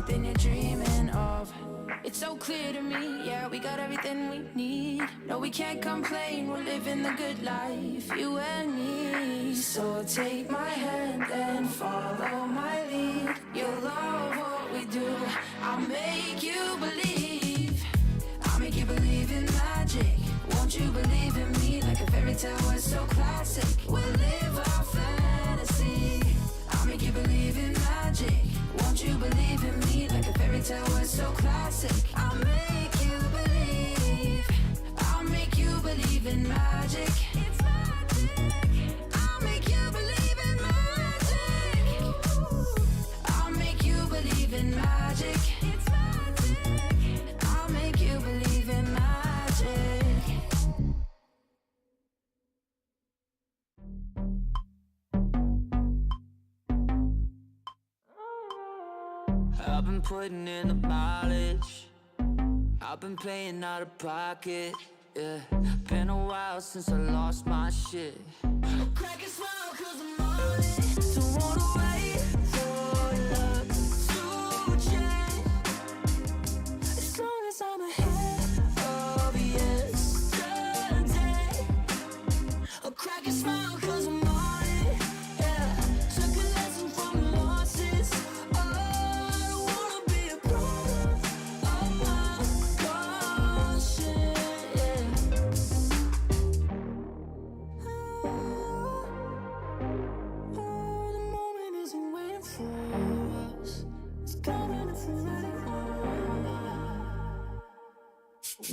everything you're dreaming of. It's so clear to me, yeah, we got everything we need. No, we can't complain, we're living the good life, you and me. So take my hand and follow my lead. You'll love what we do, I'll make you believe. I'll make you believe in magic. Won't you believe in me like a fairy tale was so classic? We'll live our fantasy. I'll make you believe in magic. Won't you believe in me like a fairy tale was so classic? I'll make you believe. I'll make you believe in magic. It's magic. I'll make you believe in magic. I'll make you believe in magic. It's magic. I'll make you believe in magic. I've been putting in the mileage, I've been paying out of pocket, yeah. Been a while since I lost my shit. Crack a smile 'cause I'm on it. Don't wanna wait for luck to change, as long as I'm ahead of yesterday. I'll crack a smile 'cause I'm on it, yeah. Took a lesson from the losses.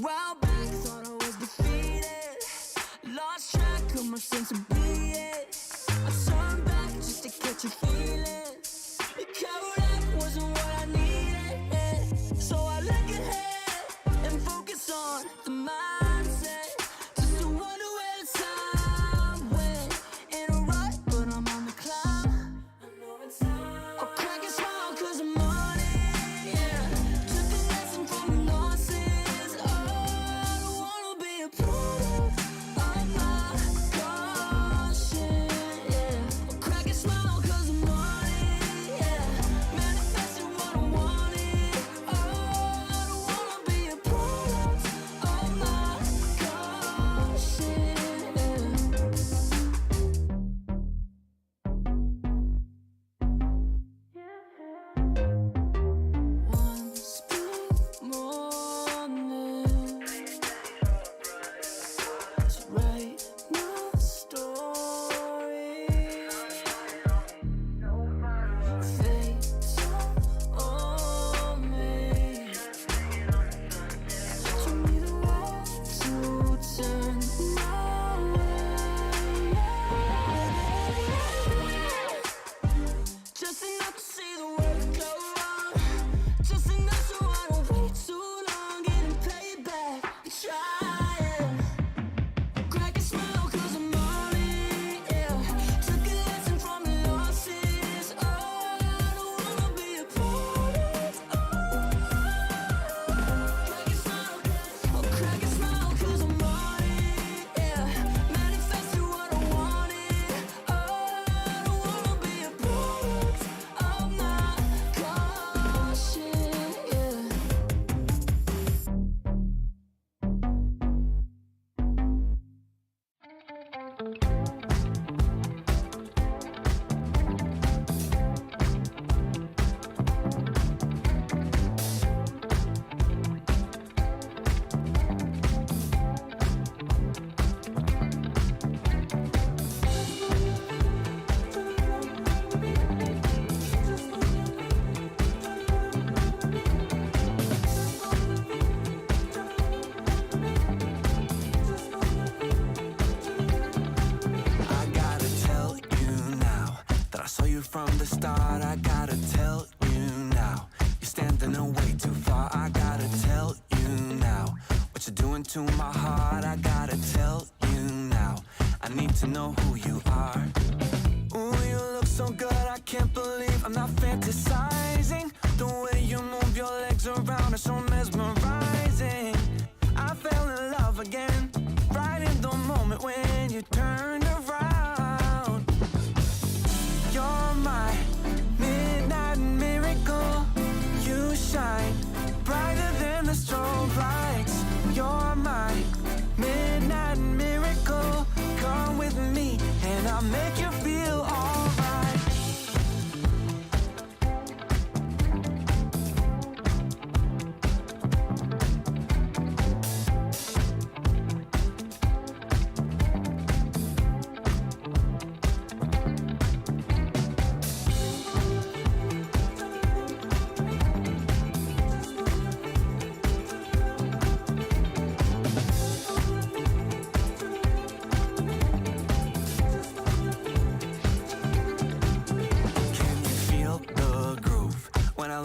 While back, thought I was defeated, lost track of my sense of being. I turned back just to catch a feeling. The covered up wasn't what I needed, so I look ahead and focus on the mindset. Just to wonder where the time went. In a rut, but I'm on the climb. I know it's time. I'll crack a smile 'cause I'm on it, yeah. Took a lesson from the losses. From the start, I gotta tell you now, you're standing away too far. I gotta tell you now, what you're doing to my heart. I gotta tell you now, I need to know who you are. Ooh, you look so good, I can't believe I'm not fantasizing. The way you move your legs around are so mesmerizing. I fell in love again, right in the moment when you turned around. You're my midnight miracle. You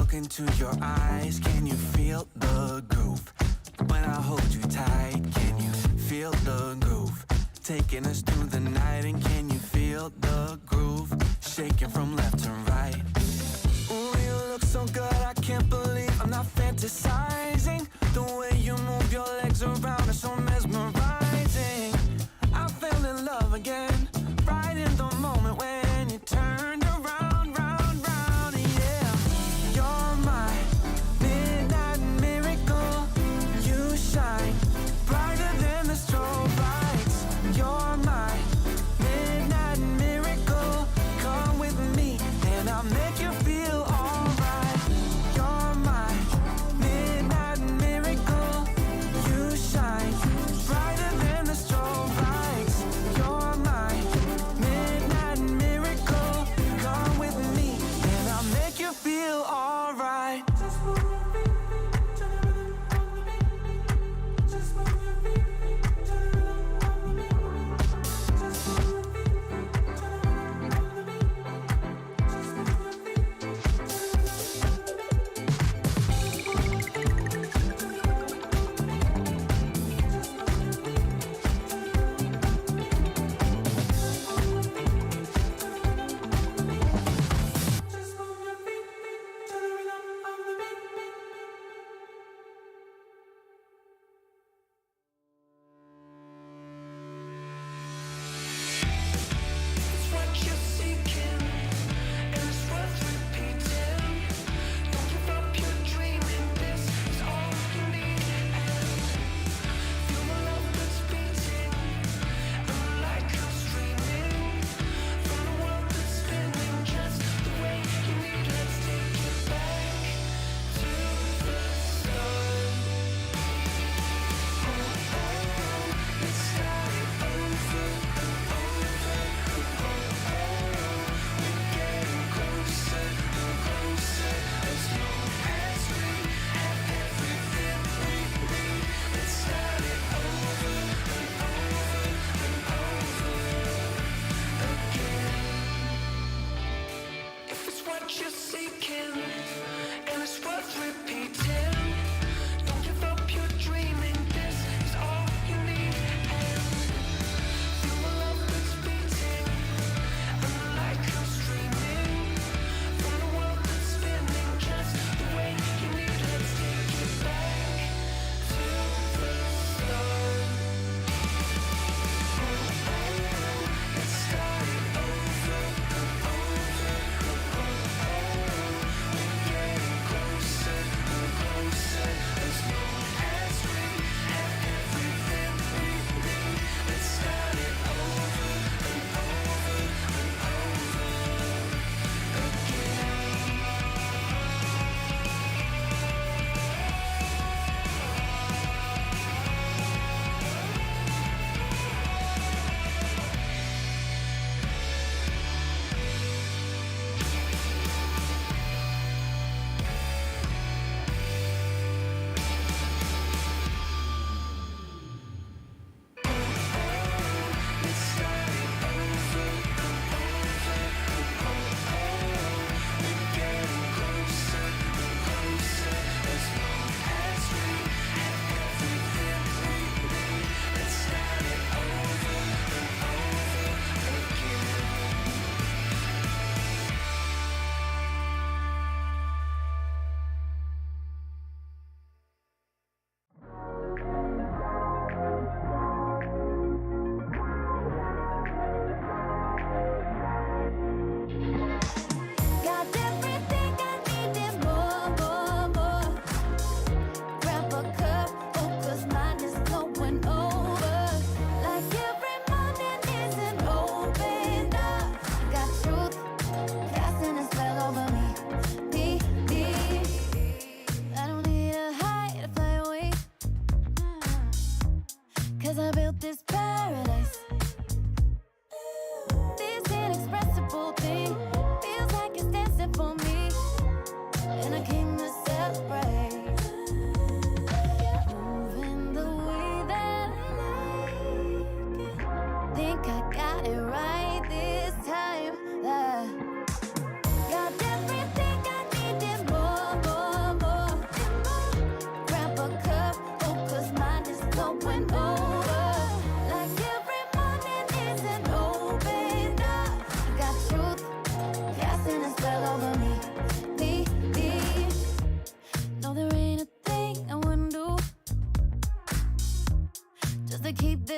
look into your eyes, can you feel the groove? When I hold you tight, can you feel the groove? Taking us through the night, and can you feel the groove? Shaking from left to right. Ooh, you look so good, I can't believe I'm not fantasizing. The way you move your legs around are so mesmerizing. I fell in love again, right in the moment when you turned around, round, round, yeah. You're my midnight miracle. You shine brighter than the strobe lights. You're my midnight miracle. Come with me and I'll make you feel alright. You're my midnight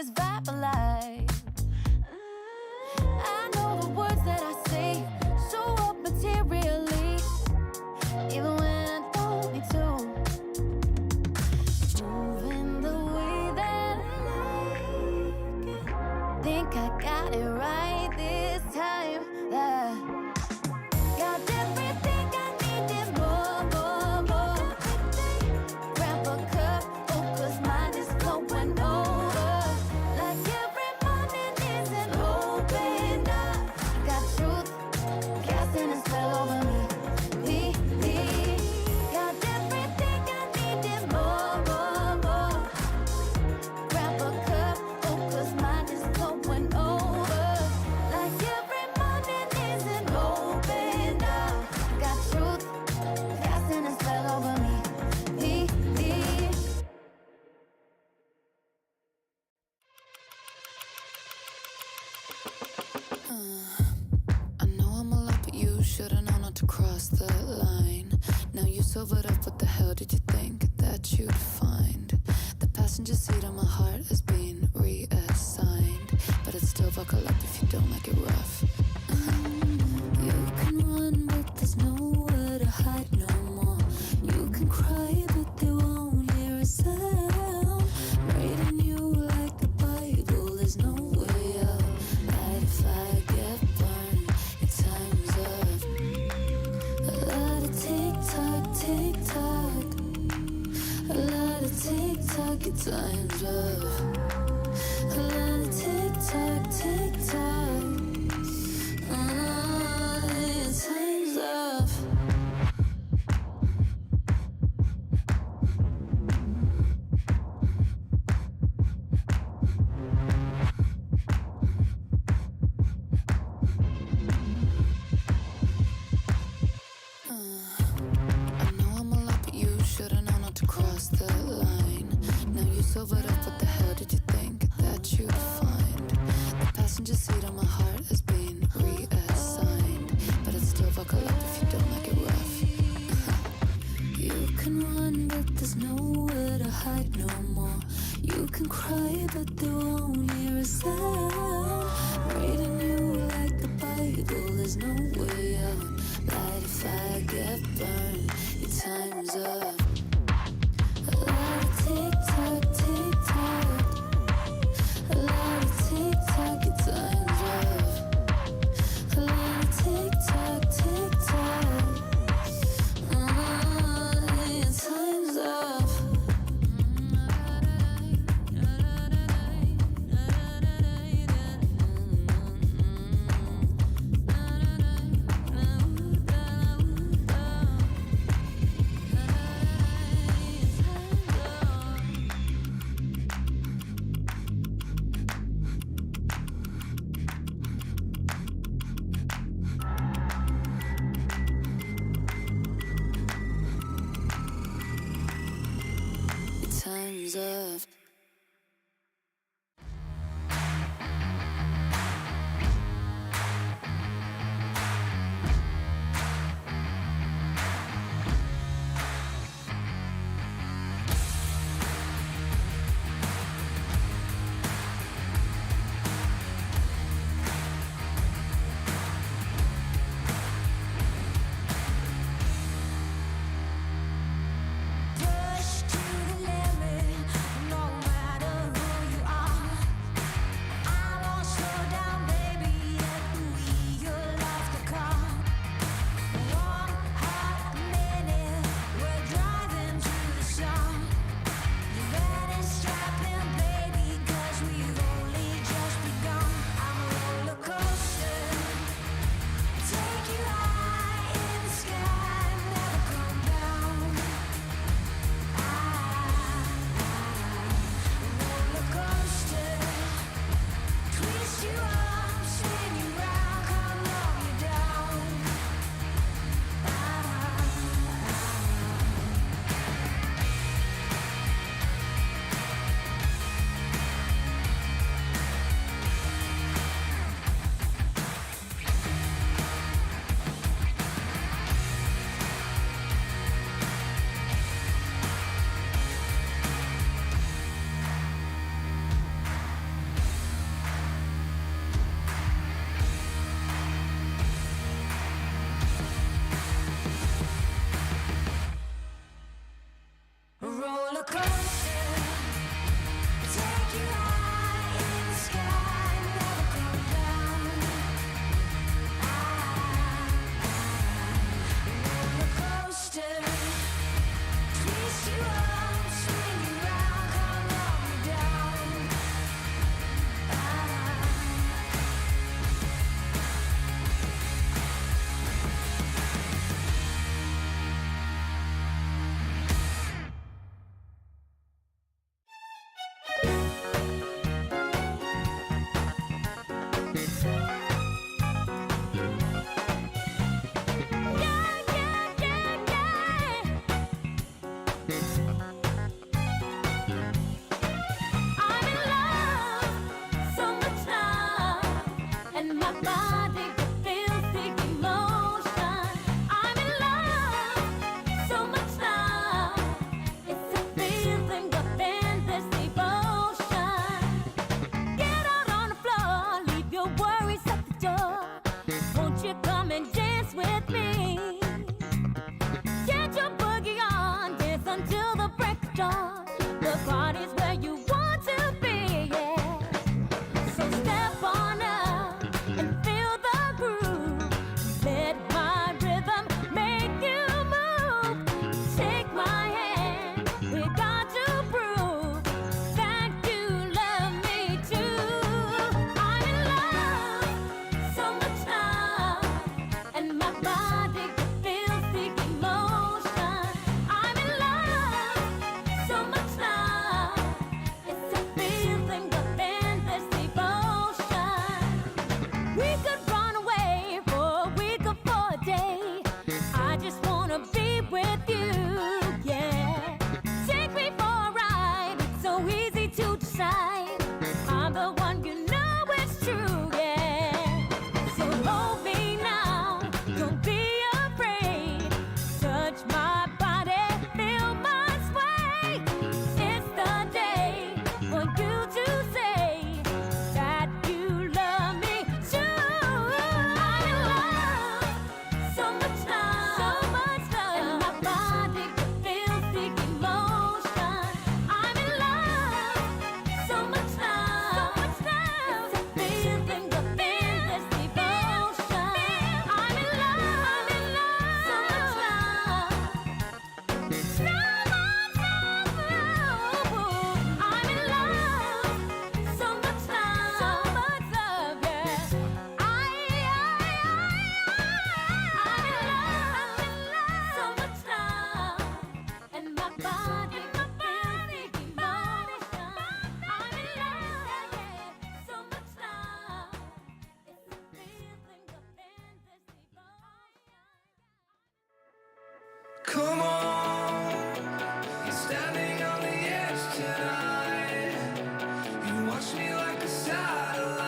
this vibe alive. I know the words that I say show up materially, even when I don't need to. Moving the way that I like it. Think I got it right this time. Got everything I need and more. Grab a cup, oh, 'cause mine is going over. Like every morning is an open up. Got truth, casting a spell over me. Got everything I need and more. Grab a cup, oh, 'cause mine is going over. Like every morning is an open up. Got truth, casting a spell over me. I know I'm a lot, but you should've known not to cross the line. Now you sobered up, what the hell did you think that you'd find? The passenger seat of my heart has been reassigned, but it's still buckle up if you don't like it rough. You can run, but there's nowhere to hide no more. You can cry, but they won't hear a sound. Reading you like the Bible, there's no way out. Light if I get burned, your time's up. A lot of tick-tock, tick-tock. A lot of tick-tock, your time's up. A lot of tick-tock, tick-tock. Your time's up. I know I'm a lot, but you should've known not to cross the line. Now you sobered up, what the hell did you think that you'd find? The passenger seat of my heart has been reassigned, but it's still buckle up if you don't like it rough. You can run, but there's nowhere to hide no more. You can cry, but they won't hear a sound. Reading you like the Bible, there's no way out. Light if I get burned, your time's up. A lot of tick-tock, tick-tock. A lot of tick-tock, your time's up. A lot of tick-tock, tick-tock. Your time's up. Time's up. Push to the limit, no side. I'm the one, you know it's true, yeah. So hold me now, don't be afraid. Touch my body, feel my sway. It's the day for you to say that you love me too. I'm in love, so much love, and my body can feel the emotion. I'm in love, so much love, it's a feeling of endless devotion. I'm in love, so much love. So much love, I'm in love. So much love, yeah. I'm in love, so much love, and my body feels the emotion. I'm in love, yeah. So much love, it's a feeling of endless devotion. Come on, you're standing on the edge tonight. You watch me like a satellite.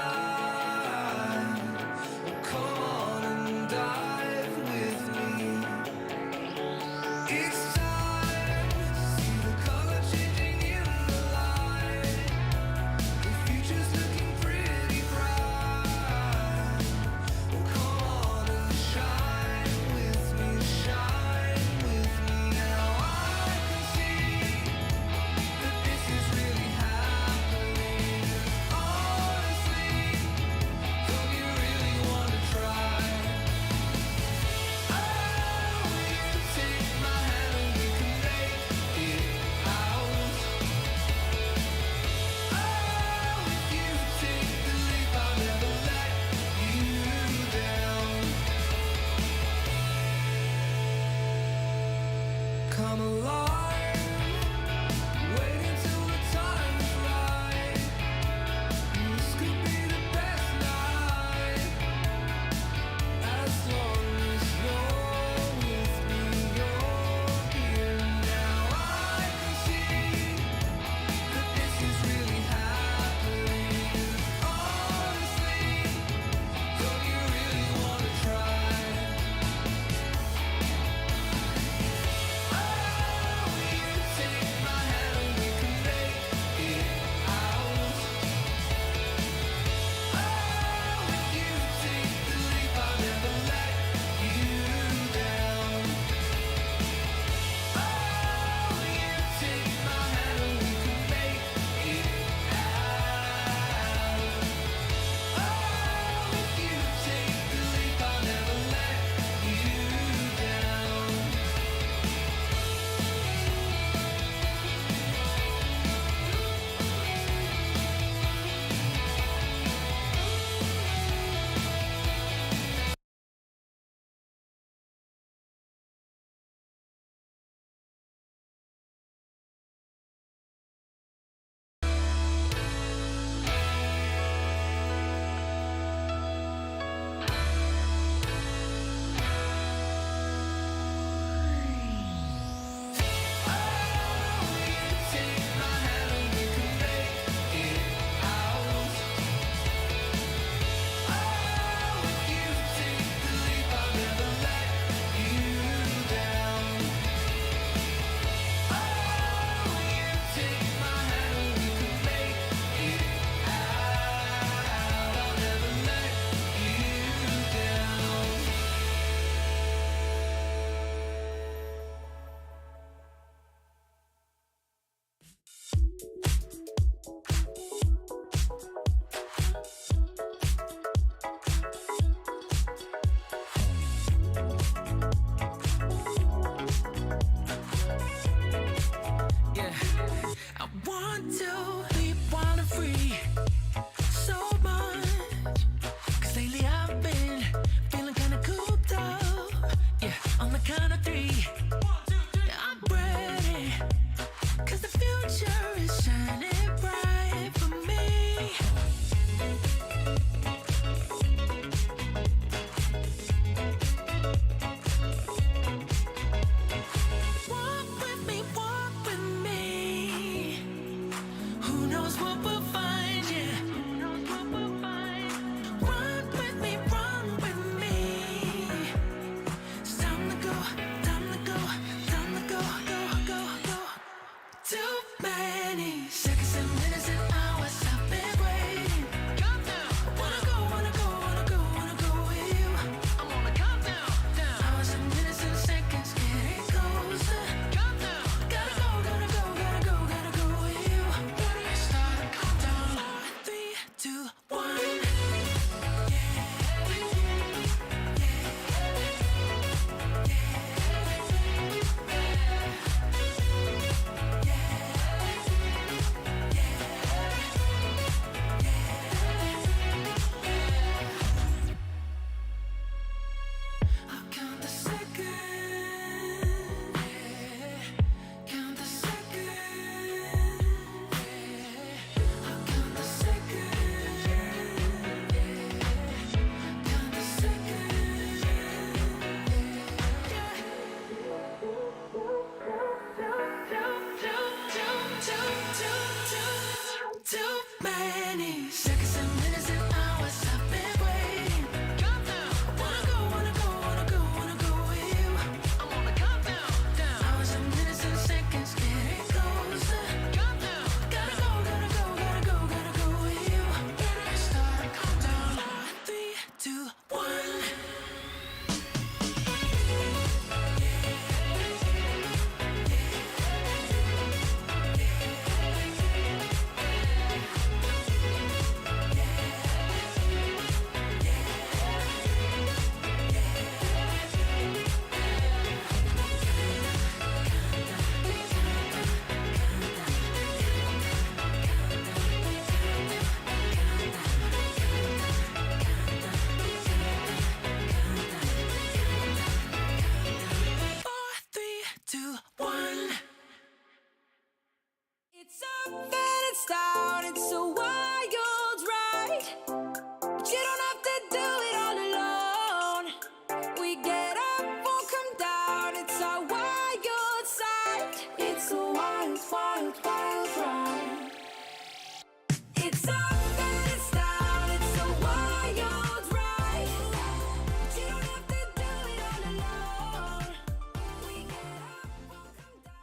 Come on and dive with me. It's time to see the color changing in the light. The future's looking pretty bright. Come on and shine with me, shine with me. Now I can see that this is really happening. Honestly, don't you really want to try? Oh, you take my hand and we can make it out. Oh, if you take the leap, I'll never let you down. Come alive, wait until the time is right. This could be the best night, as long as you're with me, you're here now. I can see that this is really happening. Honestly, don't you really want to try? Oh, wild, wild, wild ride. It's up and it's down, it's a wild ride. But you don't have to do it all alone. We get up, we'll come down.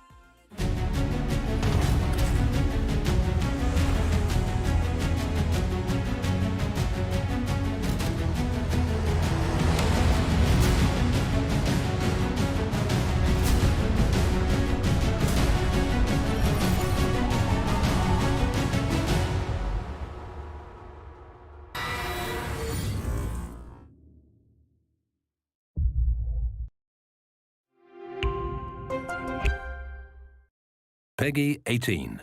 Peggy 18.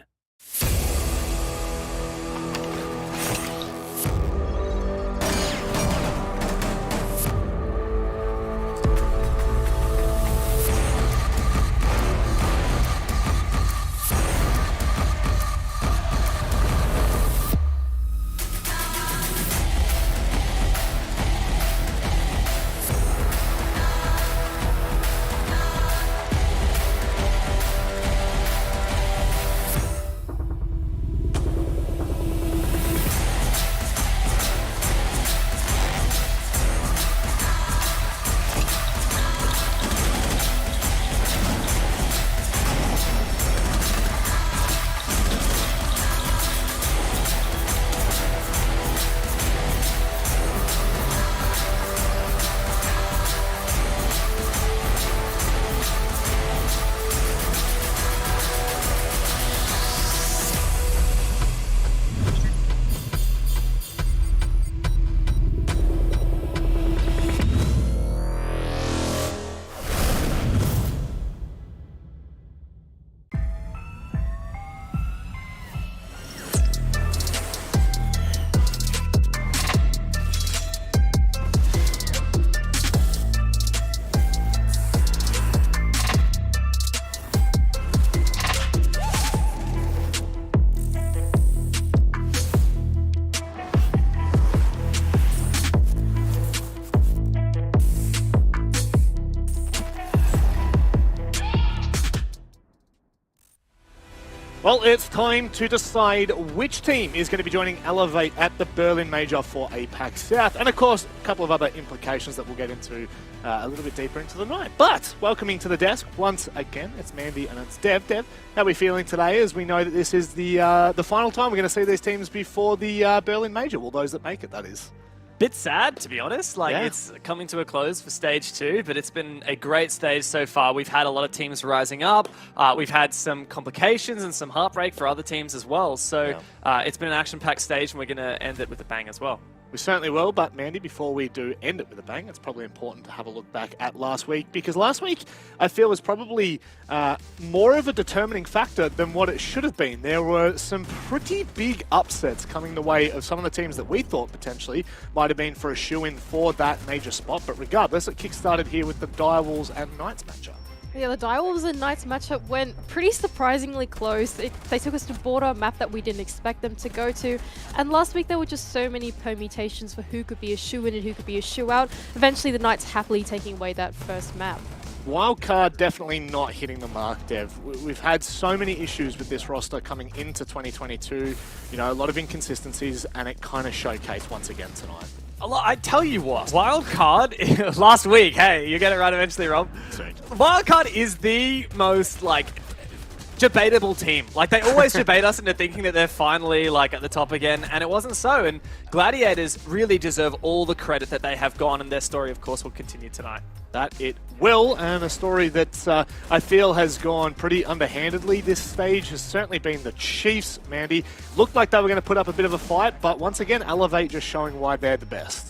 Well, it's time to decide which team is going to be joining Elevate at the Berlin Major for APAC South. And of course, a couple of other implications that we'll get into a little bit deeper into the night. But welcoming to the desk once again, it's Mandy and it's Dev. Dev, how are we feeling today as we know that this is the final time we're going to see these teams before the Berlin Major? Well, those that make it, that is. Bit sad, to be honest. It's coming to a close for stage 2, but it's been a great stage so far. We've had a lot of teams rising up. We've had some complications and some heartbreak for other teams as well. So it's been an action-packed stage, and we're going to end it with a bang as well. We certainly will, but Mandy, before we do end it with a bang, it's probably important to have a look back at last week, because last week I feel was probably more of a determining factor than what it should have been. There were some pretty big upsets coming the way of some of the teams that we thought potentially might have been for a shoe-in for that major spot, but regardless, it kick-started here with the Direwolves and Knights matchup. Yeah, the Direwolves and Knights matchup went pretty surprisingly close. They took us to border a map that we didn't expect them to go to. And last week there were just so many permutations for who could be a shoe-in and who could be a shoe-out. Eventually the Knights happily taking away that first map. Wildcard definitely not hitting the mark, Dev. We've had so many issues with this roster coming into 2022. You know, a lot of inconsistencies, and it kind of showcased once again tonight. I tell you what, Wildcard, last week, hey, you get it right eventually, Rob. Sweet. Wildcard is the most, debatable team. They always debate us into thinking that they're finally, at the top again, and it wasn't so. And Gladiators really deserve all the credit that they have gone, and their story, of course, will continue tonight. That it will, and a story that I feel has gone pretty underhandedly this stage has certainly been the Chiefs, Mandy. Looked like they were going to put up a bit of a fight, but once again, Elevate just showing why they're the best.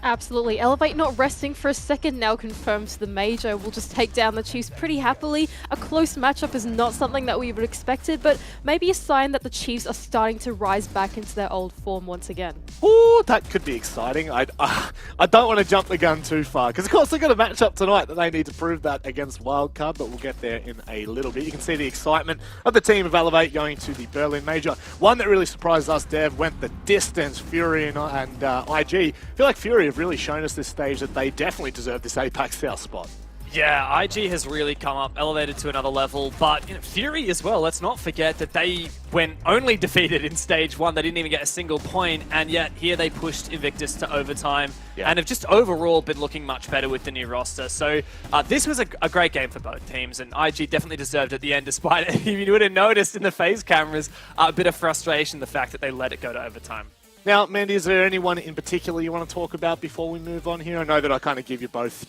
Absolutely. Elevate not resting for a second now confirms the major. We'll just take down the Chiefs pretty happily. A close matchup is not something that we would have expected, but maybe a sign that the Chiefs are starting to rise back into their old form once again. Ooh, that could be exciting. I don't want to jump the gun too far, because of course they've got a matchup tonight that they need to prove that against Wildcard, but we'll get there in a little bit. You can see the excitement of the team of Elevate going to the Berlin Major. One that really surprised us, Dev, went the distance. Fury and IG. I feel like Fury have really shown us this stage that they definitely deserve this APAC South spot. Yeah, IG has really come up, elevated to another level, but Fury as well, let's not forget that they went only defeated in stage 1. They didn't even get a single point, and yet here they pushed Invictus to overtime and have just overall been looking much better with the new roster. So this was a great game for both teams, and IG definitely deserved at the end, despite you would have noticed in the phase cameras a bit of frustration, the fact that they let it go to overtime. Now, Mandy, is there anyone in particular you want to talk about before we move on here? I know that I kind of give you both,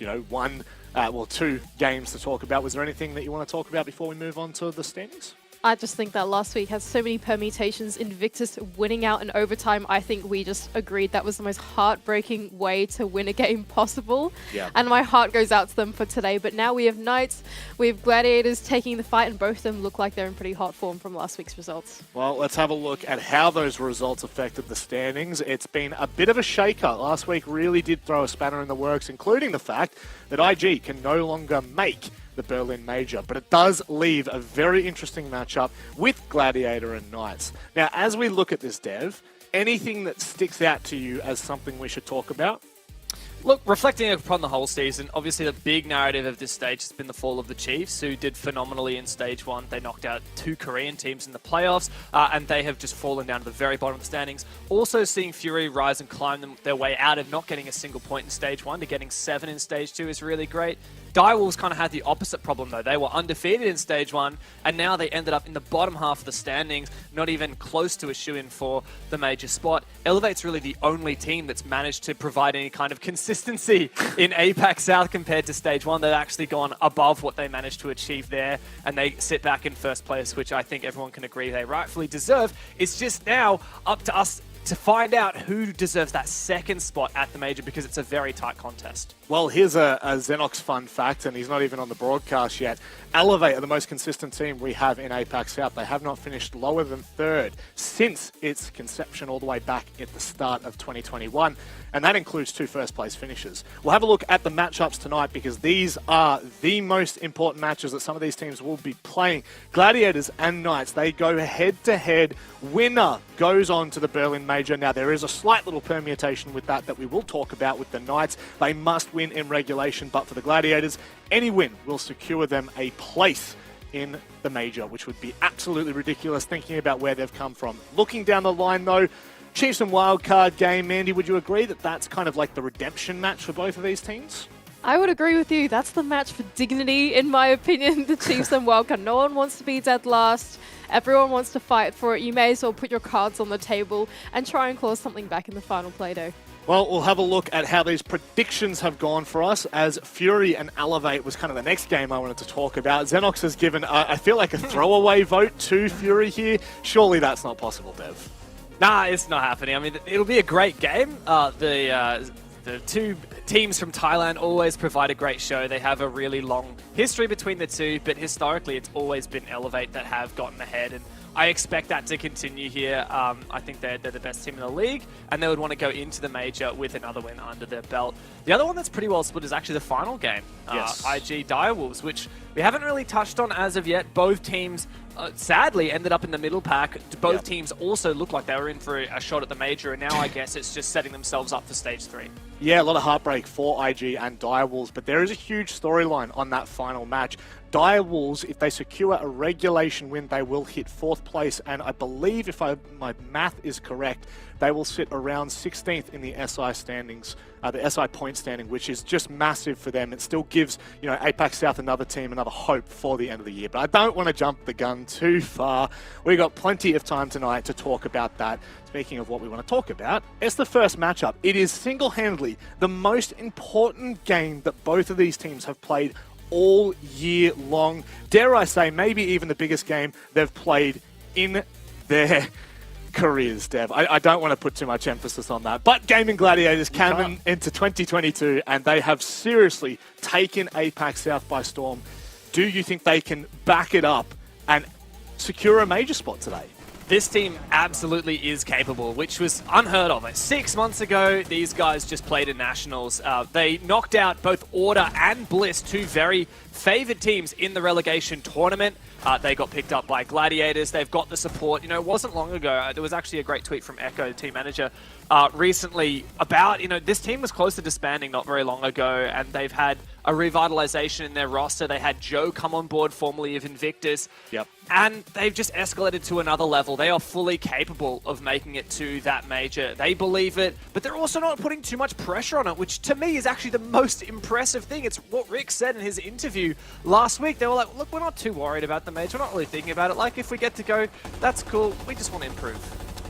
two games to talk about. Was there anything that you want to talk about before we move on to the standings? I just think that last week has so many permutations. Invictus winning out in overtime, I think we just agreed that was the most heartbreaking way to win a game possible. Yeah. And my heart goes out to them for today. But now we have Knights, we have Gladiators taking the fight, and both of them look like they're in pretty hot form from last week's results. Well, let's have a look at how those results affected the standings. It's been a bit of a shaker. Last week really did throw a spanner in the works, including the fact that IG can no longer make the Berlin Major, but it does leave a very interesting matchup with Gladiator and Knights. Now, as we look at this, Dev, anything that sticks out to you as something we should talk about? Look, reflecting upon the whole season, obviously the big narrative of this stage has been the fall of the Chiefs, who did phenomenally in Stage 1. They knocked out 2 Korean teams in the playoffs, and they have just fallen down to the very bottom of the standings. Also seeing Fury rise and climb their way out of not getting a single point in Stage 1 to getting 7 in Stage 2 is really great. Direwolves kind of had the opposite problem, though. They were undefeated in Stage 1, and now they ended up in the bottom half of the standings, not even close to a shoo-in for the major spot. Elevate's really the only team that's managed to provide any kind of consistency in APAC South compared to Stage 1. They've actually gone above what they managed to achieve there, and they sit back in first place, which I think everyone can agree they rightfully deserve. It's just now up to us to find out who deserves that second spot at the major, because it's a very tight contest. Well, here's a Xenox fun fact, and he's not even on the broadcast yet. Elevate are the most consistent team we have in APAC South. They have not finished lower than third since its conception all the way back at the start of 2021, and that includes 2 first-place finishes. We'll have a look at the matchups tonight, because these are the most important matches that some of these teams will be playing. Gladiators and Knights, they go head-to-head. Winner goes on to the Berlin Major. Now, there is a slight little permutation with that we will talk about with the Knights. They must win in regulation, but for the Gladiators, any win will secure them a place in the Major, which would be absolutely ridiculous thinking about where they've come from. Looking down the line, though, Chiefs and Wildcard game, Mandy, would you agree that that's kind of like the redemption match for both of these teams? I would agree with you. That's the match for dignity, in my opinion. The Chiefs and Wildcard. No one wants to be dead last. Everyone wants to fight for it. You may as well put your cards on the table and try and claw something back in the final Playday. Well, we'll have a look at how these predictions have gone for us, as Fury and Elevate was kind of the next game I wanted to talk about. Xenox has given, I feel like, a throwaway vote to Fury here. Surely that's not possible, Dev. Nah, it's not happening. I mean, it'll be a great game. The 2 teams from Thailand always provide a great show. They have a really long history between the 2, but historically it's always been Elevate that have gotten ahead, and I expect that to continue here. I think they're the best team in the league, and they would want to go into the major with another win under their belt. The other one that's pretty well split is actually the final game, yes. IG Direwolves, which we haven't really touched on as of yet. Both teams sadly ended up in the middle pack. Both teams also look like they were in for a shot at the major, and now I guess it's just setting themselves up for stage 3. Yeah, a lot of heartbreak for IG and Direwolves, but there is a huge storyline on that final match. Direwolves, if they secure a regulation win, they will hit 4th place, and I believe, if my math is correct, they will sit around 16th in the SI standings, the SI point standing, which is just massive for them. It still gives, APAC South, another team, another hope for the end of the year. But I don't want to jump the gun too far. We've got plenty of time tonight to talk about that. Speaking of what we want to talk about, it's the first matchup. It is single-handedly the most important game that both of these teams have played all year long. Dare I say, maybe even the biggest game they've played in their careers, Dev. I don't want to put too much emphasis on that. But Gaming Gladiators came into 2022, and they have seriously taken APAC South by storm. Do you think they can back it up and secure a major spot today? This team absolutely is capable, which was unheard of. 6 months ago, these guys just played in Nationals. They knocked out both Order and Bliss, 2 very favoured teams in the relegation tournament. They got picked up by Gladiators. They've got the support. It wasn't long ago. There was actually a great tweet from Echo, the team manager, recently about, this team was close to disbanding not very long ago, and they've had a revitalization in their roster. They had Joe come on board, formerly of Invictus. Yep. And they've just escalated to another level. They are fully capable of making it to that major. They believe it, but they're also not putting too much pressure on it, which to me is actually the most impressive thing. It's what Rick said in his interview last week. They were like, look, we're not too worried about the major. We're not really thinking about it. Like, if we get to go, that's cool. We just want to improve.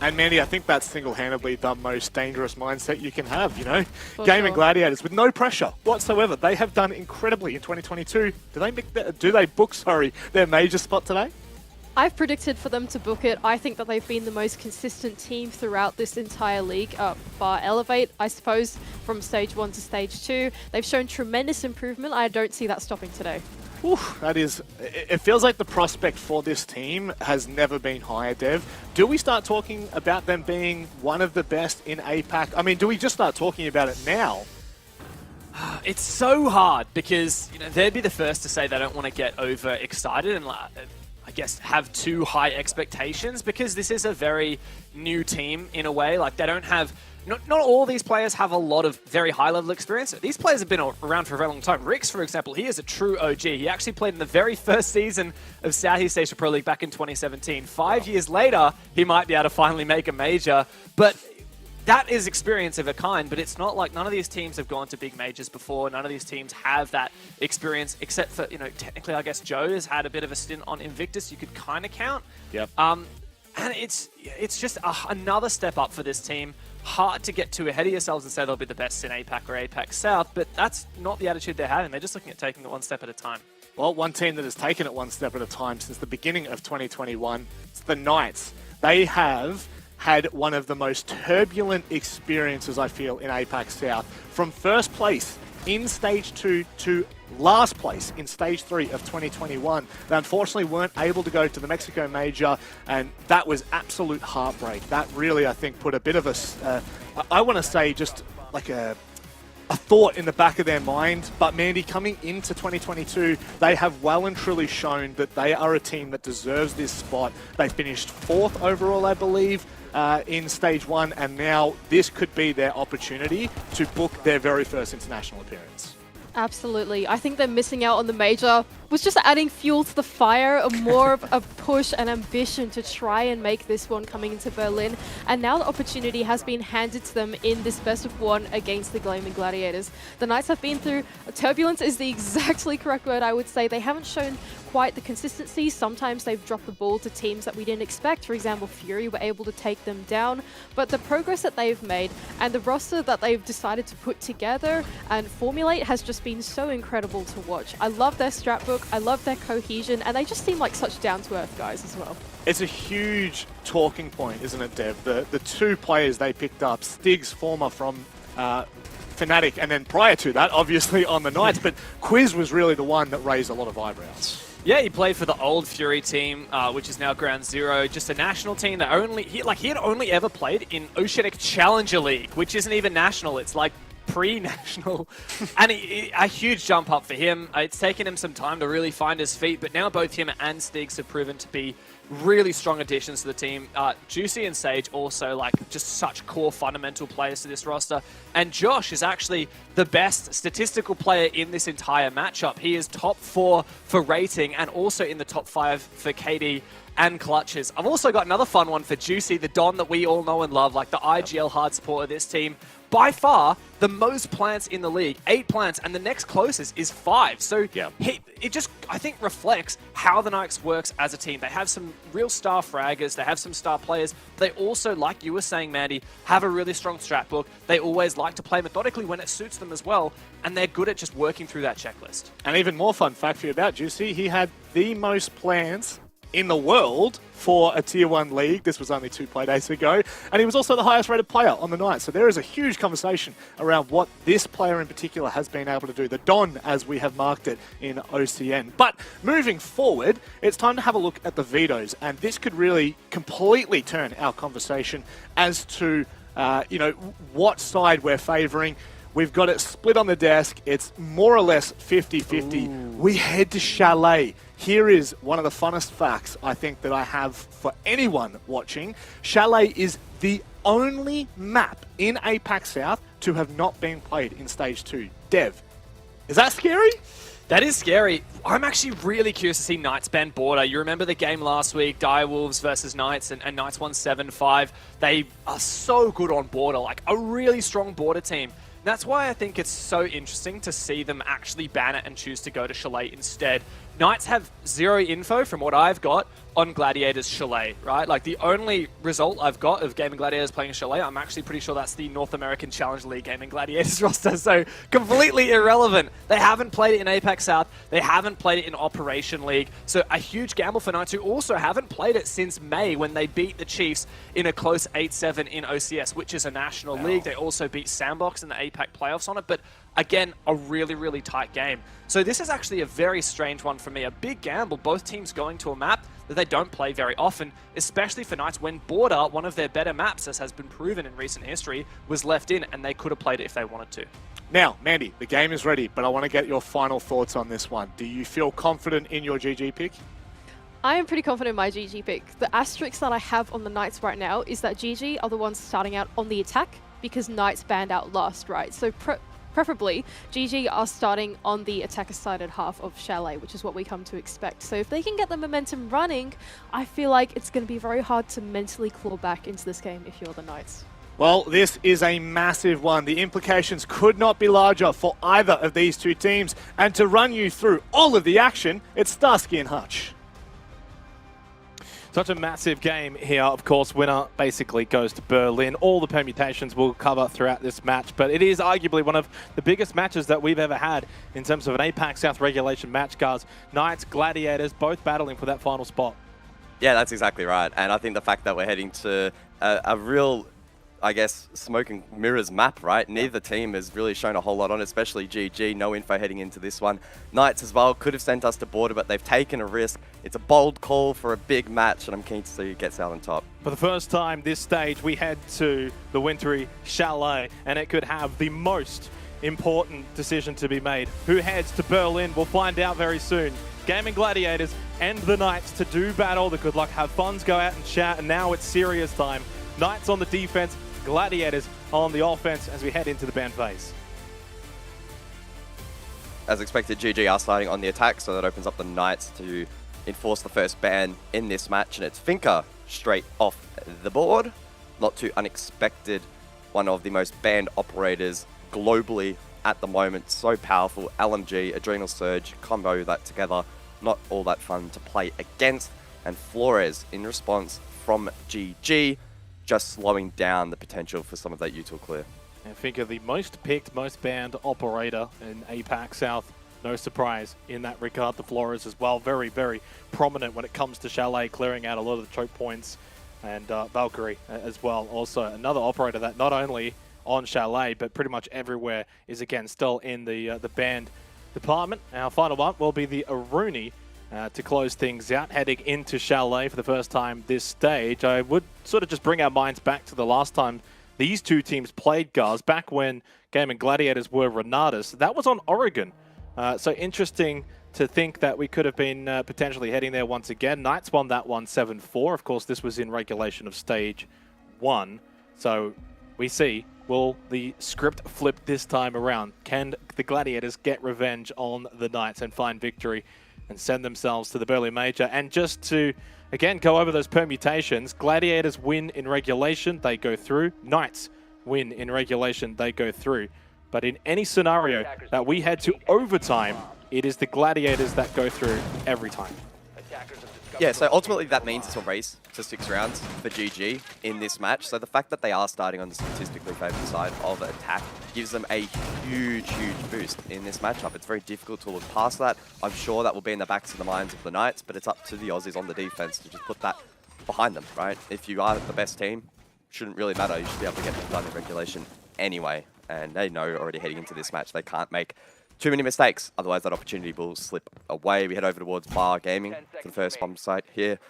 And Mandy, I think that's single-handedly the most dangerous mindset you can have, you know? For Gaming sure. Gladiators with no pressure whatsoever. They have done incredibly in 2022. Do they book their major spot today? I've predicted for them to book it. I think that they've been the most consistent team throughout this entire league, bar Elevate, I suppose, from Stage 1 to Stage 2. They've shown tremendous improvement. I don't see that stopping today. It feels like the prospect for this team has never been higher, Dev. Do we start talking about them being one of the best in APAC? I mean, do we just start talking about it now? It's so hard because, you know, they'd be the first to say they don't want to get overexcited and I guess have too high expectations, because this is a very new team in a way. Like, they don't have... Not all these players have a lot of very high-level experience. These players have been around for a very long time. Rix, for example, he is a true OG. He actually played in the very first season of Southeast Asia Pro League back in 2017. 5 years later, he might be able to finally make a major. But that is experience of a kind, but it's not like none of these teams have gone to big majors before. None of these teams have that experience, except for, you know, technically, I guess Joe has had a bit of a stint on Invictus. You could kind of count. Yep. And it's just another step up for this team. Hard to get too ahead of yourselves and say they'll be the best in APAC or APAC South, but that's not the attitude they're having. They're just looking at taking it one step at a time. Well, one team that has taken it one step at a time since the beginning of 2021, it's the Knights. They have had one of the most turbulent experiences, I feel, in APAC South. From first place in Stage 2 to last place in Stage 3 of 2021. They unfortunately weren't able to go to the Mexico Major, and that was absolute heartbreak. That really, I think, put a bit of a, I want to say just like a thought in the back of their mind. But Mandy, coming into 2022, they have well and truly shown that they are a team that deserves this spot. They finished 4th overall, I believe, in Stage 1, and now this could be their opportunity to book their very first international appearance. Absolutely. I think they're missing out on the major. Was just adding fuel to the fire, more of a push and ambition to try and make this one coming into Berlin. And now the opportunity has been handed to them in this best of one against the Gaming Gladiators. The Knights have been through turbulence is the exactly correct word, I would say. They haven't shown quite the consistency. Sometimes they've dropped the ball to teams that we didn't expect. For example, Fury were able to take them down. But the progress that they've made and the roster that they've decided to put together and formulate has just been so incredible to watch. I love their strat book. I love their cohesion, and they just seem like such down-to-earth guys as well. It's a huge talking point, isn't it, Dev? The two players they picked up, Stig's former from Fnatic, and then prior to that, obviously, on the Knights, but Quiz was really the one that raised a lot of eyebrows. Yeah, he played for the old Fury team, which is now Ground Zero, just a national team that he had only ever played in Oceanic Challenger League, which isn't even national. It's like pre-national, and a huge jump up for him. It's taken him some time to really find his feet, but now both him and Stigs have proven to be really strong additions to the team. Juicy and Sage also, like, just such core fundamental players to this roster. And Josh is actually the best statistical player in this entire matchup. He is top 4 for rating and also in the top 5 for KD and clutches. I've also got another fun one for Juicy, the Don that we all know and love, like the IGL hard support of this team. By far, the most plants in the league, 8 plants, and the next closest is 5. So yeah. It just, I think, reflects how the Knights works as a team. They have some real star fraggers, they have some star players. They also, like you were saying, Mandy, have a really strong strat book. They always like to play methodically when it suits them as well, and they're good at just working through that checklist. And even more fun fact for you about Juicy, he had the most plants in the world for a Tier 1 league. This was only 2 play days ago. And he was also the highest rated player on the night. So there is a huge conversation around what this player in particular has been able to do. The Don, as we have marked it in OCN. But moving forward, it's time to have a look at the vetoes. And this could really completely turn our conversation as to, what side we're favouring. We've got it split on the desk. It's more or less 50-50. We head to Chalet. Here is one of the funnest facts I think that I have for anyone watching. Chalet is the only map in APAC South to have not been played in Stage 2. Dev, Is that scary? That is scary. I'm actually really curious to see Knights ban Border. You remember the game last week, Direwolves versus Knights, and Knights won 7-5. They are so good on Border, like a really strong Border team. That's why I think it's so interesting to see them actually ban it and choose to go to Chalet instead. Knights have zero info from what I've got on Gladiators Chalet, right? Like the only result I've got of Gaming Gladiators playing Chalet, I'm actually pretty sure that's the North American Challenge League Gaming Gladiators roster, so completely irrelevant. They haven't played it in APAC South, they haven't played it in Operation League, so a huge gamble for Knights, who also haven't played it since May when they beat the Chiefs in a close 8-7 in OCS, which is a national league. They also beat Sandbox in the APAC playoffs on it, but again, a really, really tight game. So this is actually a very strange one for me. A big gamble, both teams going to a map that they don't play very often, especially for Knights when Border, one of their better maps, as has been proven in recent history, was left in and they could have played it if they wanted to. Now, Mandy, the game is ready, but I want to get your final thoughts on this one. Do you feel confident in your GG pick? I am pretty confident in my GG pick. The asterisk that I have on the Knights right now is that GG are the ones starting out on the attack because Knights banned out last, right? So preferably, GG are starting on the attacker-sided half of Chalet, which is what we come to expect. So if they can get the momentum running, I feel like it's going to be very hard to mentally claw back into this game if you're the Knights. Well, this is a massive one. The implications could not be larger for either of these two teams. And to run you through all of the action, it's Starsky and Hutch. Such a massive game here. Of course, winner basically goes to Berlin. All the permutations we'll cover throughout this match, but it is arguably one of the biggest matches that we've ever had in terms of an APAC South regulation match, guys. Knights, Gladiators, both battling for that final spot. Yeah, that's exactly right. And I think the fact that we're heading to a real, I guess, smoke and mirrors map, right? Neither team has really shown a whole lot on, especially GG. No info heading into this one. Knights as well could have sent us to Border, but they've taken a risk. It's a bold call for a big match, and I'm keen to see who gets out on top. For the first time this stage, we head to the wintry Chalet, and it could have the most important decision to be made. Who heads to Berlin? We'll find out very soon. Gaming Gladiators and the Knights to do battle. The good luck, have funs, go out and chat, and now it's serious time. Knights on the defense, Gladiators on the offense as we head into the ban phase. As expected, GG are starting on the attack, so that opens up the Knights to enforce the first ban in this match, and it's Finka straight off the board. Not too unexpected. One of the most banned operators globally at the moment. So powerful. LMG, Adrenal Surge, combo that together. Not all that fun to play against. And Flores in response from GG, just slowing down the potential for some of that util clear. And Finka, the most picked, most banned operator in APAC South. No surprise in that regard. The Flores as well, very, very prominent when it comes to Chalet, clearing out a lot of the choke points, and Valkyrie as well. Also, another operator that not only on Chalet, but pretty much everywhere is again still in the banned department. Our final one will be the Aruni to close things out, heading into Chalet for the first time this stage. I would sort of just bring our minds back to the last time these two teams played, guys, back when Gaming Gladiators were Renatus. That was on Oregon. So interesting to think that we could have been potentially heading there once again. Knights won that one 7-4. Of course, this was in regulation of Stage 1. So we see, will the script flip this time around? Can the Gladiators get revenge on the Knights and find victory and send themselves to the Berlin Major? And just to, again, go over those permutations, Gladiators win in regulation, they go through. Knights win in regulation, they go through. But in any scenario that we head to overtime, it is the Gladiators that go through every time. Yeah, so ultimately that means it's a race to 6 rounds for GG in this match. So the fact that they are starting on the statistically favored side of attack gives them a huge, huge boost in this matchup. It's very difficult to look past that. I'm sure that will be in the backs of the minds of the Knights, but it's up to the Aussies on the defense to just put that behind them, right? If you are the best team, shouldn't really matter. You should be able to get them done in regulation anyway. And they know already heading into this match, they can't make too many mistakes, otherwise that opportunity will slip away. We head over towards Bar Gaming for the first bomb site here.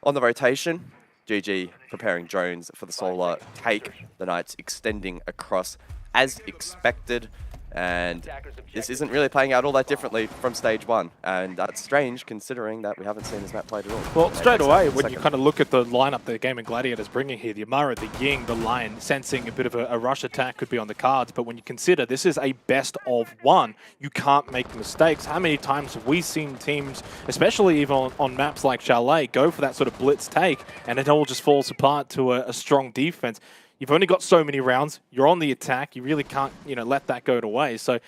On the rotation, GG preparing drones for the solar take. The Knights extending across as expected. And this isn't really playing out all that differently from stage 1. And that's strange considering that we haven't seen this map played at all. Well, straight away, when you kind of look at the lineup the Gaming Gladiators bringing here, the Amara, the Ying, the Lion, sensing a bit of a rush attack could be on the cards. But when you consider this is a best of 1, you can't make mistakes. How many times have we seen teams, especially even on maps like Chalet, go for that sort of blitz take, and it all just falls apart to a strong defense? You've only got so many rounds. You're on the attack. You really can't, let that go to waste. So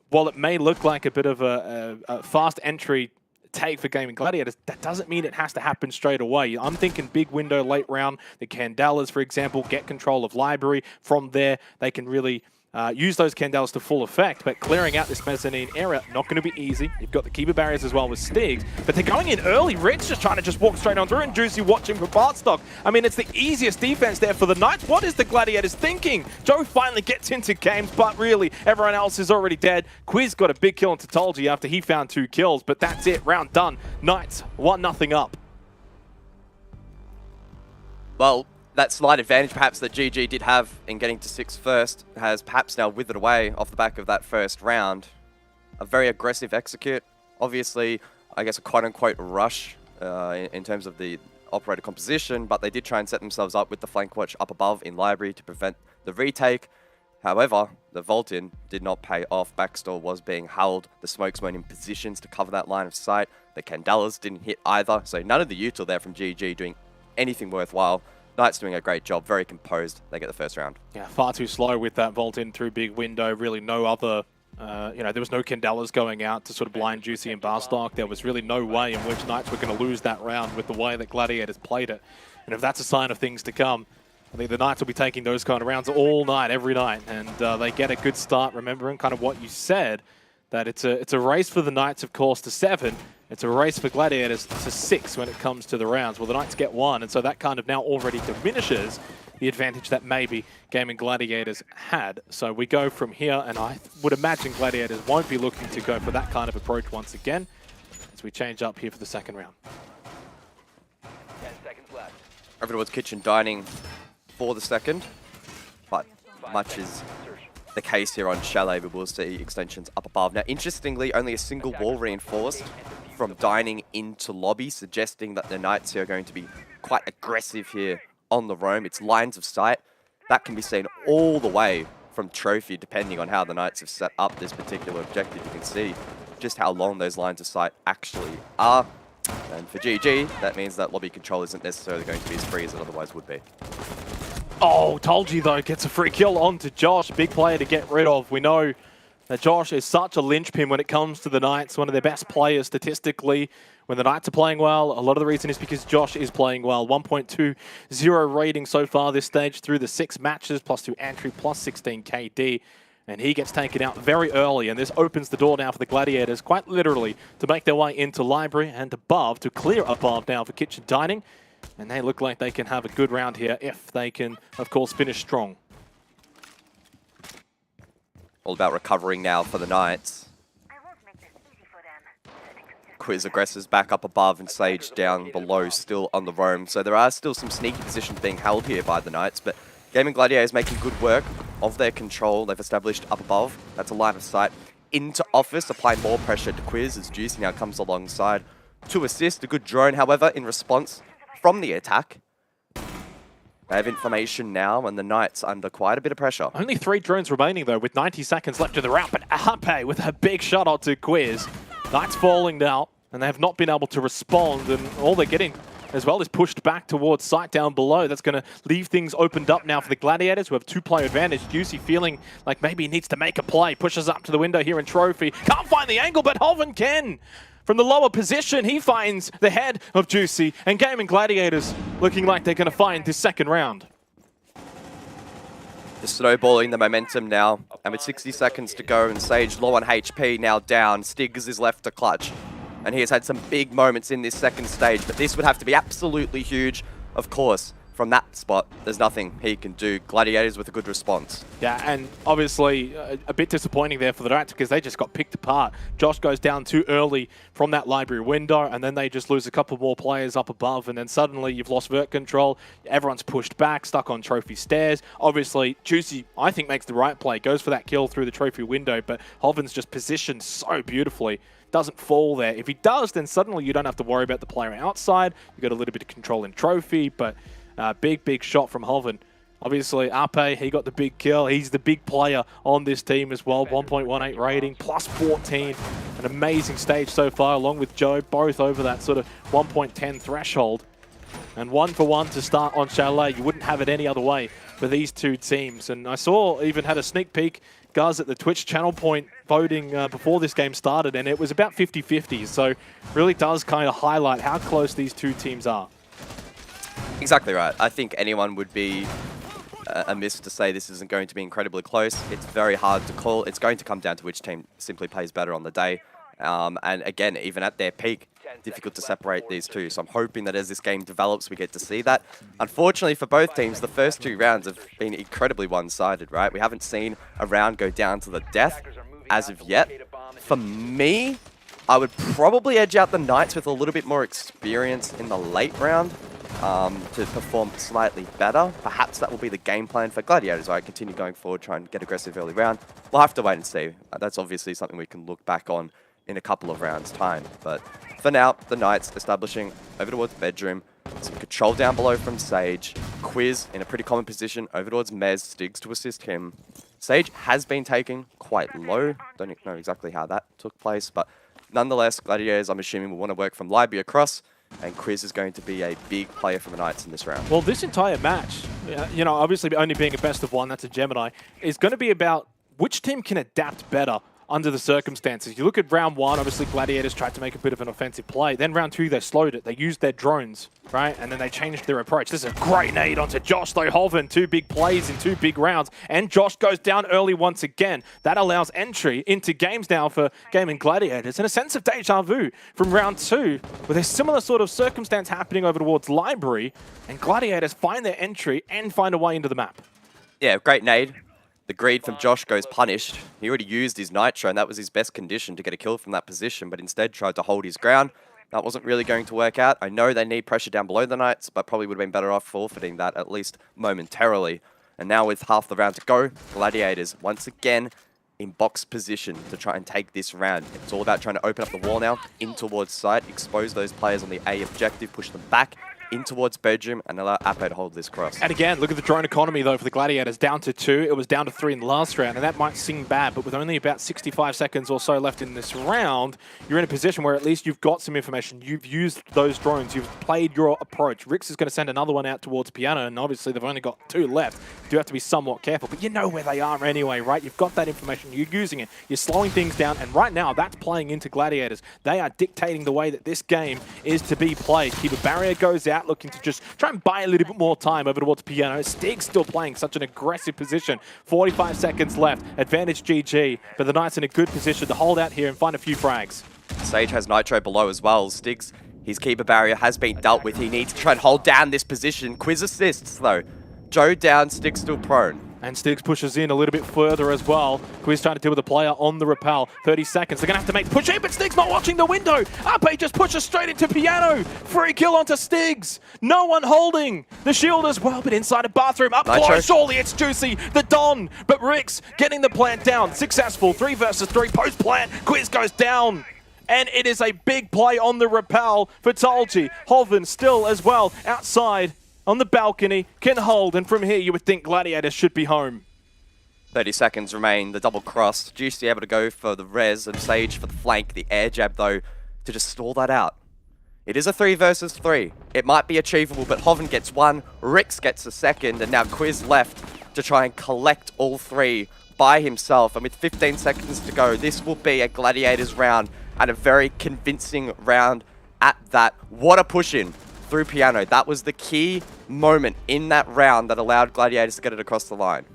while it may look like a bit of a fast entry take for Gaming Gladiators, that doesn't mean it has to happen straight away. I'm thinking big window, late round. The Candelas, for example, get control of Library. From there, they can really use those Candelas to full effect, but clearing out this mezzanine area, not going to be easy. You've got the keeper barriers as well with Stigs, but they're going in early. Red's just trying to walk straight on through, and Juicy watching for Bartstock. I mean, it's the easiest defense there for the Knights. What is the Gladiators thinking? Joe finally gets into games, but really, everyone else is already dead. Quiz got a big kill on Tatolji after he found 2 kills, but that's it. Round done. Knights 1-0 up. Well, that slight advantage perhaps that GG did have in getting to 6 first has perhaps now withered away off the back of that first round. A very aggressive execute. Obviously, I guess a quote-unquote rush in terms of the operator composition, but they did try and set themselves up with the flank watch up above in Library to prevent the retake. However, the vault-in did not pay off. Backstore was being held. The smokes weren't in positions to cover that line of sight. The Candelas didn't hit either, so none of the util there from GG doing anything worthwhile. Knights doing a great job, very composed. They get the first round. Yeah, far too slow with that vault in through big window. Really no other, there was no Candelas going out to sort of blind Juicy and Barstock. There was really no way in which Knights were going to lose that round with the way that Gladiators played it. And if that's a sign of things to come, I think the Knights will be taking those kind of rounds all night, every night. And they get a good start, remembering kind of what you said, that it's a race for the Knights, of course, to 7. It's a race for Gladiators to 6 when it comes to the rounds. Well, the Knights get 1, and so that kind of now already diminishes the advantage that maybe Gaming Gladiators had. So we go from here, and I would imagine Gladiators won't be looking to go for that kind of approach once again as we change up here for the second round. 10 seconds left. Over towards Kitchen Dining for the second, but much is the case here on Chalet. We will see extensions up above. Now, interestingly, only a single wall reinforced from Dining into Lobby, suggesting that the Knights here are going to be quite aggressive here on the roam. It's lines of sight. That can be seen all the way from Trophy, depending on how the Knights have set up this particular objective. You can see just how long those lines of sight actually are. And for GG, that means that lobby control isn't necessarily going to be as free as it otherwise would be. Oh, Tolji, though, gets a free kill onto Josh. Big player to get rid of. We know that Josh is such a linchpin when it comes to the Knights, one of their best players statistically. When the Knights are playing well, a lot of the reason is because Josh is playing well. 1.20 rating so far this stage through the 6 matches, +2 entry, +16 KD. And he gets taken out very early, and this opens the door now for the Gladiators, quite literally, to make their way into Library and above, to clear above now for Kitchen Dining. And they look like they can have a good round here if they can, of course, finish strong. All about recovering now for the Knights. Quiz aggressors back up above and Sage down below, still on the roam. So there are still some sneaky positions being held here by the Knights, but Gaming Gladiators making good work of their control. They've established up above. That's a line of sight into Office, applying more pressure to Quiz as Juicy now comes alongside to assist. A good drone, however, in response from the attack. They have information now, and the Knights under quite a bit of pressure. Only 3 drones remaining, though, with 90 seconds left in the round, but Ape with a big shot onto Quiz. Knights falling now, and they have not been able to respond, and all they're getting as well is pushed back towards site down below. That's going to leave things opened up now for the Gladiators, who have 2-player advantage. Juicy feeling like maybe he needs to make a play. Pushes up to the window here in Trophy. Can't find the angle, but Hoven can. From the lower position, he finds the head of Juicy, and Gaming Gladiators looking like they're going to find this second round. Just snowballing the momentum now, and with 60 seconds to go, and Sage low on HP, now down. Stiggs is left to clutch, and he has had some big moments in this second stage, but this would have to be absolutely huge, of course, from that spot, there's nothing he can do. Gladiators with a good response. Yeah, and obviously a bit disappointing there for the Knights because they just got picked apart. Josh goes down too early from that library window, and then they just lose a couple more players up above, and then suddenly you've lost vert control. Everyone's pushed back, stuck on trophy stairs. Obviously, Juicy, I think, makes the right play, goes for that kill through the trophy window, but Hoven's just positioned so beautifully. Doesn't fall there. If he does, then suddenly you don't have to worry about the player outside. You've got a little bit of control in trophy, but big shot from Hoven. Obviously, Ape, he got the big kill. He's the big player on this team as well. 1.18 rating, plus 14. An amazing stage so far, along with Joe, both over that sort of 1.10 threshold. And 1 for 1 to start on Chalet. You wouldn't have it any other way for these two teams. And I saw, even had a sneak peek, guys, at the Twitch channel point voting before this game started, and it was about 50-50. So really does kind of highlight how close these two teams are. Exactly right. I think anyone would be amiss to say this isn't going to be incredibly close. It's very hard to call. It's going to come down to which team simply plays better on the day. And again, even at their peak, difficult to separate these two. So I'm hoping that as this game develops, we get to see that. Unfortunately for both teams, the first 2 rounds have been incredibly one-sided, right? We haven't seen a round go down to the death as of yet. For me, I would probably edge out the Knights with a little bit more experience in the late round to perform slightly better. Perhaps that will be the game plan for Gladiators, right? Continue going forward, try and get aggressive early round. We'll have to wait and see. That's obviously something we can look back on in a couple of rounds' time. But for now, the Knights establishing over towards bedroom. Some control down below from Sage. Quiz in a pretty common position over towards Mez. Stigs to assist him. Sage has been taking quite low. Don't know exactly how that took place, but nonetheless, Gladiators, I'm assuming, will want to work from library across, and Quiz is going to be a big player for the Knights in this round. Well, this entire match, you know, obviously only being a best of 1, that's a Gemini, is going to be about which team can adapt better under the circumstances. You look at round 1, obviously Gladiators tried to make a bit of an offensive play. Then round 2, they slowed it. They used their drones, right? And then they changed their approach. This is a great nade onto Josh, though. Hoven, 2 big plays in 2 big rounds. And Josh goes down early once again. That allows entry into games now for Gaming Gladiators. And a sense of deja vu from round 2, with a similar sort of circumstance happening over towards Library. And Gladiators find their entry and find a way into the map. Yeah, great nade. The greed from Josh goes punished. He already used his Nitro, and that was his best condition to get a kill from that position, but instead tried to hold his ground. That wasn't really going to work out. I know they need pressure down below the Knights, but probably would have been better off forfeiting that, at least momentarily. And now with half the round to go, Gladiators, once again, in box position to try and take this round. It's all about trying to open up the wall now, in towards site, expose those players on the A objective, push them back, in towards bedroom, and allow Ape to hold this cross. And again, look at the drone economy, though, for the Gladiators. Down to 2. It was down to 3 in the last round, and that might seem bad, but with only about 65 seconds or so left in this round, you're in a position where at least you've got some information. You've used those drones. You've played your approach. Rix is going to send another one out towards Piano, and obviously they've only got 2 left. You do have to be somewhat careful, but you know where they are anyway, right? You've got that information. You're using it. You're slowing things down, and right now, that's playing into Gladiators. They are dictating the way that this game is to be played. Keep a barrier goes out, looking to just try and buy a little bit more time over towards Piano. Stig's still playing such an aggressive position. 45 seconds left. Advantage GG. But the Knights in a good position to hold out here and find a few frags. Sage has Nitro below as well. Stiggs, his keeper barrier has been dealt with. He needs to try and hold down this position. Quiz assists though. Joe down, Stiggs still prone. And Stiggs pushes in a little bit further as well. Quiz trying to deal with the player on the rappel. 30 seconds. They're going to have to make the push in, but Stiggs not watching the window. Ape just pushes straight into Piano. Free kill onto Stiggs. No one holding the shield as well, but inside a bathroom. Up Nitro. close, surely it's Juicy, the Don. But Rix getting the plant down. Successful. 3 versus 3 post plant. Quiz goes down. And it is a big play on the rappel for Tolji. Hoven still as well outside on the balcony, can hold, and from here you would think Gladiators should be home. 30 seconds remain, the double cross. Juicy able to go for the res, and Sage for the flank, the air jab though, to just stall that out. It is a 3 versus 3. It might be achievable, but Hoven gets 1, Rix gets a 2nd, and now Quiz left to try and collect all 3 by himself. And with 15 seconds to go, this will be a Gladiators round, and a very convincing round at that. What a push-in through Piano. That was the key moment in that round that allowed Gladiators to get it across the line.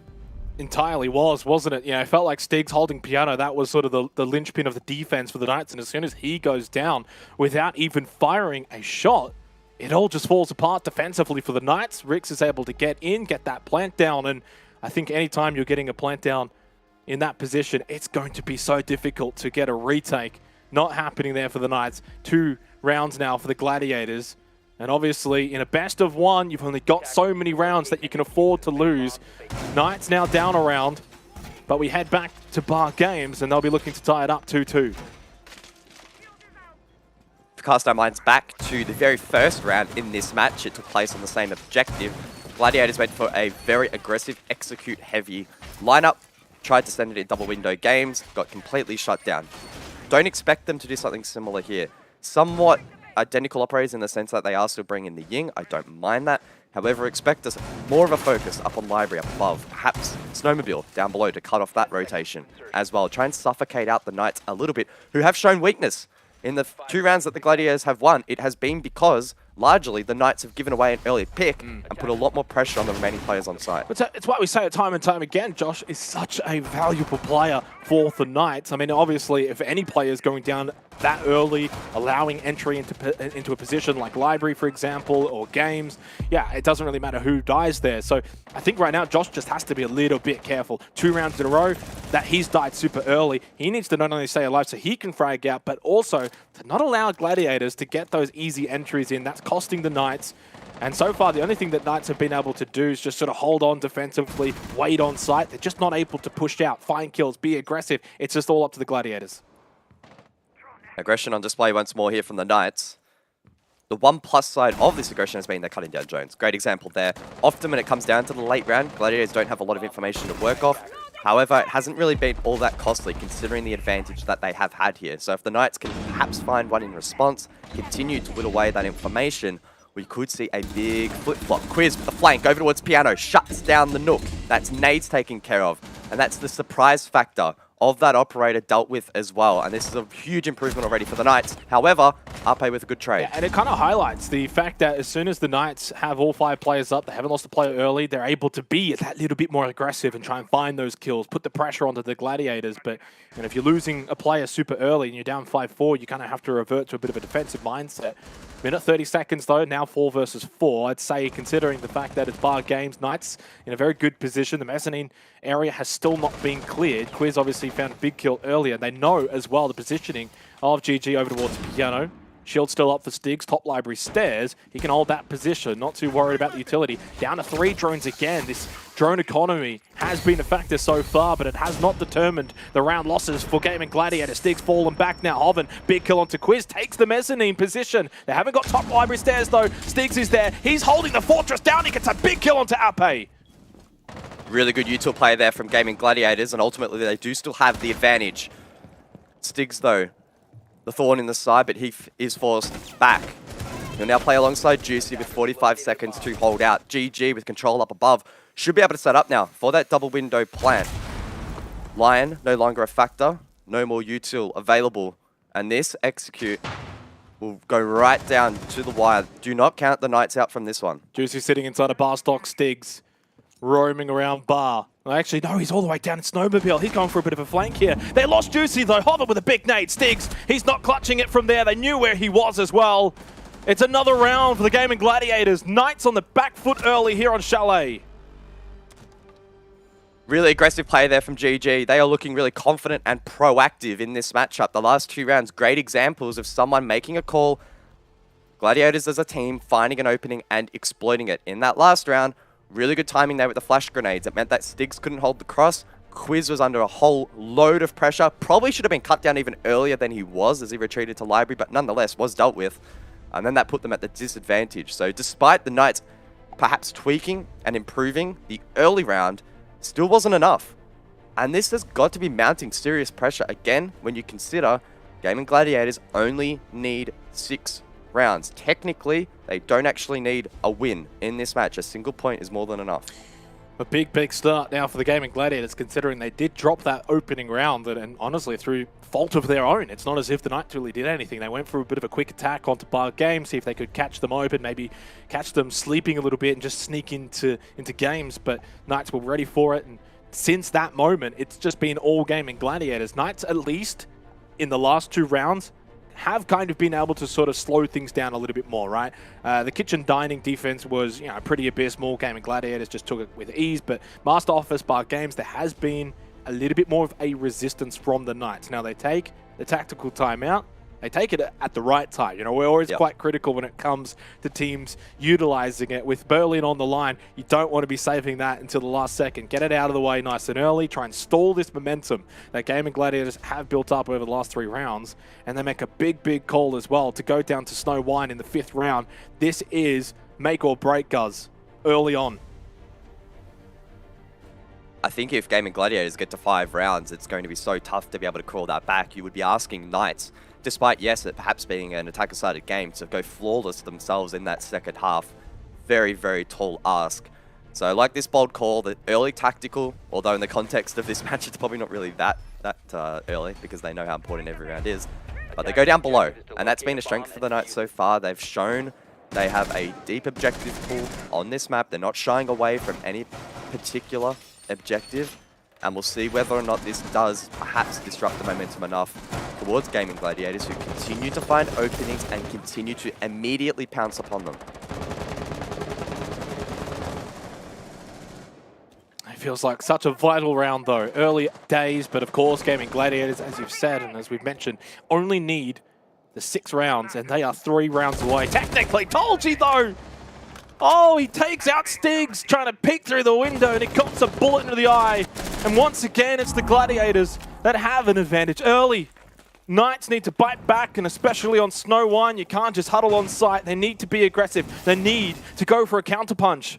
Entirely was, wasn't it? You know, it felt like Stiggs holding Piano. That was sort of the linchpin of the defense for the Knights. And as soon as he goes down without even firing a shot, it all just falls apart defensively for the Knights. Rix is able to get in, get that plant down, and I think anytime you're getting a plant down in that position, it's going to be so difficult to get a retake. Not happening there for the Knights. 2 rounds now for the Gladiators. And obviously, in a best of 1, you've only got so many rounds that you can afford to lose. Knights now down a round, but we head back to Bar Games, and they'll be looking to tie it up 2-2. Cast our minds back to the very first round in this match. It took place on the same objective. Gladiators went for a very aggressive, execute-heavy lineup, tried to send it in double window games, got completely shut down. Don't expect them to do something similar here. Somewhat identical operators in the sense that they are still bringing the Ying. I don't mind that. However, expect us more of a focus up on Library, up above. Perhaps Snowmobile down below to cut off that rotation as well. Try and suffocate out the Knights a little bit, who have shown weakness. In the 2 rounds that the Gladiators have won, it has been because, largely, the Knights have given away an early pick and put a lot more pressure on the remaining players on site. It's what we say time and time again. Josh is such a valuable player for the Knights. I mean, obviously, if any player is going down that early, allowing entry into a position like Library, for example, or Games, yeah, it doesn't really matter who dies there. So I think right now, Josh just has to be a little bit careful. 2 rounds in a row that he's died super early. He needs to not only stay alive so he can frag out, but also to not allow Gladiators to get those easy entries in. That's costing the Knights. And so far, the only thing that Knights have been able to do is just sort of hold on defensively, wait on site. They're just not able to push out, find kills, be aggressive. It's just all up to the Gladiators. Aggression on display once more here from the Knights. The one plus side of this aggression has been they're cutting down Jones. Great example there. Often when it comes down to the late round, Gladiators don't have a lot of information to work off. However, it hasn't really been all that costly considering the advantage that they have had here. So if the Knights can perhaps find one in response, continue to whittle away that information, we could see a big flip-flop. Quiz with the flank over towards Piano, shuts down the Nook. That's nades taken care of. And that's the surprise factor of that operator dealt with as well. And this is a huge improvement already for the Knights. However, APAC with a good trade. Yeah, and it kind of highlights the fact that as soon as the Knights have all 5 players up, they haven't lost a player early, they're able to be that little bit more aggressive and try and find those kills, put the pressure onto the Gladiators. But if you're losing a player super early and you're down 5-4, you kind of have to revert to a bit of a defensive mindset. Minute 30 seconds though, now 4 versus 4. I'd say considering the fact that it's Bar Games, Knights in a very good position. The mezzanine area has still not been cleared. Quiz obviously found a big kill earlier. They know as well the positioning of GG over towards Piano. Shield still up for Stiggs, top library stairs. He can hold that position, not too worried about the utility. Down to 3 drones again. This drone economy has been a factor so far, but it has not determined the round losses for Gaming Gladiator. Stiggs falling back now. Hoven, big kill onto Quiz, takes the mezzanine position. They haven't got top library stairs though. Stiggs is there. He's holding the fortress down. He gets a big kill onto APAC. Really good util play there from Gaming Gladiators, and ultimately they do still have the advantage. Stiggs though, the thorn in the side, but he is forced back. He'll now play alongside Juicy with 45 seconds to hold out. GG with control up above. Should be able to set up now for that double window plant. Lion, no longer a factor. No more util available. And this execute will go right down to the wire. Do not count the Knights out from this one. Juicy sitting inside a bar stock. Stiggs roaming around bar. Well, actually, no, he's all the way down in Snowmobile. He's going for a bit of a flank here. They lost Juicy, though. Hover with a big nade. Stiggs, he's not clutching it from there. They knew where he was as well. It's another round for the Gaming Gladiators. Knights on the back foot early here on Chalet. Really aggressive play there from GG. They are looking really confident and proactive in this matchup. The last 2 rounds, great examples of someone making a call. Gladiators as a team finding an opening and exploiting it. In that last round, really good timing there with the flash grenades. It meant that Stiggs couldn't hold the cross. Quiz was under a whole load of pressure. Probably should have been cut down even earlier than he was as he retreated to Library, but nonetheless was dealt with. And then that put them at the disadvantage. So despite the Knights perhaps tweaking and improving, the early round still wasn't enough. And this has got to be mounting serious pressure again when you consider Gaming Gladiators only need 6 rounds. Technically, they don't actually need a win in this match. A single point is more than enough. A big start now for the Gaming Gladiators, considering they did drop that opening round, and honestly, through fault of their own. It's not as if the Knights really did anything. They went for a bit of a quick attack onto Bar Games, see if they could catch them open, maybe catch them sleeping a little bit and just sneak into games, but Knights were ready for it, and since that moment, it's just been all Gaming Gladiators. Knights, at least in the last 2 rounds, have kind of been able to sort of slow things down a little bit more, right? The kitchen dining defense was, pretty abysmal. Gaming Gladiators just took it with ease, but Master Office Bar Games, there has been a little bit more of a resistance from the Knights. Now they take the tactical timeout. They take it at the right time. We're always quite critical when it comes to teams utilizing it. With Berlin on the line, you don't want to be saving that until the last second. Get it out of the way nice and early. Try and stall this momentum that Gaming Gladiators have built up over the last 3 rounds. And they make a big call as well to go down to Snow Wine in the 5th round. This is make or break, Guz, early on. I think if Gaming Gladiators get to 5 rounds, it's going to be so tough to be able to crawl that back. You would be asking Knights, despite, yes, it perhaps being an attacker-sided game, to go flawless themselves in that second half. Very, very tall ask. So I like this bold call, the early tactical, although in the context of this match, it's probably not really that early, because they know how important every round is. But they go down below, and that's been a strength for the Knights so far. They've shown they have a deep objective pool on this map. They're not shying away from any particular objective, and we'll see whether or not this does perhaps disrupt the momentum enough towards Gaming Gladiators, who continue to find openings and continue to immediately pounce upon them. It feels like such a vital round though. Early days, but of course Gaming Gladiators, as you've said and as we've mentioned, only need the 6 rounds, and they are 3 rounds away. Technically, told you though! Oh, he takes out Stiggs, trying to peek through the window, and he cops a bullet into the eye. And once again, it's the Gladiators that have an advantage early. Knights need to bite back, and especially on Snow Wine, you can't just huddle on site. They need to be aggressive. They need to go for a counterpunch.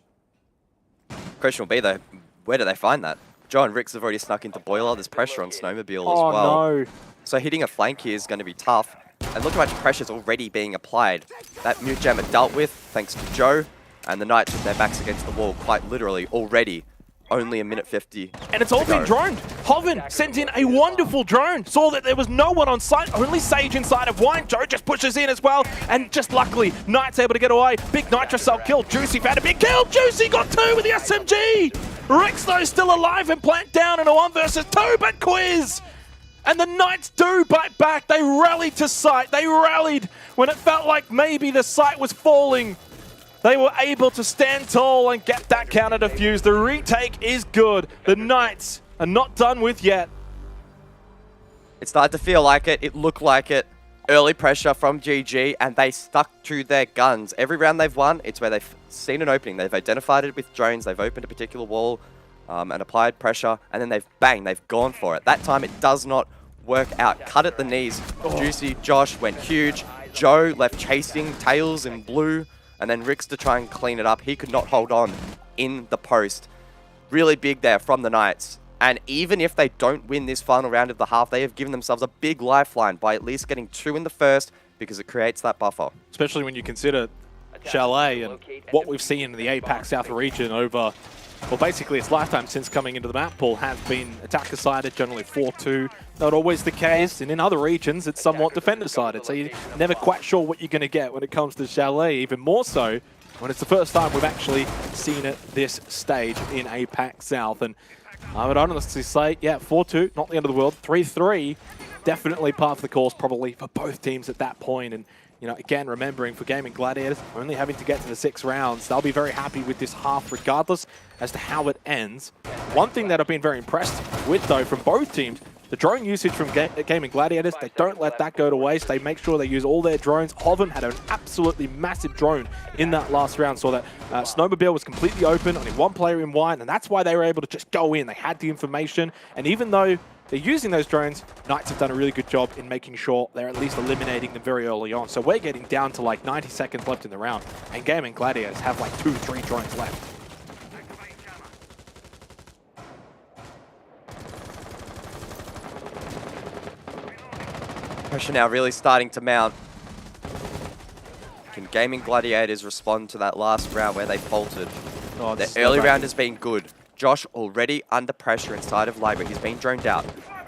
Question will be though, where do they find that? Joe and Ricks have already snuck into Boiler. There's pressure on Snowmobile as well. Oh no. So hitting a flank here is going to be tough. And look how much pressure's already being applied. That mute jammer dealt with, thanks to Joe. And the Knights with their backs against the wall, quite literally, already. Only 1:50. And it's all been droned. Hoven sent in a wonderful drone. Saw that there was no one on site, only Sage inside of Wine. Joe just pushes in as well. And just luckily, Knight's able to get away. Big Nitro Cell kill. Juicy found a big kill. Juicy got 2 with the SMG. Ricks, though, still alive and plant down in a 1 versus 2, but Quiz. And the Knights do bite back. They rallied to site. They rallied when it felt like maybe the site was falling. They were able to stand tall and get that counter defused. The retake is good. The Knights are not done with yet. It started to feel like it. It looked like it. Early pressure from GG, and they stuck to their guns. Every round they've won, it's where they've seen an opening. They've identified it with drones. They've opened a particular wall and applied pressure, and then they've banged. They've gone for it. That time, it does not work out. Cut at the knees. Juicy Josh went huge. Joe left chasing Tails in blue. And then Ricks to try and clean it up. He could not hold on in the post. Really big there from the Knights. And even if they don't win this final round of the half, they have given themselves a big lifeline by at least getting 2 in the first, because it creates that buffer. Especially when you consider Chalet and what we've seen in the APAC South region over, well, basically its lifetime since coming into the map pool has been attacker-sided, generally 4-2. Not always the case, and in other regions it's somewhat defender-sided, so you're never quite sure what you're going to get when it comes to Chalet, even more so when it's the first time we've actually seen it this stage in APAC South. And I would honestly say, yeah, 4-2, not the end of the world. 3-3, definitely part of the course probably for both teams at that point. And again, remembering for Gaming Gladiators, only having to get to the 6 rounds, they'll be very happy with this half regardless as to how it ends. One thing that I've been very impressed with, though, from both teams, the drone usage from Gaming Gladiators, they don't let that go to waste. They make sure they use all their drones. Hoven had an absolutely massive drone in that last round, so that Snowmobile was completely open, only 1 player in wide, and that's why they were able to just go in. They had the information, and even though they're using those drones, Knights have done a really good job in making sure they're at least eliminating them very early on. So we're getting down to like 90 seconds left in the round, and Gaming Gladiators have like 2-3 drones left. Pressure now really starting to mount. Can Gaming Gladiators respond to that last round where they faltered? Oh, the early round has been good. Josh already under pressure inside of Library. He's been droned out.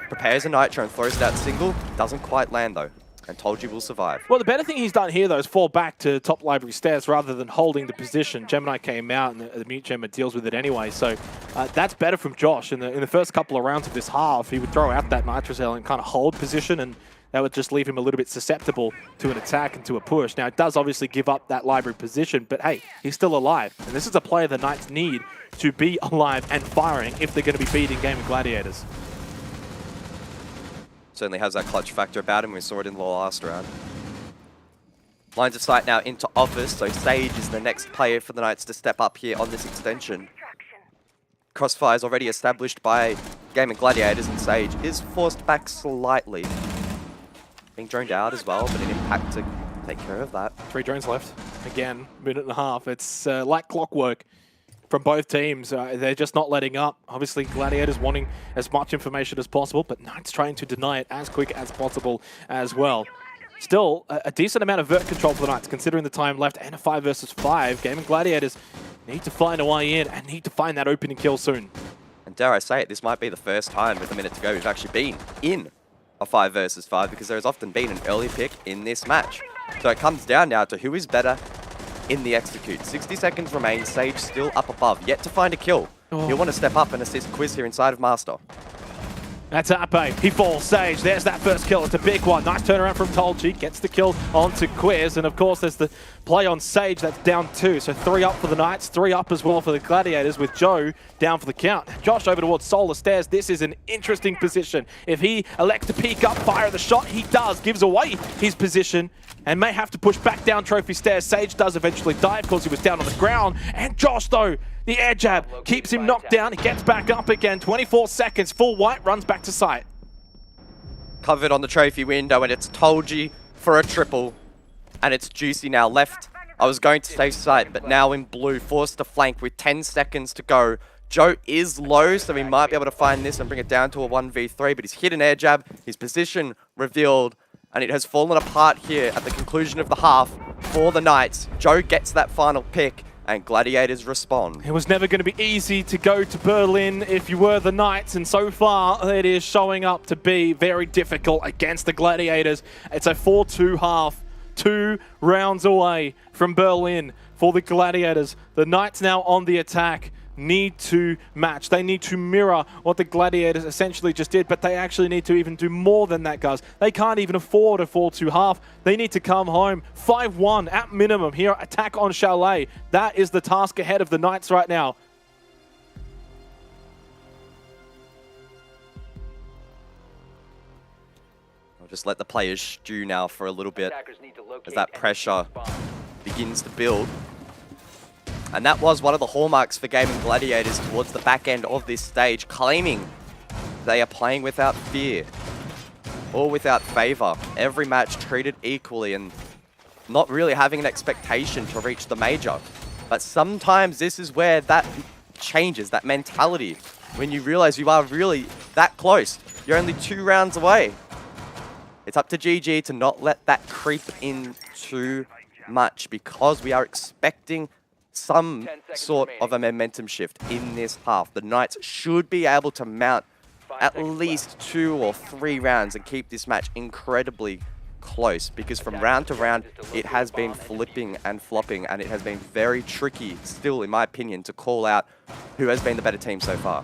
Prepares a Nitro and throws it out single. Doesn't quite land though. And told you we'll survive. Well, the better thing he's done here, though, is fall back to top Library stairs rather than holding the position. Gemini came out, and the mute gemma deals with it anyway. So that's better from Josh. In the first couple of rounds of this half, he would throw out that Nitro Cell and kind of hold position, and that would just leave him a little bit susceptible to an attack and to a push. Now, it does obviously give up that library position, but hey, he's still alive. And this is a player the Knights need to be alive and firing if they're going to be beating Gaming Gladiators. Certainly has that clutch factor about him. We saw it in the last round. Lines of sight now into Office, so Sage is the next player for the Knights to step up here on this extension. Crossfire is already established by Gaming Gladiators, and Sage is forced back slightly. Being droned out as well, but an impact to take care of that. 3 drones left. Again, minute and a half. It's like clockwork from both teams. They're just not letting up. Obviously, Gladiators wanting as much information as possible, but Knights trying to deny it as quick as possible as well. Still, a decent amount of vert control for the Knights, considering the time left and a 5 versus 5. Gaming Gladiators need to find a way in and need to find that opening kill soon. And dare I say it, this might be the first time with a minute to go we've actually been in a 5 versus 5, because there has often been an early pick in this match. So it comes down now to who is better in the execute. 60 seconds remain, Sage still up above, yet to find a kill. He'll want to step up and assist Quiz here inside of Master. That's APAC. He falls Sage. There's that first kill. It's a big one. Nice turnaround from Tolchi. Gets the kill onto Quiz. And of course, there's the play on Sage. That's down 2. So 3 up for the Knights. 3 up as well for the Gladiators, with Joe down for the count. Josh over towards Solar Stairs. This is an interesting position. If he elects to peek up, fire the shot, he does. Gives away his position and may have to push back down Trophy Stairs. Sage does eventually die because he was down on the ground. And Josh, though, the air jab keeps him knocked down. He gets back up again. 24 seconds. Full white runs back to site. Covered on the trophy window, and it's Tolji for a triple. And it's Juicy now left. I was going to stay site, but now in blue, forced to flank with 10 seconds to go. Joe is low, so he might be able to find this and bring it down to a 1v3, but he's hit an air jab. His position revealed, and it has fallen apart here at the conclusion of the half for the Knights. Joe gets that final pick, and Gladiators respond. It was never going to be easy to go to Berlin if you were the Knights, and so far it is showing up to be very difficult against the Gladiators. It's a 4-2 half, 2 rounds away from Berlin for the Gladiators. The Knights now on the attack need to match. They need to mirror what the Gladiators essentially just did, but they actually need to even do more than that, guys. They can't even afford a 4-2 half. They need to come home 5-1 at minimum here. Attack on Chalet. That is the task ahead of the Knights right now. I'll just let the players stew now for a little bit as that pressure begins to build. And that was one of the hallmarks for Gaming Gladiators towards the back end of this stage, claiming they are playing without fear or without favor. Every match treated equally and not really having an expectation to reach the major. But sometimes this is where that changes, that mentality, when you realize you are really that close. You're only 2 rounds away. It's up to GG to not let that creep in too much, because we are expecting some sort of a momentum shift in this half. The Knights should be able to mount at least 2 or 3 rounds and keep this match incredibly close, because from round to round it has been flipping and flopping, and it has been very tricky still, in my opinion, to call out who has been the better team so far.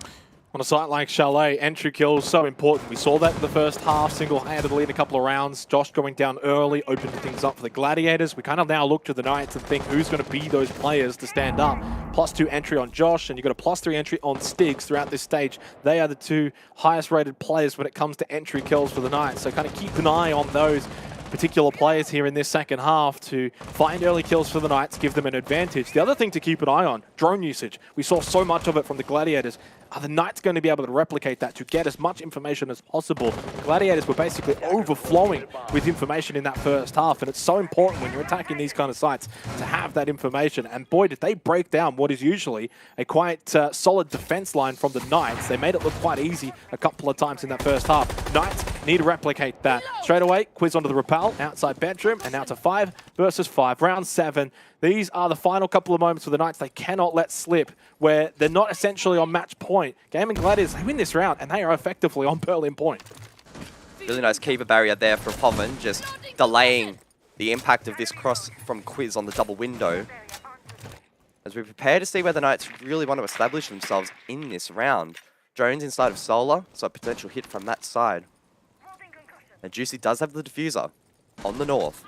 On a site like Chalet, entry kills so important. We saw that in the first half, single-handedly in a couple of rounds. Josh going down early, opened things up for the Gladiators. We kind of now look to the Knights and think who's going to be those players to stand up. +2 entry on Josh, and you've got a +3 entry on Stigs throughout this stage. They are the 2 highest-rated players when it comes to entry kills for the Knights, so kind of keep an eye on those particular players here in this second half to find early kills for the Knights, give them an advantage. The other thing to keep an eye on, drone usage. We saw so much of it from the Gladiators. Are the Knights going to be able to replicate that to get as much information as possible? Gladiators were basically overflowing with information in that first half, and it's so important when you're attacking these kind of sites to have that information. And boy, did they break down what is usually a quite solid defense line from the Knights. They made it look quite easy a couple of times in that first half. Knights need to replicate that. Straight away, Quiz onto the Rappel, outside bedroom, and now to 5 versus 5. Round 7. These are the final couple of moments for the Knights they cannot let slip, where they're not essentially on match point. Gaming Gladiators, they win this round, and they are effectively on Berlin point. Really nice keeper barrier there from Hoven, just delaying the impact of this cross from Quiz on the double window. As we prepare to see where the Knights really want to establish themselves in this round. Drones inside of Solar, so a potential hit from that side. And Juicy does have the diffuser on the north.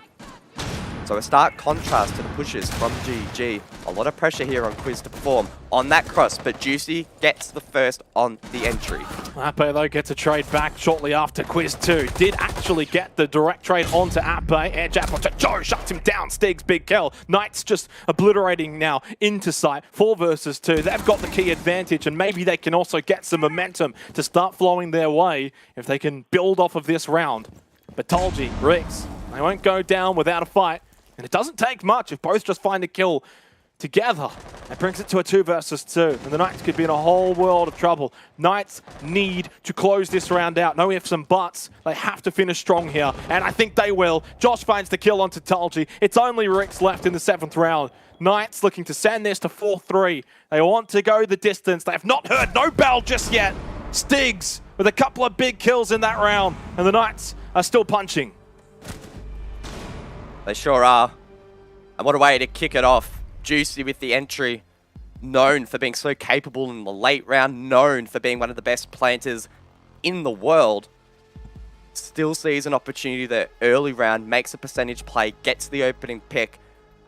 So a stark contrast to the pushes from GG. A lot of pressure here on Quiz to perform on that cross, but Juicy gets the first on the entry. Ape, though, gets a trade back shortly after Quiz 2. Did actually get the direct trade onto Ape. Air jab onto Joe, shuts him down. Stig's big kill. Knights just obliterating now into sight. 4 versus 2. They've got the key advantage, and maybe they can also get some momentum to start flowing their way if they can build off of this round. But Tolji, Rix, they won't go down without a fight. And it doesn't take much if both just find a kill together. That brings it to a 2 versus 2. And the Knights could be in a whole world of trouble. Knights need to close this round out. No ifs and buts. They have to finish strong here. And I think they will. Josh finds the kill onto Tolji. It's only Rix left in the 7th round. Knights looking to send this to 4-3. They want to go the distance. They have not heard no bell just yet. Stigs with a couple of big kills in that round. And the Knights are still punching. They sure are. And what a way to kick it off. Juicy with the entry. Known for being so capable in the late round. Known for being one of the best planters in the world. Still sees an opportunity there early round. Makes a percentage play. Gets the opening pick.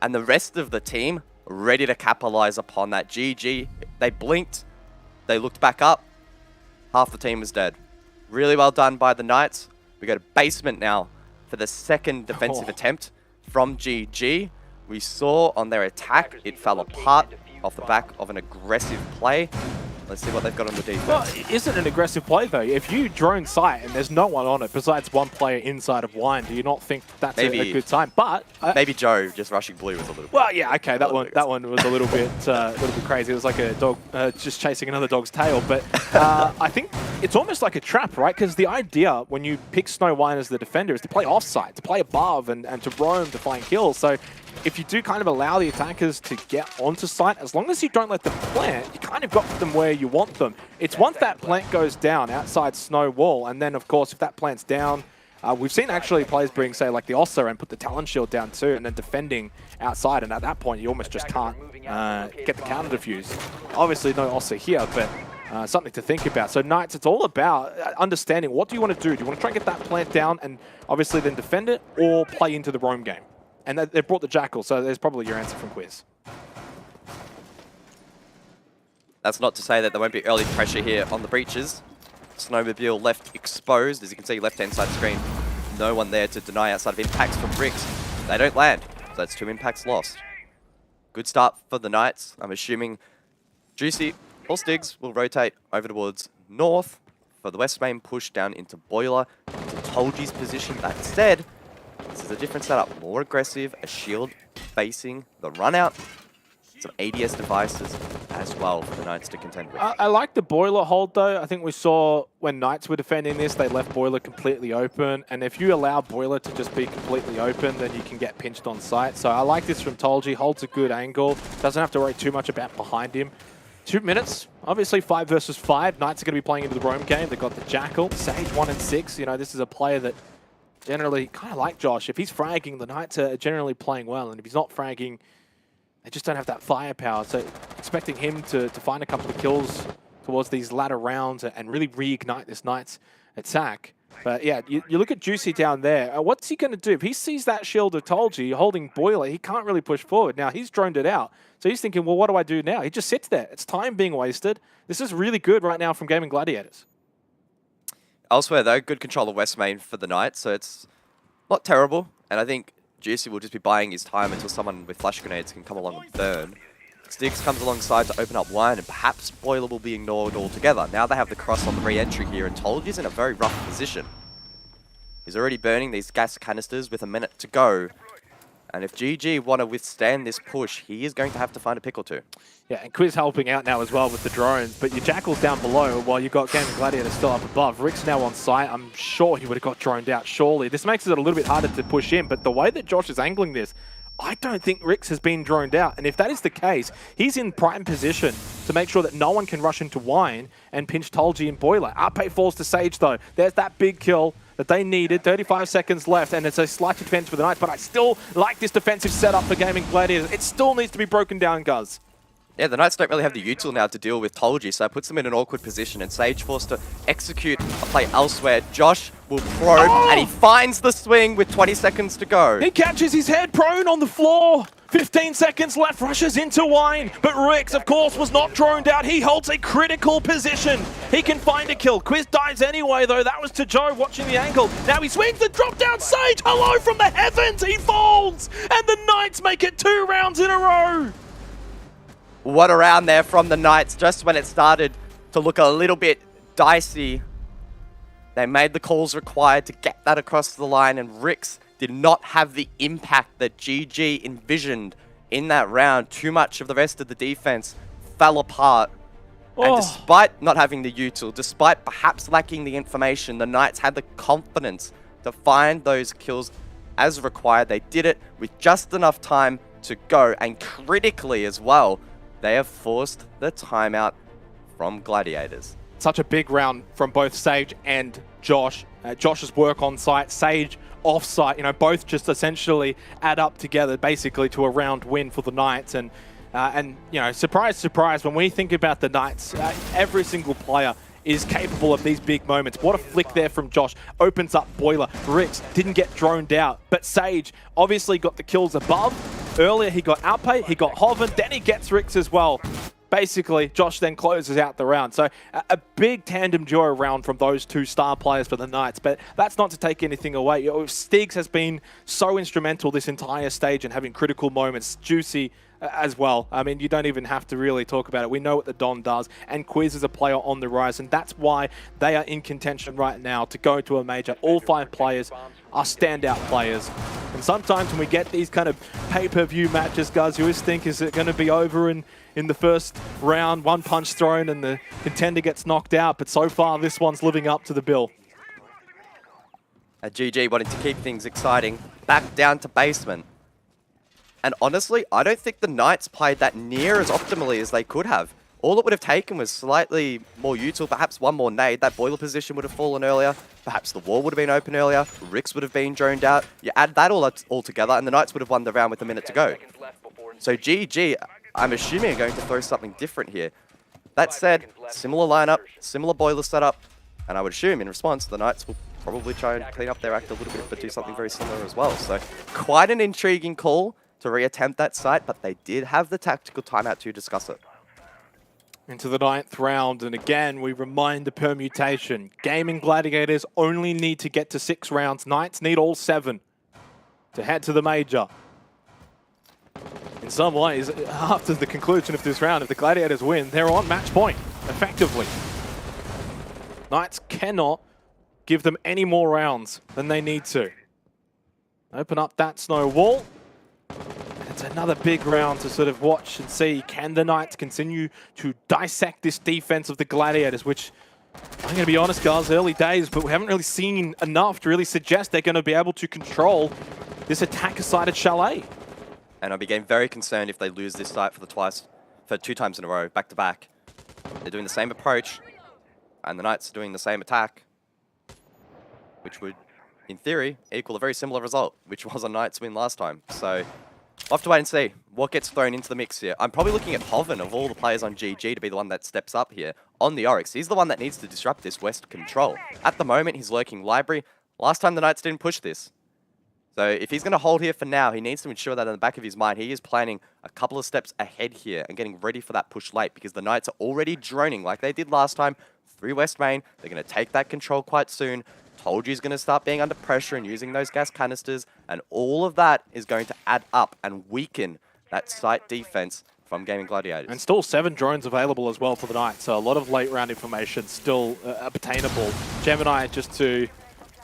And the rest of the team ready to capitalize upon that. GG. They blinked. They looked back up. Half the team was dead. Really well done by the Knights. We go to basement now for the second defensive attempt from GG. We saw on their attack, it fell apart off the back of an aggressive play. Let's see what they've got on the defense. Well, it isn't an aggressive play, though. If you drone sight and there's no one on it besides one player inside of Wine, do you not think that's a good time? But maybe Joe just rushing blue was a little bit. Well, yeah, okay, that one was a little bit crazy. It was like a dog just chasing another dog's tail. But I think it's almost like a trap, right? Because the idea when you pick Snow Wine as the defender is to play offside, to play above, and to roam to find kills. So if you do kind of allow the attackers to get onto site, as long as you don't let them plant, you kind of got them where you want them. It's once that plant goes down outside Snow Wall, and then, of course, if that plant's down, we've seen actually players bring, say, like the Ossa and put the Talon Shield down too, and then defending outside, and at that point, you almost just can't get the counter defuse. Obviously, no Ossa here, but something to think about. So Knights, it's all about understanding what do you want to do? Do you want to try and get that plant down and obviously then defend it, or play into the roam game? And they brought the Jackal, so there's probably your answer from Quiz. That's not to say that there won't be early pressure here on the breaches. Snowmobile left exposed, as you can see, left-hand side screen. No one there to deny outside of impacts from Rix. They don't land, so that's 2 impacts lost. Good start for the Knights. I'm assuming Juicy or Stigs will rotate over towards north for the west main push down into Boiler, into Tolji's position. That said, this is a different setup, more aggressive, a shield facing the run out, some ADS devices as well for the Knights to contend with. I like the Boiler hold though. I think we saw when Knights were defending this, they left Boiler completely open, and if you allow Boiler to just be completely open, then you can get pinched on sight. So I like this from Tolji, holds a good angle, doesn't have to worry too much about behind him. 2 minutes, obviously 5 versus 5. Knights are going to be playing into the roam game. They've got the Jackal, Sage 1 and 6. You know, this is a player that generally, kind of like Josh, if he's fragging, the Knights are generally playing well, and if he's not fragging, they just don't have that firepower. So expecting him to find a couple of kills towards these latter rounds and really reignite this Knights attack. But yeah, you look at Juicy down there. What's he going to do? If he sees that shield of Tolji holding Boiler, he can't really push forward. Now, he's droned it out. So he's thinking, well, what do I do now? He just sits there. It's time being wasted. This is really good right now from Gaming Gladiators. Elsewhere, though, good control of West Main for the Knights, so it's not terrible. And I think Juicy will just be buying his time until someone with flash grenades can come along and burn. Styx comes alongside to open up Wine, and perhaps Boiler will be ignored altogether. Now they have the cross on the re-entry here, and Tolji's in a very rough position. He's already burning these gas canisters with a minute to go. And if GG want to withstand this push, he is going to have to find a pick or two. Yeah, and Quiz helping out now as well with the drones, but your Jackal's down below while you've got Gaming Gladiator still up above. Rick's now on site. I'm sure he would have got droned out, surely. This makes it a little bit harder to push in, but the way that Josh is angling this, I don't think Rix has been droned out. And if that is the case, he's in prime position to make sure that no one can rush into Wine and pinch Tolji and Boiler. Ape falls to Sage, though. There's that big kill that they needed. 35 seconds left, and it's a slight advantage for the Knights, but I still like this defensive setup for Gaming Gladiators. It still needs to be broken down, Guz. Yeah, the Knights don't really have the util now to deal with Tolji, so it puts them in an awkward position, and Sage forced to execute a play elsewhere. Josh will probe, and he finds the swing with 20 seconds to go. He catches his head prone on the floor. 15 seconds left, rushes into Wine, but Rix, of course, was not droned out. He holds a critical position. He can find a kill. Quiz dies anyway, though. That was to Joe watching the angle. Now he swings the drop down Sage. Hello from the heavens. He falls, and the Knights make it 2 rounds in a row. What a round there from the Knights, just when it started to look a little bit dicey. They made the calls required to get that across the line, and Rix did not have the impact that GG envisioned in that round. Too much of the rest of the defense fell apart. And despite not having the util, despite perhaps lacking the information, the Knights had the confidence to find those kills as required. They did it with just enough time to go, and critically as well, they have forced the timeout from Gladiators. Such a big round from both Sage and Josh. Josh's work on site, Sage off site, you know, both just essentially add up together basically to a round win for the Knights. And you know, surprise, surprise, when we think about the Knights, every single player is capable of these big moments. What a flick there from Josh. Opens up Boiler. Rix didn't get droned out, but Sage obviously got the kills above. Earlier he got Outpay, he got Hoven, then he gets Rix as well. Basically, Josh then closes out the round. So a big tandem duo round from those 2 star players for the Knights. But that's not to take anything away. Steegs has been so instrumental this entire stage and having critical moments. Juicy as well. I mean, you don't even have to really talk about it. We know what the Don does, and Quiz is a player on the rise, and that's why they are in contention right now to go to a major. All 5 players are standout players. And sometimes when we get these kind of pay-per-view matches, guys, you always think, is it going to be over in the first round, 1 punch thrown and the contender gets knocked out? But so far, this one's living up to the bill. GG wanted to keep things exciting. Back down to basement. And honestly, I don't think the Knights played that near as optimally as they could have. All it would have taken was slightly more util, perhaps 1 more nade. That boiler position would have fallen earlier. Perhaps the wall would have been open earlier. Rix would have been droned out. You add that all together, and the Knights would have won the round with a minute to go. So GG, I'm assuming, are going to throw something different here. That said, similar lineup, similar boiler setup, and I would assume in response, the Knights will probably try and clean up their act a little bit, but do something very similar as well. So quite an intriguing call to reattempt that site, but they did have the tactical timeout to discuss it. Into the 9th round, and again, we remind the permutation. Gaming Gladiators only need to get to 6 rounds. Knights need all 7 to head to the major. In some ways, after the conclusion of this round, if the Gladiators win, they're on match point, effectively. Knights cannot give them any more rounds than they need to. Open up that snow wall. It's another big round to sort of watch and see. Can the Knights continue to dissect this defense of the Gladiators, which, I'm going to be honest, guys, early days, but we haven't really seen enough to really suggest they're going to be able to control this attacker-sided Chalet. And I'll be getting very concerned if they lose this site for 2 times in a row, back to back. They're doing the same approach, and the Knights are doing the same attack, which would, in theory, equal a very similar result, which was a Knights win last time. So we'll have to wait and see what gets thrown into the mix here. I'm probably looking at Hoven, of all the players on GG, to be the one that steps up here on the Oryx. He's the one that needs to disrupt this West control. At the moment, he's lurking Library. Last time the Knights didn't push this. So if he's going to hold here for now, he needs to ensure that in the back of his mind, he is planning a couple of steps ahead here and getting ready for that push late, because the Knights are already droning like they did last time through West Main. They're going to take that control quite soon. Told you he's going to start being under pressure and using those gas canisters, and all of that is going to add up and weaken that site defense from Gaming Gladiators. And still 7 drones available as well for the Knights, so a lot of late round information still obtainable. Gemini just to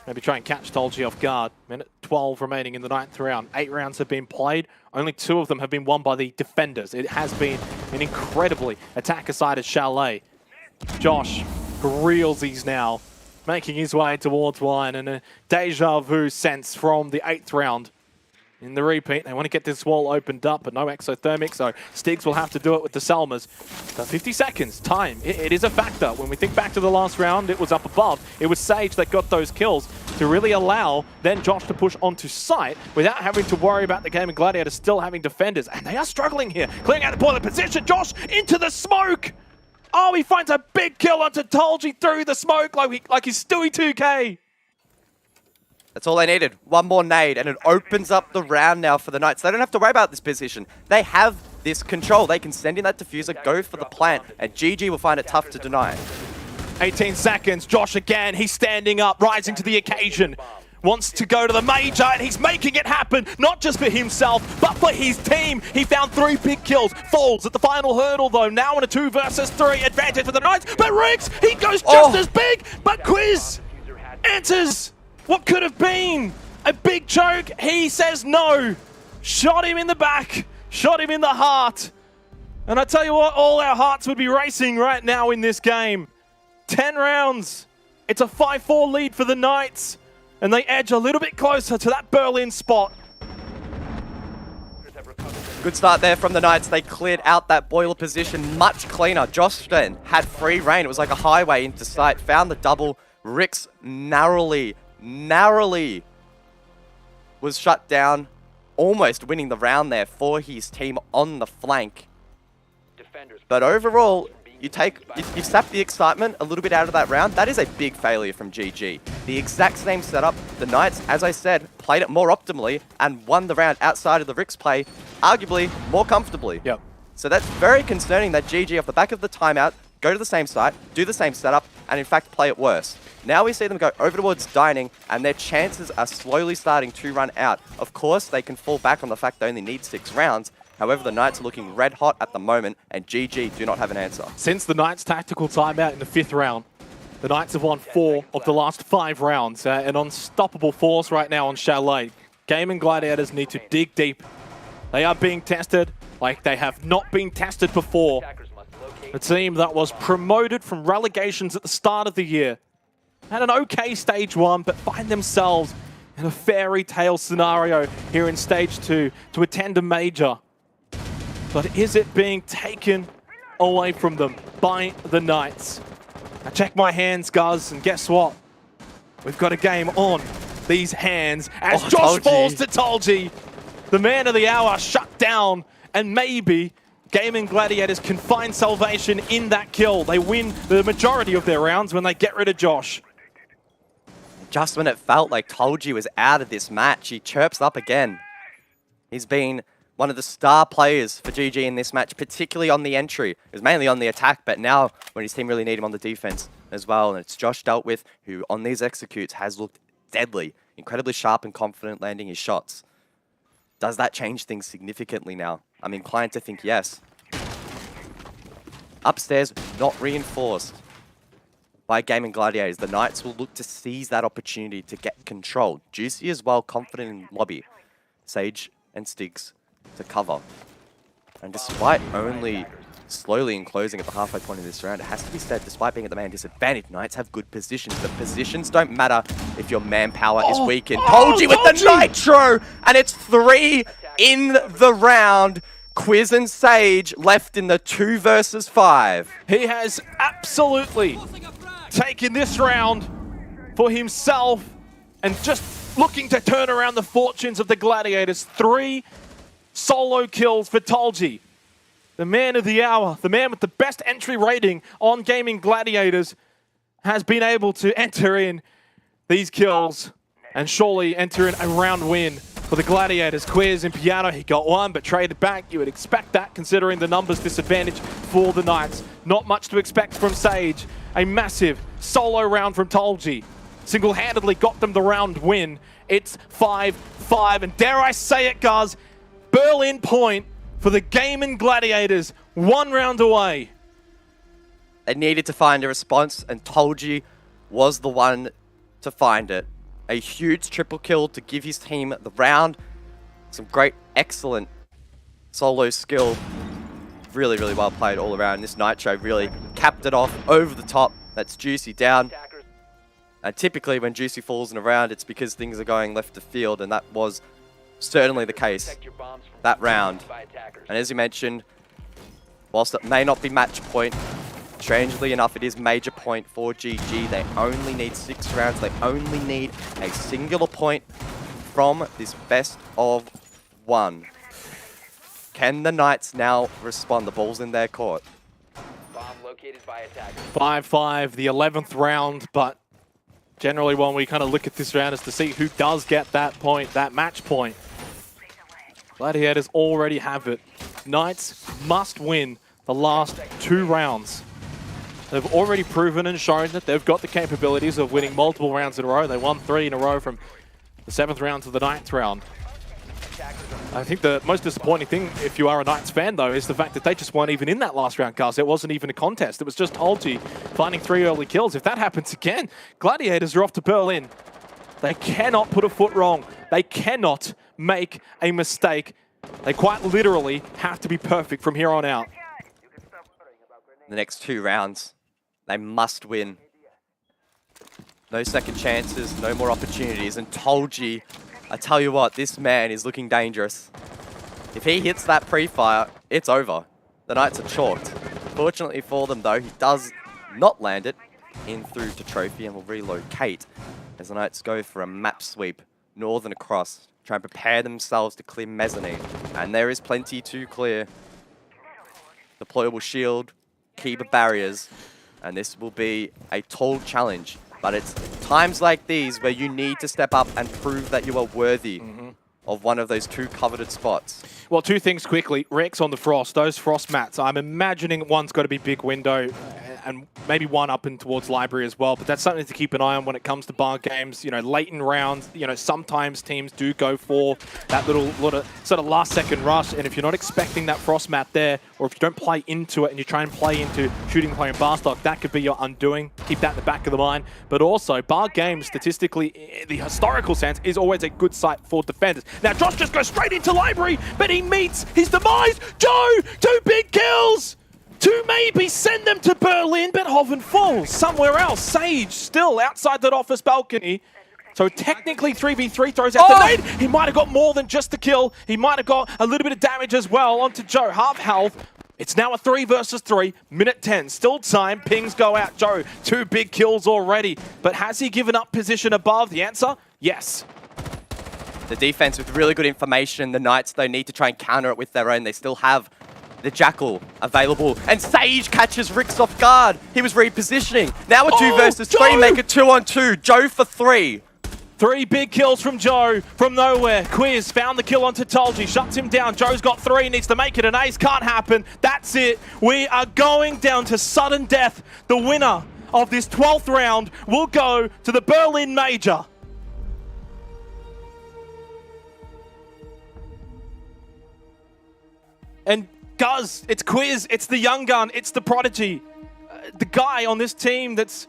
maybe try and catch Tolji off guard. Minute 12 remaining in the 9th round. 8 rounds have been played. Only 2 of them have been won by the defenders. It has been an incredibly attacker-sided Chalet. Josh reels these now, making his way towards Wine, and a deja vu sense from the 8th round in the repeat. They want to get this wall opened up, but no exothermic, so Stigs will have to do it with the Selmas. But 50 seconds, time, it is a factor. When we think back to the last round, it was up above. It was Sage that got those kills to really allow then Josh to push onto site without having to worry about the Gaming Gladiators still having defenders. And they are struggling here. Clearing out the boiler position, Josh into the smoke! Oh, he finds a big kill onto Tolji through the smoke like he's Stewie 2K. That's all they needed. One more nade, and it opens up the round now for the Knights. They don't have to worry about this position. They have this control. They can send in that diffuser, go for the plant, and GG will find it tough to deny. 18 seconds, Josh again, he's standing up, rising to the occasion. Wants to go to the major, and he's making it happen, not just for himself, but for his team. He found 3 big kills, falls at the final hurdle though, now in a 2 versus 3 advantage for the Knights, but Riggs, he goes just as big, but Quiz enters what could have been a big choke. He says no. Shot him in the back, shot him in the heart. And I tell you what, all our hearts would be racing right now in this game. 10 rounds. It's a 5-4 lead for the Knights. And they edge a little bit closer to that Berlin spot. Good start there from the Knights. They cleared out that boiler position much cleaner. Josh then had free reign. It was like a highway into sight. Found the double. Rix narrowly was shut down, almost winning the round there for his team on the flank. But overall, you've sapped the excitement a little bit out of that round. That is a big failure from GG. The exact same setup. The Knights, as I said, played it more optimally and won the round outside of the Rix play, arguably more comfortably. Yep. So that's very concerning that GG, off the back of the timeout, go to the same site, do the same setup, and in fact play it worse. Now we see them go over towards dining, and their chances are slowly starting to run out. Of course, they can fall back on the fact they only need 6 rounds. However, the Knights are looking red hot at the moment, and GG do not have an answer. Since the Knights' tactical timeout in the 5th round, the Knights have won 4 of the last 5 rounds. An unstoppable force right now on Chalet. Gaming Gladiators need to dig deep. They are being tested like they have not been tested before. A team that was promoted from relegations at the start of the year. Had an okay stage 1, but find themselves in a fairy tale scenario here in stage 2 to attend a major. But is it being taken away from them by the Knights? I check my hands, Guz, and guess what? We've got a game on these hands as Josh falls to Tolji. The man of the hour shut down, and maybe Gaming Gladiators can find salvation in that kill. They win the majority of their rounds when they get rid of Josh. Just when it felt like Tolji was out of this match, he chirps up again. He's been one of the star players for GG in this match, particularly on the entry. It was mainly on the attack, but now when his team really need him on the defense as well. And it's Josh dealt with, who on these executes has looked deadly, incredibly sharp and confident landing his shots. Does that change things significantly now? I'm inclined to think yes. Upstairs, not reinforced by Gaming Gladiators. The Knights will look to seize that opportunity to get control. Juicy as well, confident in lobby. Sage and Stigs to cover. And despite only slowly enclosing at the halfway point of this round, it has to be said, despite being at the man disadvantage, Knights have good positions. The positions don't matter if your manpower is weakened. Tolji with the Nitro! And it's 3 in the round. Quiz and Sage left in the 2 versus 5. He has absolutely taken this round for himself and just looking to turn around the fortunes of the Gladiators. 3 solo kills for Tolji. The man of the hour, the man with the best entry rating on Gaming Gladiators, has been able to enter in these kills and surely enter in a round win for the Gladiators. Quiz and Piano, he got 1 but traded back. You would expect that considering the numbers disadvantage for the Knights. Not much to expect from Sage. A massive solo round from Tolji. Single-handedly got them the round win. It's 5-5, and dare I say it, guys, Berlin point for the Gaming Gladiators, 1 round away. They needed to find a response, and Tolji was the one to find it. A huge triple kill to give his team the round. Some great, excellent solo skill. Really, really well played all around. This Nitro really capped it off over the top. That's Juicy down. And typically when Juicy falls in a round, it's because things are going left of field, and that was certainly the case Protect your bombs from that being round. used by attackers. And as you mentioned, whilst it may not be match point, strangely enough, it is major point for GG. They only need 6 rounds. They only need a singular point from this best of 1. Can the Knights now respond? The ball's in their court. Bomb located by attackers. 5-5, the 11th round, but generally when we kind of look at this round is to see who does get that point, that match point. Gladiators already have it. Knights must win the last 2 rounds. They've already proven and shown that they've got the capabilities of winning multiple rounds in a row. They won 3 in a row from the 7th round to the 9th round. I think the most disappointing thing, if you are a Knights fan, though, is the fact that they just weren't even in that last round, Cars. It wasn't even a contest. It was just Holgi finding 3 early kills. If that happens again, Gladiators are off to Berlin. They cannot put a foot wrong. They cannot make a mistake. They quite literally have to be perfect from here on out. The next 2 rounds, they must win. No second chances, no more opportunities. And Tolji, I tell you what, this man is looking dangerous. If he hits that pre-fire, it's over. The Knights are chalked. Fortunately for them, though, he does not land it in through to Trophy and will relocate as the Knights go for a map sweep northern across, try and prepare themselves to clear Mezzanine. And there is plenty to clear. Deployable shield, keeper barriers, and this will be a tall challenge. But it's times like these where you need to step up and prove that you are worthy of one of those 2 coveted spots. Well, 2 things quickly. Rex on the Frost, those Frost mats. I'm imagining one's got to be big window and maybe one up in towards Library as well. But that's something to keep an eye on when it comes to bar games. You know, late in rounds, you know, sometimes teams do go for that little sort of last second rush. And if you're not expecting that Frost mat there, or if you don't play into it and you try and play into shooting the player in bar stock, that could be your undoing. Keep that in the back of the mind. But also, bar games, statistically, in the historical sense, is always a good sight for defenders. Now, Josh just goes straight into Library, but he meets his demise. Joe, 2 big kills! 2 maybe send them to Berlin, but Hoven falls somewhere else. Sage still outside that office balcony. So technically 3v3 throws out the nade. He might have got more than just the kill. He might have got a little bit of damage as well onto Joe. Half health. It's now a 3 versus 3. Minute 10. Still time. Pings go out. Joe, 2 big kills already. But has he given up position above? The answer, yes. The defense with really good information. The Knights, though, need to try and counter it with their own. They still have the Jackal available. And Sage catches Rix off guard. He was repositioning. Now a 2 versus 3. Make it 2-on-2. Joe for 3. 3 big kills from Joe from nowhere. Quiz found the kill onto Tolji. Shuts him down. Joe's got 3. Needs to make it an ace. Can't happen. That's it. We are going down to sudden death. The winner of this 12th round will go to the Berlin Major. And Guz, it's Quiz, it's the young gun, it's the prodigy. The guy on this team that's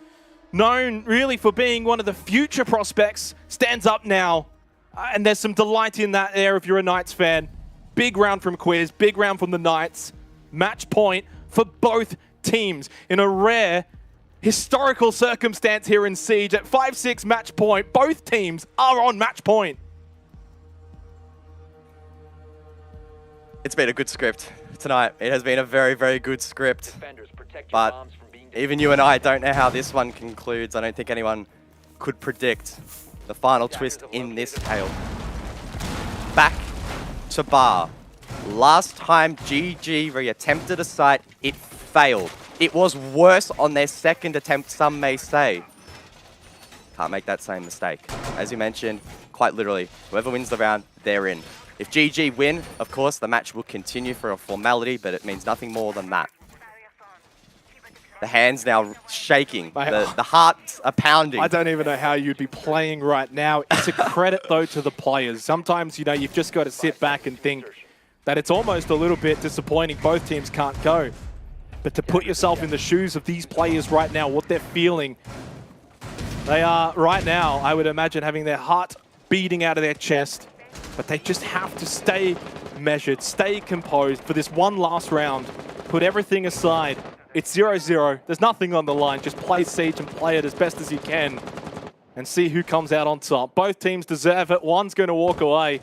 known really for being one of the future prospects stands up now. And there's some delight in that there if you're a Knights fan. Big round from Quiz, big round from the Knights. Match point for both teams in a rare historical circumstance here in Siege. At 5-6 match point, both teams are on match point. It's been a good script tonight. It has been a very, very good script. Defenders, protect your But bombs from being even you and I don't know how this one concludes. I don't think anyone could predict the final twist in this tale. Back to bar. Last time GG re-attempted a site, it failed. It was worse on their second attempt, some may say. Can't make that same mistake. As you mentioned, quite literally, whoever wins the round, they're in. If GG win, of course, the match will continue for a formality, but it means nothing more than that. The hands now shaking. The hearts are pounding. I don't even know how you'd be playing right now. It's a credit, though, to the players. Sometimes, you know, you've just got to sit back and think that it's almost a little bit disappointing both teams can't go. But to put yourself in the shoes of these players right now, what they're feeling, they are right now, I would imagine, having their heart beating out of their chest. But they just have to stay measured, stay composed for this one last round. Put everything aside. It's 0-0. There's nothing on the line. Just play Siege and play it as best as you can and see who comes out on top. Both teams deserve it. One's going to walk away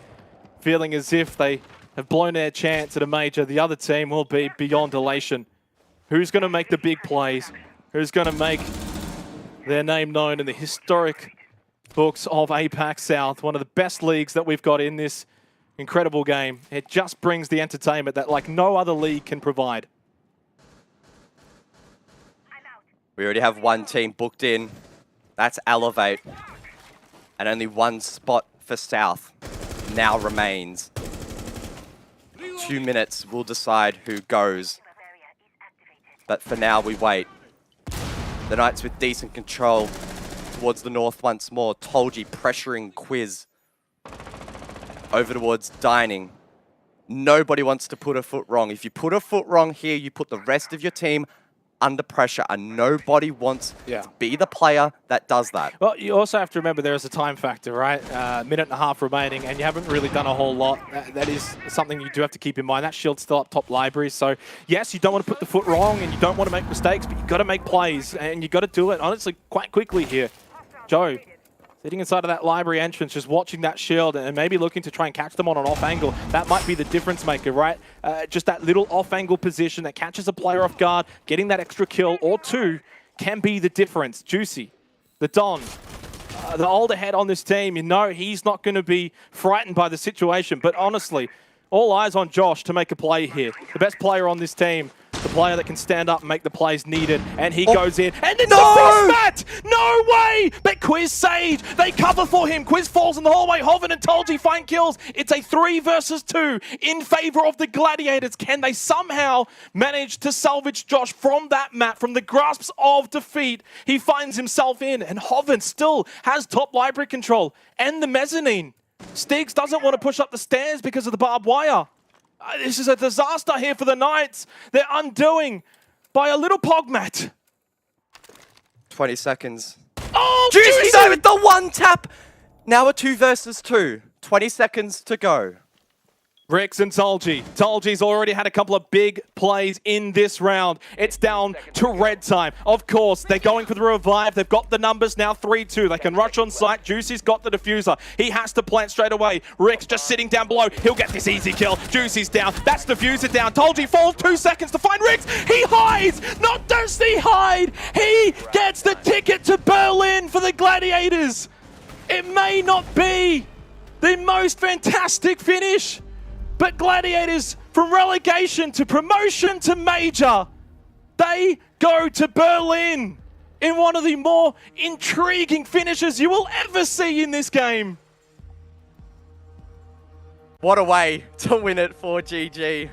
feeling as if they have blown their chance at a major. The other team will be beyond elation. Who's going to make the big plays? Who's going to make their name known in the historic books of APAC South? One of the best leagues that we've got in this incredible game. It just brings the entertainment that like no other league can provide. We already have one team booked in. That's Elevate. And only one spot for South now remains. 2 minutes will decide who goes. But for now, we wait. The Knights with decent control towards the north once more. Tolji pressuring Quiz over towards Dining. Nobody wants to put a foot wrong. If you put a foot wrong here, you put the rest of your team under pressure, and nobody wants to be the player that does that. Well, you also have to remember there is a time factor, right? Minute and a half remaining, and you haven't really done a whole lot. That is something you do have to keep in mind. That shield's still up top library, so yes, you don't want to put the foot wrong, and you don't want to make mistakes, but you've got to make plays, and you've got to do it, honestly, quite quickly here. Joe, sitting inside of that library entrance, just watching that shield and maybe looking to try and catch them on an off angle. That might be the difference maker, right? Just that little off angle position that catches a player off guard, getting that extra kill or two can be the difference. Juicy, the Don, the older head on this team, you know he's not going to be frightened by the situation. But honestly, all eyes on Josh to make a play here. The best player on this team. The player that can stand up and make the plays needed. And he goes in. And it's the frost mat! No way! But Quiz saved. They cover for him. Quiz falls in the hallway. Hoven and Tolji find kills. It's a 3 versus 2 in favor of the Gladiators. Can they somehow manage to salvage Josh from that map, from the grasps of defeat? He finds himself in. And Hoven still has top library control and the mezzanine. Stiggs doesn't want to push up the stairs because of the barbed wire. This is a disaster here for the Knights. They're undoing by a little pogmat. 20 seconds. Oh, Juicy with the one tap. Now a 2 versus 2. 20 seconds to go. Rix and Tolji. Tolji's already had a couple of big plays in this round. It's down to red time. Of course, they're going for the revive. They've got the numbers now 3-2. They can rush on site. Juicy's got the diffuser. He has to plant straight away. Rix just sitting down below. He'll get this easy kill. Juicy's down. That's diffuser down. Tolji falls 2 seconds to find Rix. He hides. Not does he hide. He gets the ticket to Berlin for the Gladiators. It may not be the most fantastic finish, but Gladiators, from relegation to promotion to major, they go to Berlin in one of the more intriguing finishes you will ever see in this game. What a way to win it for GG.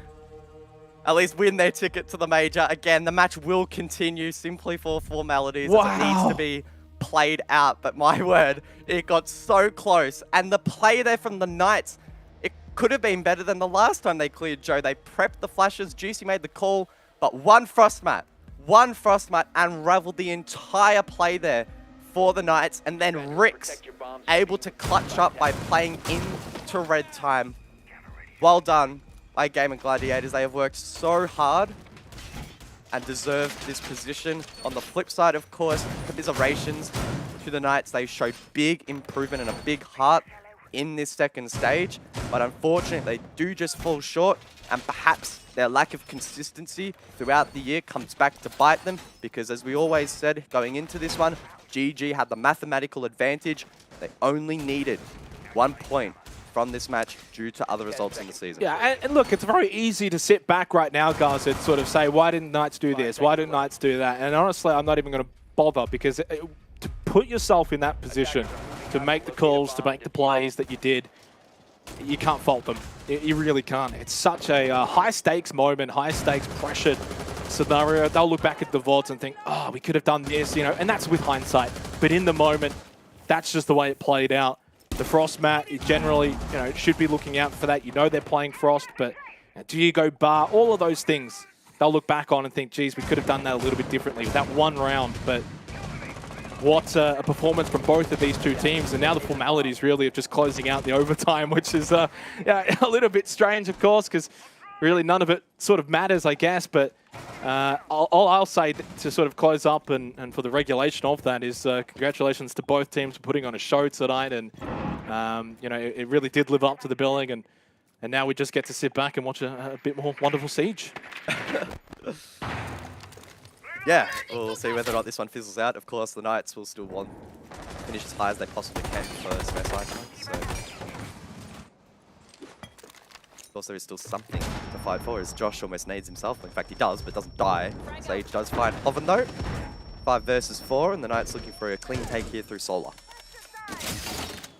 At least win their ticket to the major. Again, the match will continue simply for formalities. As it needs to be played out. But my word, it got so close. And the play there from the Knights, could have been better than the last time they cleared Joe. They prepped the flashes, Juicy made the call, but one frost mat unraveled the entire play there for the Knights, and then Rix able to clutch up by playing into red time. Well done by Game of Gladiators. They have worked so hard and deserved this position. On the flip side, of course, commiserations to the Knights. They showed big improvement and a big heart in this second stage, but unfortunately they do just fall short, and perhaps their lack of consistency throughout the year comes back to bite them, because as we always said going into this one, GG had the mathematical advantage. They only needed 1 point from this match due to other results in the season. Yeah, and look, it's very easy to sit back right now, guys, and sort of say, why didn't Knights do this? Why didn't Knights do that? And honestly, I'm not even going to bother, because to put yourself in that position, to make the calls, to make the plays that you did, you can't fault them. You really can't. It's such a high-stakes moment, high-stakes pressured scenario. They'll look back at the VODs and think, oh, we could have done this, you know, and that's with hindsight. But in the moment, that's just the way it played out. The Frost mat, you generally, you know, should be looking out for that. You know they're playing Frost, but do you go bar? All of those things, they'll look back on and think, geez, we could have done that a little bit differently with that one round, but what a performance from both of these two teams. And now the formalities really of just closing out the overtime, which is yeah, a little bit strange, of course, because really none of it sort of matters, I guess. But all I'll say to sort of close up and for the regulation of that is congratulations to both teams for putting on a show tonight. And, you know, it really did live up to the billing. And And now we just get to sit back and watch a bit more wonderful Siege. Yeah, we'll see whether or not this one fizzles out. Of course, the Knights will still want to finish as high as they possibly can for some SI points. So, of course, there is still something to fight for, as Josh almost nades himself. In fact, he does, but doesn't die. Sage does find Hoven, though. 5 versus 4, and the Knights looking for a clean take here through Solar.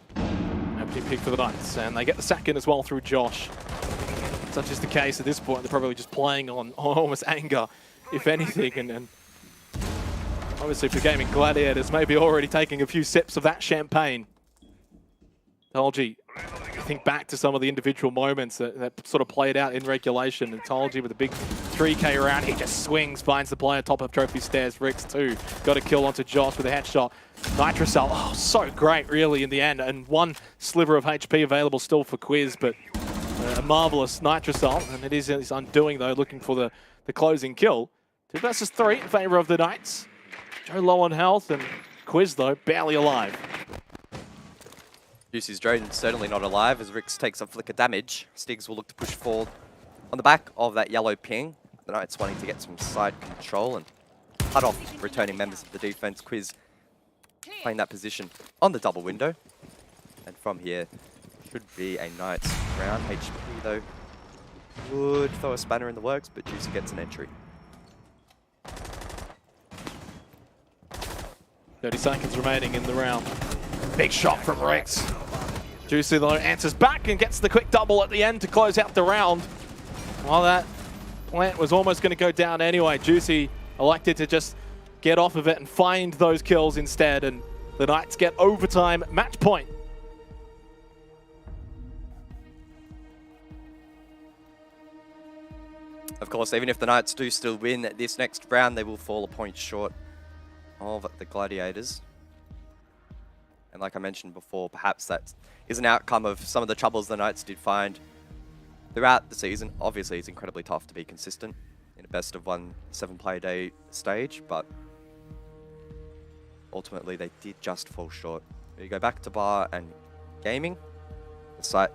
Empty pick for the Knights, and they get the sack in as well through Josh. Such is the case at this point, they're probably just playing on almost anger, if anything, and obviously for Gaming Gladiators, maybe already taking a few sips of that champagne. Tolji, think back to some of the individual moments that sort of played out in regulation, and Tolji with a big 3K round, he just swings, finds the player top of trophy stairs. Rix too, got a kill onto Josh with a headshot. Nitrocell, oh, so great really in the end, and one sliver of HP available still for Quiz, but a marvelous Nitrocell, and it is his undoing though, looking for the closing kill. 2 versus 3 in favor of the Knights. Joe low on health, and Quiz though, barely alive. Juicy's drone certainly not alive as Rix takes a flick of damage. Stigs will look to push forward on the back of that yellow ping. The Knights wanting to get some side control and cut off returning members of the defense. Quiz playing that position on the double window. And from here, should be a Knights round. HP though would throw a spanner in the works, but Juicy gets an entry. 30 seconds remaining in the round. Big shot from Rex. Juicy though answers back and gets the quick double at the end to close out the round. While that plant was almost going to go down anyway, Juicy elected to just get off of it and find those kills instead, and the Knights get overtime match point. Of course, even if the Knights do still win this next round, they will fall a point short of the Gladiators. And like I mentioned before, perhaps that is an outcome of some of the troubles the Knights did find throughout the season. Obviously, it's incredibly tough to be consistent in a best-of-1 7-play-a-day stage, but ultimately they did just fall short. You go back to Bar and Gaming, the site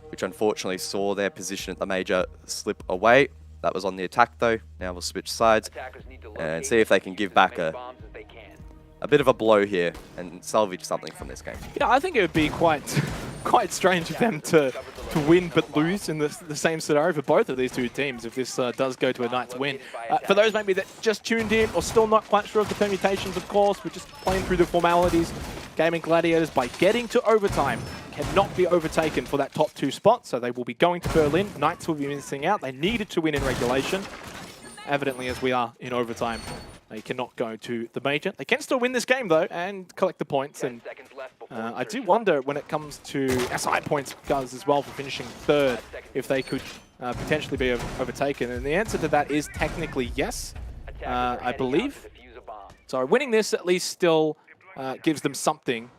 which unfortunately saw their position at the major slip away. That was on the attack though. Now we'll switch sides and see if they can give back a bit of a blow here and salvage something from this game. Yeah, I think it would be quite strange for them to win but lose in the same scenario for both of these two teams if this does go to a Knights win. For those maybe that just tuned in or still not quite sure of the permutations, of course, we're just playing through the formalities. Gaming Gladiators, by getting to overtime, cannot be overtaken for that top 2 spot, so they will be going to Berlin. Knights will be missing out. They needed to win in regulation. Evidently, as we are in overtime, they cannot go to the major. They can still win this game, though, and collect the points. And I do wonder when it comes to SI points guys as well for finishing 3rd, if they could potentially be overtaken. And the answer to that is technically yes, I believe. So winning this at least still gives them something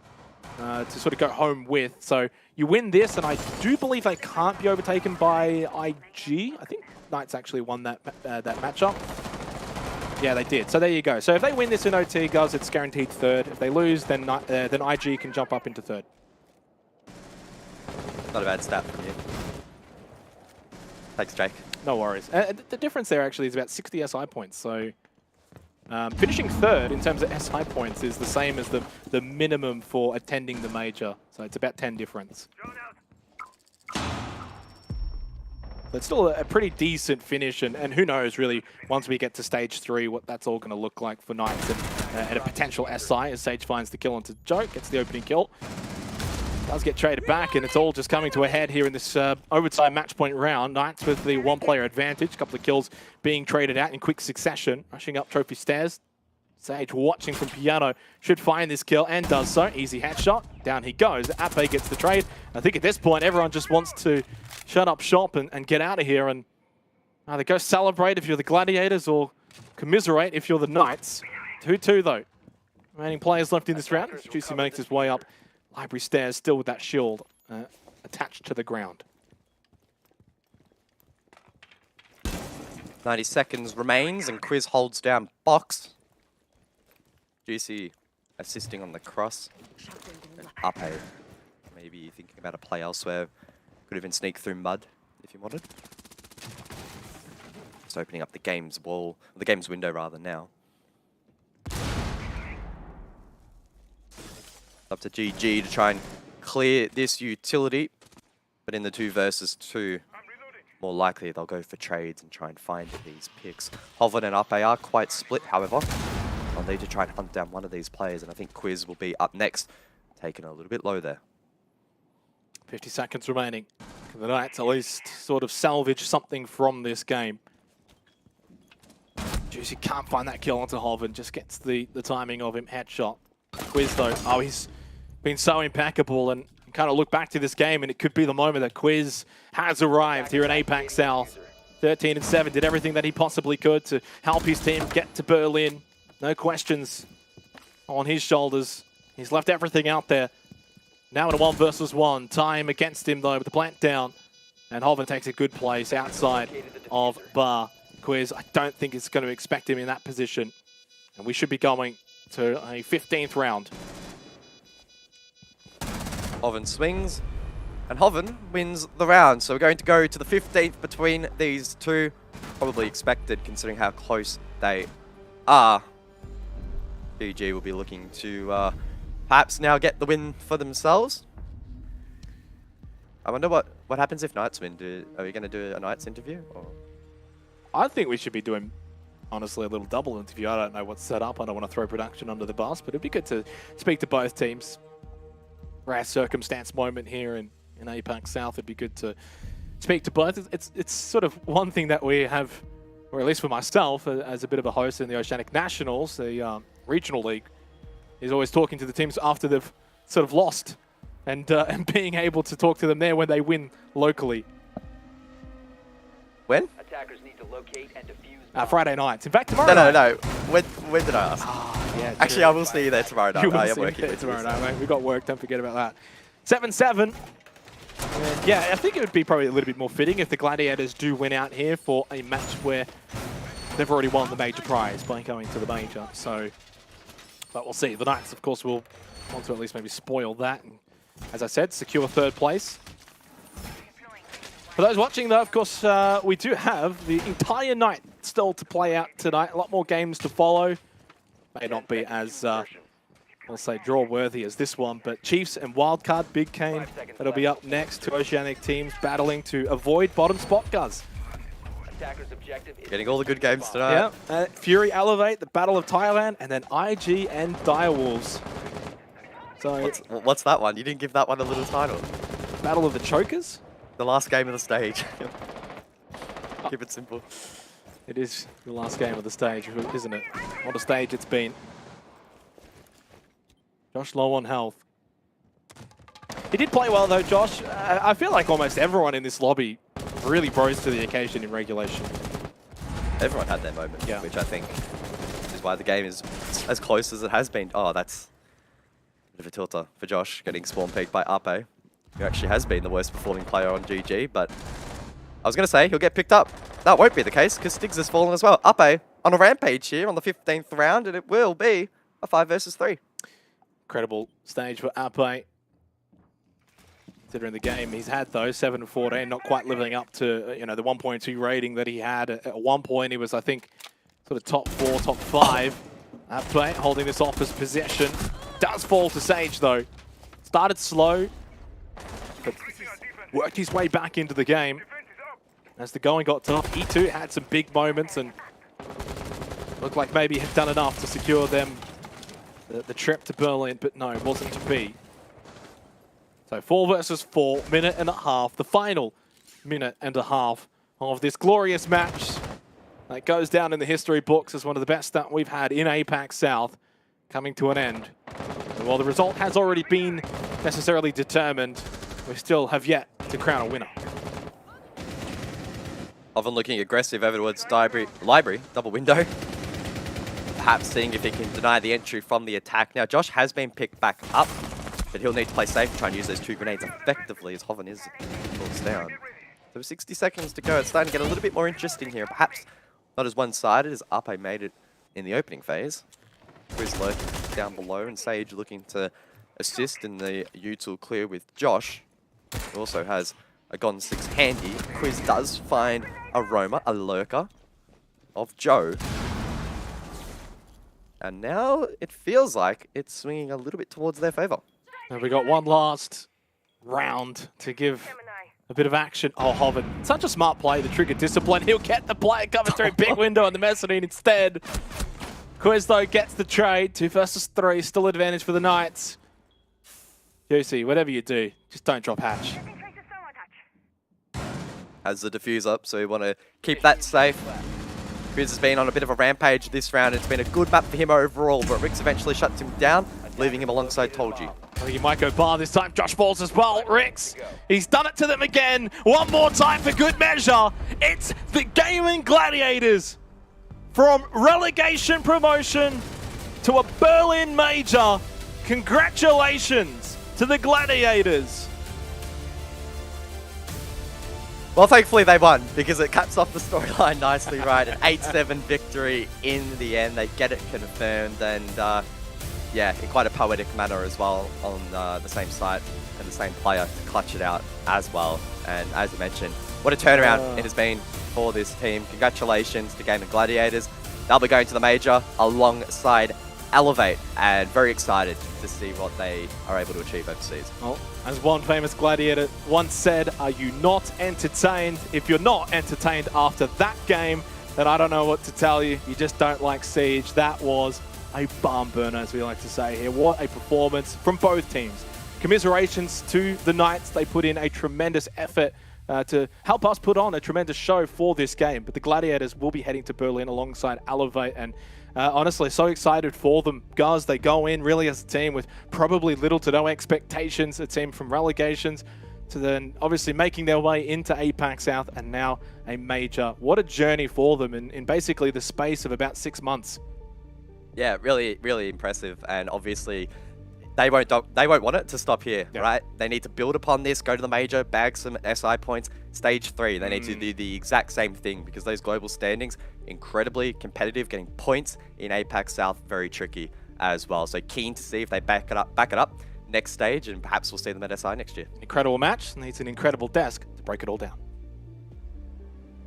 to sort of go home with. So you win this, and I do believe they can't be overtaken by IG. I think Knights actually won that matchup. Yeah, they did. So there you go. So if they win this in OT, guys, it's guaranteed 3rd. If they lose, then IG can jump up into 3rd. Not a bad stat from you. Thanks, Jake. No worries. The difference there actually is about 60 SI points. So finishing 3rd in terms of SI points is the same as the minimum for attending the major. So it's about 10 difference. But still a pretty decent finish, and who knows really, once we get to stage 3, what that's all going to look like for Knights and a potential SI as Sage finds the kill onto Joke, gets the opening kill. Does get traded back, and it's all just coming to a head here in this overtime match point round. Knights with the 1-player advantage, a couple of kills being traded out in quick succession, rushing up trophy stairs. Sage watching from piano, should find this kill and does so. Easy headshot, down he goes. APAC gets the trade. I think at this point everyone just wants to shut up shop and get out of here, and either go celebrate if you're the Gladiators or commiserate if you're the Knights. 2-2 though. Remaining players left in this round. Juicy makes his way up library stairs, still with that shield attached to the ground. 90 seconds remains and Quiz holds down box. Juicy assisting on the cross. And Ape maybe thinking about a play elsewhere. Could even sneak through mud if you wanted. It's opening up the game's wall, the game's window rather now. Up to GG to try and clear this utility, but in the 2 versus 2, more likely they'll go for trades and try and find these picks. Hoven and Ape are quite split, however. They'll need to try and hunt down one of these players, and I think Quiz will be up next, taken a little bit low there. 50 seconds remaining. Can the Knights at least sort of salvage something from this game? Juicy can't find that kill onto Hoven, just gets the timing of him. Headshot. Quiz though, oh, he's been so impeccable, and kind of look back to this game and it could be the moment that Quiz has arrived here in APAC South. 13-7, did everything that he possibly could to help his team get to Berlin. No questions on his shoulders. He's left everything out there. Now in a 1 versus 1. Time against him though with the plant down. And Hoven takes a good place outside of Bar. Quiz, I don't think it's going to expect him in that position. And we should be going to a 15th round. Hoven swings, and Hoven wins the round. So we're going to go to the 15th between these two. Probably expected considering how close they are. GG will be looking to perhaps now get the win for themselves. I wonder what happens if Knights win. Are we going to do a Knights interview? Or? I think we should be doing, honestly, a little double interview. I don't know what's set up. I don't want to throw production under the bus, but it'd be good to speak to both teams. Rare circumstance moment here in APAC South. It'd be good to speak to both. It's sort of one thing that we have, or at least for myself, as a bit of a host in the Oceanic Nationals, the regional league, is always talking to the teams after they've sort of lost and being able to talk to them there when they win locally. When? Attackers need to locate and defuse. Friday nights. In fact, tomorrow No. night. When did I ask? Yeah, Actually, I will see you there tomorrow night. You will I am see working me with tomorrow you. night, mate. We got work. Don't forget about that. 7-7. And yeah, I think it would be probably a little bit more fitting if the Gladiators do win out here for a match where they've already won the major prize by going to the major. So, but we'll see. The Knights, of course, will want to at least maybe spoil that. And, as I said, secure 3rd place. For those watching, though, of course, we do have the entire night still to play out tonight. A lot more games to follow. May not be as, I'll say, draw-worthy as this one, but Chiefs and Wildcard, Big Kane, that'll be up next. 2 Oceanic teams battling to avoid bottom spot, Guz. Attackers' objective is Getting all the good games tonight. Yeah, Fury Elevate, the Battle of Thailand, and then IG and Direwolves. So, What's that one? You didn't give that one a little title. Battle of the Chokers? The last game of the stage. Keep it simple. It is the last game of the stage, isn't it? What a stage it's been. Josh low on health. He did play well though, Josh. I feel like almost everyone in this lobby really rose to the occasion in regulation. Everyone had their moment, Yeah. which I think is why the game is as close as it has been. Oh, that's a bit of a tilter for Josh, getting spawn peeked by Ape, who actually has been the worst performing player on GG, but I was going to say he'll get picked up. That won't be the case because Stiggs has fallen as well. Ape on a rampage here on the 15th round, and it will be a 5 versus 3. Incredible stage for Ape. Considering the game he's had though, 7-14, not quite living up to the 1.2 rating that he had. At one point he was, I think, sort of top 4, top 5. Ape holding this off as possession. Does fall to Sage though. Started slow, but worked his way back into the game. As the going got tough, he too had some big moments and looked like maybe he had done enough to secure them the trip to Berlin, but no, it wasn't to be. So 4 versus 4, minute and a half, the final minute and a half of this glorious match that goes down in the history books as one of the best that we've had in APAC South, coming to an end. And while the result has already been necessarily determined, we still have yet to crown a winner. Often looking aggressive over towards library, double window. Perhaps seeing if he can deny the entry from the attack. Now, Josh has been picked back up, but he'll need to play safe and try and use those 2 grenades effectively as Hoven is falls down. So 60 seconds to go. It's starting to get a little bit more interesting here. Perhaps not as one-sided as Ape made it in the opening phase. Quiz lurking down below, and Sage looking to assist in the util clear with Josh, who also has a Gone 6 handy. Quiz does find a roamer, a lurker of Joe. And now it feels like it's swinging a little bit towards their favor. And we got one last round to give a bit of action. Oh, Hoven, such a smart play, the trigger discipline. He'll get the player coming through big window on the mezzanine instead. Quiz, though, gets the trade. 2 versus 3, still advantage for the Knights. Juicy, whatever you do, just don't drop hatch. Has the defuse up, so we want to keep that safe. Quiz has been on a bit of a rampage this round. It's been a good map for him overall, but Rix eventually shuts him down, leaving him alongside Told You. I think he might go bar this time. Josh Balls as well. Rix, he's done it to them again. One more time for good measure. It's the Gaming Gladiators. From relegation promotion to a Berlin major. Congratulations to the Gladiators. Well, thankfully they won, because it cuts off the storyline nicely, right? An 8-7 victory in the end. They get it confirmed, and yeah, in quite a poetic manner as well on the same site and the same player to clutch it out as well. And as I mentioned, what a turnaround it has been for this team. Congratulations to Gaming Gladiators. They'll be going to the major alongside Elevate, and very excited to see what they are able to achieve overseas. Well, as one famous gladiator once said, are you not entertained? If you're not entertained after that game, then I don't know what to tell you. You just don't like Siege. That was a barn burner, as we like to say here. What a performance from both teams. Commiserations to the Knights. They put in a tremendous effort to help us put on a tremendous show for this game. But the Gladiators will be heading to Berlin alongside Elevate, and honestly, so excited for them. Guys, they go in really as a team with probably little to no expectations. A team from relegations to then obviously making their way into APAC South and now a major. What a journey for them in basically the space of about 6 months. Yeah, really, really impressive. And obviously, they won't want it to stop here, right? They need to build upon this, go to the major, bag some SI points. Stage 3, they need to do the exact same thing, because those global standings, incredibly competitive, getting points in APAC South, very tricky as well. So keen to see if they back it up next stage, and perhaps we'll see them at SI next year. Incredible match, needs an incredible desk to break it all down.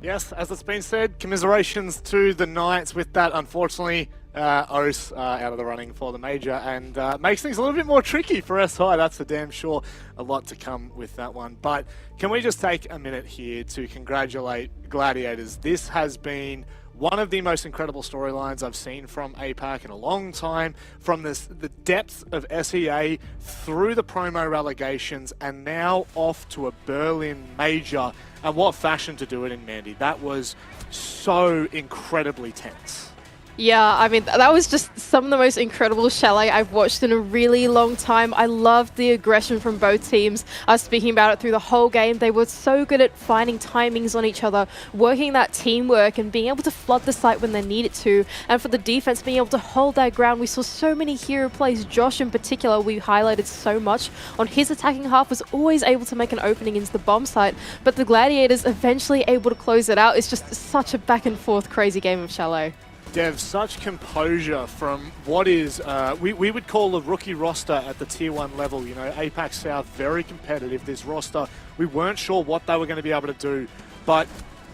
Yes, as it's been said, commiserations to the Knights with that, unfortunately. O's out of the running for the major, and makes things a little bit more tricky for SI, that's for damn sure. A lot to come with that one. But can we just take a minute here to congratulate Gladiators? This has been one of the most incredible storylines I've seen from APAC in a long time. From the depth of SEA through the promo relegations and now off to a Berlin major. And what fashion to do it in, Mandy. That was so incredibly tense. Yeah, I mean, that was just some of the most incredible Chalet I've watched in a really long time. I loved the aggression from both teams. I was speaking about it through the whole game. They were so good at finding timings on each other, working that teamwork and being able to flood the site when they needed to. And for the defense, being able to hold their ground. We saw so many hero plays. Josh in particular, we highlighted so much on his attacking half, was always able to make an opening into the bomb site. But the Gladiators eventually able to close it out. It's just such a back and forth crazy game of Chalet. Dev, such composure from what is, we would call a rookie roster at the Tier 1 level. You know, APAC South, very competitive. This roster, we weren't sure what they were going to be able to do, but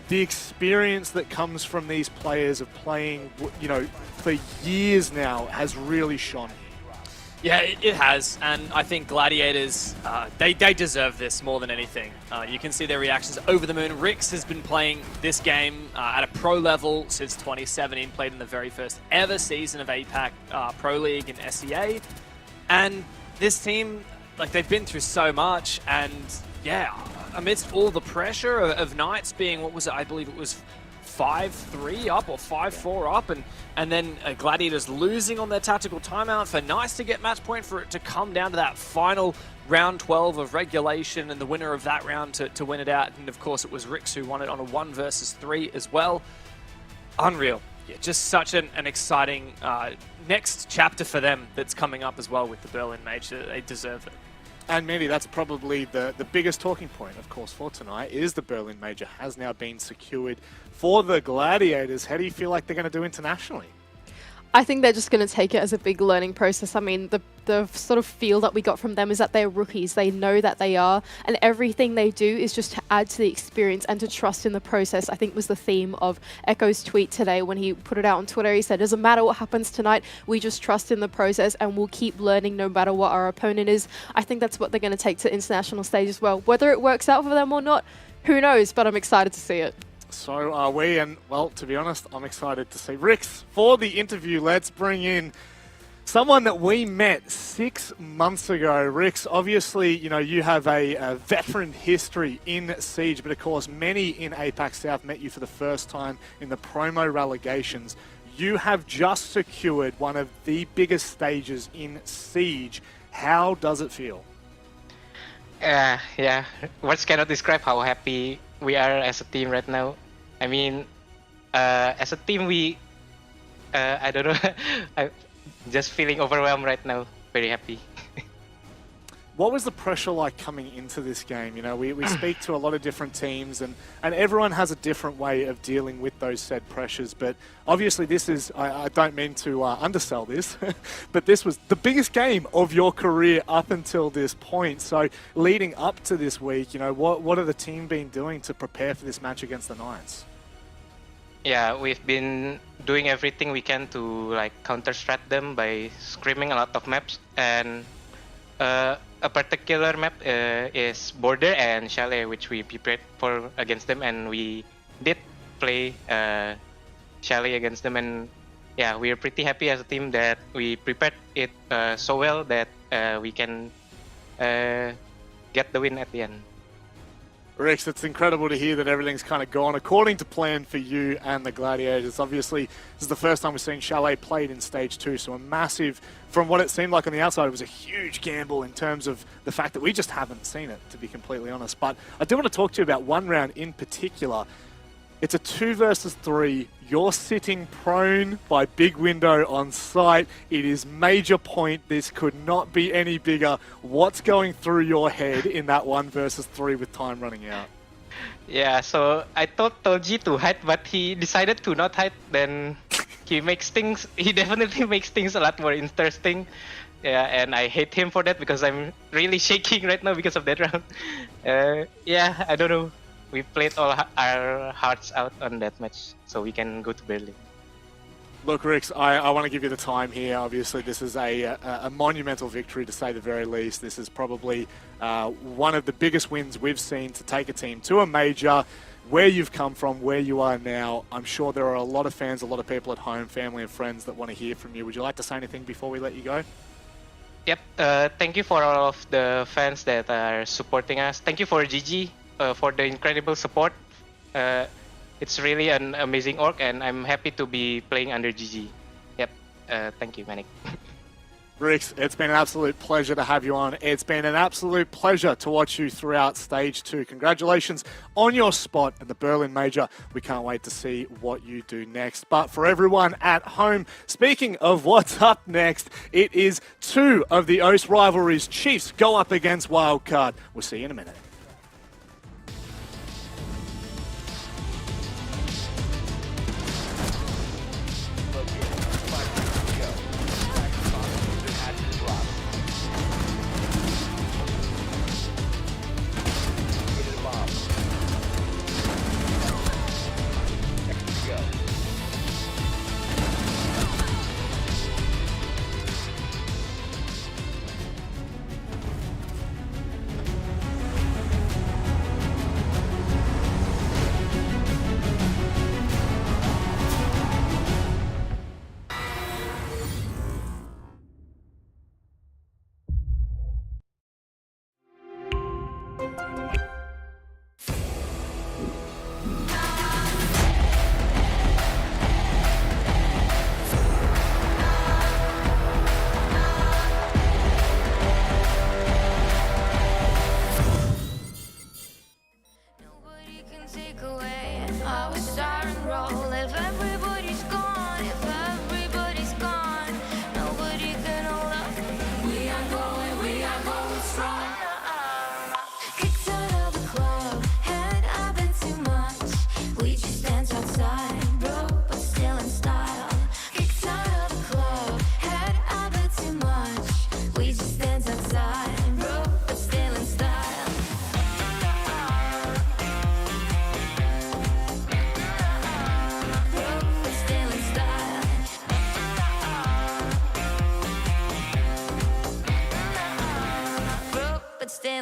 the experience that comes from these players of playing, you know, for years now has really shone. Yeah, it has, and I think Gladiators, they deserve this more than anything. You can see their reactions over the moon. Rix has been playing this game at a pro level since 2017, played in the very first ever season of APAC Pro League in SEA. And this team, like, they've been through so much, and yeah, amidst all the pressure of Knights being, what was it, I believe it was 5-3 up or 5-4 up, and then Gladiators losing on their tactical timeout for Nice to get match point, for it to come down to that final round 12 of regulation and the winner of that round to win it out. And of course it was Rix who won it on a 1 versus 3 as well. Unreal. Yeah, just such an exciting next chapter for them that's coming up as well with the Berlin Major. They deserve it. And Mandy, that's probably the biggest talking point, of course, for tonight, is the Berlin Major has now been secured for the Gladiators. How do you feel like they're going to do internationally? I think they're just going to take it as a big learning process. I mean, the sort of feel that we got from them is that they're rookies. They know that they are, and everything they do is just to add to the experience and to trust in the process. I think was the theme of Echo's tweet today when he put it out on Twitter. He said, doesn't matter what happens tonight, we just trust in the process and we'll keep learning no matter what our opponent is. I think that's what they're going to take to international stage as well. Whether it works out for them or not, who knows, but I'm excited to see it. So are we, and well, to be honest, I'm excited to see. Rix, for the interview, let's bring in someone that we met 6 months ago. Rix, obviously, you know, you have a veteran history in Siege, but of course, many in APAC South met you for the first time in the promo relegations. You have just secured one of the biggest stages in Siege. How does it feel? Yeah, words cannot describe how happy we are as a team right now. I mean, as a team, I don't know, I'm just feeling overwhelmed right now. Very happy. What was the pressure like coming into this game? You know, we speak to a lot of different teams and everyone has a different way of dealing with those said pressures. But obviously this is, I don't mean to undersell this, but this was the biggest game of your career up until this point. So leading up to this week, you know, what have the team been doing to prepare for this match against the Knights? Yeah, we've been doing everything we can to like counter-strat them by screaming a lot of maps, and a particular map is Border and Chalet, which we prepared for against them, and we did play Chalet against them, and yeah, we are pretty happy as a team that we prepared it so well that we can get the win at the end. Rix, it's incredible to hear that everything's kind of gone according to plan for you and the Gladiators. Obviously, this is the first time we've seen Chalet played in Stage 2, so a massive, from what it seemed like on the outside, it was a huge gamble in terms of the fact that we just haven't seen it, to be completely honest. But I do want to talk to you about one round in particular. It's a 2 versus 3. You're sitting prone by Big Window on site. It is major point. This could not be any bigger. What's going through your head in that 1 versus 3 with time running out? Yeah, so I told Toji to hide, but he decided to not hide. Then he definitely makes things a lot more interesting. Yeah, and I hate him for that because I'm really shaking right now because of that round. Yeah, I don't know. We played all our hearts out on that match, so we can go to Berlin. Look, Rix, I want to give you the time here. Obviously, this is a monumental victory, to say the very least. This is probably one of the biggest wins we've seen to take a team to a major. Where you've come from, where you are now, I'm sure there are a lot of fans, a lot of people at home, family and friends that want to hear from you. Would you like to say anything before we let you go? Yep, thank you for all of the fans that are supporting us. Thank you for GG. For the incredible support. It's really an amazing org, and I'm happy to be playing under GG. Yep, thank you, Manic. Rix, it's been an absolute pleasure to have you on. It's been an absolute pleasure to watch you throughout Stage 2. Congratulations on your spot at the Berlin Major. We can't wait to see what you do next. But for everyone at home, speaking of what's up next, it is 2 of the OS rivalries. Chiefs go up against Wildcard. We'll see you in a minute.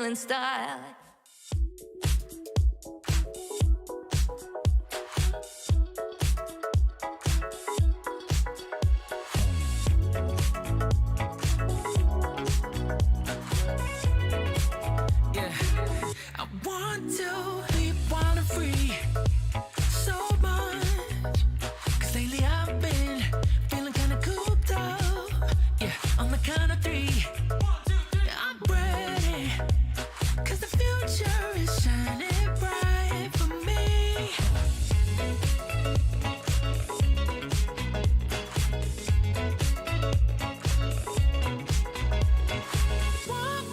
in style. Yeah, I want to be wild and free so much. 'Cause lately I've been feeling kinda cooped up. Yeah, on the count of three. I'm ready. 'Cause the future is shining bright for me. Walk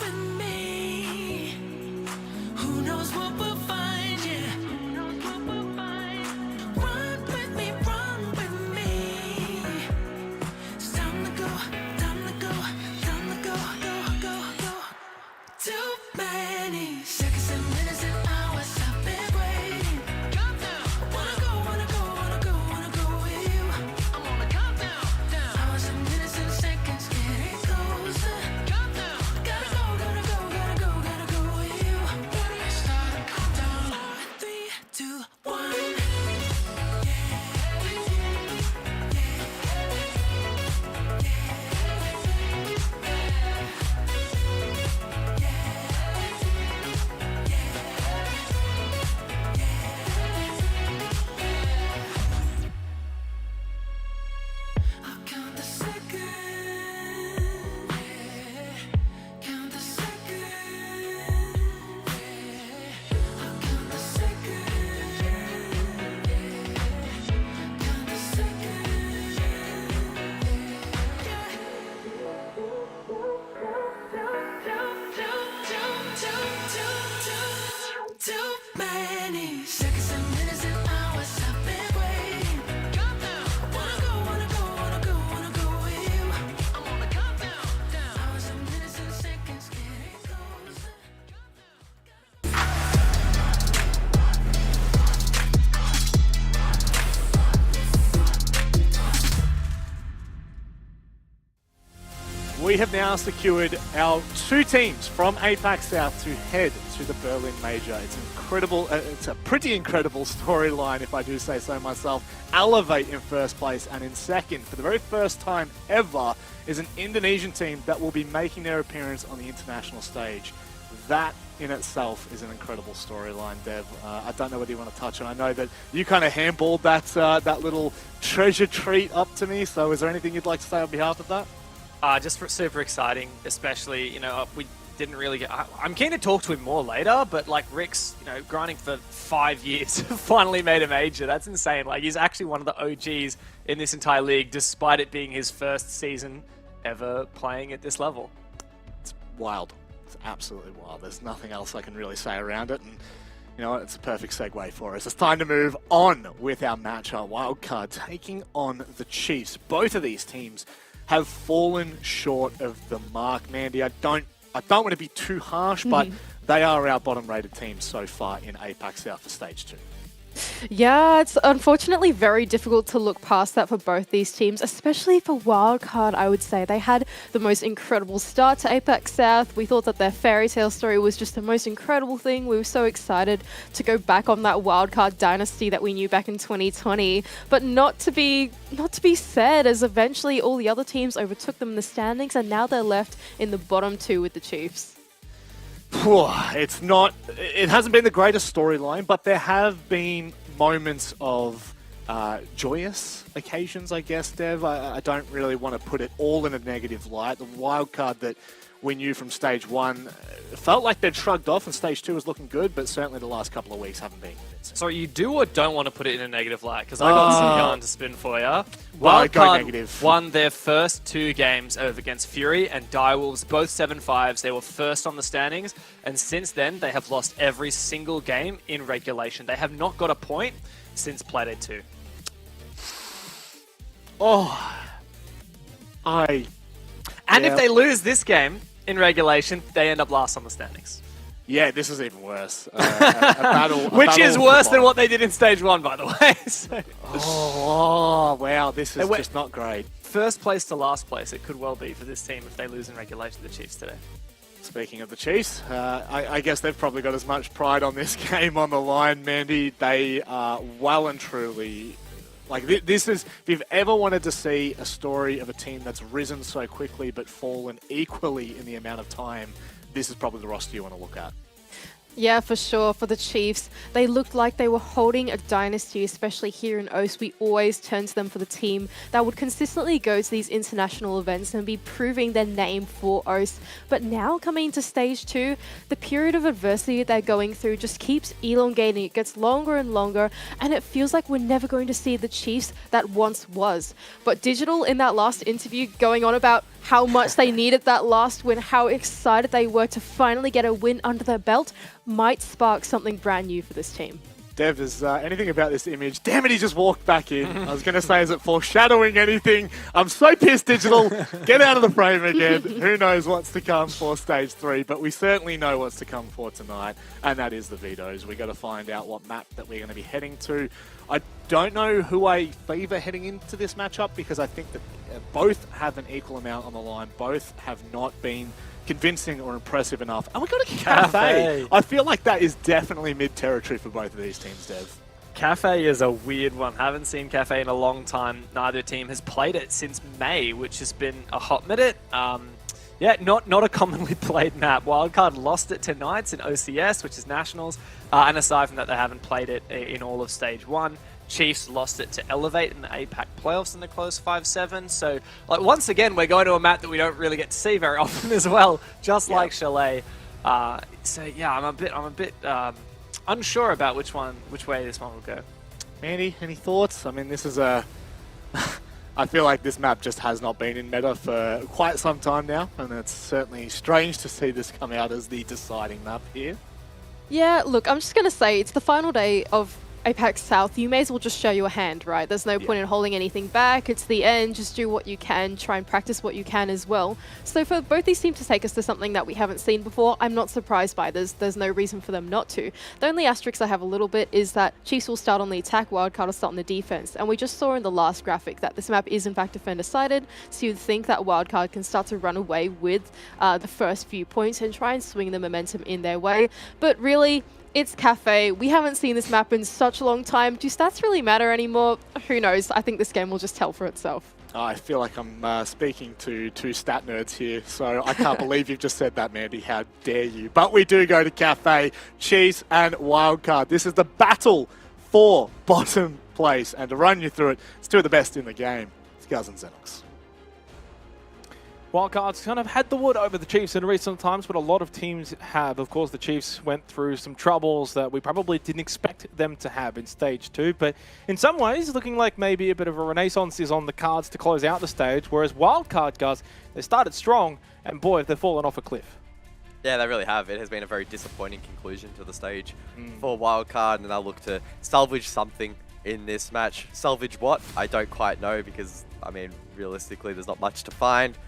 with me. Who knows what we'll find, yeah. Run with me, run with me. It's time to go, time to go, time to go, go, go, go. Too many seconds and minutes and hours I've been waiting. Countdown. Wanna go, wanna go, wanna go, wanna go with you. I'm on a countdown. Hours and minutes and seconds getting closer. Countdown. Gotta go, gotta go, gotta go, gotta go with you. Start a countdown. 3, 2, 1. I'll count the seconds. Count the seconds. I'll count the seconds. Count the seconds. Too many seconds and minutes and hours I've been waiting. Countdown. Wanna go, wanna go, wanna go, wanna go with you. I'm on the countdown. Hours and minutes and seconds getting closer. We have now secured our 2 teams from APAC South to head to the Berlin Major. It's incredible. It's a pretty incredible storyline, if I do say so myself. Elevate in first place, and in second, for the very first time ever, is an Indonesian team that will be making their appearance on the international stage. That in itself is an incredible storyline, Dev. I don't know whether you want to touch on. I know that you kind of handballed that little treasure treat up to me. So, is there anything you'd like to say on behalf of that? Just super exciting, especially, we didn't really get... I'm keen to talk to him more later, but like Rick's, grinding for 5 years, finally made a major. That's insane. Like, he's actually one of the OGs in this entire league, despite it being his first season ever playing at this level. It's wild. It's absolutely wild. There's nothing else I can really say around it. And you know what? It's a perfect segue for us. It's time to move on with our match. Our wildcard taking on the Chiefs. Both of these teams have fallen short of the mark. Mandy, I don't want to be too harsh, but they are our bottom-rated teams so far in APAC South for Stage 2. Yeah, it's unfortunately very difficult to look past that for both these teams, especially for Wildcard, I would say. They had the most incredible start to APAC South. We thought that their fairy tale story was just the most incredible thing. We were so excited to go back on that Wildcard dynasty that we knew back in 2020, but not to be said, as eventually all the other teams overtook them in the standings, and now they're left in the bottom 2 with the Chiefs. It hasn't been the greatest storyline, but there have been moments of joyous occasions, I guess, Dev. I don't really want to put it all in a negative light. The wildcard that we knew from Stage 1 felt like they'd shrugged off, and Stage 2 was looking good, but certainly the last couple of weeks haven't been convincing. So you do or don't want to put it in a negative light? Because I got some yarn to spin for you. Well, go negative. Won their first 2 games over against Fury and Direwolves, both 7-5s. They were first on the standings, and since then they have lost every single game in regulation. They have not got a point since Playday 2. If they lose this game in regulation, they end up last on the standings. Yeah, this is even worse. Which is worse than what they did in Stage 1, by the way. So. Wow, this is just not great. First place to last place, it could well be for this team if they lose in regulation to the Chiefs today. Speaking of the Chiefs, I guess they've probably got as much pride on this game on the line, Mandy. They are well and truly... Like, this is... If you've ever wanted to see a story of a team that's risen so quickly but fallen equally in the amount of time, this is probably the roster you want to look at. Yeah, for sure. For the Chiefs, they looked like they were holding a dynasty, especially here in OS. We always turn to them for the team that would consistently go to these international events and be proving their name for OS. But now coming into stage 2, the period of adversity they're going through just keeps elongating. It gets longer and longer, and it feels like we're never going to see the Chiefs that once was. But Digital, in that last interview, going on about how much they needed that last win, how excited they were to finally get a win under their belt, might spark something brand new for this team. Dev, is anything about this image? Damn it, he just walked back in. I was going to say, is it foreshadowing anything? I'm so pissed, Digital. Get out of the frame again. Who knows what's to come for Stage 3, but we certainly know what's to come for tonight, and that is the Vetoes. We got to find out what map that we're going to be heading to. I don't know who I favour heading into this matchup, because I think that both have an equal amount on the line. Both have not been convincing or impressive enough. And we got a Cafe. I feel like that is definitely mid-territory for both of these teams, Dev. Cafe is a weird one. Haven't seen Cafe in a long time. Neither team has played it since May, which has been a hot minute. Yeah, not a commonly played map. Wildcard lost it to Knights in OCS, which is Nationals. And aside from that, they haven't played it in all of Stage 1. Chiefs lost it to Elevate in the APAC playoffs in the close 5-7. So, like, once again, we're going to a map that we don't really get to see very often as well, just like Chalet. So yeah, I'm a bit unsure about which way this one will go. Mandy, any thoughts? I mean, this is a... I feel like this map just has not been in meta for quite some time now, and it's certainly strange to see this come out as the deciding map here. Yeah, look, I'm just going to say it's the final day of APAC South. You may as well just show your hand, right? There's no point in holding anything back. It's the end. Just do what you can. Try and practice what you can as well. So for both these teams to take us to something that we haven't seen before, I'm not surprised by. There's no reason for them not to. The only asterisk I have a little bit is that Chiefs will start on the attack, Wildcard will start on the defense. And we just saw in the last graphic that this map is in fact defender-sided, so you'd think that Wildcard can start to run away with the first few points and try and swing the momentum in their way. But really, it's Cafe. We haven't seen this map in such a long time. Do stats really matter anymore? Who knows? I think this game will just tell for itself. I feel like I'm speaking to two stat nerds here, so I can't believe you've just said that, Mandy. How dare you? But we do go to Cafe, Chiefs and Wildcard. This is the battle for bottom place, and to run you through it, it's two of the best in the game. It's Guz and Xenox. Wildcard's kind of had the wood over the Chiefs in recent times, but a lot of teams have. Of course, the Chiefs went through some troubles that we probably didn't expect them to have in Stage 2, but in some ways, looking like maybe a bit of a renaissance is on the cards to close out the stage, whereas Wildcard, guys, they started strong, and boy, they've fallen off a cliff. Yeah, they really have. It has been a very disappointing conclusion to the stage for Wildcard, and they'll look to salvage something in this match. Salvage what? I don't quite know, because, I mean, realistically, there's not much to find.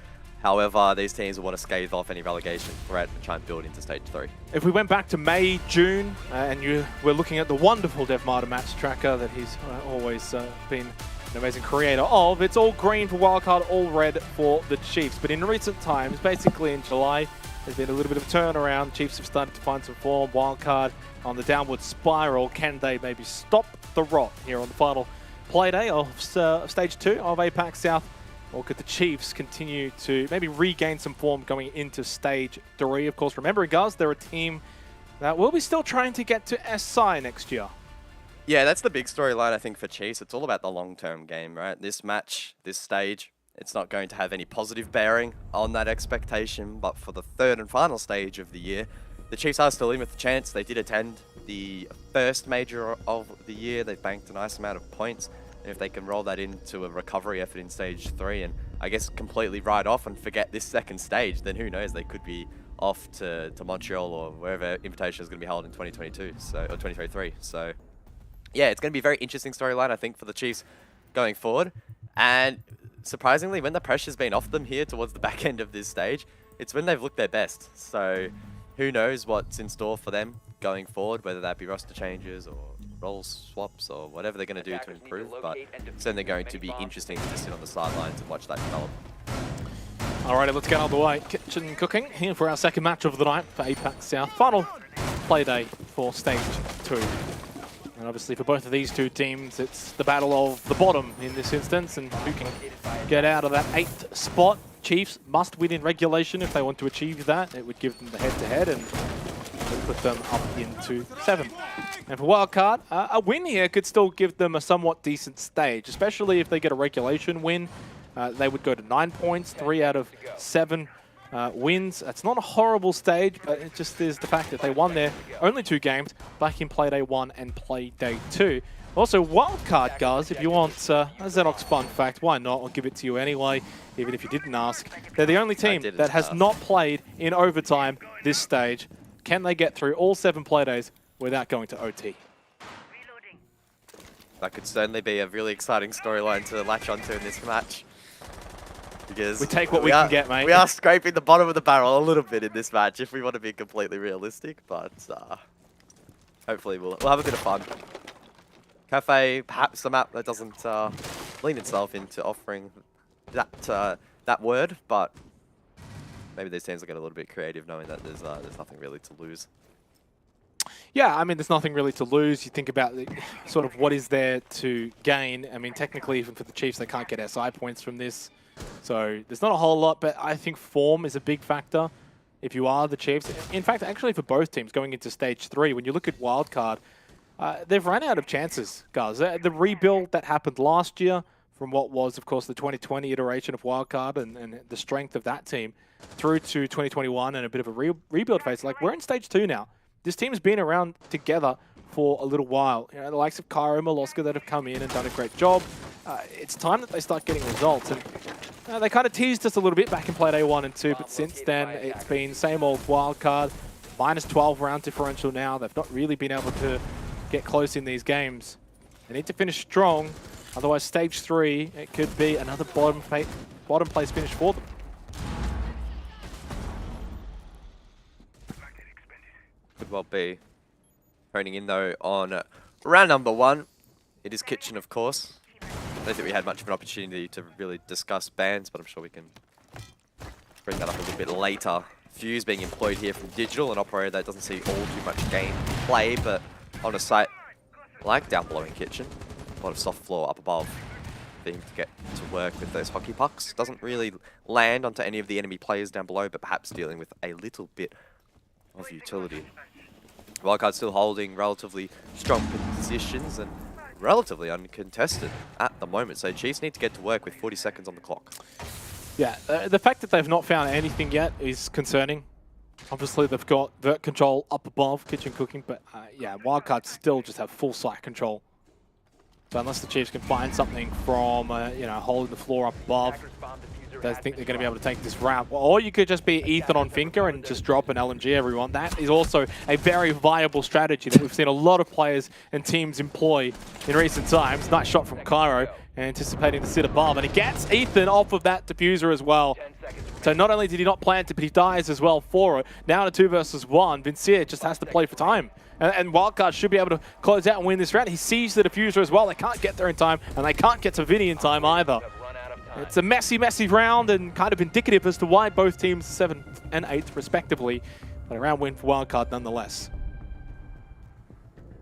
However, these teams will want to scathe off any relegation threat and try and build into Stage 3. If we went back to May, June, and you were looking at the wonderful DevMarta match tracker that he's always been an amazing creator of, it's all green for Wildcard, all red for the Chiefs. But in recent times, basically in July, there's been a little bit of a turnaround. Chiefs have started to find some form. Wildcard on the downward spiral. Can they maybe stop the rot here on the final Playday of Stage 2 of APAC South? Or could the Chiefs continue to maybe regain some form going into Stage 3? Of course, remembering, guys, they're a team that will be still trying to get to SI next year. Yeah, that's the big storyline, I think, for Chiefs. It's all about the long-term game, right? This match, this stage, it's not going to have any positive bearing on that expectation. But for the third and final stage of the year, the Chiefs are still in with the chance. They did attend the first major of the year. They banked a nice amount of points. And if they can roll that into a recovery effort in Stage 3 and, I guess, completely write off and forget this second stage, then who knows, they could be off to Montreal or wherever Invitation is going to be held in 2022, or 2023. So, yeah, it's going to be a very interesting storyline, I think, for the Chiefs going forward. And surprisingly, when the pressure's been off them here towards the back end of this stage, it's when they've looked their best. So, who knows what's in store for them going forward, whether that be roster changes or role swaps or whatever they're going to do to improve, but certainly going to be interesting to sit on the sidelines and watch that develop. Alrighty, let's get out of the way. Kitchen cooking here for our second match of the night for APAC South. Final play day for stage 2. And obviously for both of these two teams, it's the battle of the bottom in this instance, and who can get out of that 8th spot. Chiefs must win in regulation if they want to achieve that. It would give them the head-to-head and put them up into 7. And for wildcard, a win here could still give them a somewhat decent stage, especially if they get a regulation win. They would go to 9 points, 3 out of 7 wins. That's not a horrible stage, but it just is the fact that they won their only 2 games back in Playday 1 and Playday 2. Also, wildcard, guys, if you want a Xenox fun fact, why not? I'll give it to you anyway, even if you didn't ask. They're the only team that has not played in overtime this stage. Can they get through all 7 Playdays without going to OT? That could certainly be a really exciting storyline to latch onto in this match. Because we take what we can get, mate. We are scraping the bottom of the barrel a little bit in this match if we want to be completely realistic, but hopefully we'll have a bit of fun. Cafe, perhaps the map that doesn't lean itself into offering that word, but maybe these teams will get a little bit creative knowing that there's nothing really to lose. Yeah, I mean, there's nothing really to lose. You think about sort of what is there to gain. I mean, technically, even for the Chiefs, they can't get SI points from this. So there's not a whole lot, but I think form is a big factor if you are the Chiefs. In fact, actually for both teams going into stage 3, when you look at wildcard, they've run out of chances, guys. The rebuild that happened last year from what was, of course, the 2020 iteration of wildcard and the strength of that team through to 2021 and a bit of a rebuild phase. Like, we're in stage 2 now. This team's been around together for a little while. You know, the likes of Cairo and Moloska that have come in and done a great job. It's time that they start getting results. And they kind of teased us a little bit back in Playday 1 and 2, but since then it's been same old wildcard. -12 round differential now. They've not really been able to get close in these games. They need to finish strong, otherwise stage 3, it could be another bottom place finish for them. Could well be. Honing in though on round number 1. It is Kitchen, of course. I don't think we had much of an opportunity to really discuss bans, but I'm sure we can bring that up a little bit later. Fuse being employed here from Digital, an operator that doesn't see all too much game play, but on a site like down below in Kitchen, a lot of soft floor up above for him to get to work with those hockey pucks. Doesn't really land onto any of the enemy players down below, but perhaps dealing with a little bit of utility. Wildcard still holding relatively strong positions and relatively uncontested at the moment. So Chiefs need to get to work with 40 seconds on the clock. Yeah, the fact that they've not found anything yet is concerning. Obviously, they've got vert control up above, Kitchen cooking, but yeah, wildcard still just have full site control. So unless the Chiefs can find something from, you know, holding the floor up above, they think they're going to be able to take this round. Or you could just be Ethan on Finker and just drop an LMG, everyone. That is also a very viable strategy that we've seen a lot of players and teams employ in recent times. Nice shot from Cairo, anticipating the sit above. And he gets Ethan off of that diffuser as well. So not only did he not plant it, but he dies as well for it. Now in a 2 versus 1, Vincier just has to play for time. And Wildcard should be able to close out and win this round. He sees the diffuser as well. They can't get there in time, and they can't get to Vinny in time either. It's a messy, messy round and kind of indicative as to why both teams 7th and 8th respectively. But a round win for Wildcard nonetheless.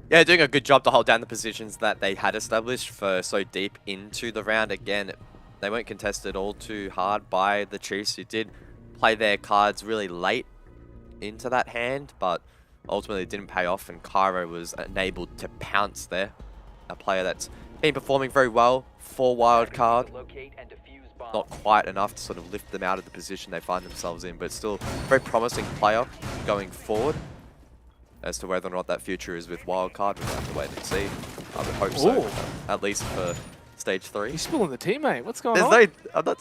Yeah, doing a good job to hold down the positions that they had established for so deep into the round. Again, they weren't contested all too hard by the Chiefs, who did play their cards really late into that hand, but ultimately it didn't pay off, and Cairo was enabled to pounce there. A player that's been performing very well for Wildcard. Not quite enough to sort of lift them out of the position they find themselves in, but still a very promising player going forward. As to whether or not that future is with Wildcard, we'll have to wait and see. I would hope so, at least for stage 3. He's spilling the tea, mate. What's going on? I'm not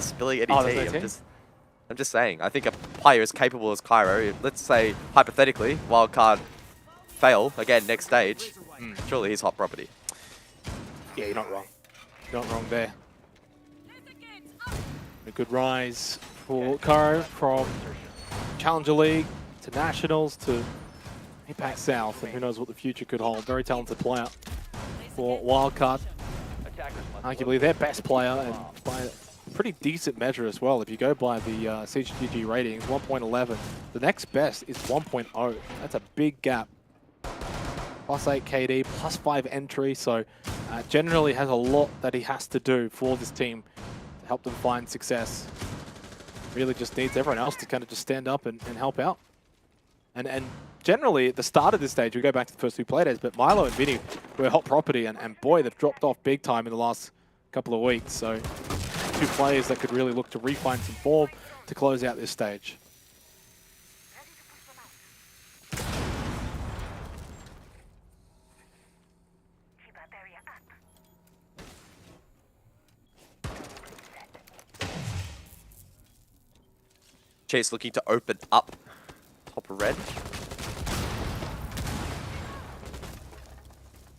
spilling any tea. I'm just saying, I think a player as capable as Cairo, let's say, hypothetically, Wildcard fail again next stage, surely he's hot property. Yeah, you're not wrong. You're not wrong there. A good rise for Cairo from Challenger League to Nationals to APAC South, and who knows what the future could hold. Very talented player for Wildcard. Arguably their best player, and by pretty decent measure as well. If you go by the CGG ratings, 1.11. The next best is 1.0. That's a big gap. +8 KD, +5 entry, so generally has a lot that he has to do for this team to help them find success. Really just needs everyone else to kind of just stand up and help out. And generally, at the start of this stage, we go back to the first two Playdays, but Milo and Vinny were hot property, and boy, they've dropped off big time in the last couple of weeks. So two players that could really look to refine some form to close out this stage. Chase looking to open up top of red.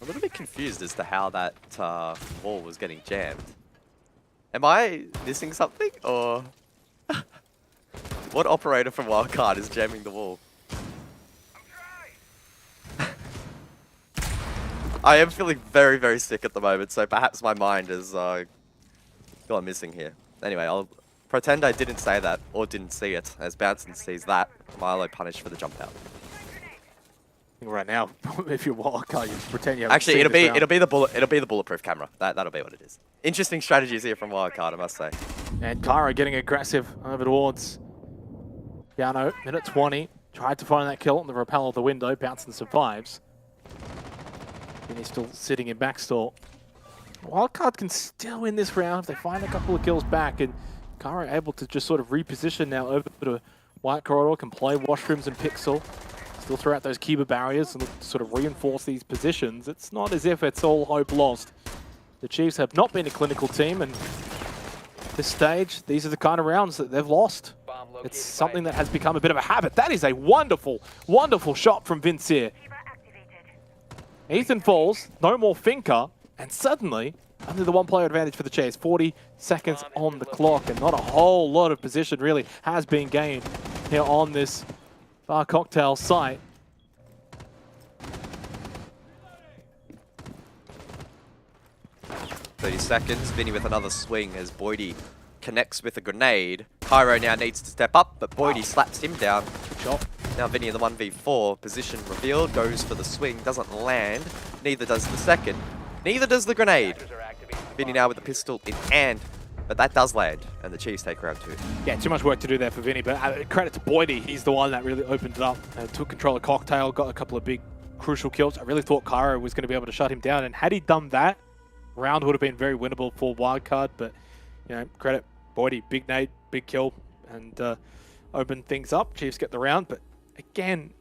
I'm a little bit confused as to how that wall was getting jammed. Am I missing something, or what operator from Wildcard is jamming the wall? I am feeling very, very sick at the moment, so perhaps my mind has gone missing here. Anyway, I'll pretend I didn't say that or didn't see it, as Bouncin sees that. Milo punished for the jump out. Right now, if you're Wildcard, you pretend you haven't Actually, seen it'll be the bulletproof camera. That'll be what it is. Interesting strategies here from Wildcard, I must say. And Cairo getting aggressive over towards Yano. Minute 20. Tried to find that kill on the rappel of the window. Bouncin survives. And he's still sitting in backstall. Wildcard can still win this round if they find a couple of kills back. And Cairo able to just sort of reposition now over to White Corridor. Can play Washrooms and Pixel. Still throw out those Kiba barriers and look to sort of reinforce these positions. It's not as if it's all hope lost. The Chiefs have not been a clinical team, and at this stage, these are the kind of rounds that they've lost. It's something that has become a bit of a habit. That is a wonderful, wonderful shot from Vincier. Ethan falls, no more Finker, and suddenly, only the one-player advantage for the Chase. 40 seconds on the clock, and not a whole lot of position really has been gained here on this Bar Cocktail site. .30 seconds. Vinny with another swing as Boydie connects with a grenade. Cairo now needs to step up, but Boydie slaps him down. Shot. Now Vinny in the 1v4. Position revealed. Goes for the swing. Doesn't land. Neither does the second. Neither does the grenade. Vinny now with the pistol in hand. But that does land, and the Chiefs take round 2. Yeah, too much work to do there for Vinny, but credit to Boydie. He's the one that really opened it up and took control of Cocktail, got a couple of big, crucial kills. I really thought Cairo was going to be able to shut him down, and had he done that, round would have been very winnable for Wildcard, but, you know, credit Boydie. Big nade, big kill, and open things up. Chiefs get the round, but again,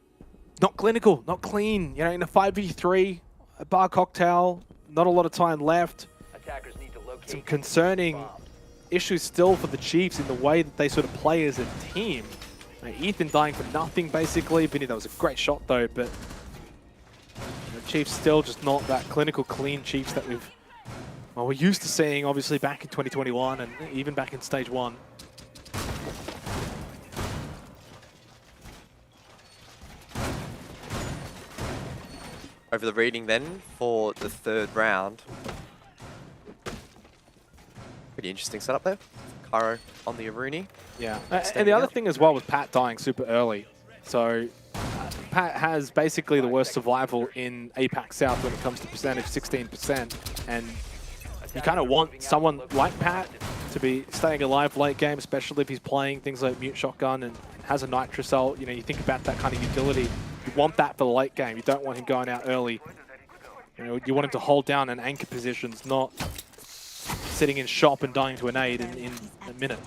not clinical, not clean. You know, in a 5v3, a Bar Cocktail, not a lot of time left. Attackers need to locate Some concerning issues still for the Chiefs in the way that they sort of play as a team. Ethan dying for nothing, basically. Vinny, that was a great shot, though, but the Chiefs still just not that clinical, clean Chiefs that we're used to seeing, obviously, back in 2021 and even back in Stage 1. Over the reading then for the third round. Pretty interesting setup there. Cairo on the Aruni. Yeah, and the other thing as well was Pat dying super early. So Pat has basically the worst survival in APAC South when it comes to percentage, 16%. And you kind of want someone like Pat to be staying alive late game, especially if he's playing things like Mute Shotgun and has a Nitrous ult. You know, you think about that kind of utility. You want that for the late game. You don't want him going out early. You know, you want him to hold down and anchor positions, not sitting in shop and dying to a nade in a minute.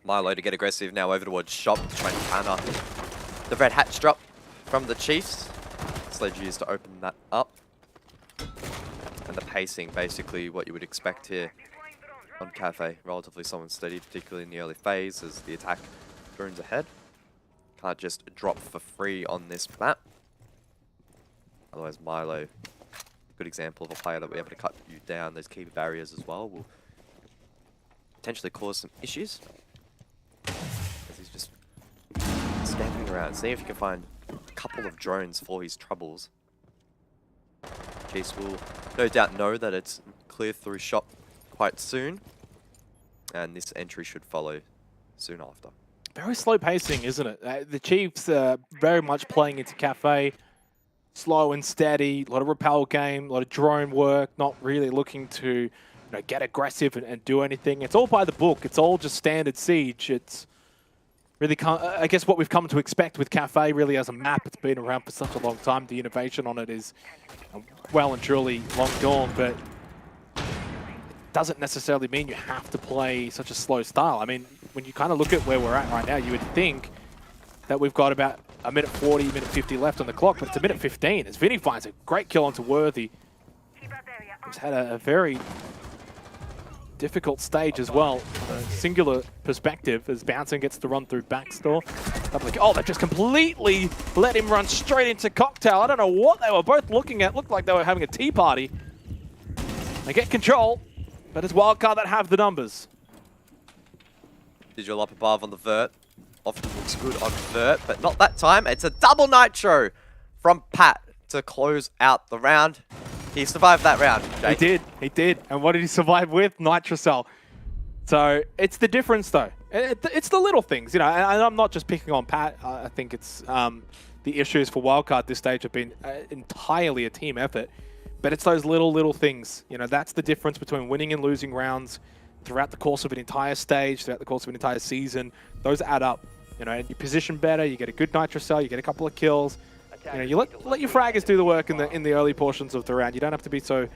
Milo to get aggressive now over towards shop to try and counter the red hatch drop from the Chiefs. Sledge used to open that up. And the pacing, basically what you would expect here on Cafe. Relatively slow and steady, particularly in the early phase as the attack drones ahead. Can't just drop for free on this map. Otherwise, Milo, good example of a player that will be able to cut you down. Those key barriers as well will potentially cause some issues. As he's just scampering around, seeing if he can find a couple of drones for his troubles. Chiefs will no doubt know that it's clear through shop quite soon, and this entry should follow soon after. Very slow pacing, isn't it? The Chiefs are very much playing into Cafe. Slow and steady, a lot of repel game, a lot of drone work, not really looking to get aggressive and do anything. It's all by the book. It's all just standard Siege. It's really, I guess, what we've come to expect with Cafe really as a map. It's been around for such a long time. The innovation on it is well and truly long gone, but it doesn't necessarily mean you have to play such a slow style. I mean, when you kind of look at where we're at right now, you would think that we've got about a minute 40, minute 50 left on the clock, but it's a minute 15 as Vinny finds a great kill onto Worthy. He's had a very difficult stage as well. A singular perspective as Bouncing gets to run through backstore. Oh, they just completely let him run straight into Cocktail. I don't know what they were both looking at. Looked like they were having a tea party. They get control, but it's Wildcard that have the numbers. Digital up above on the Vert. Often looks good on Vert, but not that time. It's a double Nitro from Pat to close out the round. He survived that round, Jake. He did. And what did he survive with? Nitrocell. So it's the difference, though. It's the little things, and I'm not just picking on Pat. I think it's the issues for Wildcard this stage have been entirely a team effort. But it's those little things. That's the difference between winning and losing rounds throughout the course of an entire stage, throughout the course of an entire season. Those add up. You position better, you get a good Nitrocell, you get a couple of kills. You let your fraggers do the work in the early portions of the round. You don't have to be so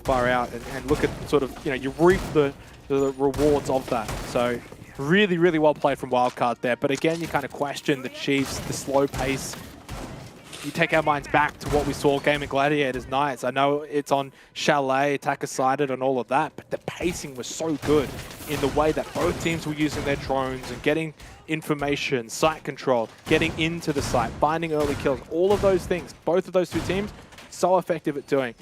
far out and look at sort of, you reap the rewards of that. So really, really well played from Wildcard there. But again, you kind of question the Chiefs, the slow pace. You take our minds back to what we saw Game of Gladiators Nights. I know it's on Chalet, attacker-sided and all of that, but the pacing was so good in the way that both teams were using their drones and getting information, site control, getting into the site, finding early kills, all of those things. Both of those two teams, so effective at doing.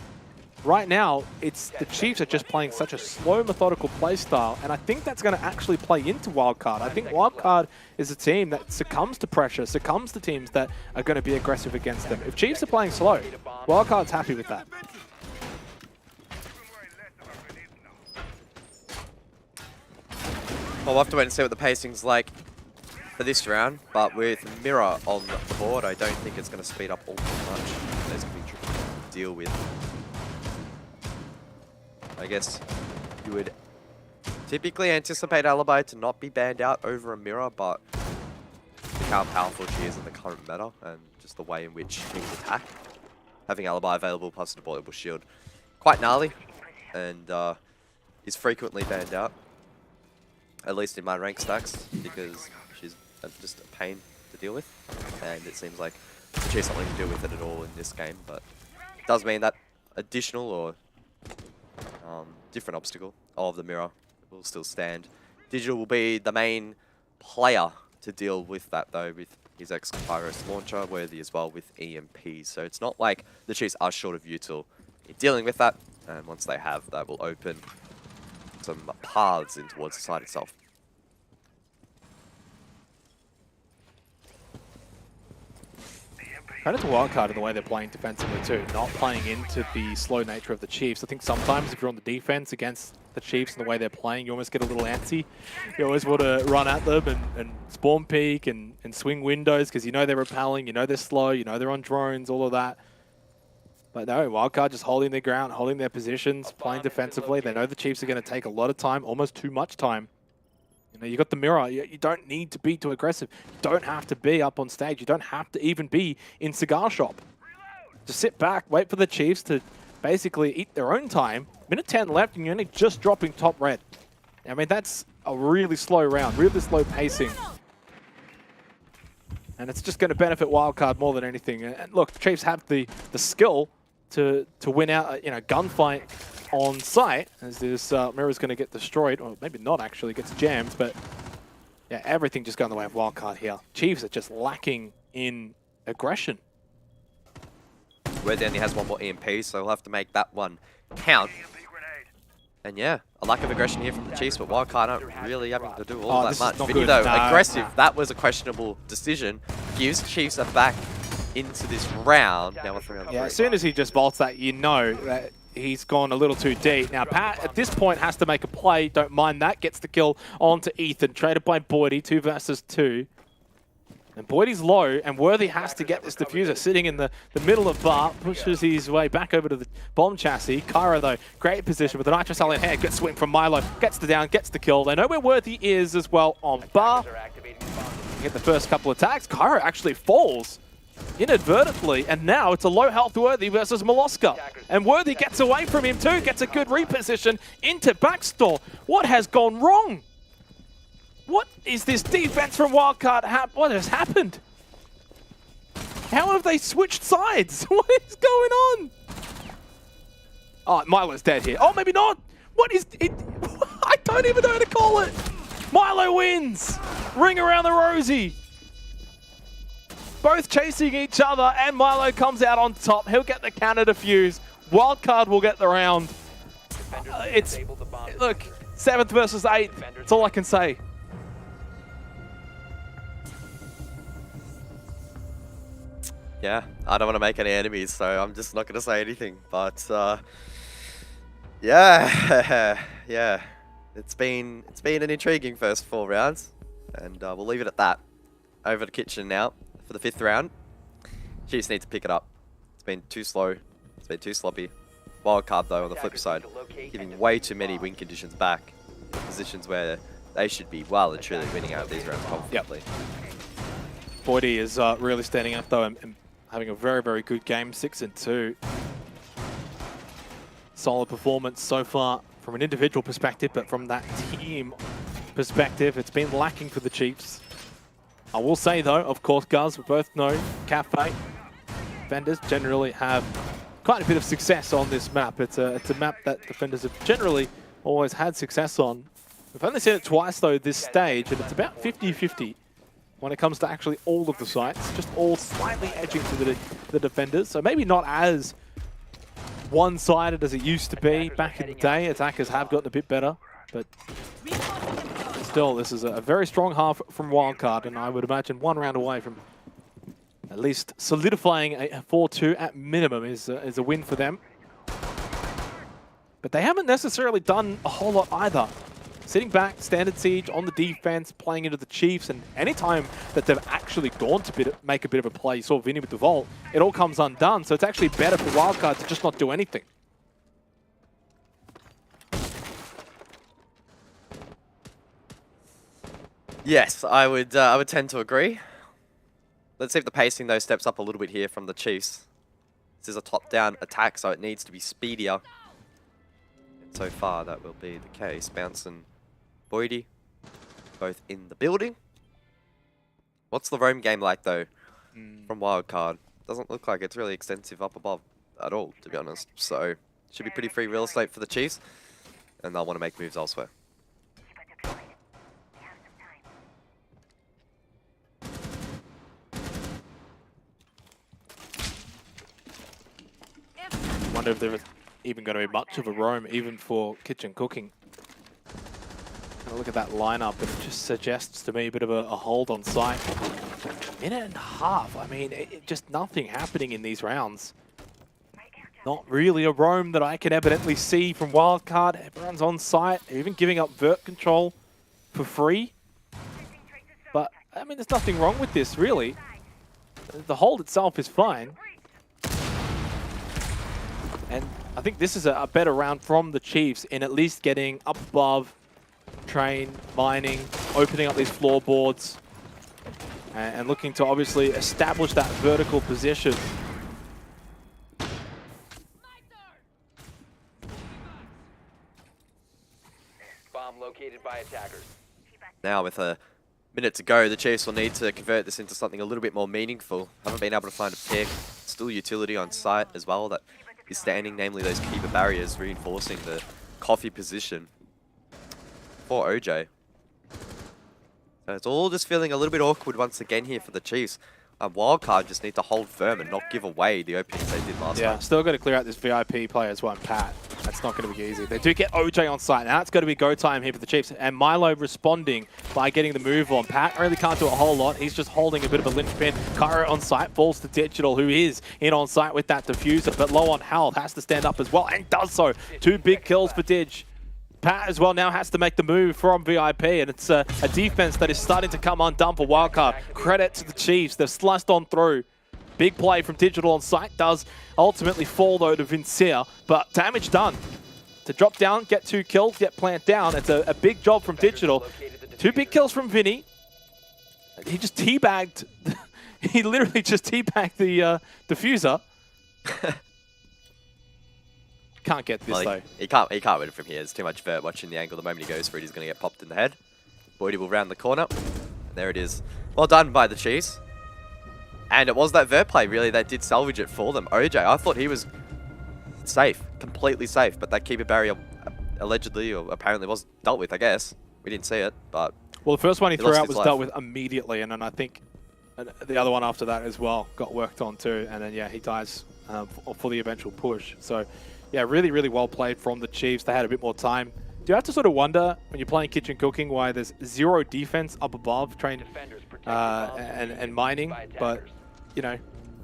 Right now, it's the Chiefs are just playing such a slow, methodical play style, and I think that's going to actually play into Wildcard. I think Wildcard is a team that succumbs to pressure, succumbs to teams that are going to be aggressive against them. If Chiefs are playing slow, Wildcard's happy with that. Well, we'll have to wait and see what the pacing's like for this round, but with Mirror on the board, I don't think it's going to speed up all too much. It's going to be tricky to deal with. I guess you would typically anticipate Alibi to not be banned out over a Mirror, but look how powerful she is in the current meta and just the way in which teams attack. Having Alibi available plus the deployable shield, quite gnarly, and is frequently banned out, at least in my rank stacks, because she's just a pain to deal with, and it seems like she has something to do with it at all in this game, but it does mean that additional or different obstacle of the Mirror will still stand. Digital will be the main player to deal with that, though, with his ex-Pyros launcher, Worthy as well with EMP. So it's not like the Chiefs are short of util in dealing with that, and once they have, that will open some paths in towards the site itself. Credit to Wildcard in the way they're playing defensively too, not playing into the slow nature of the Chiefs. I think sometimes if you're on the defense against the Chiefs and the way they're playing, you almost get a little antsy. You always want to run at them and spawn peek and swing windows because you know they're repelling, you know they're slow, you know they're on drones, all of that. But no, Wildcard just holding their ground, holding their positions, playing defensively. They know the Chiefs are going to take a lot of time, almost too much time. You got the Mirror. You don't need to be too aggressive. You don't have to be up on stage. You don't have to even be in Cigar Shop. Just sit back, wait for the Chiefs to basically eat their own time. Minute 10 left, and you're only just dropping top red. I mean, that's a really slow round, really slow pacing. And it's just going to benefit Wildcard more than anything. And look, the Chiefs have the skill to win out a gunfight on site, as this Mirror's going to get destroyed, or maybe not actually, gets jammed, but yeah, everything just going the way of Wildcard here. Chiefs are just lacking in aggression. Worthy only has one more EMP, so he'll have to make that one count. And yeah, a lack of aggression here from the Chiefs, but Wildcard aren't really having to do all that much. Vinny, though, aggressive. That was a questionable decision. Gives Chiefs a back into this round. Now we're 3 on 3. Yeah, as soon as he just bolts that, you know that he's gone a little too deep. Now, Pat, at this point, has to make a play. Don't mind that. Gets the kill onto Ethan. Traded by Boydie, 2 versus 2. And Boydie's low, and Worthy has to get this diffuser. Sitting in the middle of Bar, pushes his way back over to the bomb chassis. Kyra, though, great position with the Nitro Cell in hand. Gets swing from Milo, gets the down, gets the kill. They know where Worthy is as well on Bar. Get the first couple attacks. Kyra actually falls inadvertently, and now it's a low health Worthy versus Moloska. And Worthy gets away from him too, gets a good reposition into backstore. What has gone wrong? What is this defense from Wildcard? What has happened? How have they switched sides? What is going on? Oh, Milo's dead here. Oh, maybe not. What is it? I don't even know how to call it. Milo wins. Ring around the rosy. Both chasing each other, and Milo comes out on top. He'll get the counter defuse. Wildcard will get the round. Look, 7th versus 8th. That's all I can say. Yeah, I don't want to make any enemies, so I'm just not going to say anything. But yeah, yeah, it's been an intriguing first 4 rounds, and we'll leave it at that. Over to Kitchen now for the 5th round. Chiefs need to pick it up. It's been too slow. It's been too sloppy. Wildcard though, on the flip side, giving way too many win conditions back in positions where they should be well and truly winning out of these rounds confidently. Boydie is really standing up though, and having a very, very good game, 6-2. Solid performance so far from an individual perspective, but from that team perspective, it's been lacking for the Chiefs. I will say though, of course, Guz, we both know Cafe defenders generally have quite a bit of success on this map. It's a map that defenders have generally always had success on. We've only seen it twice though this stage, and it's about 50-50. When it comes to actually all of the sites, just all slightly edging to the defenders. So maybe not as one-sided as it used to be back in the day. Attackers have gotten a bit better, but still, this is a very strong half from Wildcard, and I would imagine 1 round away from at least solidifying a 4-2 at minimum is a win for them. But they haven't necessarily done a whole lot either. Sitting back, standard siege on the defense, playing into the Chiefs, and anytime that they've actually gone to make a bit of a play, you saw Vinny with the Vault, it all comes undone. So it's actually better for Wildcard to just not do anything. Yes, I would tend to agree. Let's see if the pacing though steps up a little bit here from the Chiefs. This is a top-down attack, so it needs to be speedier. And so far, that will be the case. Bounce and Boydie, both in the building. What's the roam game like though from Wildcard? Doesn't look like it's really extensive up above at all, to be honest. So should be pretty free real estate for the Chiefs, and they'll want to make moves elsewhere. I wonder if there is even going to be much of a roam, even for kitchen cooking. Look at that lineup, and it just suggests to me a bit of a hold on site. Minute and a half. I mean, just nothing happening in these rounds. Not really a roam that I can evidently see from Wildcard. Everyone's on site, even giving up vert control for free. But, I mean, there's nothing wrong with this, really. The hold itself is fine. And I think this is a better round from the Chiefs in at least getting up above, train, mining, opening up these floorboards, and looking to obviously establish that vertical position. Bomb located by attackers. Now with a minute to go, the Chiefs will need to convert this into something a little bit more meaningful. Haven't been able to find a pick. Still utility on site as well that is standing, namely those keeper barriers, reinforcing the coffee position for OJ. So it's all just feeling a little bit awkward once again here for the Chiefs. Wildcard just need to hold firm and not give away the openings they did last time. Yeah, still got to clear out this VIP player as well, Pat. That's not going to be easy. They do get OJ on site. Now it's going to be go time here for the Chiefs. And Milo responding by getting the move on. Pat really can't do a whole lot. He's just holding a bit of a linchpin. Cairo on site falls to Digital, who is in on site with that diffuser, but low on health, has to stand up as well, and does so. 2 big kills for Dig. Pat as well now has to make the move from VIP, and it's a defense that is starting to come undone for Wildcard. Credit to the Chiefs. They've sliced on through. Big play from Digital on site does ultimately fall, though, to Vincia, but damage done. To drop down, get 2 kills, get plant down. It's a big job from Digital. 2 big kills from Vinny. He just teabagged. He literally just teabagged the diffuser. Can't get this, though. He can't win it from here. There's too much vert watching the angle. The moment he goes for it, he's going to get popped in the head. Boydie will round the corner. And there it is. Well done by the Chiefs. And it was that vert play, really, that did salvage it for them. OJ, I thought he was safe, completely safe, but that keeper barrier allegedly or apparently was dealt with, I guess. We didn't see it, but... Well, the first one he threw out was dealt with immediately, and then I think the other one after that as well got worked on too, and then, yeah, he dies for the eventual push. So, yeah, really, really well played from the Chiefs. They had a bit more time. Do you have to sort of wonder, when you're playing Kitchen Cooking, why there's 0 defense up above, trained and mining, but... You know,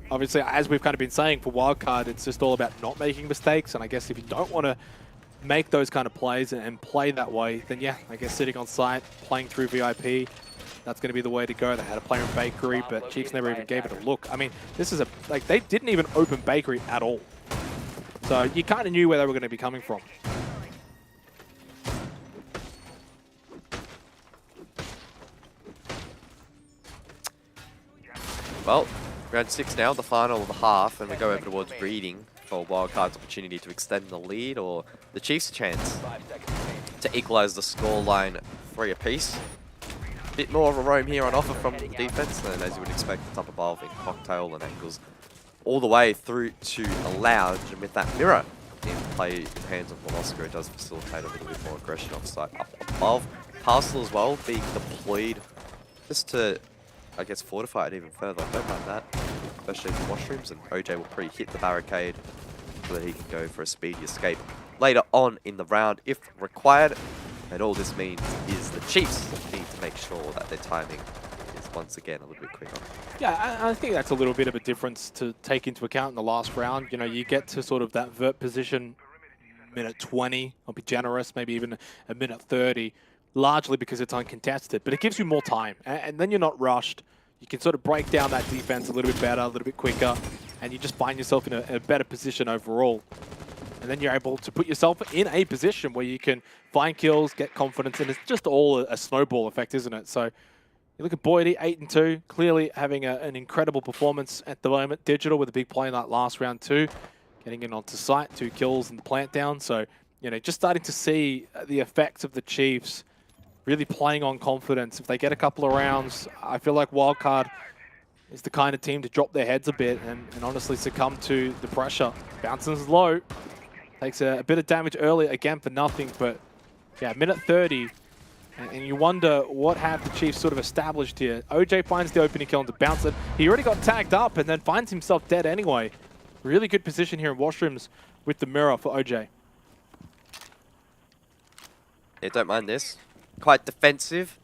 obviously, as we've kind of been saying, for Wildcard, it's just all about not making mistakes. And I guess if you don't want to make those kind of plays and play that way, then yeah, I guess sitting on site, playing through VIP, that's going to be the way to go. They had a player in Bakery, but Chiefs never even gave it a look. I mean, this is they didn't even open Bakery at all. So you kind of knew where they were going to be coming from. Well, round 6 now, the final of the half, and we go over towards Breeding for Wildcard's opportunity to extend the lead, or the Chiefs' chance to equalise the scoreline 3 apiece. Bit more of a roam here on offer from the defense, and as you would expect, it's up above in Cocktail and Angles all the way through to a Lounge, and with that mirror in play in the hands of Molosco, it does facilitate a little bit more aggression offside up above. Parcel as well being deployed just to, I guess, fortify it even further. I don't mind that, especially in the washrooms, and OJ will pre-hit the barricade so that he can go for a speedy escape later on in the round if required. And all this means is the Chiefs need to make sure that their timing is once again a little bit quicker. Yeah, I think that's a little bit of a difference to take into account in the last round. You know, you get to sort of that vert position minute 20, I'll be generous, maybe even a minute 30, largely because it's uncontested, but it gives you more time, and then you're not rushed. You can sort of break down that defense a little bit better, a little bit quicker, and you just find yourself in a better position overall. And then you're able to put yourself in a position where you can find kills, get confidence, and it's just all a snowball effect, isn't it? So you look at Boydie, 8-2, clearly having an incredible performance at the moment. Digital with a big play in that last round too, getting in onto site, 2 kills and the plant down. So, you know, just starting to see the effects of the Chiefs really playing on confidence. If they get a couple of rounds, I feel like Wildcard is the kind of team to drop their heads a bit and honestly succumb to the pressure. Bounces low. Takes a bit of damage early, again for nothing, but yeah, minute 30. And you wonder what have the Chiefs sort of established here. OJ finds the opening kill into bounce it. He already got tagged up and then finds himself dead anyway. Really good position here in washrooms with the mirror for OJ. Yeah, don't mind this. Quite defensive,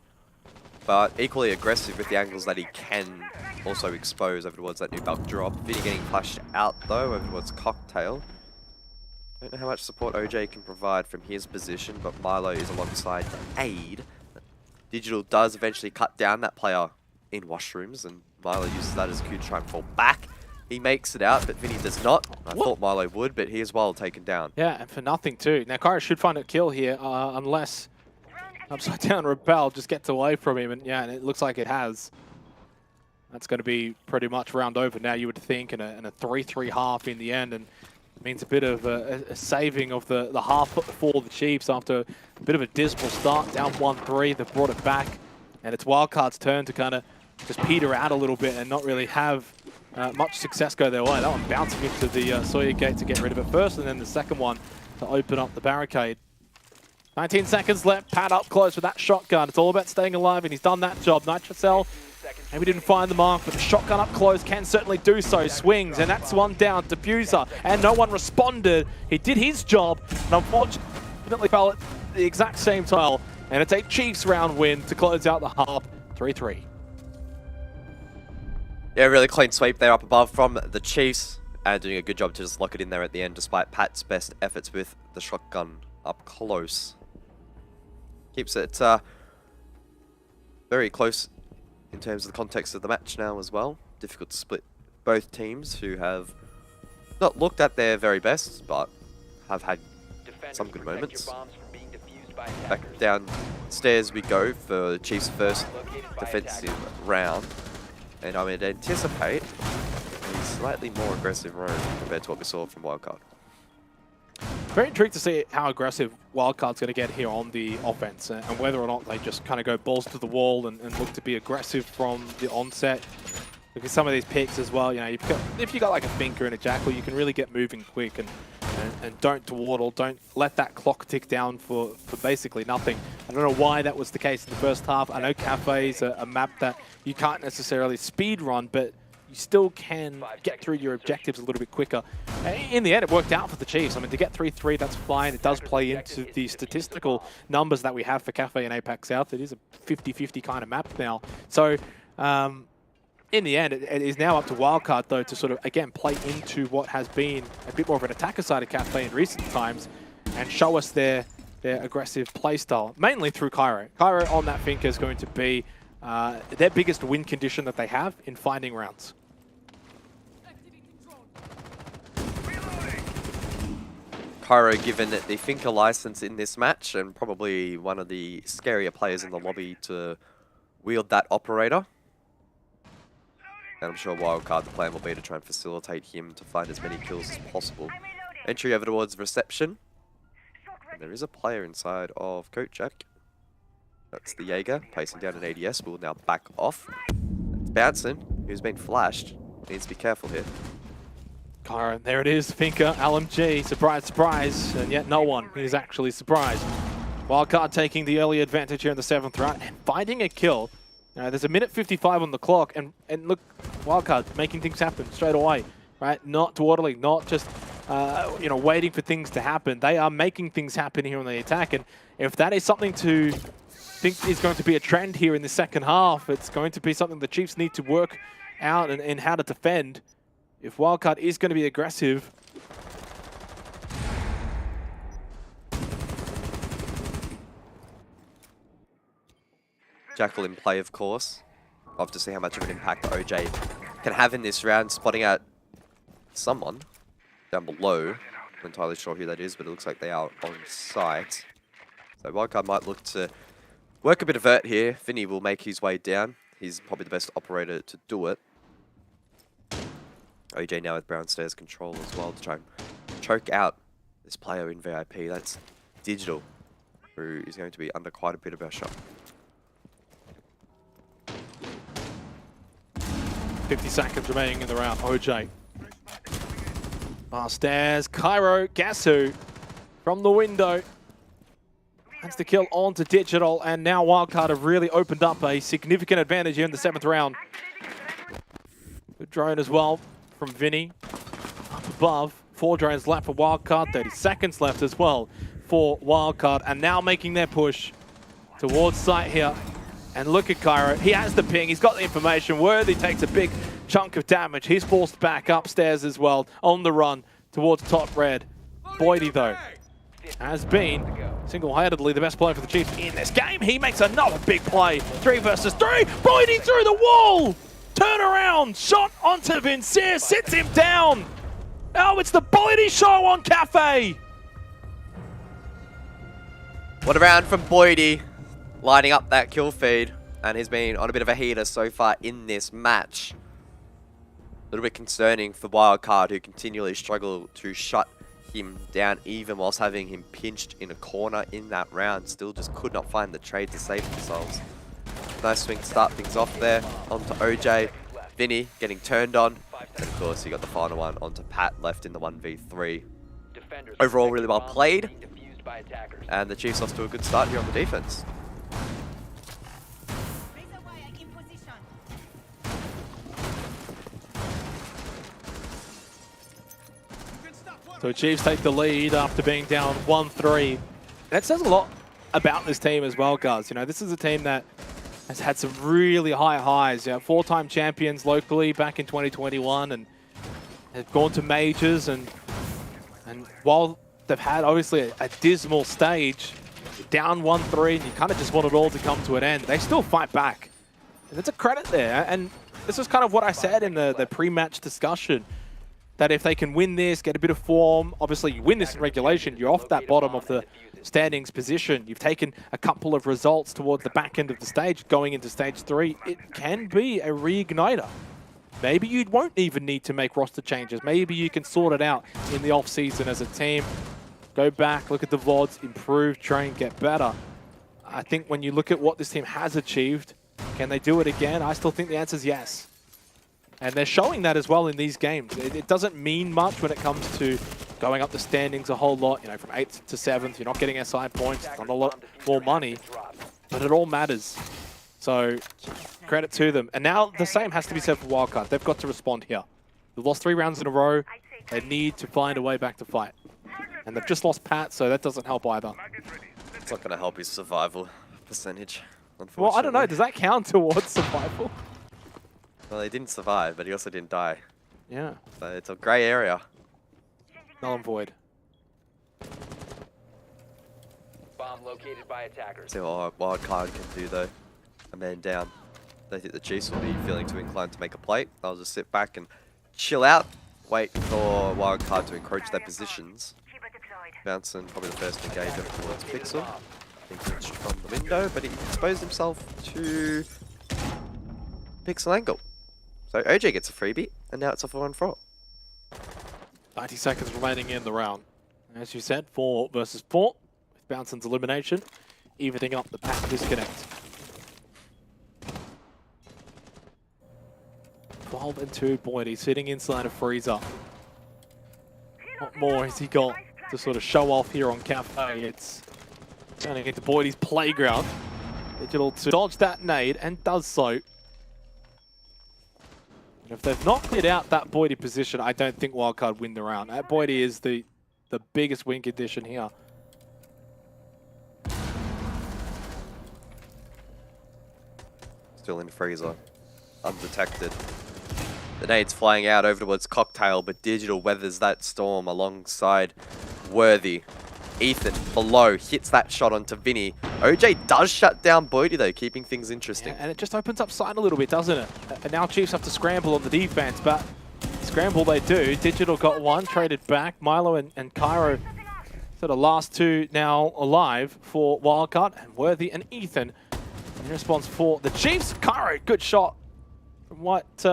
but equally aggressive with the angles that he can also expose over towards that new bulk drop. Vinny getting flashed out though over towards Cocktail. Don't know how much support OJ can provide from his position, but Milo is alongside to aid. Digital does eventually cut down that player in washrooms, and Milo uses that as a cue to try and fall back. He makes it out, but Vinny does not. I thought Milo would, but he is well taken down. Yeah, and for nothing too. Now Kyra should find a kill here, unless Upside Down Rebel just gets away from him, and yeah, and it looks like it has. That's going to be pretty much round over now, you would think, and a 3-3 half in the end, and means a bit of a saving of the half for the Chiefs after a bit of a dismal start, down 1-3. They've brought it back, and it's Wildcard's turn to kind of just peter out a little bit and not really have much success go their way. That one bouncing into the Sawyer gate to get rid of it first, and then the second one to open up the barricade. 19 seconds left, Pat up close with that shotgun. It's all about staying alive, and he's done that job. Nitrocell Maybe didn't find the mark, but the shotgun up close can certainly do so. Swings, and that's one down. Diffuser, and no one responded. He did his job, and unfortunately fell at the exact same tile. And it's a Chiefs round win to close out the half, 3-3. Yeah, really clean sweep there up above from the Chiefs. And doing a good job to just lock it in there at the end, despite Pat's best efforts with the shotgun up close. Keeps it very close in terms of the context of the match now as well. Difficult to split both teams who have not looked at their very best, but have had some good moments. Back downstairs we go for the Chiefs' first defensive round. And I would anticipate a slightly more aggressive roam compared to what we saw from Wildcard. Very intrigued to see how aggressive Wildcard's going to get here on the offense and whether or not they just kind of go balls to the wall and look to be aggressive from the onset. Look at some of these picks as well. You know, if you got like a Finker and a Jackal, you can really get moving quick and don't dawdle. Don't let that clock tick down for basically nothing. I don't know why that was the case in the first half. I know Cafe is a map that you can't necessarily speed run, but you still can get through your objectives a little bit quicker. In the end, it worked out for the Chiefs. I mean, to get 3-3, that's fine. It does play into the statistical numbers that we have for Cafe and APAC South. It is a 50-50 kind of map now. So, in the end, it is now up to Wildcard, though, to sort of, again, play into what has been a bit more of an attacker side of Cafe in recent times and show us their aggressive playstyle, mainly through Cairo. Cairo on that Finker is going to be their biggest win condition that they have in finding rounds. Cairo given the Finker license in this match and probably one of the scarier players in the lobby to wield that operator. And I'm sure Wildcard, the plan will be to try and facilitate him to find as many kills as possible. Entry over towards reception. And there is a player inside of Coach Jack. That's the Jaeger, placing down an ADS. Will now back off. It's Bouncing, who's been flashed. Needs to be careful here. Cairo, there it is, Finker, LMG, surprise, surprise, and yet no one is actually surprised. Wildcard taking the early advantage here in the 7th round and finding a kill. There's a minute 55 on the clock, and look, Wildcard making things happen straight away, right? Not dawdling, not just waiting for things to happen. They are making things happen here on the attack, and if that is something to think is going to be a trend here in the second half, it's going to be something the Chiefs need to work out and how to defend. If Wildcard is going to be aggressive, Jackal in play, of course. Love to see how much of an impact OJ can have in this round, spotting out someone down below. Not entirely sure who that is, but it looks like they are on site. So Wildcard might look to work a bit of vert here. Vinny will make his way down. He's probably the best operator to do it. OJ now with Brownstairs control as well to try and choke out this player in VIP. That's Digital, who is going to be under quite a bit of pressure. 50 seconds remaining in the round. OJ. Stairs, Cairo, Gasu from the window. That's the kill onto Digital, and now Wildcard have really opened up a significant advantage here in the 7th round. Good drone as well from Vinny. Up above, 4 drones left for Wildcard, 30 seconds left as well for Wildcard, and now making their push towards site here. And look at Cairo, he has the ping, he's got the information. Worthy takes a big chunk of damage. He's forced back upstairs as well, on the run towards top red. Boydie, though, has been single-handedly the best player for the Chiefs in this game. He makes another big play. 3 versus 3. Boydie through the wall! Turn around, shot onto Vincere, sits him down. Oh, it's the Boydie show on Cafe. What a round from Boydie, lining up that kill feed, and he's been on a bit of a heater so far in this match. A little bit concerning for Wildcard, who continually struggle to shut him down, even whilst having him pinched in a corner in that round. Still just could not find the trade to save themselves. Nice swing to start things off there. Onto OJ. Vinny getting turned on. And of course, you got the final one onto Pat, left in the 1v3. Overall, really well played. And the Chiefs off to a good start here on the defense. So Chiefs take the lead after being down 1-3. That says a lot about this team as well, guys. You know, this is a team that has had some really high highs. You know, 4-time champions locally back in 2021, and they've gone to majors. And while they've had obviously a dismal stage, down 1-3, and you kind of just want it all to come to an end, they still fight back. And it's a credit there. And this is kind of what I said in the pre-match discussion, that if they can win this, get a bit of form, obviously you win this in regulation, you're off that bottom of the standings position. You've taken a couple of results towards the back end of the stage, going into stage 3. It can be a reigniter. Maybe you won't even need to make roster changes. Maybe you can sort it out in the off-season as a team. Go back, look at the VODs, improve, train, get better. I think when you look at what this team has achieved, can they do it again? I still think the answer is yes. And they're showing that as well in these games. It doesn't mean much when it comes to going up the standings a whole lot. You know, from 8th to 7th, you're not getting SI points, it's not a lot more money, but it all matters. So credit to them. And now the same has to be said for Wildcard. They've got to respond here. They've lost 3 rounds in a row. They need to find a way back to fight. And they've just lost Pat, so that doesn't help either. It's not going to help his survival percentage, unfortunately. Well, I don't know. Does that count towards survival? Well, he didn't survive, but he also didn't die. Yeah. So it's a grey area. Null and void. Bomb located by attackers. See what Wildcard can do, though. A man down. I think the Chiefs will be feeling too inclined to make a play. They'll just sit back and chill out. Wait for Wildcard to encroach their positions. Bouncing probably the first engage over towards Pixel. Engage from the window, but he exposed himself to Pixel angle. So OJ gets a freebie, and now it's a 4-on-4. 90 seconds remaining in the round. As you said, 4 versus 4. With Bouncing's elimination, evening up the pack disconnect. 12-2 Boyd. He's sitting inside a freezer. What more has he got to sort of show off here on Cafe? It's turning into Boyd's playground. Digital to dodge that nade, and does so. And if they've not cleared out that Boydie position, I don't think Wildcard win the round. That Boydie is the biggest win condition here. Still in freezer. Undetected. The nade's flying out over towards Cocktail, but Digital weathers that storm alongside Worthy. Ethan below hits that shot onto Vinny. OJ does shut down Boydie though, keeping things interesting. Yeah, and it just opens up side a little bit, doesn't it? And now Chiefs have to scramble on the defense, but scramble they do. Digital got one, traded back. Milo and Cairo, so the last 2 now alive for Wildcard, and Worthy and Ethan in response for the Chiefs. Cairo, good shot from White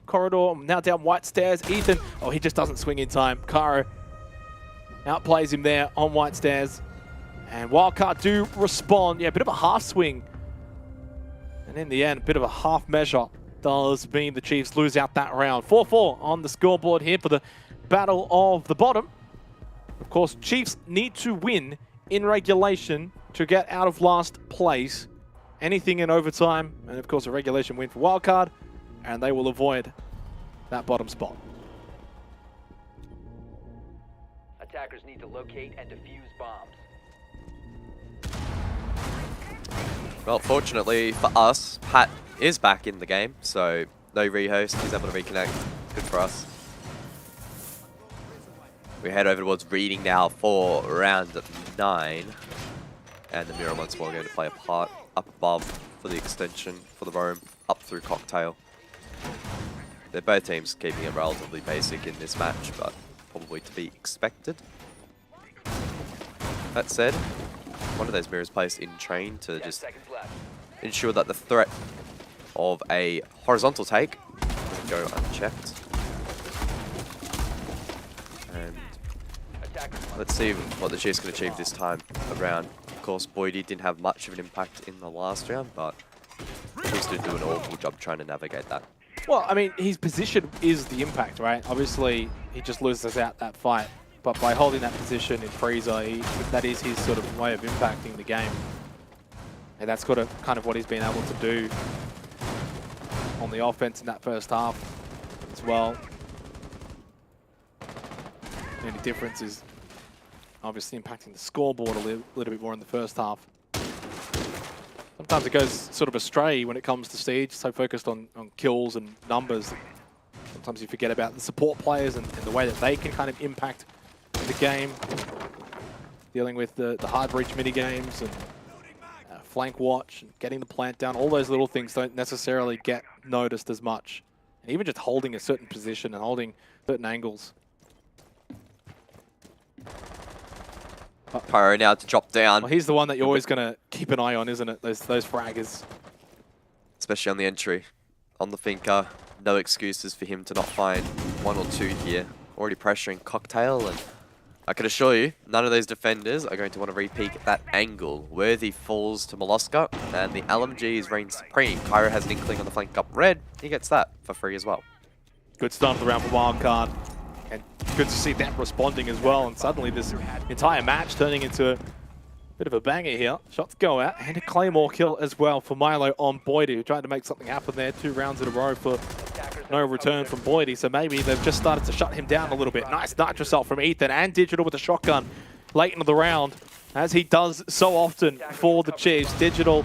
corridor, now down White stairs. Ethan, oh, he just doesn't swing in time. Cairo outplays him there on White stairs. And Wildcard do respond. Yeah, a bit of a half swing. And in the end, a bit of a half measure does mean the Chiefs lose out that round. 4-4 on the scoreboard here for the battle of the bottom. Of course, Chiefs need to win in regulation to get out of last place. Anything in overtime, and of course a regulation win for Wildcard, and they will avoid that bottom spot. Attackers need to locate and defuse bombs. Well, fortunately for us, Pat is back in the game, so no rehost. He's able to reconnect. Good for us. We head over towards reading now for round 9. And the Mirror once more going to play a part up above for the extension for the roam up through Cocktail. They're both teams keeping it relatively basic in this match, but probably to be expected. That said, one of those mirrors placed in train to just ensure that the threat of a horizontal take doesn't go unchecked. And let's see what the Chiefs can achieve this time around. Of course, Boydie didn't have much of an impact in the last round, but the Chiefs did do an awful job trying to navigate that. Well, I mean, his position is the impact, right? Obviously, he just loses out that fight. But by holding that position in freezer, that is his sort of way of impacting the game. And that's kind of what he's been able to do on the offense in that first half as well. The only difference is obviously impacting the scoreboard a little bit more in the first half. Sometimes it goes sort of astray when it comes to Siege, so focused on kills and numbers. Sometimes you forget about the support players and the way that they can kind of impact the game. Dealing with the hard breach minigames and flank watch and getting the plant down. All those little things don't necessarily get noticed as much. And even just holding a certain position and holding certain angles. Pyro now to drop down. Well, he's the one that you're always going to keep an eye on, isn't it? Those fraggers. Especially on the entry. On the Finca, no excuses for him to not find 1 or 2 here. Already pressuring Cocktail, and I can assure you, none of those defenders are going to want to re-peek at that angle. Worthy falls to Molosca, and the LMGs reign supreme. Cairo has an inkling on the flank up red. He gets that for free as well. Good start of the round for Wildcard. And good to see them responding as well. And suddenly this entire match turning into a bit of a banger here. Shots go out, and a Claymore kill as well for Milo on Boydie, who tried to make something happen there. 2 rounds in a row for no return from Boydie. So maybe they've just started to shut him down a little bit. Nice nitro assault from Ethan, and Digital with a shotgun late into the round, as he does so often for the Chiefs. Digital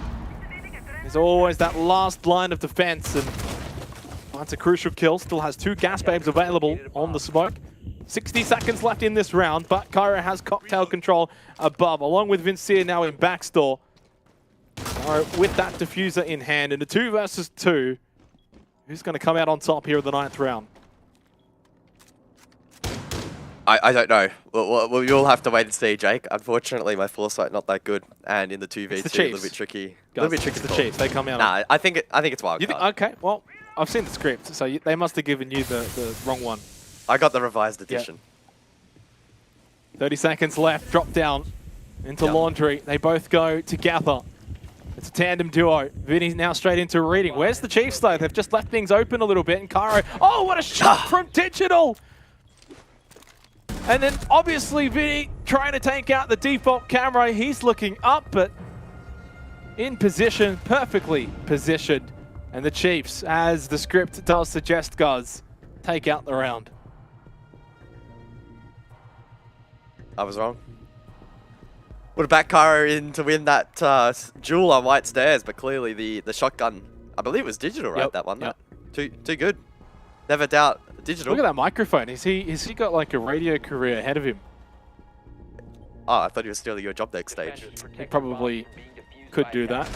is always that last line of defense, and that's a crucial kill. Still has 2 gas babes available on the smoke. 60 seconds left in this round, but Cairo has Cocktail control above, along with Vincier now in backstore. Cairo with that diffuser in hand, in a 2 versus 2. Who's going to come out on top here in the 9th round? I don't know. You'll have to wait and see, Jake. Unfortunately, my foresight not that good, and in the 2v2, a little bit tricky. A little bit tricky. It's the Chiefs. They come out. Nah, I think it's Wildcard. Okay, well, I've seen the script, so they must have given you the wrong one. I got the revised edition. Yep. 30 seconds left. Drop down into Laundry. They both go together. It's a tandem duo. Vinny's now straight into reading. Where's the Chiefs, though? They've just left things open a little bit. And Cairo, oh, what a shot from Digital! And then, obviously, Vinny trying to take out the default camera. He's looking up, but in position, perfectly positioned. And the Chiefs, as the script does suggest, guys, take out the round. I was wrong. Would have backed Cairo in to win that duel on White Stairs, but clearly the shotgun, I believe it was Digital, right? Yep. That one. Yep. Too good. Never doubt Digital. Look at that microphone. Has he got like a radio career ahead of him? Oh, I thought he was stealing your job deck stage. He probably could do that.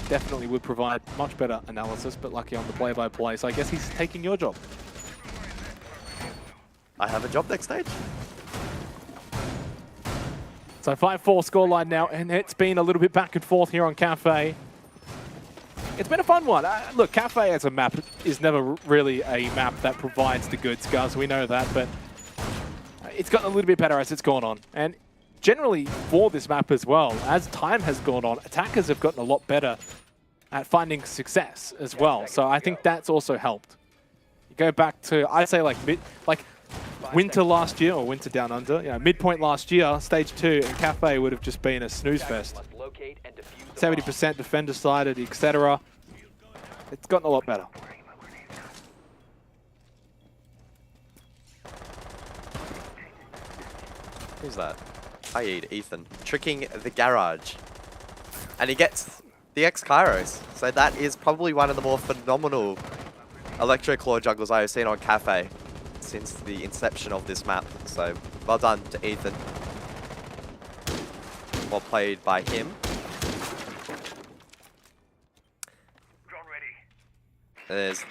Definitely would provide much better analysis, but lucky on the play-by-play. So I guess he's taking your job. I have a job deck stage. So 5-4 scoreline now, and it's been a little bit back and forth here on Cafe. It's been a fun one. Look, Cafe as a map is never really a map that provides the goods, guys. We know that, but it's gotten a little bit better as it's gone on. And generally for this map as well, as time has gone on, attackers have gotten a lot better at finding success as well. So I think that's also helped. You go back to, I'd say like winter last year, or winter down under, midpoint last year, stage 2 and Cafe would have just been a snooze fest. 70% defender sided, etc. It's gotten a lot better. Who's that? Aid, Ethan, tricking the garage. And he gets the ex-Kairos. So that is probably one of the more phenomenal Electro Claw jungles I have seen on Cafe since the inception of this map. So well done to Ethan. Well played by him. There's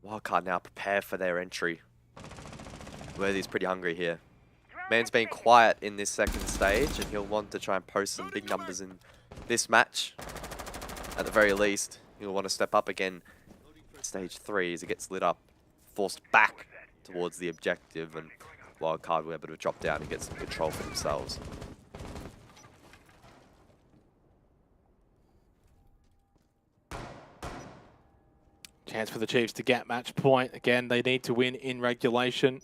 Wildcard now prepare for their entry. Worthy's pretty hungry here. Man's been quiet in this second stage, and he'll want to try and post some big numbers in this match. At the very least, he'll want to step up again stage 3 as he gets lit up, forced back towards the objective, and Wildcard will be able to drop down and get some control for themselves. Chance for the Chiefs to get match point. Again, they need to win in regulation.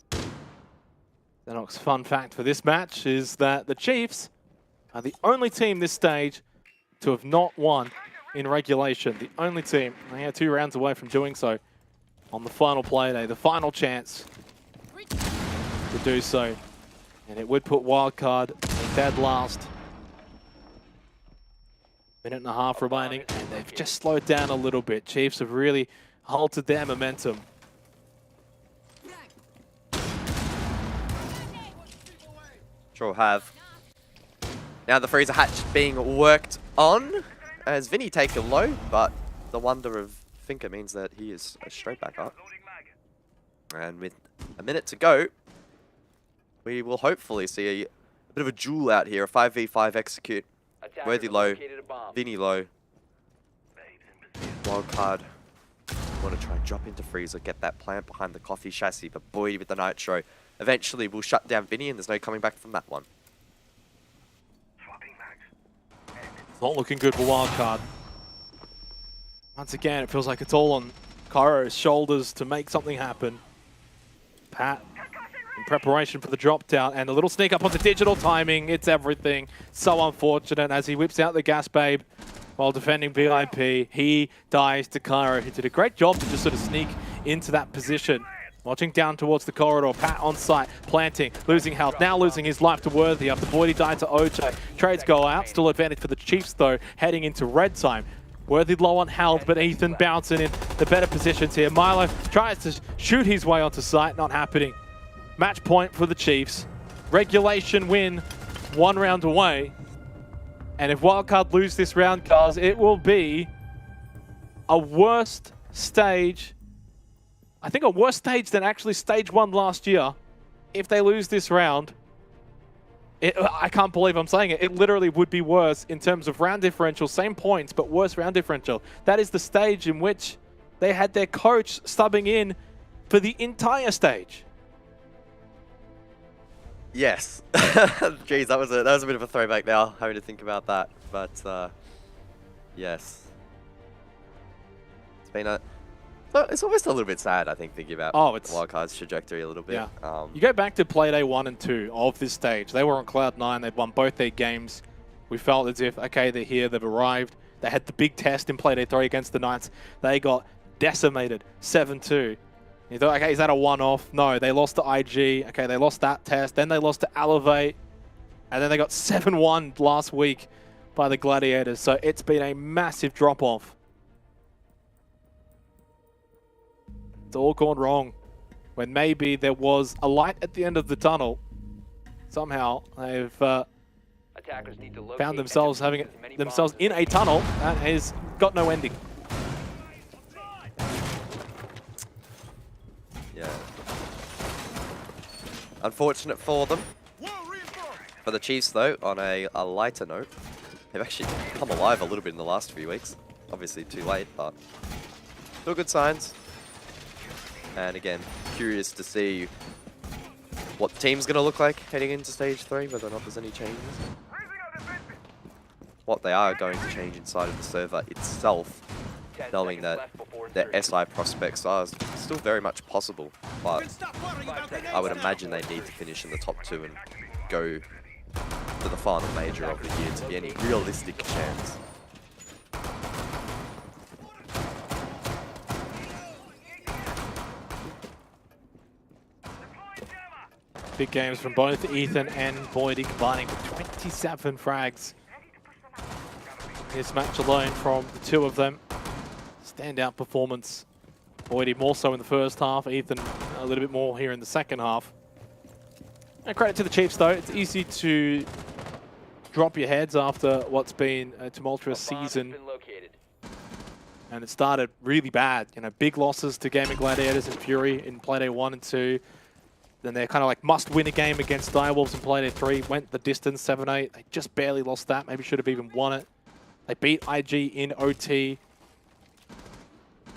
Xenox, fun fact for this match is that the Chiefs are the only team this stage to have not won in regulation. The only team. They are 2 rounds away from doing so on the final play day, the final chance. to do so. And it would put Wildcard in dead last. Minute and a half remaining, and they've just slowed down a little bit. Chiefs have really halted their momentum. Sure have. Now the freezer hatch being worked on as Vinny taken low, but the wonder of Finker means that he is straight back up. And with a minute to go, we will hopefully see a bit of a duel out here, a 5v5 execute. Worthy low, Vinny low. Wildcard want to try and drop into freezer, get that plant behind the coffee chassis, but boy, with the nitro, eventually we'll shut down Vinny and there's no coming back from that one. Not looking good for Wildcard. Once again, it feels like it's all on Cairo's shoulders to make something happen. Pat in preparation for the drop down and a little sneak up on the digital timing. It's everything. So unfortunate as he whips out the gas babe while defending VIP. He dies to Cairo, who did a great job to just sort of sneak into that position. Watching down towards the corridor, Pat on site, planting, losing health, now losing his life to Worthy after Boydie died to OJ. Trades go out, still advantage for the Chiefs though, heading into red time. Worthy low on health, but Ethan bouncing in the better positions here. Milo tries to shoot his way onto site, not happening. Match point for the Chiefs. Regulation win, 1 round away. And if Wildcard lose this round, guys, it will be a worst stage. I think a worse stage than actually stage 1 last year. If they lose this round, I can't believe I'm saying it. It literally would be worse in terms of round differential. Same points, but worse round differential. That is the stage in which they had their coach subbing in for the entire stage. Yes. Jeez, that was a bit of a throwback now, having to think about that. But yes. It's been it's almost a little bit sad, I think, thinking about Wildcard's trajectory a little bit. Yeah. You go back to Playday 1 and 2 of this stage. They were on Cloud 9. They'd won both their games. We felt as if, okay, they're here, they've arrived. They had the big test in Playday 3 against the Knights. They got decimated, 7-2. You thought, okay, is that a one-off? No, they lost to IG. Okay, they lost that test. Then they lost to Elevate. And then they got 7-1 last week by the Gladiators. So it's been a massive drop-off. It's all gone wrong. When maybe there was a light at the end of the tunnel, somehow they've found themselves having themselves in a tunnel that has got no ending. Yeah. Unfortunate for them. For the Chiefs, though, on a lighter note, they've actually come alive a little bit in the last few weeks. Obviously too late, but still good signs. And again, curious to see what the team's going to look like heading into Stage 3, whether or not there's any changes. What they are going to change inside of the server itself, knowing that their SI prospects are still very much possible, but I would imagine they need to finish in the top 2 and go to the final major of the year to be any realistic chance. Big games from both Ethan and Boydie, combining for 27 frags. This match alone from the two of them. Standout performance. Boydie more so in the first half, Ethan a little bit more here in the second half. And credit to the Chiefs though, it's easy to drop your heads after what's been a tumultuous season. And it started really bad, you know, big losses to Gaming Gladiators and Fury in Playday 1 and 2. Then they're kind of like must-win a game against Direwolves in Playday 3. Went the distance, 7-8. They just barely lost that. Maybe should have even won it. They beat IG in OT. It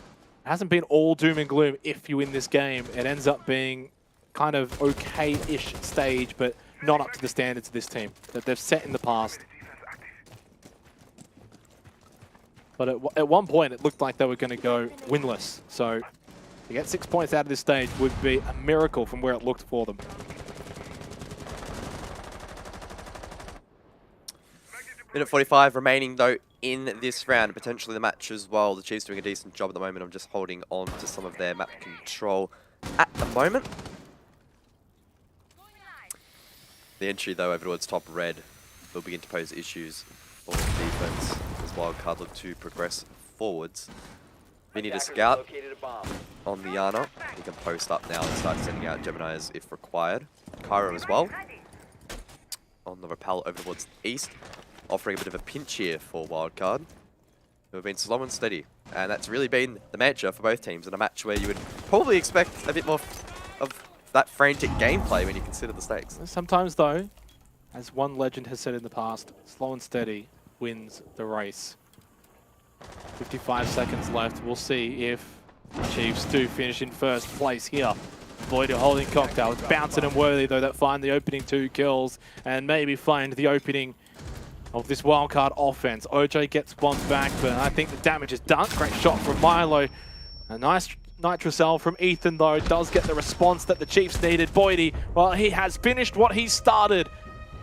hasn't been all doom and gloom if you win this game. It ends up being kind of okay-ish stage, but not up to the standards of this team that they've set in the past. But at one point, it looked like they were going to go winless. So to get 6 points out of this stage would be a miracle from where it looked for them. Minute 45 remaining, though, in this round, potentially the match as well. The Chiefs doing a decent job at the moment of just holding on to some of their map control at the moment. The entry, though, over towards top red will begin to pose issues for defense as Wildcard look to progress forwards. We need a scout Located a bomb. on the Yana. He can post up now and start sending out Geminis if required. Cairo as well. On the rappel over towards the east, offering a bit of a pinch here for Wildcard, who have been slow and steady. And that's really been the mantra for both teams in a match where you would probably expect a bit more of that frantic gameplay when you consider the stakes. Sometimes, though, as one legend has said in the past, slow and steady wins the race. 55 seconds left. We'll see if the Chiefs do finish in first place here. Boyd holding cocktail. It's Bouncing and Worthy, though, that find the opening 2 kills and maybe find the opening of this wildcard offense. OJ gets one back, but I think the damage is done. Great shot from Milo. A nice Nitrocell from Ethan, though, does get the response that the Chiefs needed. Boydie, well, he has finished what he started.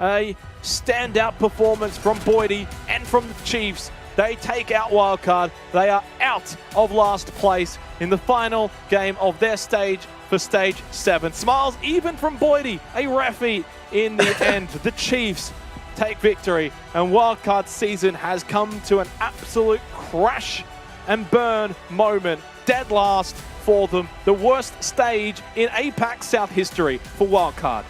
A standout performance from Boydie and from the Chiefs. They take out Wildcard. They are out of last place in the final game of their stage for Stage 7. Smiles even from Boydie, a referee in the end. The Chiefs take victory, and Wildcard season has come to an absolute crash and burn moment. Dead last for them. The worst stage in APAC South history for Wildcard.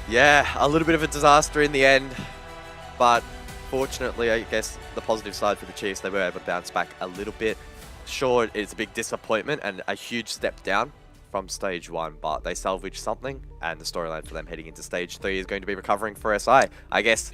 Yeah, a little bit of a disaster in the end, but fortunately, I guess the positive side for the Chiefs, they were able to bounce back a little bit. Sure, it's a big disappointment and a huge step down from Stage 1, but they salvaged something, and the storyline for them heading into Stage 3 is going to be recovering for SI. I guess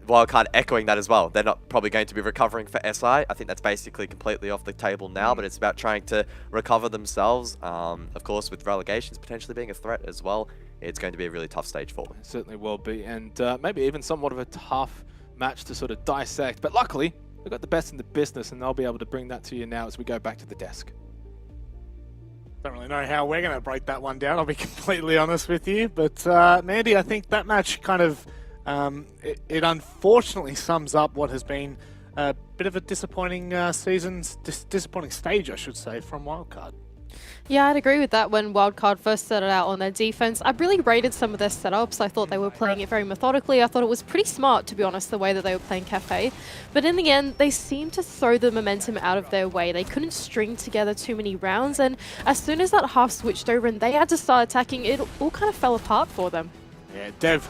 Wildcard echoing that as well. They're not probably going to be recovering for SI. I think that's basically completely off the table now, but it's about trying to recover themselves. Of course, with relegations potentially being a threat as well, it's going to be a really tough stage for them. It certainly will be, and maybe even somewhat of a tough match to sort of dissect. But luckily, we've got the best in the business, and they'll be able to bring that to you now as we go back to the desk. Don't really know how we're going to break that one down, I'll be completely honest with you. But Mandy, I think that match kind of, it unfortunately sums up what has been a bit of a disappointing disappointing stage, I should say, from Wildcard. Yeah, I'd agree with that. When Wildcard first started out on their defense, I really rated some of their setups. I thought they were playing it very methodically. I thought it was pretty smart, to be honest, the way that they were playing Cafe. But in the end, they seemed to throw the momentum out of their way. They couldn't string together too many rounds, and as soon as that half switched over and they had to start attacking, it all kind of fell apart for them. Yeah, Dev,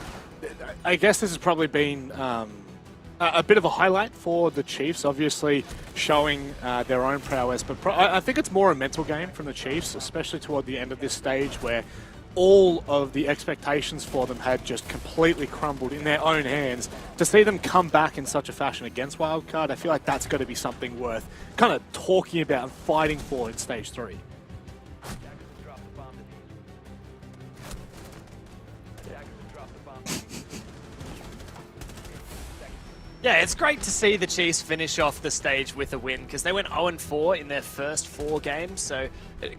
I guess this has probably been a bit of a highlight for the Chiefs, obviously showing their own prowess, but I think it's more a mental game from the Chiefs, especially toward the end of this stage where all of the expectations for them had just completely crumbled in their own hands. To see them come back in such a fashion against Wildcard, I feel like that's got to be something worth kind of talking about and fighting for in Stage 3. Yeah, it's great to see the Chiefs finish off the stage with a win because they went 0-4 in their first 4 games. So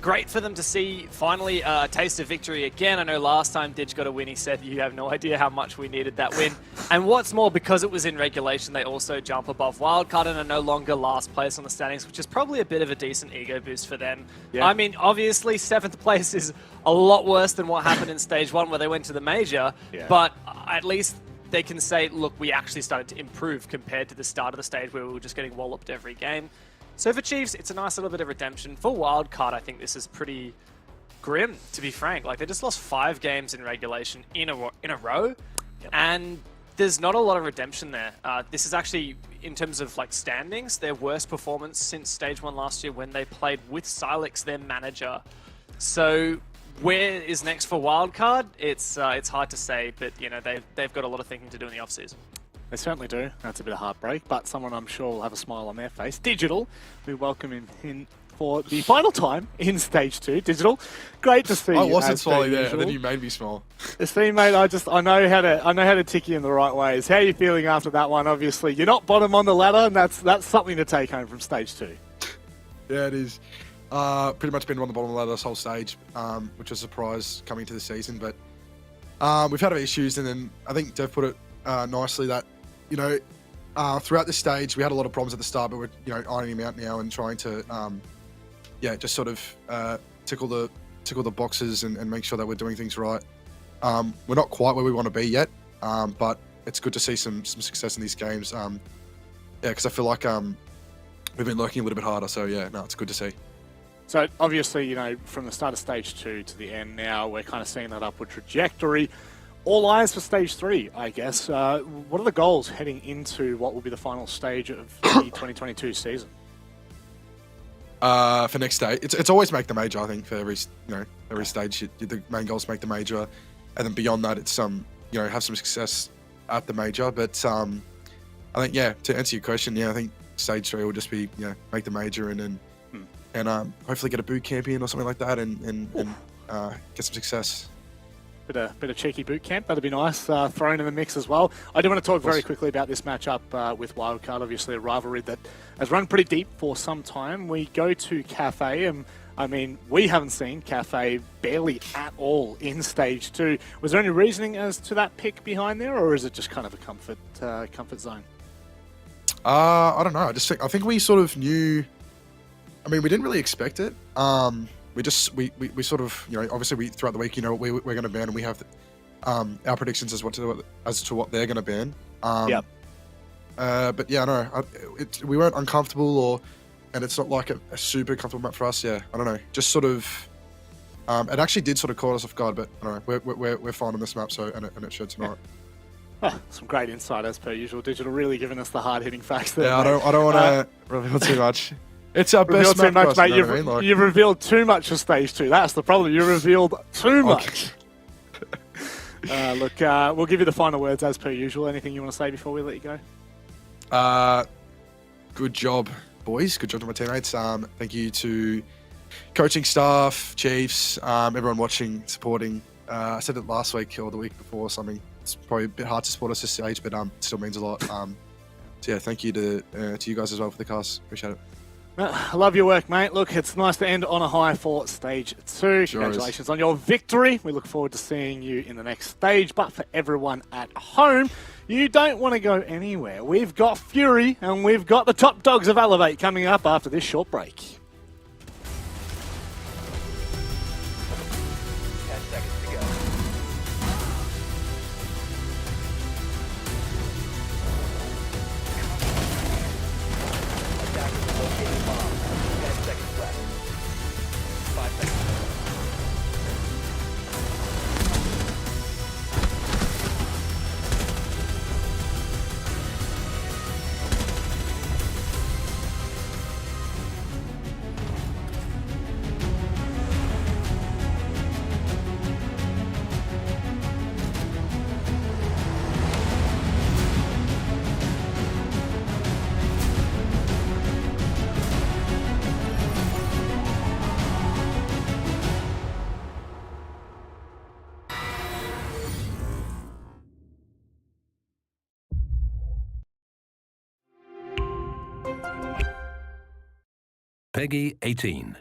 great for them to see finally a taste of victory again. I know last time Didge got a win, he said, you have no idea how much we needed that win. And what's more, because it was in regulation, they also jump above Wildcard and are no longer last place on the standings, which is probably a bit of a decent ego boost for them. Yeah. I mean, obviously, 7th place is a lot worse than what happened in Stage 1 where they went to the major, but at least they can say, look, we actually started to improve compared to the start of the stage where we were just getting walloped every game. So for Chiefs, it's a nice little bit of redemption. For Wildcard, I think this is pretty grim, to be frank. Like, they just lost 5 games in regulation in a row, and there's not a lot of redemption there. This is actually, in terms of like standings, their worst performance since Stage 1 last year when they played with Silex, their manager. So where is next for Wildcard? It's hard to say, but you know they've got a lot of thinking to do in the offseason. They certainly do. That's a bit of heartbreak, but someone I'm sure will have a smile on their face. Digital, we welcome him in for the final time in Stage 2. Digital, great to see you. I wasn't smiling there, and then you made me smile. See, mate, I know how to tick you in the right ways. How are you feeling after that one? Obviously, you're not bottom on the ladder, and that's something to take home from Stage 2. Yeah, it is. Pretty much been on the bottom of the ladder this whole stage, which was a surprise coming to the season. But we've had our issues, and then I think Dev put it nicely that, you know, throughout this stage we had a lot of problems at the start, but we're ironing them out now and trying to, just sort of tickle the tick all the boxes and make sure that we're doing things right. We're not quite where we want to be yet, but it's good to see some success in these games. Yeah, because I feel like we've been lurking a little bit harder. So yeah, no, it's good to see. So obviously, from the start of stage 2 to the end now, we're kind of seeing that upward trajectory. All eyes for stage 3, I guess. What are the goals heading into what will be the final stage of the 2022 season? For next stage, it's always make the major. I think for every stage, the main goal is make the major, and then beyond that, it's have some success at the major. But I think to answer your question, I think stage 3 will just be make the major and hopefully get a boot camp in or something like that and get some success. Bit of cheeky boot camp, that'd be nice, thrown in the mix as well. I do want to talk very quickly about this matchup with Wildcard, obviously a rivalry that has run pretty deep for some time. We go to Cafe, and I mean, we haven't seen Cafe barely at all in stage 2. Was there any reasoning as to that pick behind there, or is it just kind of a comfort zone? I don't know. I think we sort of knew. I mean, we didn't really expect it. We sort of, obviously throughout the week, we're going to ban, and we have our predictions as to what they're going to ban. But yeah, no, we weren't uncomfortable, and it's not like a super comfortable map for us. Yeah, I don't know, just sort of, it actually did sort of caught us off guard, but I don't know, we're fine on this map, so and it showed tonight. Oh, some great insight as per usual. Digital really giving us the hard hitting facts there. Yeah, I don't want to reveal too much. It's our best map, much, mate. You've revealed too much for stage 2. That's the problem. You revealed too much. Look, we'll give you the final words as per usual. Anything you want to say before we let you go? Good job, boys. Good job to my teammates. Thank you to coaching staff, Chiefs, everyone watching, supporting. I said it last week or the week before or something. It's probably a bit hard to support us this stage, but it still means a lot. So yeah, thank you to you guys as well for the cast. Appreciate it. I love your work, mate. Look, it's nice to end on a high for stage 2. Sure Congratulations on your victory. We look forward to seeing you in the next stage. But for everyone at home, you don't want to go anywhere. We've got Fury and we've got the top dogs of Elevate coming up after this short break. 10 seconds to go. Attackers located a bomb. 10 seconds left. 5 seconds. Peggy 18.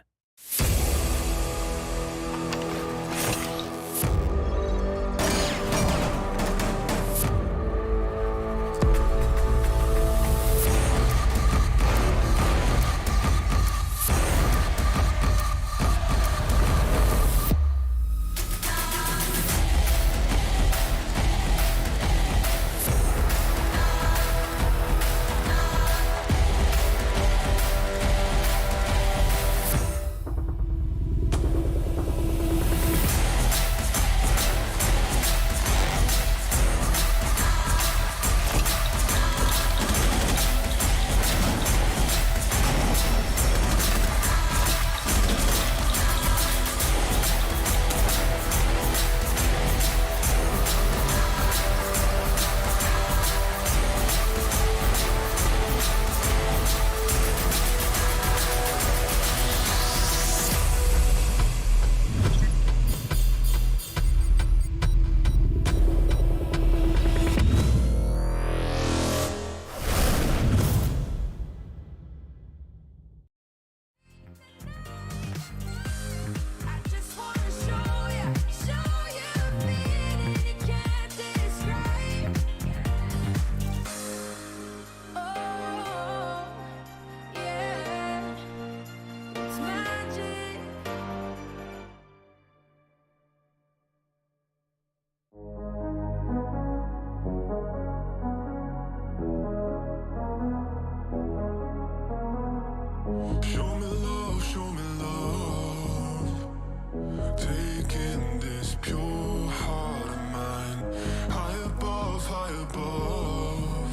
taking this pure heart of mine high above, high above.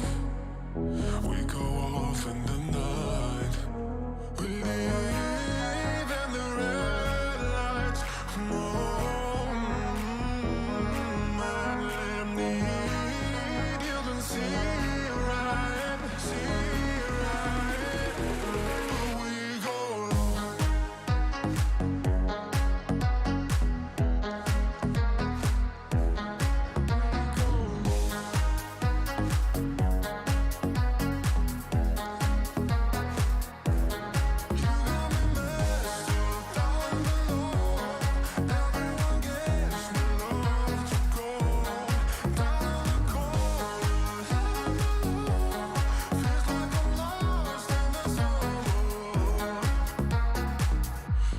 We go off in the night. We leave in the red lights. And let 'em need. You can see right, but we go long.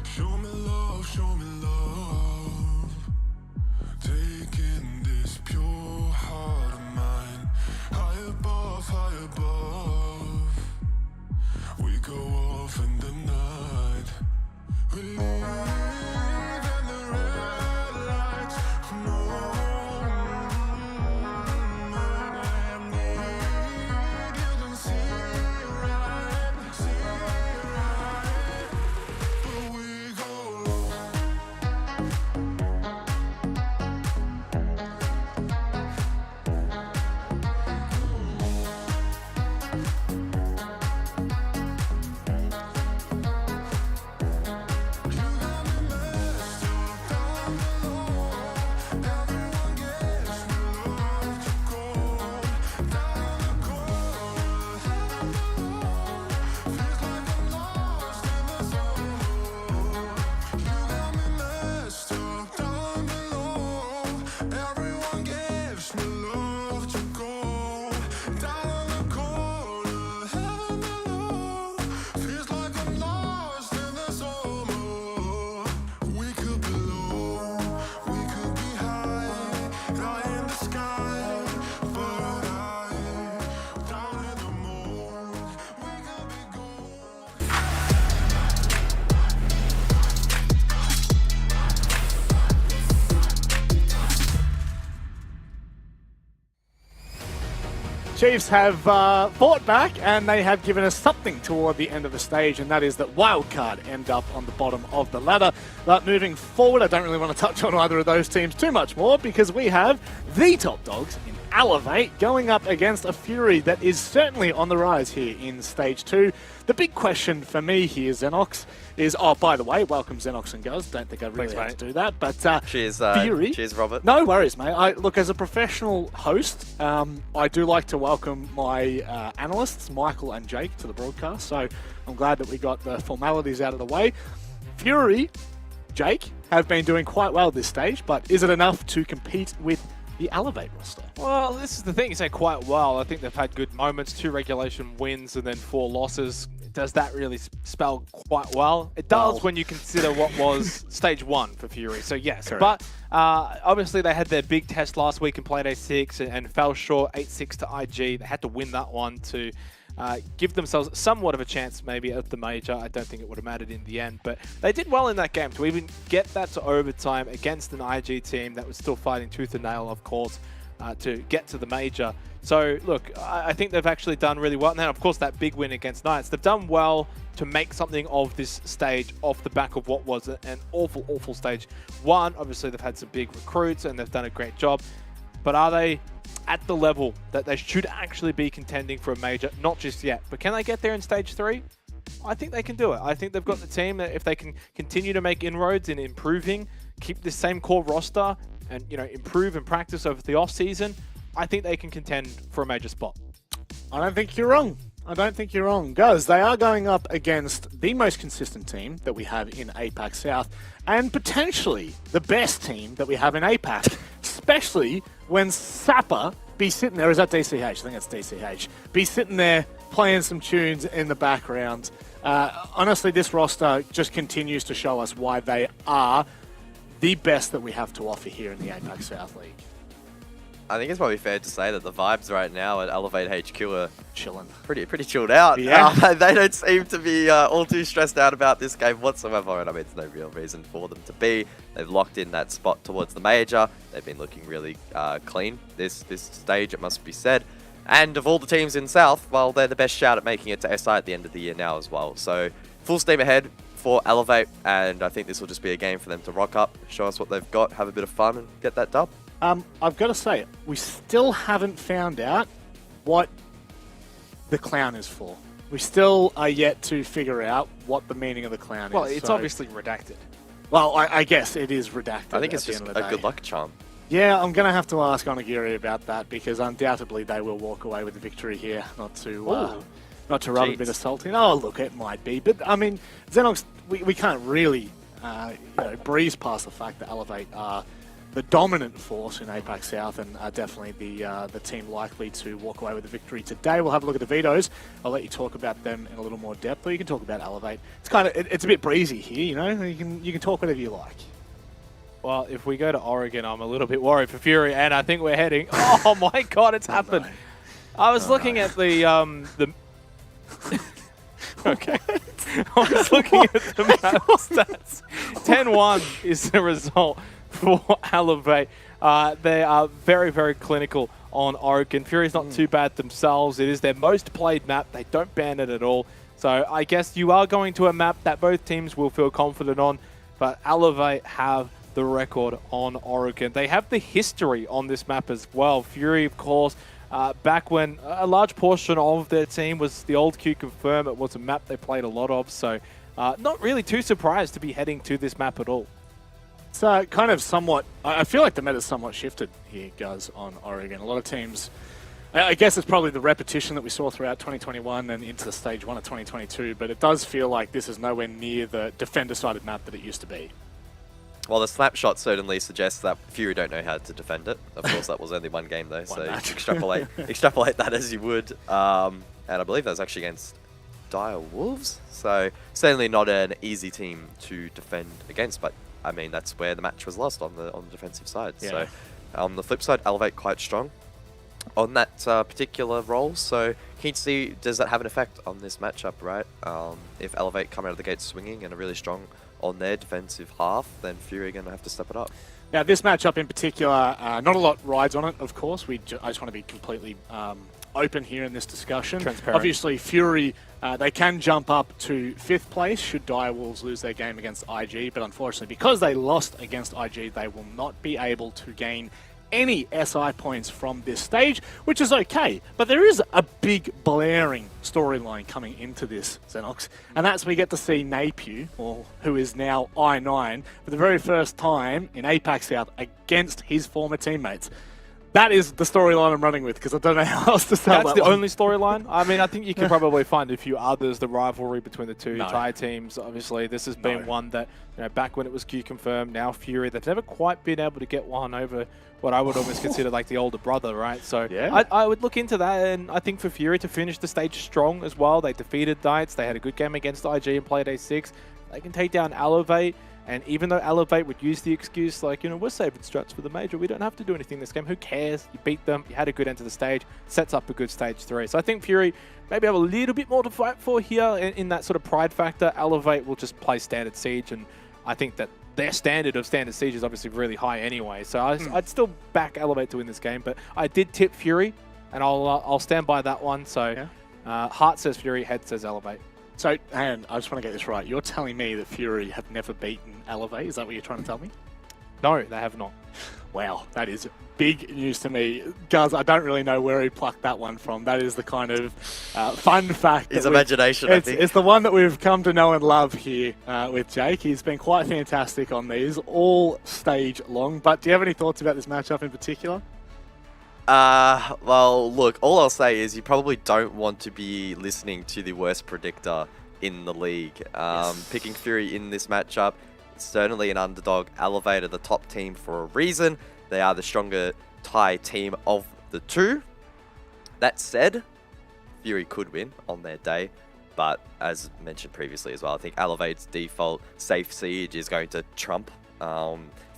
Show me love, show me love. Taking this pure heart of mine high above, high above. We go off in the night. We leave in the red lights. No, I need. You can see right, but we go long. Chiefs have fought back, and they have given us something toward the end of the stage, and that is that Wildcard end up on the bottom of the ladder. But moving forward, I don't really want to touch on either of those teams too much more, because we have the top dogs in Elevate going up against a Fury that is certainly on the rise here in Stage 2. The big question for me here, Xenox, is, oh, by the way, welcome Xenox and Guz. Don't think I really had to do that, but Cheers, Fury. Cheers, Robert. No worries, mate. Look, as a professional host, I do like to welcome my analysts, Michael and Jake, to the broadcast, so I'm glad that we got the formalities out of the way. Fury, Jake, have been doing quite well this stage, but is it enough to compete with the Elevate roster? Well, this is the thing. You say quite well. I think they've had good moments, 2 regulation wins and then 4 losses. Does that really spell quite well? It does when you consider what was Stage 1 for Fury. So yes, correct. But obviously they had their big test last week in Playday 6 and fell short 8-6 to IG. They had to win that one to give themselves somewhat of a chance maybe at the major. I don't think it would have mattered in the end, but they did well in that game to even get that to overtime against an IG team that was still fighting tooth and nail, of course, to get to the major. So look, I think they've actually done really well. And then of course that big win against Knights. They've done well to make something of this stage off the back of what was an awful, awful Stage 1. Obviously they've had some big recruits and they've done a great job. But are they at the level that they should actually be contending for a major? Not just yet, but can they get there in Stage 3? I think they can do it. I think they've got the team that if they can continue to make inroads in improving, keep the same core roster and, you know, improve and practice over the off season, I think they can contend for a major spot. I don't think you're wrong. I don't think you're wrong. Guys, they are going up against the most consistent team that we have in APAC South and potentially the best team that we have in APAC, especially when Sapper be sitting there. Is that DCH? I think it's DCH. Be sitting there playing some tunes in the background. Honestly, this roster just continues to show us why they are the best that we have to offer here in the APAC South League. I think it's probably fair to say that the vibes right now at Elevate HQ are Chilling. pretty chilled out. Yeah. They don't seem to be all too stressed out about this game whatsoever, and I mean, there's no real reason for them to be. They've locked in that spot towards the major. They've been looking really clean this stage, it must be said. And of all the teams in South, well, they're the best shout at making it to SI at the end of the year now as well. So full steam ahead for Elevate, and I think this will just be a game for them to rock up, show us what they've got, have a bit of fun, and get that dub. I've got to say, we still haven't found out what the clown is for. We still are yet to figure out what the meaning of the clown Well, is. it's so- obviously redacted. Well, I guess it is redacted. I think at it's the just end a of the day. good luck charm. Yeah, I'm going to have to ask Onigiri about that because undoubtedly they will walk away with the victory here. Not to rub a bit of salt in. Oh, look, it might be. But, I mean, Xenox, we can't really breeze past the fact that Elevate are the dominant force in APAC South and are definitely the team likely to walk away with the victory today. We'll have a look at the vetoes. I'll let you talk about them in a little more depth, or you can talk about Elevate. It's kind of it's a bit breezy here, you know. You can talk whatever you like. Well, if we go to Oregon, I'm a little bit worried for Fury, and I think we're heading. Oh my God, it's happened! I was looking at the okay. I was looking at the map stats. 10-1 is the result for Elevate. They are very, very clinical on Oregon. Fury's not too bad themselves. It is their most played map. They don't ban it at all. So I guess you are going to a map that both teams will feel confident on, but Elevate have the record on Oregon. They have the history on this map as well. Fury, of course, back when a large portion of their team was the old Q Confirm, it was a map they played a lot of, so not really too surprised to be heading to this map at all. It's kind of somewhat... I feel like the meta's somewhat shifted here, guys, on Oregon. A lot of teams... I guess it's probably the repetition that we saw throughout 2021 and into the stage 1 of 2022, but it does feel like this is nowhere near the defender-sided map that it used to be. Well, the snapshot certainly suggests that Fury don't know how to defend it. Of course, that was only one game, though, so extrapolate that as you would. And I believe that was actually against Dire Wolves, so certainly not an easy team to defend against, but I mean, that's where the match was lost, on the defensive side. Yeah. So on the flip side, Elevate quite strong on that particular role, so keen to see, does that have an effect on this matchup, right? If Elevate come out of the gate swinging and are really strong on their defensive half, then Fury are going to have to step it up. Now, this matchup in particular, not a lot rides on it, of course. I just want to be completely open here in this discussion. Transparent. Obviously, Fury, they can jump up to 5th place should Dire Wolves lose their game against IG, but unfortunately, because they lost against IG, they will not be able to gain any SI points from this stage, which is okay. But there is a big blaring storyline coming into this, Xenox, and that's we get to see Napier, or who is now I9, for the very first time in APAC South against his former teammates. That is the storyline I'm running with, because I don't know how else to sell That's that the one. only storyline. I mean, I think you can probably find a few others. The rivalry between the two No. Thai teams, obviously, this has been No. one that, back when it was Q Confirmed, now Fury, they've never quite been able to get one over what I would almost consider like the older brother, right? So Yeah. I would look into that, and I think for Fury to finish the stage strong as well, they defeated Knights, they had a good game against IG in Playday 6, they can take down Elevate. And even though Elevate would use the excuse like, we're saving strats for the major, we don't have to do anything this game. Who cares? You beat them, you had a good end to the stage, sets up a good stage 3. So I think Fury maybe have a little bit more to fight for here in that sort of pride factor. Elevate will just play standard siege, and I think that their standard of standard siege is obviously really high anyway. So I'd still back Elevate to win this game, but I did tip Fury, and I'll stand by that one. So heart says Fury, head says Elevate. So, and I just want to get this right. You're telling me that Fury have never beaten Elevate? Is that what you're trying to tell me? No, they have not. Wow, that is big news to me. Guys, I don't really know where he plucked that one from. That is the kind of fun fact. His imagination, I think. It's the one that we've come to know and love here with Jake. He's been quite fantastic on these all stage long. But do you have any thoughts about this matchup in particular? Well, look, all I'll say is you probably don't want to be listening to the worst predictor in the league. Picking Fury in this matchup, certainly an underdog. Elevated the top team for a reason. They are the stronger Thai team of the two. That said, Fury could win on their day, but as mentioned previously as well, I think Elevate's default safe siege is going to trump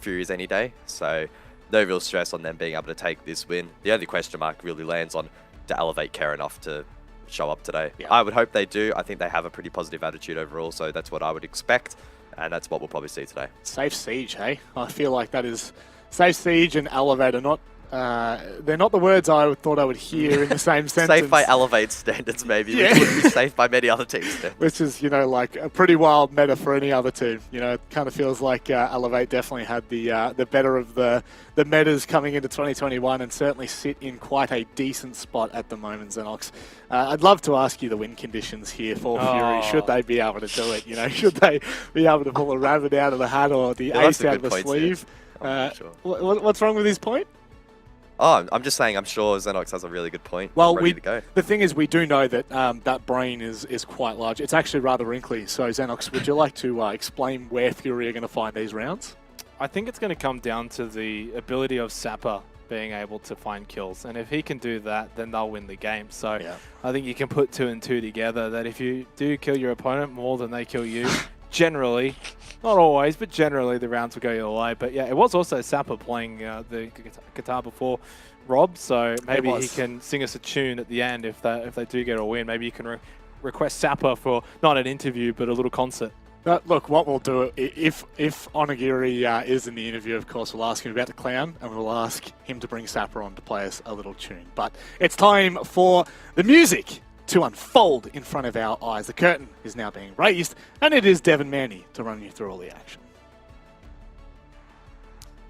Fury's any day. So no real stress on them being able to take this win. The only question mark really lands on to Elevate care enough to show up today. Yeah. I would hope they do. I think they have a pretty positive attitude overall, so that's what I would expect, and that's what we'll probably see today. Safe Siege, hey? I feel like that is... Safe Siege and Elevate are not... they're not the words I thought I would hear in the same sentence. Safe by Elevate standards, maybe. Yeah. Which would be safe by many other teams' standards. Which is, you know, like a pretty wild meta for any other team. You know, it kind of feels like Elevate definitely had the better of the metas coming into 2021 and certainly sit in quite a decent spot at the moment, Xenox. I'd love to ask you the win conditions here for Fury. Should they be able to do it? You know, should they be able to pull a rabbit out of the hat or the ace out of the sleeve? Sure. What's wrong with his point? Oh, I'm just saying, I'm sure Xenox has a really good point. Well, ready to go. The thing is, we do know that that brain is quite large. It's actually rather wrinkly. So, Xenox, would you like to explain where Fury are going to find these rounds? I think it's going to come down to the ability of Sapper being able to find kills. And if he can do that, then they'll win the game. So Yeah. I think you can put 2 and 2 together, that if you do kill your opponent more than they kill you, generally, not always, but generally the rounds will go your way. But yeah, it was also Sapper playing the guitar before Rob, so maybe he can sing us a tune at the end if they do get a win. Maybe you can request Sapper for not an interview, but a little concert. Look, what we'll do, if Onigiri is in the interview, of course, we'll ask him about the clown, and we'll ask him to bring Sapper on to play us a little tune. But it's time for the music to unfold in front of our eyes. The curtain is now being raised, and it is Devin Manny to run you through all the action.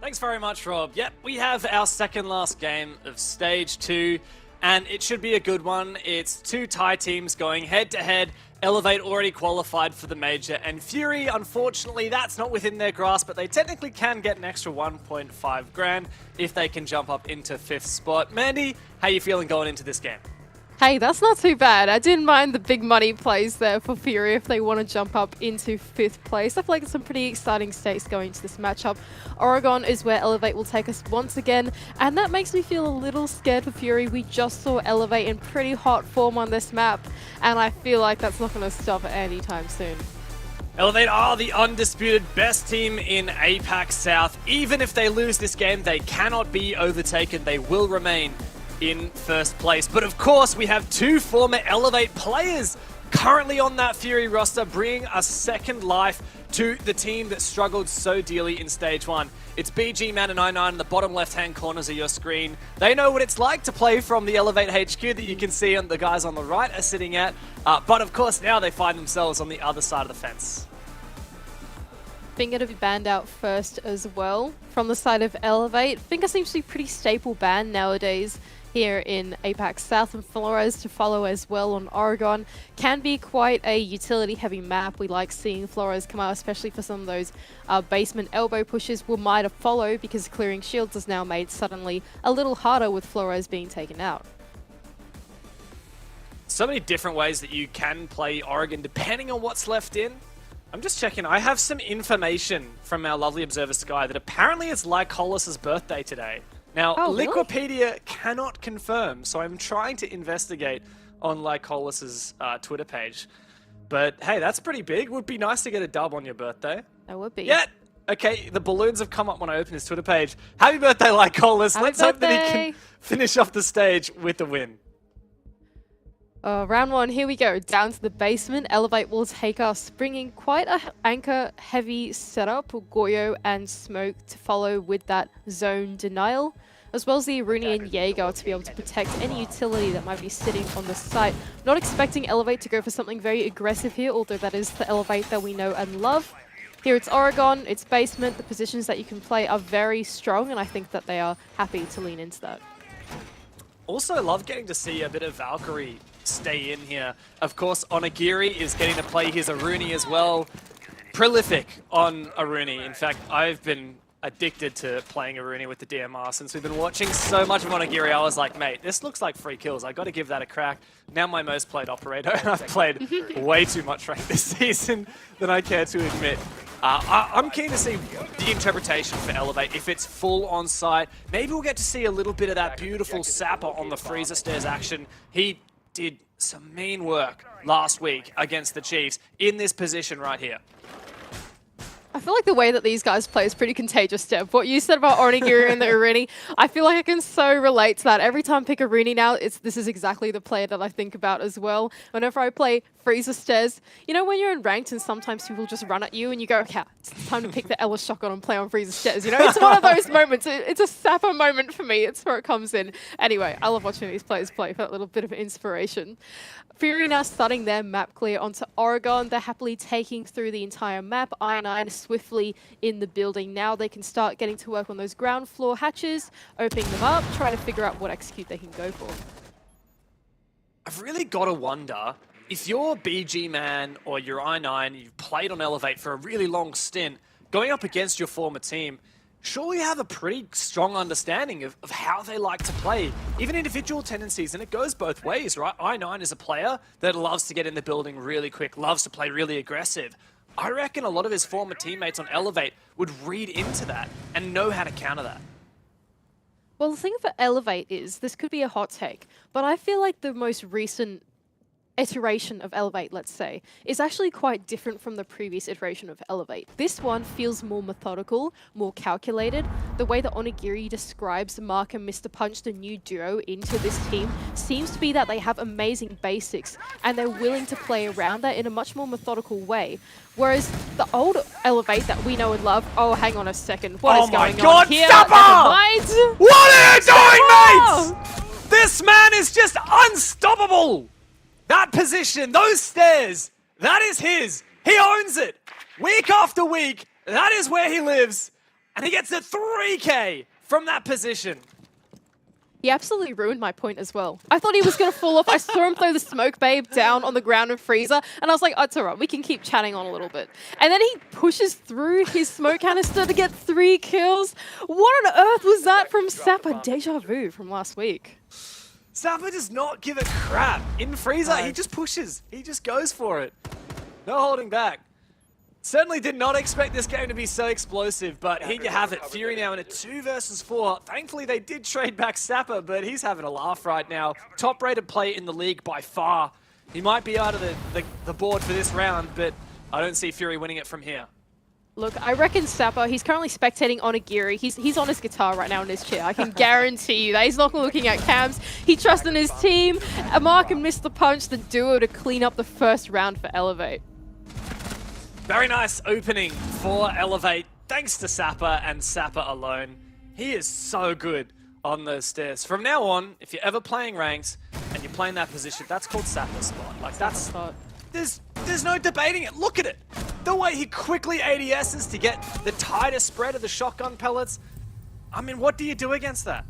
Thanks very much, Rob. Yep, we have our second last game of Stage 2, and it should be a good one. It's 2 Thai teams going head-to-head. Elevate already qualified for the major, and Fury, unfortunately, that's not within their grasp, but they technically can get an extra 1.5 grand if they can jump up into 5th spot. Mandy, how you feeling going into this game? Hey, that's not too bad. I didn't mind the big money plays there for Fury if they want to jump up into 5th place. I feel like it's some pretty exciting stakes going into this matchup. Oregon is where Elevate will take us once again, and that makes me feel a little scared for Fury. We just saw Elevate in pretty hot form on this map, and I feel like that's not going to stop anytime soon. Elevate are the undisputed best team in APAC South. Even if they lose this game, they cannot be overtaken. They will remain in 1st place. But of course, we have 2 former Elevate players currently on that Fury roster, bringing a second life to the team that struggled so dearly in Stage 1. It's BG Man and I9 in the bottom left-hand corners of your screen. They know what it's like to play from the Elevate HQ that you can see and the guys on the right are sitting at. But of course, now they find themselves on the other side of the fence. Finger to be banned out first as well. From the side of Elevate, Finger seems to be pretty staple ban nowadays here in APAC South, and Flores to follow as well on Oregon. Can be quite a utility-heavy map. We like seeing Flores come out, especially for some of those basement elbow pushes. We might have followed because clearing shields is now made suddenly a little harder with Flores being taken out. So many different ways that you can play Oregon depending on what's left in. I'm just checking. I have some information from our lovely observer Sky that apparently it's Lycolis' birthday today. Now, really? Liquipedia cannot confirm, so I'm trying to investigate on Lycolis' Twitter page. But hey, that's pretty big. Would be nice to get a dub on your birthday. That would be. Yeah. Okay, the balloons have come up when I open his Twitter page. Happy birthday, Lycolis. Let's hope that he can finish off the stage with a win. Round 1, here we go. Down to the basement. Elevate will take us, bringing quite a anchor-heavy setup. Goyo and Smoke to follow with that zone denial, as well as the Aruni and Jaeger to be able to protect any utility that might be sitting on the site. Not expecting Elevate to go for something very aggressive here, although that is the Elevate that we know and love. Here it's Oregon, it's basement. The positions that you can play are very strong, and I think that they are happy to lean into that. Also love getting to see a bit of Valkyrie stay in here. Of course, Onigiri is getting to play his Aruni as well. Prolific on Aruni. In fact, I've been addicted to playing Aruni with the DMR since we've been watching so much of Onigiri. I was like, mate, this looks like free kills. I got to give that a crack. Now my most played operator, and I've played way too much rank this season than I care to admit. I'm keen to see the interpretation for Elevate. If it's full on site, maybe we'll get to see a little bit of that beautiful Sapper on the freezer stairs action. He did some mean work last week against the Chiefs in this position right here. I feel like the way that these guys play is pretty contagious, Dev. What you said about Onigiri and the Urini, I feel like I can so relate to that. Every time I pick a Urini now, this is exactly the player that I think about as well. Whenever I play Freezer Stairs, you know when you're in ranked and sometimes people just run at you and you go, okay, it's time to pick the Ella shotgun and play on Freezer Stairs. You know, it's one of those moments. It's a sapper moment for me. It's where it comes in. Anyway, I love watching these players play for that little bit of inspiration. Fury now starting their map clear onto Oregon. They're happily taking through the entire map. I9 swiftly in the building. Now they can start getting to work on those ground floor hatches, opening them up, trying to figure out what execute they can go for. I've really got to wonder, if you're BG Man or you're I9, you've played on Elevate for a really long stint, going up against your former team, surely you have a pretty strong understanding of how they like to play, even individual tendencies, and it goes both ways, right? I9 is a player that loves to get in the building really quick, loves to play really aggressive. I reckon a lot of his former teammates on Elevate would read into that and know how to counter that. Well, the thing for Elevate is, this could be a hot take, but I feel like the most recent iteration of Elevate, let's say, is actually quite different from the previous iteration of Elevate. This one feels more methodical, more calculated. The way that Onigiri describes Mark and Mr. Punch, the new duo, into this team seems to be that they have amazing basics and they're willing to play around that in a much more methodical way. Whereas the old Elevate that we know and love, oh, hang on a second, what is going on here? Sapper! What are you doing, mates? This man is just unstoppable! That position, those stairs, that is his. He owns it. Week after week, that is where he lives. And he gets a 3K from that position. He absolutely ruined my point as well. I thought he was going to fall off. I saw him throw the smoke babe down on the ground in Freezer, and I was like, oh, it's all right. We can keep chatting on a little bit. And then he pushes through his smoke canister to get 3 kills. What on earth was that from Sapper? Deja vu from last week. Sapper does not give a crap. In Freezer, he just pushes. He just goes for it. No holding back. Certainly did not expect this game to be so explosive, but here you have it. Fury now in a 2 versus 4. Thankfully, they did trade back Sapper, but he's having a laugh right now. Top-rated play in the league by far. He might be out of the board for this round, but I don't see Fury winning it from here. Look, I reckon Sapper, he's currently spectating Onigiri. He's on his guitar right now in his chair. I can guarantee you that. He's not looking at cams. He trusts in his team. Mark and Mr. Punch, the duo, to clean up the first round for Elevate. Very nice opening for Elevate, thanks to Sapper and Sapper alone. He is so good on those stairs. From now on, if you're ever playing ranks and you're playing that position, that's called Sapper spot. Like, that's... There's no debating it. Look at it. The way he quickly ADSs to get the tighter spread of the shotgun pellets. I mean, what do you do against that?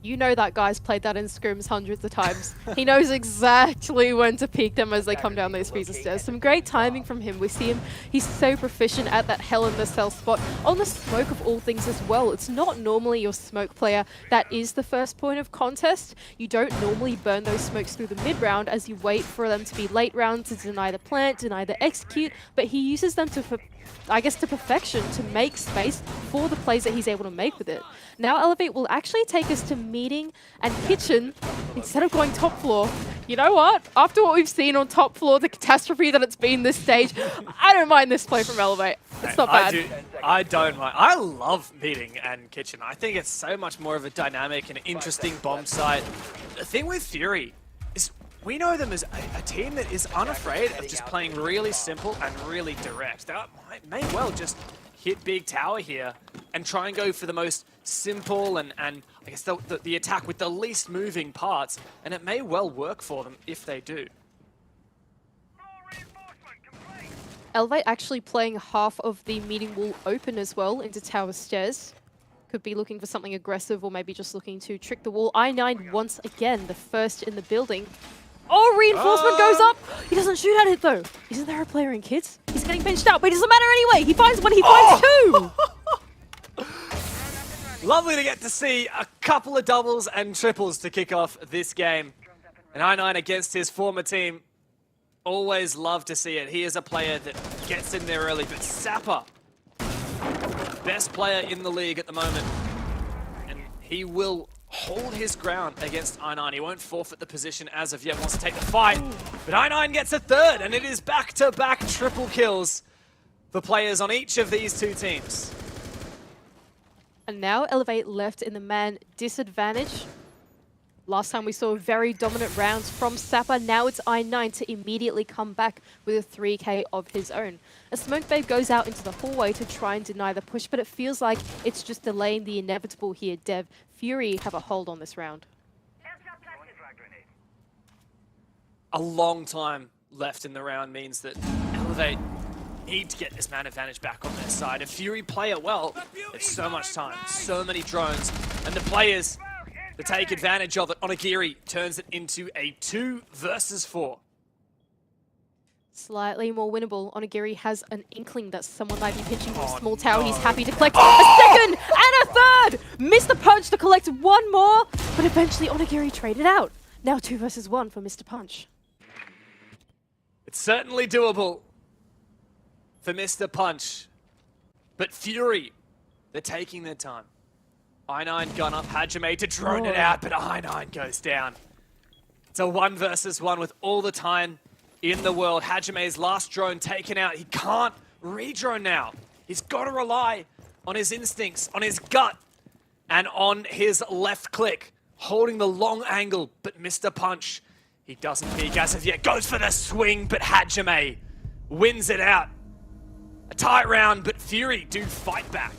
You know that guy's played that in scrims hundreds of times. He knows exactly when to peek them as they come down those freezer stairs. Some great timing from him. We see him, he's so proficient at that Hell in the Cell spot. On the smoke of all things as well. It's not normally your smoke player that is the first point of contest. You don't normally burn those smokes through the mid round as you wait for them to be late round to deny the plant, deny the execute, but he uses them to, I guess, to perfection to make space for the plays that he's able to make with it. Now Elevate will actually take us to meeting and kitchen instead of going top floor. You know what? After what we've seen on top floor, the catastrophe that it's been this stage, I don't mind this play from Elevate. It's not bad. I don't mind. I love meeting and kitchen. I think it's so much more of a dynamic and interesting bomb site. The thing with Fury is we know them as a team that is unafraid of just playing really simple and really direct. They may well just hit big tower here and try and go for the most simple and I guess the attack with the least moving parts, and it may well work for them if they do. Elevate actually playing half of the meeting wall open as well into tower stairs. Could be looking for something aggressive or maybe just looking to trick the wall. I9 once again, the first in the building. Oh, reinforcement goes up! He doesn't shoot at it though. Isn't there a player in kids? He's getting benched out, but it doesn't matter anyway. He finds one, he finds two! Lovely to get to see a couple of doubles and triples to kick off this game. And I9 against his former team. Always love to see it. He is a player that gets in there early, but Sapper, best player in the league at the moment. And he will hold his ground against I9. He won't forfeit the position as of yet, wants to take the fight. But I9 gets a third, and it is back-to-back triple kills for players on each of these two teams. And now Elevate left in the man disadvantage. Last time we saw very dominant rounds from Sapper. Now it's I9 to immediately come back with a 3K of his own. A Smoke Babe goes out into the hallway to try and deny the push, but it feels like it's just delaying the inevitable here. Dev, Fury have a hold on this round. A long time left in the round means that Elevate need to get this man advantage back on their side. If Fury play it well, there's so much time, so many drones, and the players to take advantage of it. Onigiri turns it into a 2 versus 4. Slightly more winnable. Onigiri has an inkling that someone might be pitching from Oh, a small tower. no. He's happy to collect a second and a third! Mr. Punch to collect one more, but eventually Onigiri traded out. Now 2 versus 1 for Mr. Punch. It's certainly doable for Mr. Punch. But Fury, they're taking their time. I9 gun up, Hajime to drone it out, but I9 goes down. It's a 1 versus 1 with all the time in the world. Hajime's last drone taken out. He can't re-drone now. He's got to rely on his instincts, on his gut, and on his left click, holding the long angle. But Mr. Punch, he doesn't peek as of yet. Goes for the swing, but Hajime wins it out. A tight round, but Fury do fight back.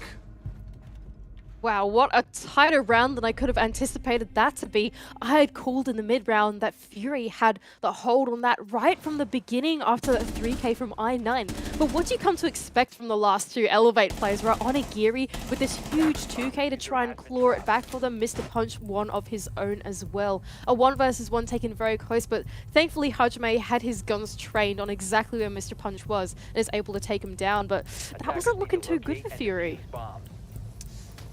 Wow, what a tighter round than I could have anticipated that to be. I had called in the mid-round that Fury had the hold on that right from the beginning after a 3K from I9. But what do you come to expect from the last two Elevate players? Right, Onigiri with this huge 2K to try and claw it back for them. Mr. Punch, one of his own as well. A 1 versus 1 taken very close, but thankfully Hajime had his guns trained on exactly where Mr. Punch was and is able to take him down. But that wasn't looking too good for Fury.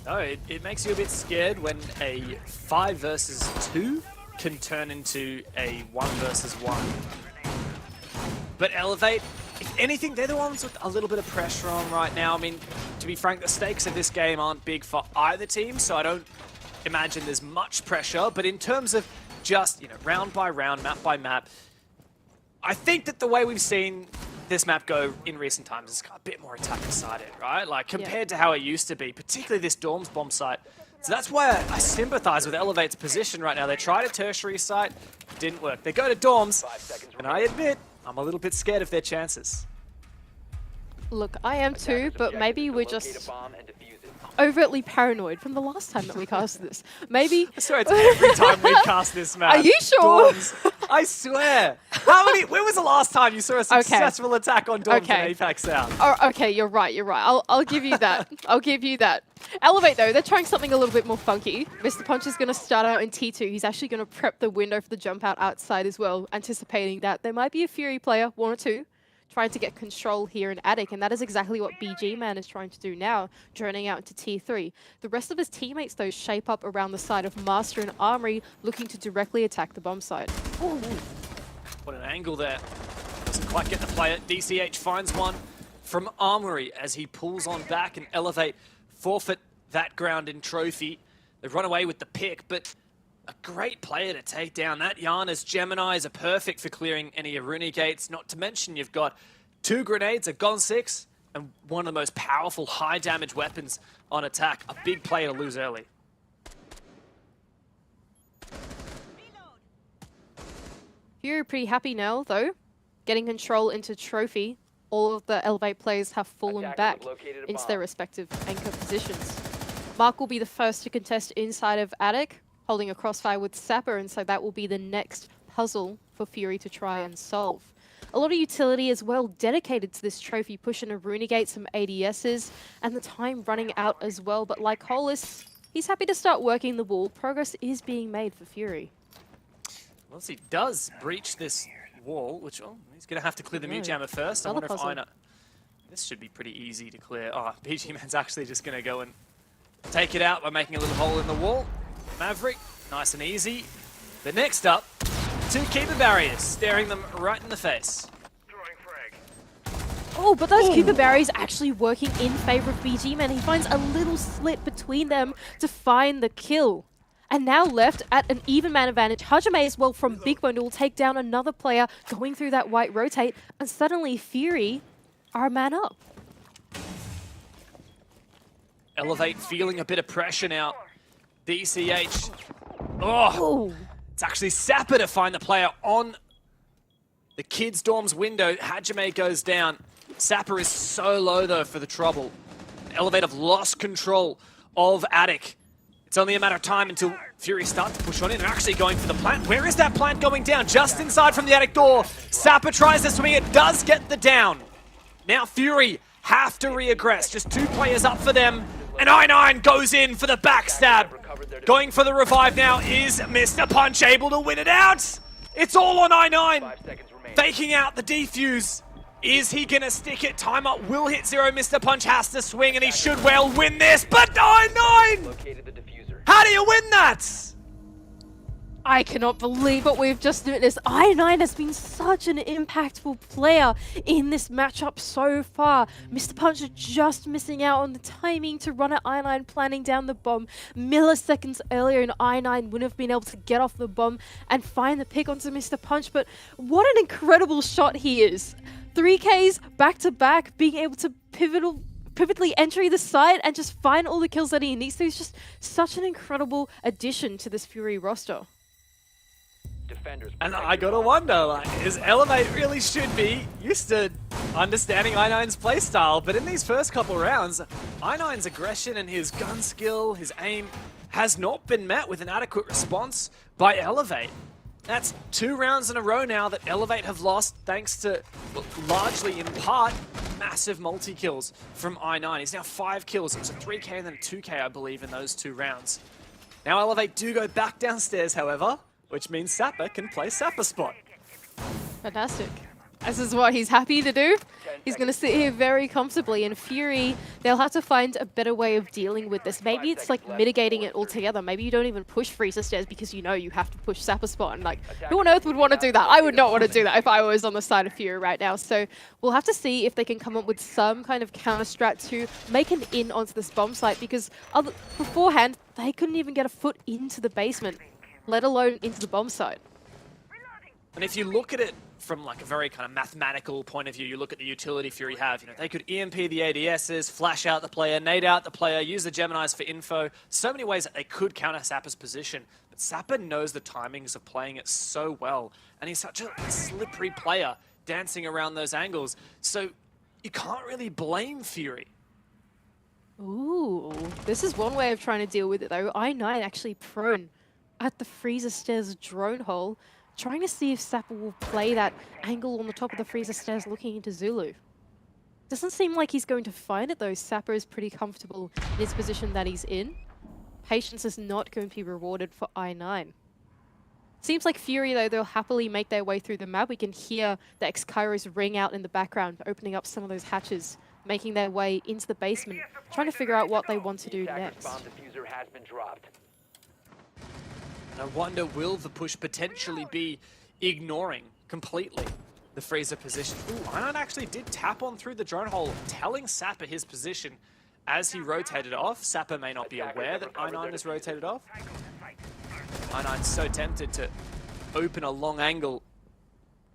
No, it makes you a bit scared when a 5 versus 2 can turn into a 1 versus 1. But Elevate, if anything, they're the ones with a little bit of pressure on right now. I mean, to be frank, the stakes of this game aren't big for either team, so I don't imagine there's much pressure. But in terms of just, you know, round by round, map by map, I think that the way we've seen this map go in recent times is a bit more attacker-sided, right? Like, compared to how it used to be, particularly this Dorms bomb site. So that's why I sympathize with Elevate's position right now. They tried a tertiary site, didn't work. They go to Dorms, and I admit, I'm a little bit scared of their chances. Look, I am too, but maybe we're just overtly paranoid from the last time that we cast this. Maybe... I swear it's every time we cast this map. Are you sure? Dorms. I swear. When was the last time you saw a successful attack on Dorms in APAC South? Oh, okay, you're right. I'll give you that. I'll give you that. Elevate, though, they're trying something a little bit more funky. Mr. Punch is going to start out in T2. He's actually going to prep the window for the jump out outside as well, anticipating that there might be a Fury player, 1 or 2, trying to get control here in Attic, and that is exactly what BG Man is trying to do now, droning out into T3. The rest of his teammates, though, shape up around the side of Master and Armory, looking to directly attack the bomb site. Ooh. What an angle there. Doesn't quite get the play it. DCH finds one from Armory as he pulls on back and Elevate forfeit that ground in Trophy. They run away with the pick, but a great player to take down. That Yana's Geminis are perfect for clearing any Aruni gates. Not to mention you've got 2 grenades, a Gon 6, and one of the most powerful high damage weapons on attack. A big play to lose early. Fury pretty happy now, though. Getting control into Trophy. All of the Elevate players have fallen back into their respective anchor positions. Mark will be the first to contest inside of Attic, holding a crossfire with Sapper, and so that will be the next puzzle for Fury to try and solve. A lot of utility as well dedicated to this Trophy, pushing a Runegate, some ADSs, and the time running out as well. But like Hollis, he's happy to start working the wall. Progress is being made for Fury. Once he does breach this wall, which he's going to have to clear the Mute Jammer first. I wonder if Ina... This should be pretty easy to clear. Oh, BG Man's actually just going to go and take it out by making a little hole in the wall. Maverick, nice and easy. But next up, 2 keeper barriers, staring them right in the face. Oh, but those keeper barriers actually working in favor of BG Man. He finds a little slit between them to find the kill. And now left at an even man advantage. Hajime as well from Big Bone will take down another player going through that white rotate. And suddenly Fury are a man up. Elevate feeling a bit of pressure now. DCH. Oh, Oh, it's actually Sapper to find the player on the kids' dorms window. Hajime goes down. Sapper is so low, though, for the trouble. Elevate have lost control of Attic. It's only a matter of time until Fury starts to push on in. They're actually going for the plant. Where is that plant going down? Just inside from the Attic door. Sapper tries to swing it, does get the down. Now Fury have to re-aggress. Just 2 players up for them. And I9 goes in for the backstab. Going for the revive now is Mr. Punch, able to win it out. It's all on I9. Faking out the defuse. Is he gonna stick it? Timeout will hit 0. Mr. Punch has to swing and he should well win this, but I9! How do you win that? I cannot believe what we've just witnessed. I9 has been such an impactful player in this matchup so far. Mr. Punch just missing out on the timing to run at I9, planning down the bomb. Milliseconds earlier, and I9 wouldn't have been able to get off the bomb and find the pick onto Mr. Punch. But what an incredible shot he is. 3Ks back to back, being able to pivotally enter the site and just find all the kills that he needs to. He's just such an incredible addition to this Fury roster. And I gotta wonder, like, is Elevate really should be used to understanding I9's playstyle, but in these first couple rounds, I9's aggression and his gun skill, his aim, has not been met with an adequate response by Elevate. That's 2 rounds in a row now that Elevate have lost thanks to, well, largely in part, massive multi-kills from I9. He's now 5 kills. It was a 3K and then a 2K, I believe, in those 2 rounds. Now Elevate do go back downstairs, however, which means Sapper can play Sapper spot. Fantastic. This is what he's happy to do. He's going to sit here very comfortably. And Fury, they'll have to find a better way of dealing with this. Maybe it's like mitigating it altogether. Maybe you don't even push Freezer Stairs because you know you have to push Sapper spot. And like, who on earth would want to do that? I would not want to do that if I was on the side of Fury right now. So we'll have to see if they can come up with some kind of counter strat to make an in onto this bomb site, because beforehand, they couldn't even get a foot into the basement, let alone into the bomb site. And if you look at it from like a very kind of mathematical point of view, you look at the utility Fury have, you know, they could EMP the ADSs, flash out the player, nade out the player, use the Geminis for info. So many ways that they could counter Sapper's position. But Sapper knows the timings of playing it so well. And he's such a slippery player, dancing around those angles. So you can't really blame Fury. Ooh, this is one way of trying to deal with it though. I9 actually prone at the Freezer Stairs drone hole, trying to see if Sapper will play that angle on the top of the Freezer Stairs looking into Zulu. Doesn't seem like he's going to find it though. Sapper is pretty comfortable in his position that he's in. Patience is not going to be rewarded for I9. Seems like Fury though, they'll happily make their way through the map. We can hear the X-Kairos ring out in the background, opening up some of those hatches, making their way into the basement, trying to figure out what they want to do next. I wonder, will the push potentially be ignoring completely the Freezer position? Ooh, I9 actually did tap on through the drone hole, telling Sapper his position as he rotated off. Sapper may not be aware that I9 has rotated off. I9's so tempted to open a long angle.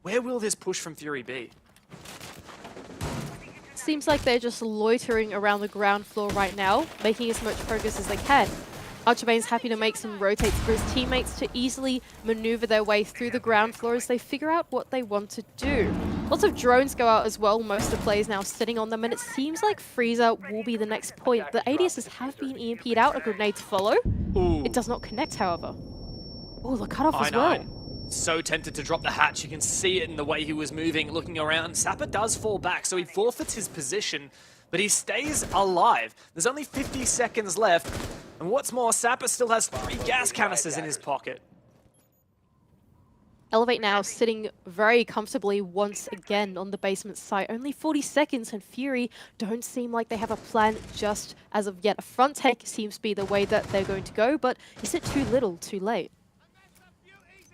Where will this push from Fury be? Seems like they're just loitering around the ground floor right now, making as much progress as they can. Archerbane's happy to make some rotates for his teammates to easily maneuver their way through the ground floor as they figure out what they want to do. Lots of drones go out as well, most of the players now sitting on them, and it seems like Freezer will be the next point. The ADSs have been EMP'd out, a grenade to follow. Ooh. It does not connect, however. Oh, the cutoff as I9. well. So tempted to drop the hatch. You can see it in the way he was moving, looking around. Sapper does fall back, so he forfeits his position, but he stays alive. There's only 50 seconds left, and what's more, Sapper still has 3 gas canisters in his pocket. Elevate now sitting very comfortably once again on the basement site. Only 40 seconds, and Fury don't seem like they have a plan just as of yet. A front take seems to be the way that they're going to go, but is it too little, too late?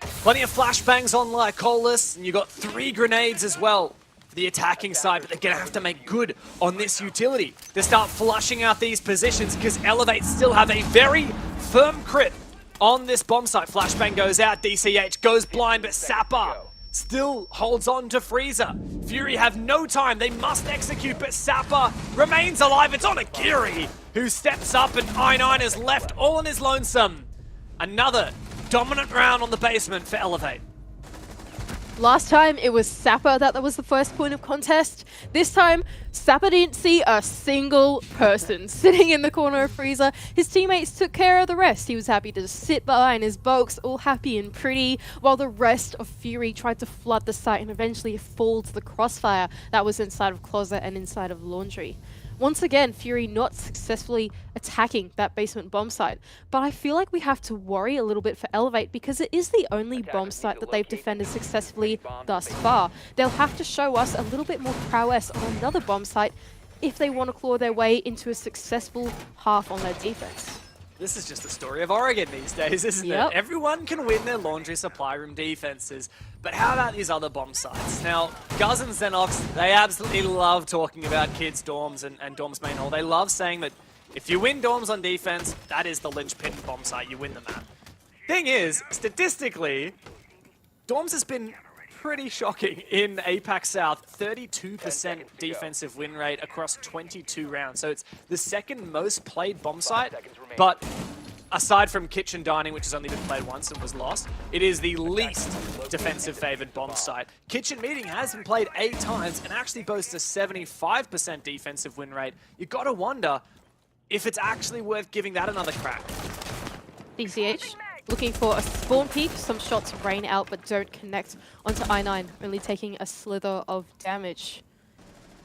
Plenty of flashbangs on Lycolis, and you got 3 grenades as well for the attacking side, but they're going to have to make good on this utility to start flushing out these positions, because Elevate still have a very firm crit on this bomb site. Flashbang goes out, DCH goes blind, but Sapper still holds on to Freezer. Fury have no time. They must execute, but Sapper remains alive. It's on Agiri, who steps up, and I9 is left all on his lonesome. Another dominant round on the basement for Elevate. Last time, it was Sapper that was the first point of contest. This time, Sapper didn't see a single person sitting in the corner of Freezer. His teammates took care of the rest. He was happy to just sit behind his bulks, all happy and pretty, while the rest of Fury tried to flood the site and eventually fall to the crossfire that was inside of Closet and inside of Laundry. Once again, Fury not successfully attacking that basement bomb site. But I feel like we have to worry a little bit for Elevate because it is the only bomb site that they've defended successfully thus far. They'll have to show us a little bit more prowess on another bomb site if they want to claw their way into a successful half on their defense. This is just the story of Oregon these days, isn't it? Everyone can win their Laundry supply room defenses, but how about these other bomb sites? Now, Guz and Xenox, they absolutely love talking about kids' dorms and dorms main hall. They love saying that if you win dorms on defense, that is the linchpin bomb site, you win the map. Thing is, statistically, dorms has been pretty shocking in APAC South. 32% defensive win rate across 22 rounds. So it's the second most played bomb site, but aside from Kitchen Dining, which has only been played once and was lost, it is the least defensive favored bomb site. Kitchen Meeting has been played 8 times and actually boasts a 75% defensive win rate. You gotta wonder if it's actually worth giving that another crack. DCH looking for a spawn peek. Some shots rain out but don't connect onto I9, only taking a slither of damage.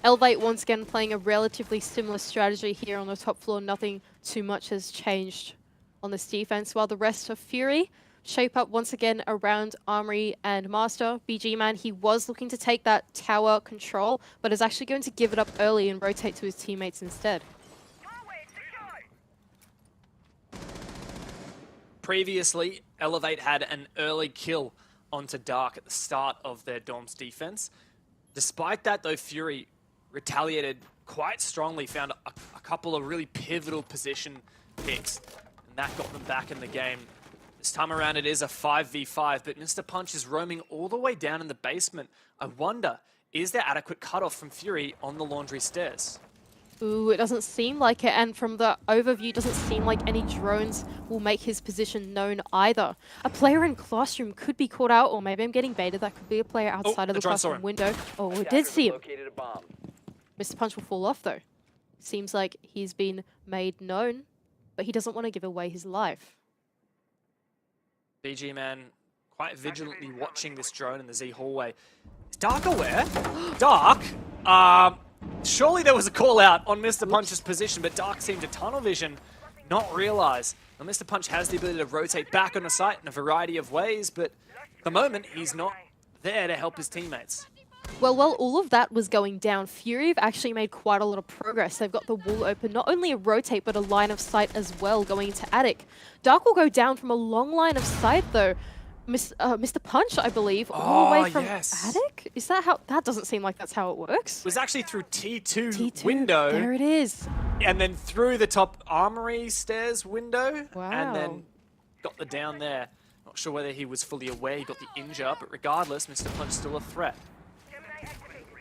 Elevate once again playing a relatively similar strategy here on the top floor. Nothing too much has changed on this defense, while the rest of Fury shape up once again around Armory and Master. BG Man, he was looking to take that tower control, but is actually going to give it up early and rotate to his teammates instead. Previously, Elevate had an early kill onto Dark at the start of their Dorm's defense. Despite that, though, Fury retaliated quite strongly, found a couple of really pivotal position picks, and that got them back in the game. This time around, it is a 5v5, but Mr. Punch is roaming all the way down in the basement. I wonder, is there adequate cutoff from Fury on the Laundry stairs? Ooh, it doesn't seem like it, and from the overview, it doesn't seem like any drones will make his position known either. A player in Classroom could be caught out, or maybe I'm getting baited. That could be a player outside of the Classroom window. Oh, we did see him. Mr. Punch will fall off, though. Seems like he's been made known, but he doesn't want to give away his life. BG Man quite vigilantly watching this drone in the Z hallway. Is Dark aware? Dark? Surely there was a call out on Mr. Punch's position, but Dark seemed to tunnel vision, not realize. Now, Mr. Punch has the ability to rotate back on the site in a variety of ways, but at the moment, he's not there to help his teammates. Well, while all of that was going down, Fury have actually made quite a lot of progress. They've got the wall open, not only a rotate, but a line of sight as well going into Attic. Dark will go down from a long line of sight, though. Mr. Punch, I believe, all the way from Attic? Is that how? That doesn't seem like that's how it works. It was actually through T2 window. There it is. And then through the top Armory stairs window. Wow. And then got the down there. Not sure whether he was fully aware he got the injure, but regardless, Mr. Punch still a threat.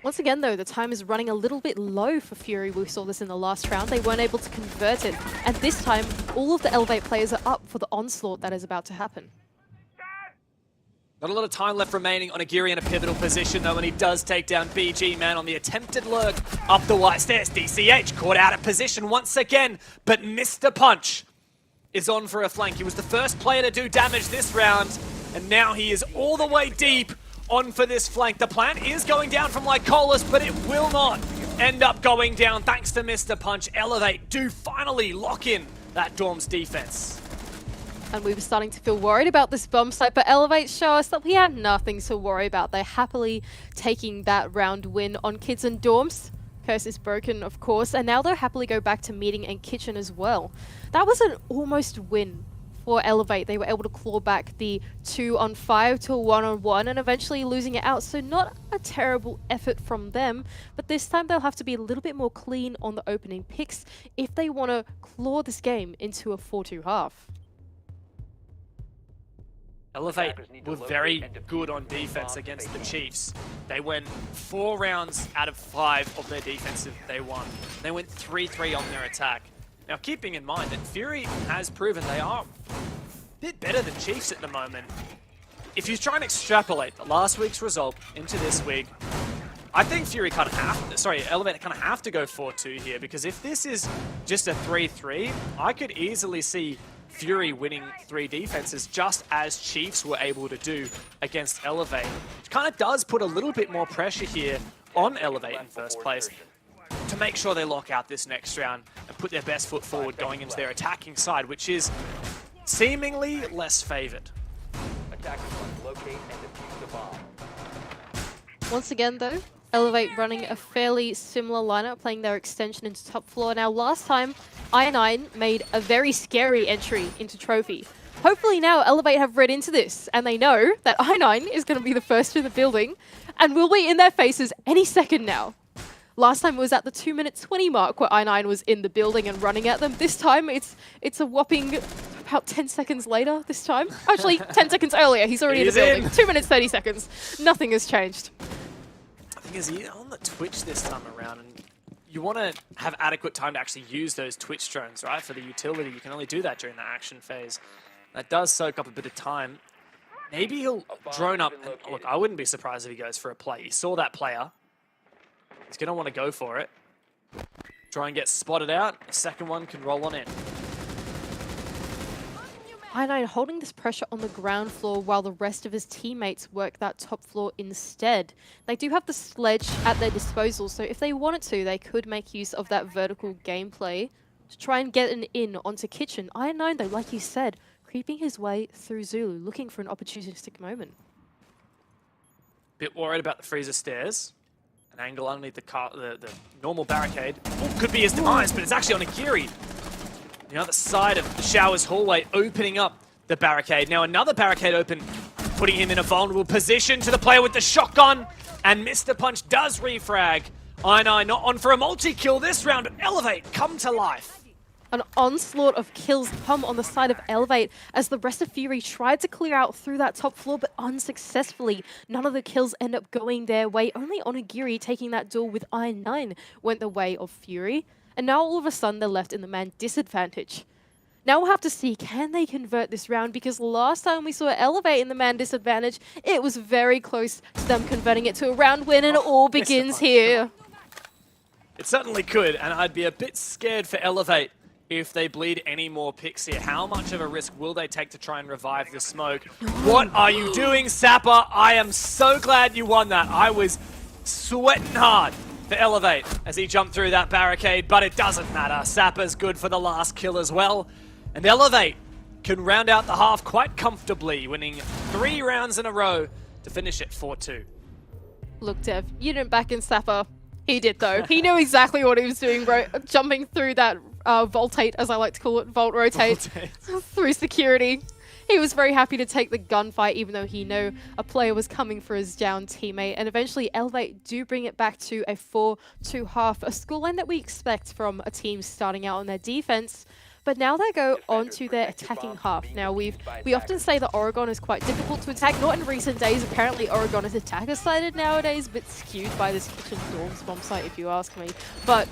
Once again, though, the time is running a little bit low for Fury. We saw this in the last round. They weren't able to convert it. And this time, all of the Elevate players are up for the onslaught that is about to happen. Not a lot of time left remaining on Agiri in a pivotal position, though, when he does take down BG Man on the attempted lurk up the white stairs. DCH caught out of position once again, but Mr. Punch is on for a flank. He was the first player to do damage this round, and now he is all the way deep on for this flank. The plant is going down from Lycolis, but it will not end up going down thanks to Mr. Punch. Elevate do finally lock in that Dorm's defense. And we were starting to feel worried about this bomb site, but Elevate show us that we have nothing to worry about. They're happily taking that round win on Kids and Dorms. Curse is broken, of course, and now they'll happily go back to Meeting and Kitchen as well. That was an almost win for Elevate. They were able to claw back the 2-on-5 to a 1-on-1 and eventually losing it out. So not a terrible effort from them, but this time they'll have to be a little bit more clean on the opening picks if they want to claw this game into a 4-2 half. Elevate were very good on defense against the Chiefs. They went 4 rounds out of 5 of their defensive they won. They went 3-3 on their attack. Now, keeping in mind that Fury has proven they are a bit better than Chiefs at the moment. If you try and extrapolate the last week's result into this week, I think Fury kind of Elevate kind of have to go 4-2 here, because if this is just a 3-3, I could easily see Fury winning 3 defenses just as Chiefs were able to do against Elevate. Which kind of does put a little bit more pressure here on Elevate in first place to make sure they lock out this next round and put their best foot forward going into their attacking side, which is seemingly less favored. Attackers must locate and defuse the bomb. Once again, though, Elevate running a fairly similar lineup, playing their extension into top floor. Now, last time, I9 made a very scary entry into Trophy. Hopefully now Elevate have read into this, and they know that I9 is going to be the first in the building, and will be in their faces any second now. Last time it was at the 2-minute 20 mark where I9 was in the building and running at them. This time, it's a whopping about 10 seconds later this time. Actually, 10 seconds earlier. He's already in the building. 2 minutes, 30 seconds. Nothing has changed. I think is on the Twitch this time around, and you want to have adequate time to actually use those Twitch drones, right? For the utility, you can only do that during the action phase. That does soak up a bit of time. Maybe he'll drone up. And look, I wouldn't be surprised if he goes for a play. He saw that player. He's going to want to go for it. Try and get spotted out. The second one can roll on in. I9 holding this pressure on the ground floor while the rest of his teammates work that top floor instead. They do have the sledge at their disposal, so if they wanted to, they could make use of that vertical gameplay to try and get an in onto Kitchen. I9, though, like you said, creeping his way through Zulu, looking for an opportunistic moment. Bit worried about the freezer stairs. An angle underneath the normal barricade. Oh, could be his demise, but it's actually on Agiri. The other side of the Showers hallway, opening up the barricade. Now another barricade open, putting him in a vulnerable position to the player with the shotgun. And Mr. Punch does refrag. I9 not on for a multi-kill this round, but Elevate come to life. An onslaught of kills come on the side of Elevate as the rest of Fury tried to clear out through that top floor, but unsuccessfully. None of the kills end up going their way. Only Onigiri taking that duel with I9 went the way of Fury. And now all of a sudden they're left in the man disadvantage. Now we'll have to see, can they convert this round? Because last time we saw Elevate in the man disadvantage, it was very close to them converting it to a round win, and it all begins here. It certainly could, and I'd be a bit scared for Elevate if they bleed any more picks here. How much of a risk will they take to try and revive the smoke? What are you doing, Sapper? I am so glad you won that. I was sweating hard for Elevate as he jumped through that barricade, but it doesn't matter. Sapper's good for the last kill as well. And Elevate can round out the half quite comfortably, winning 3 rounds in a row to finish at 4-2. Look, Dev, you didn't back in Sapper. He did, though. He knew exactly what he was doing, bro. Jumping through that voltate, as I like to call it, vault rotate, through security. He was very happy to take the gunfight, even though he knew a player was coming for his down teammate. And eventually, Elevate do bring it back to a 4-2 half, a scoreline that we expect from a team starting out on their defense. But now they go on to their attacking half. Now, we often say that Oregon is quite difficult to attack. Not in recent days. Apparently, Oregon is attacker-sided nowadays, but skewed by this Kitchen Dorms bomb site, if you ask me. But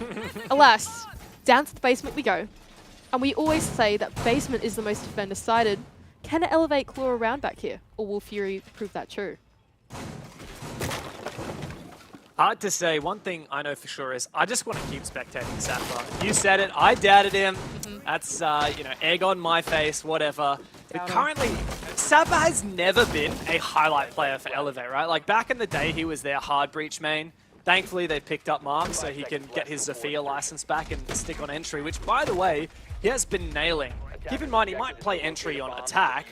alas, down to the basement we go. And we always say that basement is the most defender-sided. Can Elevate claw around back here? Or will Fury prove that true? Hard to say. One thing I know for sure is I just want to keep spectating Sapper. You said it. I doubted him. That's, you know, egg on my face, whatever. But currently, Sapper has never been a highlight player for Elevate, right? Like, back in the day, he was their hard breach main. Thankfully, they picked up Mark so he can get his Zofia license back and stick on entry, which, by the way, he has been nailing. Keep in mind, he might play entry on attack,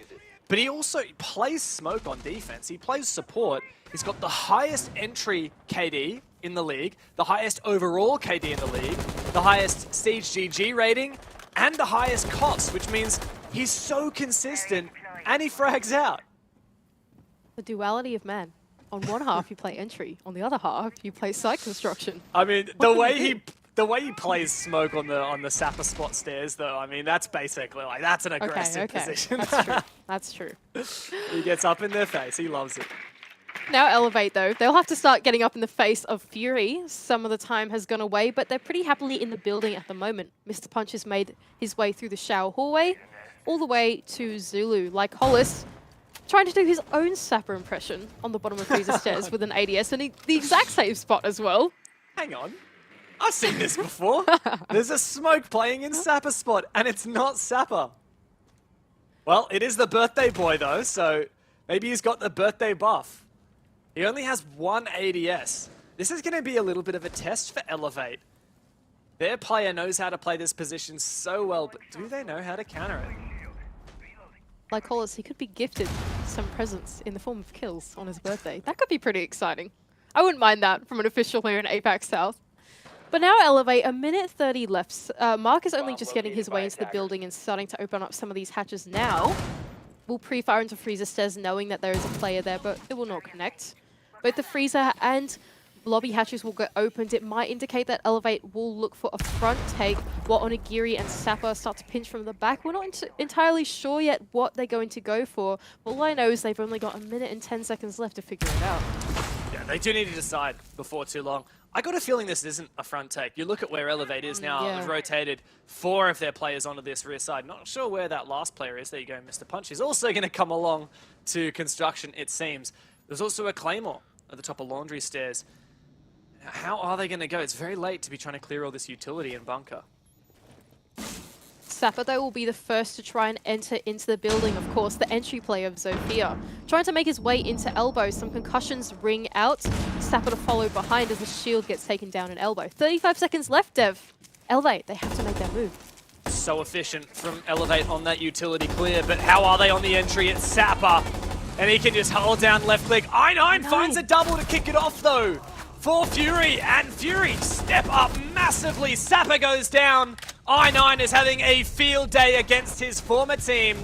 but he also plays smoke on defense. He plays support. He's got the highest entry KD in the league, the highest overall KD in the league, the highest Siege GG rating, and the highest cost, which means he's so consistent and he frags out. The duality of man. On one half, you play entry. On the other half, you play site construction. I mean, the way he The way he plays smoke on the Sapper spot stairs, though, I mean, that's basically like, that's an aggressive position. That's true. That's true. He gets up in their face. He loves it. Now Elevate, though, they'll have to start getting up in the face of Fury. Some of the time has gone away, but they're pretty happily in the building at the moment. Mr. Punch has made his way through the shower hallway, all the way to Zulu. Like Hollis, trying to do his own Sapper impression on the bottom of Freezer stairs with an ADS, and the exact same spot as well. Hang on. I've seen this before. There's a smoke playing in Sapper spot, and it's not Sapper. Well, it is the birthday boy, though, so maybe he's got the birthday buff. He only has one ADS. This is going to be a little bit of a test for Elevate. Their player knows how to play this position so well, but do they know how to counter it? Like Hollis, he could be gifted some presents in the form of kills on his birthday. That could be pretty exciting. I wouldn't mind that from an official here in APAC South. But now Elevate, a minute 30 left. Mark is only just getting his way into the building and starting to open up some of these hatches now. We'll pre-fire into Freezer stairs knowing that there is a player there, but it will not connect. Both the Freezer and lobby hatches will get opened. It might indicate that Elevate will look for a front take while Onigiri and Sapper start to pinch from the back. We're not entirely sure yet what they're going to go for. All I know is they've only got a minute and 10 seconds left to figure it out. Yeah, they do need to decide before too long. I got a feeling this isn't a front take. You look at where Elevate is now. Yeah. They've rotated 4 of their players onto this rear side. Not sure where that last player is. There you go, Mr. Punch. He's also going to come along to construction, it seems. There's also a Claymore at the top of Laundry stairs. How are they going to go? It's very late to be trying to clear all this utility and bunker. Sapper, though, will be the first to try and enter into the building, of course, the entry play of Zofia. Trying to make his way into Elbow, some concussions ring out. Sapper to follow behind as the shield gets taken down in Elbow. 35 seconds left, Dev. Elevate, they have to make that move. So efficient from Elevate on that utility clear, but how are they on the entry? It's Sapper, and he can just hold down left click. I9 finds a double to kick it off, though, for Fury, and Fury step up massively. Sapper goes down. I9 is having a field day against his former team,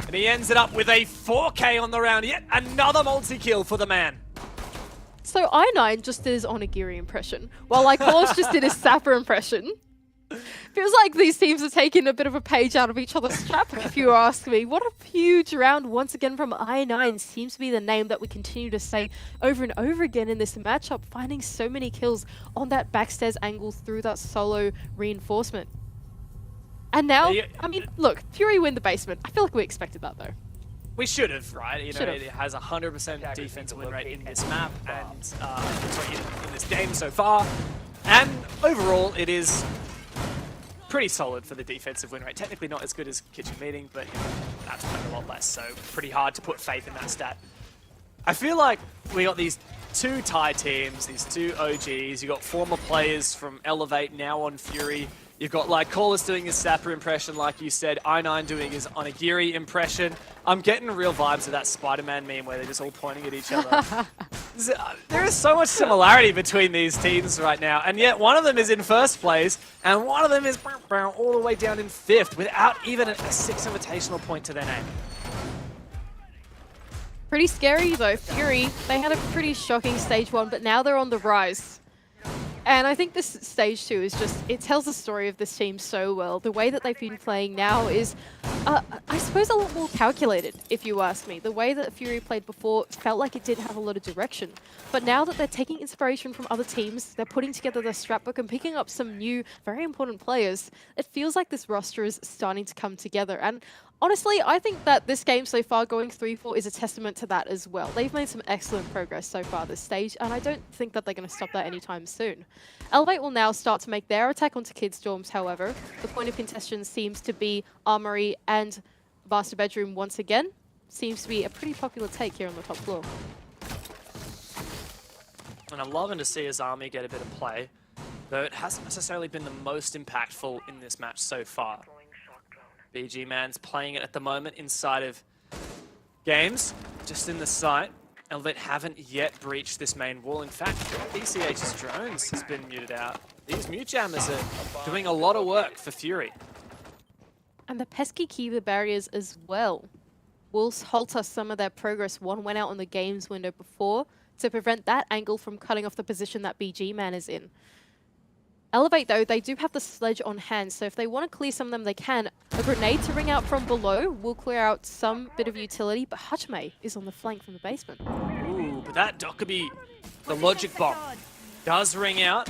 and he ends it up with a 4K on the round. Yet another multi-kill for the man. So I9 just did his Onigiri impression, while like Hollis just did his Sapper impression. Feels like these teams are taking a bit of a page out of each other's strap, if you ask me. What a huge round once again from I9. Seems to be the name that we continue to say over and over again in this matchup, finding so many kills on that backstairs angle through that solo reinforcement. And now, I mean, look, Fury win the basement. I feel like we expected that, though. We should have, right? You know, it has 100% defense win rate in this map and sorry, in this game so far. And overall, it is pretty solid for the defensive win rate. Technically not as good as Kitchen Meeting, but you know, that's playing a lot less, so pretty hard to put faith in that stat. I feel like we got these 2 Thai teams, these 2 OGs. You got former players from Elevate now on Fury. You've got like Corliss doing his Sapper impression, like you said, I9 doing his Onigiri impression. I'm getting real vibes of that Spider-Man meme where they're just all pointing at each other. There is so much similarity between these teams right now, and yet one of them is in first place, and one of them is all the way down in 5th without even a 6 invitational point to their name. Pretty scary though, Fury. They had a pretty shocking stage 1, but now they're on the rise. And I think this stage 2 is just, it tells the story of this team so well. The way that they've been playing now is, I suppose, a lot more calculated, if you ask me. The way that Fury played before felt like it didn't have a lot of direction. But now that they're taking inspiration from other teams, they're putting together their scrapbook and picking up some new, very important players, it feels like this roster is starting to come together. And honestly, I think that this game so far, going 3-4, is a testament to that as well. They've made some excellent progress so far this stage, and I don't think that they're going to stop that anytime soon. Elevate will now start to make their attack onto Kid Storms, however. The point of contention seems to be Armory and Master Bedroom once again. Seems to be a pretty popular take here on the top floor. And I'm loving to see his army get a bit of play, though it hasn't necessarily been the most impactful in this match so far. BG Man's playing it at the moment inside of games, just in the site. Elevate haven't yet breached this main wall. In fact, BCH's drones has been muted out. These mute jammers are doing a lot of work for Fury. And the pesky Kiva barriers as well will halter some of their progress. One went out on the games window before to prevent that angle from cutting off the position that BG Man is in. Elevate, though, they do have the sledge on hand, so if they want to clear some of them, they can. A grenade to ring out from below will clear out some bit of utility, but Hachime is on the flank from the basement. Ooh, but that Dokkaebi, the logic bomb, does ring out,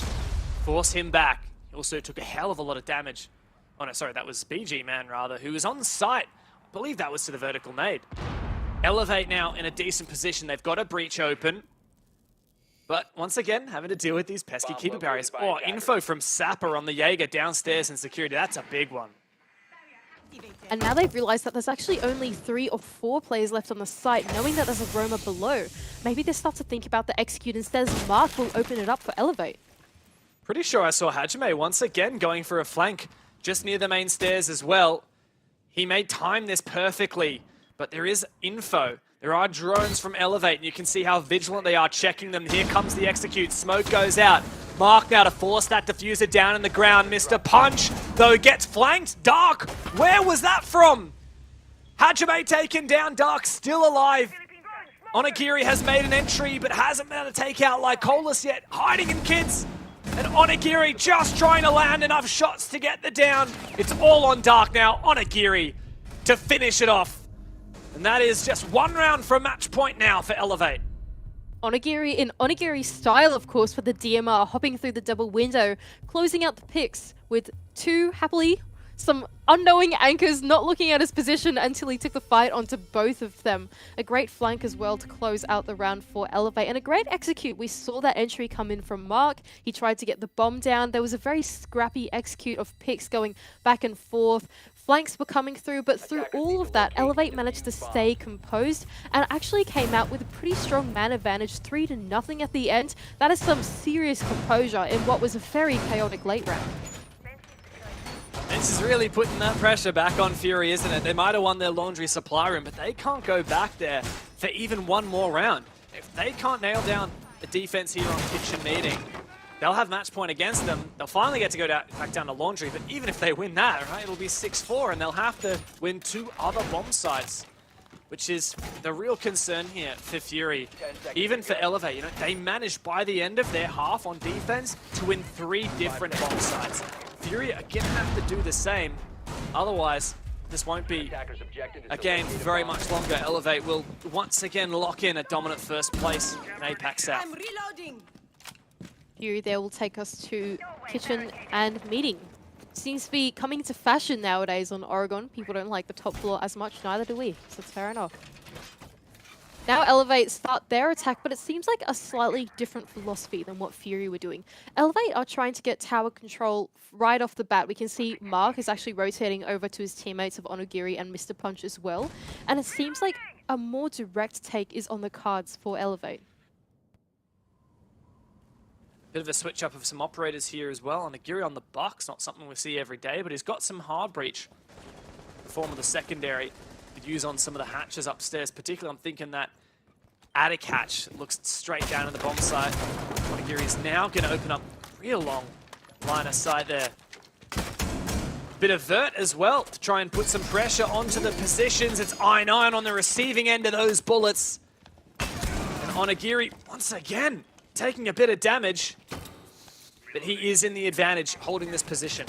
force him back. He also took a hell of a lot of damage. Oh no, sorry, that was BG Man rather, who was on site. I believe that was to the vertical nade. Elevate now in a decent position. They've got a breach open. But once again, having to deal with these pesky keeper barriers. Oh, info from Sapper on the Jaeger downstairs in security. That's a big one. And now they've realized that there's actually only 3 or 4 players left on the site, knowing that there's a roamer below. Maybe they start to think about the execute instead, as Mark will open it up for Elevate. Pretty sure I saw Hajime once again going for a flank just near the main stairs as well. He may time this perfectly, but there is info. There are drones from Elevate, and you can see how vigilant they are checking them. Here comes the execute. Smoke goes out. Mark now to force that diffuser down in the ground. Mr. Punch, though, gets flanked. Dark, where was that from? Hajime taken down. Dark still alive. Onigiri has made an entry, but hasn't been able to take out Lycolis yet. Hiding in kids. And Onigiri just trying to land enough shots to get the down. It's all on Dark now. Onigiri to finish it off. And that is just 1 round for a match point now for Elevate. Onigiri in Onigiri style, of course, for the DMR, hopping through the double window, closing out the picks with 2 happily, some unknowing anchors not looking at his position until he took the fight onto both of them. A great flank as well to close out the round for Elevate, and a great execute. We saw that entry come in from Mark. He tried to get the bomb down. There was a very scrappy execute of picks going back and forth. Flanks were coming through, but through all of that, Elevate managed to stay composed and actually came out with a pretty strong man advantage, 3-0 at the end. That is some serious composure in what was a very chaotic late round. This is really putting that pressure back on Fury, isn't it? They might have won their laundry supply room, but they can't go back there for even 1 more round. If they can't nail down the defense here on Kitchen Meeting, they'll have match point against them. They'll finally get to go back down to laundry, but even if they win that, right, it'll be 6-4, and they'll have to win 2 other bomb sites, which is the real concern here for Fury. Even for Elevate, you know, they managed by the end of their half on defense to win 3 different bomb sites. Fury are gonna have to do the same, otherwise this won't be a game for very much longer. Elevate will once again lock in a dominant first place in APAC South. Fury there will take us to Kitchen and Meeting. Seems to be coming to fashion nowadays on Oregon. People don't like the top floor as much, neither do we, so it's fair enough. Now Elevate start their attack, but it seems like a slightly different philosophy than what Fury were doing. Elevate are trying to get tower control right off the bat. We can see Mark is actually rotating over to his teammates of Onigiri and Mr. Punch as well. And it seems like a more direct take is on the cards for Elevate. Bit of a switch up of some operators here as well. Onigiri on the Bucks, not something we see every day, but he's got some hard breach in the form of the secondary. Could use on some of the hatches upstairs. Particularly, I'm thinking that attic hatch looks straight down in the bomb site. Onigiri is now going to open up a real long line of sight there. Bit of vert as well to try and put some pressure onto the positions. It's I9 on the receiving end of those bullets. And Onigiri, once again, taking a bit of damage, but he is in the advantage holding this position.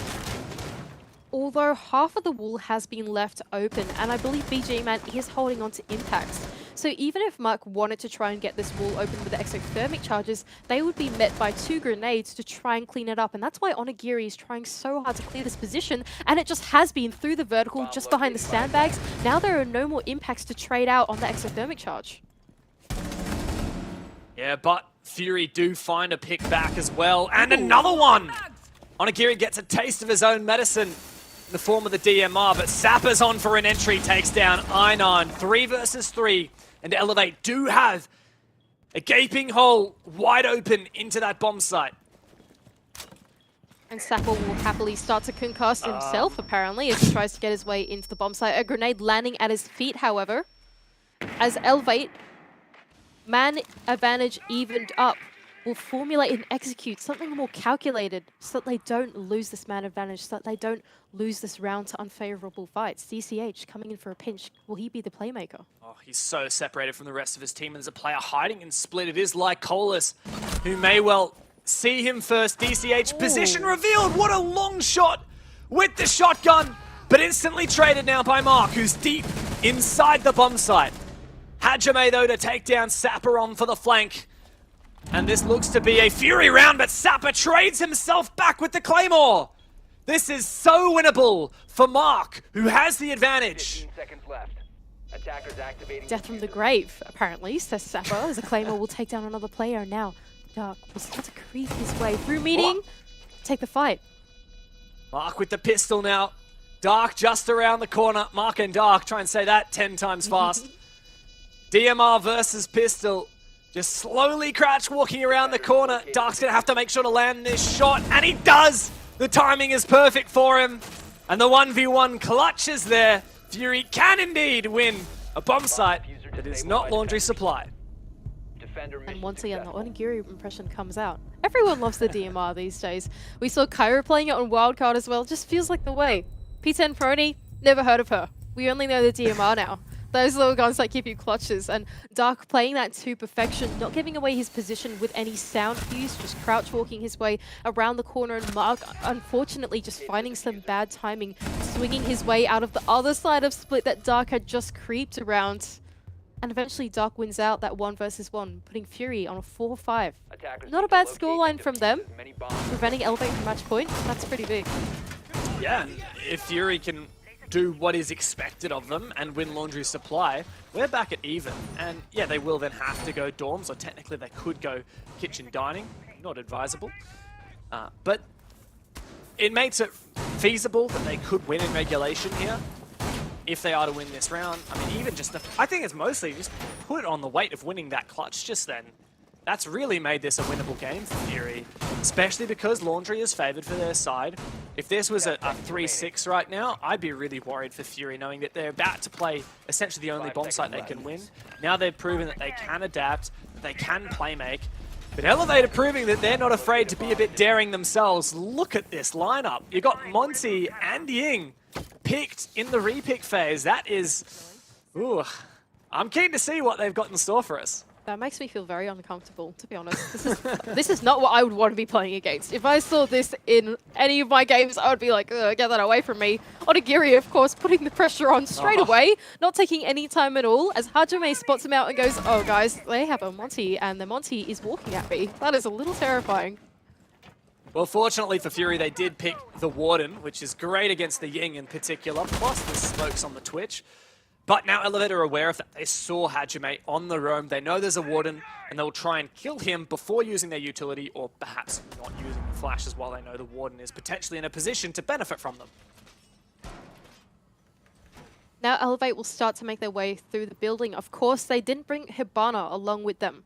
Although half of the wall has been left open, and I believe BG Man is holding on to impacts. So even if Mark wanted to try and get this wall open with the exothermic charges, they would be met by 2 grenades to try and clean it up. And that's why Onigiri is trying so hard to clear this position, and it just has been through the vertical, just behind the sandbags. Now there are no more impacts to trade out on the exothermic charge. Yeah, but Fury do find a pick back as well, and another one! Onigiri gets a taste of his own medicine in the form of the DMR, but Sapper's on for an entry, takes down I9, 3 versus 3, and Elevate do have a gaping hole wide open into that bomb site. And Sapper will happily start to concuss himself, apparently, as he tries to get his way into the bomb site. A grenade landing at his feet, however, as Elevate, man advantage evened up, will formulate and execute something more calculated so that they don't lose this man advantage, so that they don't lose this round to unfavorable fights. DCH coming in for a pinch. Will he be the playmaker? Oh, he's so separated from the rest of his team, and there's a player hiding in split. It is Lycolis, who may well see him first. DCH position revealed. What a long shot with the shotgun, but instantly traded now by Mark, who's deep inside the bomb site. Hajime, though, to take down Saparon for the flank. And this looks to be a Fury round, but Sapper trades himself back with the Claymore. This is so winnable for Mark, who has the advantage. 15 seconds left. Attackers activating. Death from the grave, apparently, says Sapper, as a Claymore will take down another player. Now, Dark will start to creep his way through meeting, take the fight. Mark with the pistol now. Dark just around the corner. Mark and Dark, try and say that 10 times fast. DMR versus pistol. Just slowly crouch walking around the corner. Dark's going to have to make sure to land this shot, and he does! The timing is perfect for him. And the 1v1 clutches there. Fury can indeed win a bomb site that is not laundry supply. And once again, the Onigiri impression comes out. Everyone loves the DMR these days. We saw Kyra playing it on Wildcard as well. Just feels like the way. P10 Prony, never heard of her. We only know the DMR now. Those little guns that give you clutches. And Dark playing that to perfection, not giving away his position with any sound cues, just crouch walking his way around the corner. And Mark, unfortunately, just finding some bad timing, swinging his way out of the other side of Split that Dark had just creeped around. And eventually Dark wins out that 1 versus 1, putting Fury on a 4-5. Not a bad scoreline from them, preventing Elevate from match point. That's pretty big. Yeah, if Fury can do what is expected of them and win laundry supply, we're back at even. And yeah, they will then have to go dorms, or technically they could go kitchen dining. Not advisable. But it makes it feasible that they could win in regulation here. If they are to win this round, I mean, even just I think it's mostly just put it on the weight of winning that clutch just then. That's really made this a winnable game for Fury, especially because Laundry is favored for their side. If this was a 3-6 right now, I'd be really worried for Fury, knowing that they're about to play essentially the only bomb site they can win. Now they've proven that they can adapt, that they can play make. But Elevate are proving that they're not afraid to be a bit daring themselves. Look at this lineup. You got Monty and Ying picked in the repick phase. That is... Ooh, I'm keen to see what they've got in store for us. That makes me feel very uncomfortable, to be honest. This is not what I would want to be playing against. If I saw this in any of my games, I would be like, ugh, get that away from me. Onigiri, of course, putting the pressure on straight away, not taking any time at all, as Hajime spots him out and goes, oh, guys, they have a Monty, and the Monty is walking at me. That is a little terrifying. Well, fortunately for Fury, they did pick the Warden, which is great against the Ying in particular, plus the smokes on the Twitch. But now Elevate are aware of that. They saw Hajime on the roam. They know there's a Warden, and they'll try and kill him before using their utility, or perhaps not using the flashes while they know the Warden is potentially in a position to benefit from them. Now Elevate will start to make their way through the building. Of course, they didn't bring Hibana along with them,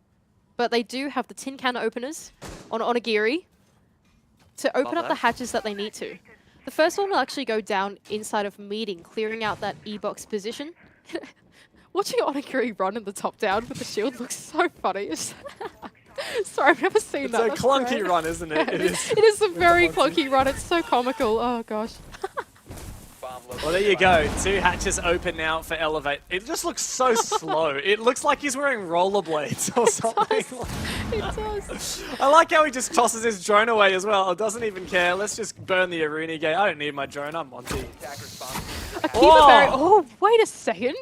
but they do have the tin can openers on Onigiri to open up the hatches that they need to. The first one will actually go down inside of meeting, clearing out that E-box position. Watching Onigiri run in the top down with the shield looks so funny. Sorry, I've never seen that. It's a clunky run, isn't it? It is a very clunky run. It's so comical. Oh, gosh. Well, there you go. 2 hatches open now for Elevate. It just looks so slow. It looks like he's wearing rollerblades or something. It does. I like how he just tosses his drone away as well. It doesn't even care. Let's just burn the Aruni gate. I don't need my drone. I'm Monty. Oh, wait a second.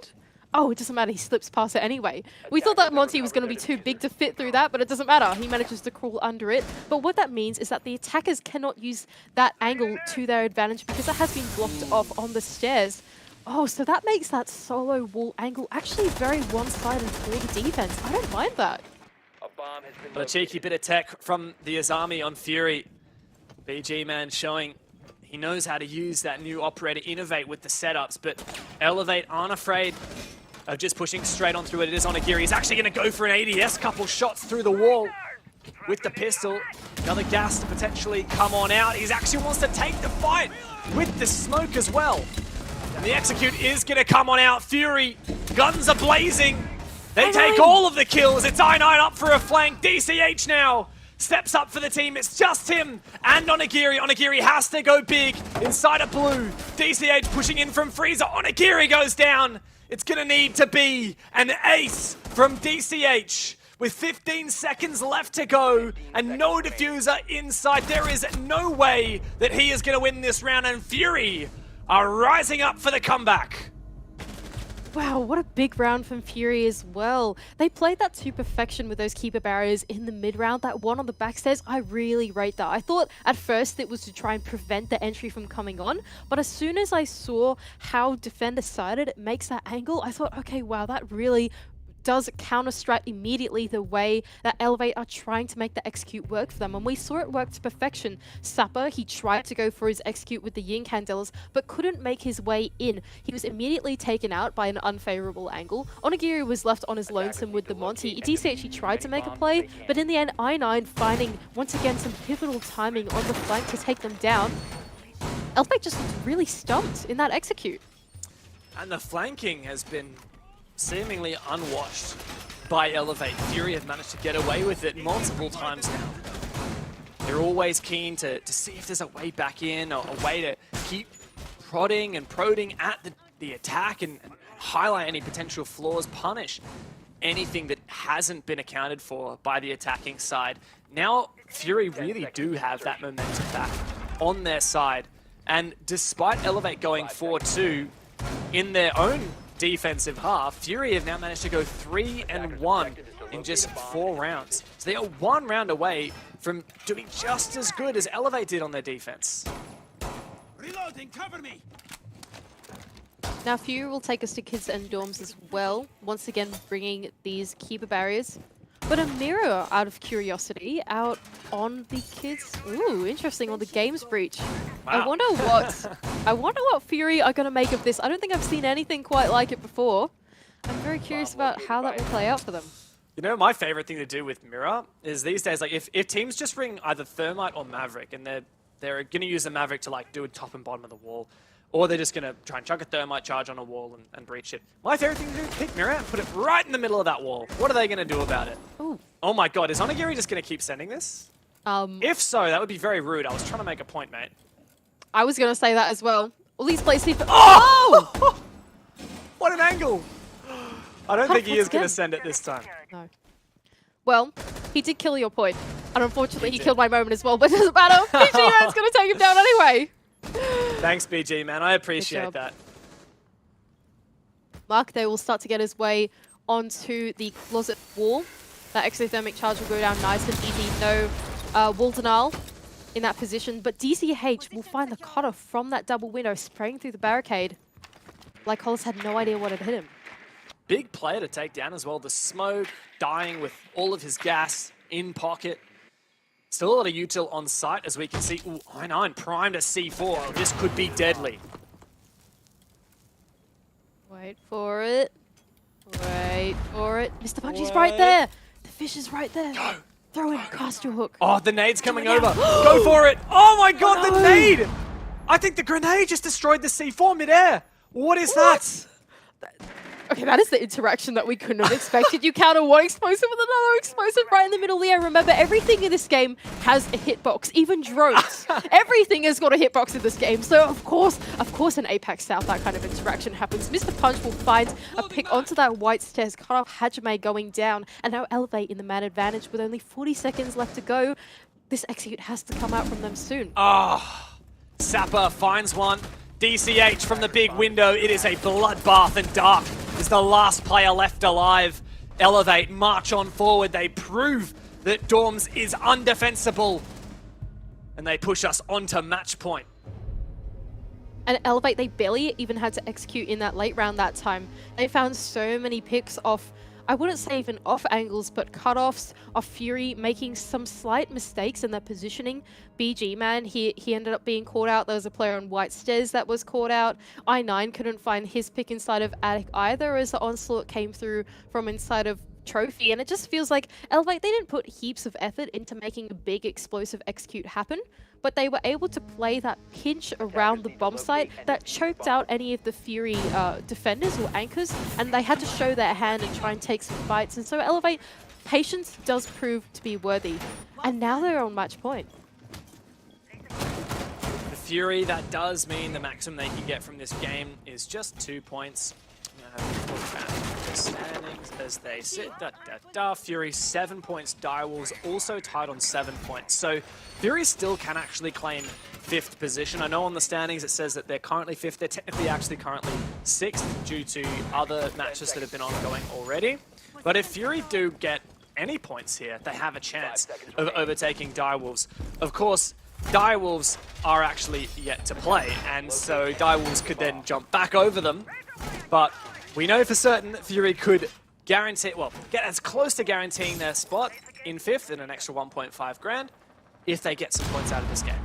Oh, it doesn't matter. He slips past it anyway. We thought that Monty was going to be too big to fit through that, but it doesn't matter. He manages to crawl under it. But what that means is that the attackers cannot use that angle to their advantage because it has been blocked off on the stairs. Oh, so that makes that solo wall angle actually very one-sided for the defense. I don't mind that. But a cheeky bit of tech from the Azami on Fury. BG man showing he knows how to use that new operator Innovate with the setups, but Elevate aren't afraid of just pushing straight on through it. It is Onigiri. He's actually going to go for an ADS, couple shots through the wall with the pistol. Another gas to potentially come on out. He actually wants to take the fight with the smoke as well. And the execute is going to come on out. Fury, guns are blazing. They take all of the kills. It's I9 up for a flank. DCH now steps up for the team. It's just him and Onigiri. Onigiri has to go big inside of blue. DCH pushing in from Freezer. Onigiri goes down. It's going to need to be an ace from DCH with 15 seconds left to go and no diffuser inside. There is no way that he is going to win this round, and Fury are rising up for the comeback. Wow, what a big round from Fury as well. They played that to perfection with those keeper barriers in the mid-round. That one on the backstairs, I really rate that. I thought at first it was to try and prevent the entry from coming on, but as soon as I saw how defender sided it makes that angle, I thought, okay, wow, that really does counter-strat immediately the way that Elevate are trying to make the execute work for them. And we saw it work to perfection. Sapper, he tried to go for his execute with the Yin Candelas, but couldn't make his way in. He was immediately taken out by an unfavorable angle. Onigiri was left on his lonesome with the Monty. DCH, he tried to make a play, but in the end, I9 finding, once again, some pivotal timing on the flank to take them down. Elevate just looked really stumped in that execute. And the flanking has been seemingly unwashed by Elevate. Fury have managed to get away with it multiple times now. They're always keen to see if there's a way back in, or a way to keep prodding and prodding at the attack and highlight any potential flaws, punish anything that hasn't been accounted for by the attacking side. Now, Fury really do have that momentum back on their side. And despite Elevate going 4-2 in their own defensive half, Fury have now managed to go 3-1 in just 4 rounds. So they are 1 round away from doing just as good as Elevate did on their defense. Reloading, cover me! Now Fury will take us to kids and dorms as well, once again bringing these keeper barriers. But a mirror, out of curiosity, out on the kids. Ooh, interesting, on the games breach. Wow. I wonder what Fury are going to make of this. I don't think I've seen anything quite like it before. I'm very curious about how that will play out for them. You know, my favorite thing to do with Mirror is these days, like if teams just bring either Thermite or Maverick, and they're going to use the Maverick to like do a top and bottom of the wall, or they're just going to try and chuck a Thermite charge on a wall and breach it. My favorite thing to do is pick Mirror and put it right in the middle of that wall. What are they going to do about it? Ooh. Oh my god, is Onigiri just going to keep sending this? If so, that would be very rude. I was trying to make a point, mate. I was going to say that as well. All these places. Oh! What an angle! I don't think he is going to again. send it this time. No. Well, he did kill your point. And unfortunately, he killed my moment as well, but it doesn't matter. PG Man's going to take him down anyway. Thanks, BG, man. I appreciate that. Mark, they will start to get his way onto the closet wall. That exothermic charge will go down nice and easy. No Waldenal in that position, but DCH will find the cutoff from that double window, spraying through the barricade. Like Hollis had no idea what had hit him. Big player to take down as well. The smoke, dying with all of his gas in pocket. Still a lot of util on site, as we can see. Ooh, I9 primed a C4. This could be deadly. Wait for it. Wait for it. Mr. Punchy's right there. The fish is right there. Go. Throw in, cast your hook. Oh, the nade's coming over. Go for it. Oh my god, the nade! I think the grenade just destroyed the C4 midair. What is that? Okay, that is the interaction that we couldn't have expected. You counter one explosive with another explosive right in the middle of the air. Remember, everything in this game has a hitbox, even drones. Everything has got a hitbox in this game. So, of course, in APAC South, that kind of interaction happens. Mr. Punch will find a pick onto that white stairs, cut off Hajime going down, and now Elevate in the man advantage with only 40 seconds left to go. This execute has to come out from them soon. Ah, Sapper finds one. DCH from the big window. It is a bloodbath, and Dark is the last player left alive. Elevate march on forward. They prove that Dorms is undefensible, and they push us onto match point. And Elevate, they barely even had to execute in that late round that time. They found so many picks off, I wouldn't say even off angles, but cutoffs of Fury making some slight mistakes in their positioning. BG Man, he ended up being caught out. There was a player on white stairs that was caught out. I9 couldn't find his pick inside of Attic either, as the onslaught came through from inside of Trophy. And it just feels like Elevate, they didn't put heaps of effort into making a big explosive execute happen, but they were able to play that pinch around the bomb site that choked out any of the Fury defenders or anchors, and they had to show their hand and try and take some fights. And so Elevate, patience does prove to be worthy. And now they're on match point. The Fury, that does mean the maximum they can get from this game is just 2 points. I'm gonna have a look at the standings as they sit. Fury 7 points, Direwolves also tied on 7 points. So Fury still can actually claim 5th position. I know on the standings it says that they're currently 5th. They're technically actually currently 6th due to other matches that have been ongoing already. But if Fury do get any points here, they have a chance of overtaking Direwolves. Of course, Direwolves are actually yet to play, and so Direwolves could then jump back over them. But we know for certain that Fury could guarantee, well, get as close to guaranteeing their spot in 5th and an extra 1.5 grand if they get some points out of this game.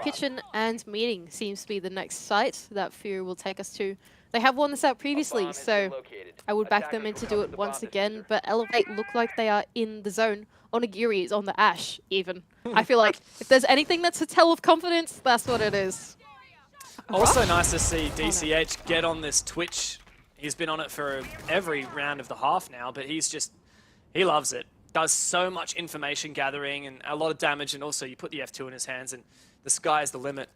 Kitchen and Meeting seems to be the next site that Fury will take us to. They have won this out previously, so I would back them in to do it once again, but Elevate look like they are in the zone. Onigiri is on the Ash, even. I feel like if there's anything that's a tell of confidence, that's what it is. Also nice to see DCH get on this Twitch. He's been on it for every round of the half now, but he loves it. Does so much information gathering and a lot of damage, and also you put the F2 in his hands and the sky's the limit.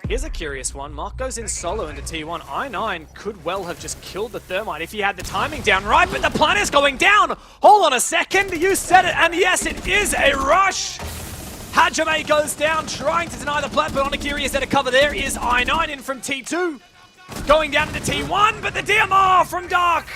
Here's a curious one. Mark goes in solo into T1. I9 could well have just killed the Thermite if he had the timing down right, but the plan is going down. Hold on a second. You said it, and yes, it is a rush. Hajime goes down, trying to deny the plant, but Onigiri is there to cover. There is I9 in from T2. Going down into T1, but the DMR from Dark.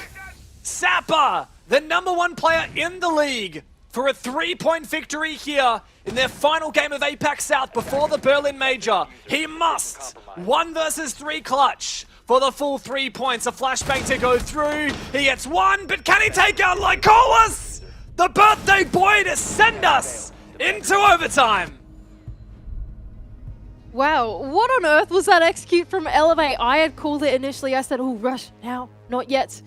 Sapper, the #1 player in the league, for a 3-point victory here in their final game of APAC South before the Berlin Major. He must 1 versus 3 clutch for the full 3 points. A flashbang to go through. He gets 1, but can he take out Lycolas? The birthday boy to send us into overtime. Wow, what on earth was that execute from Elevate? I had called it initially. I said, oh, rush now, not yet.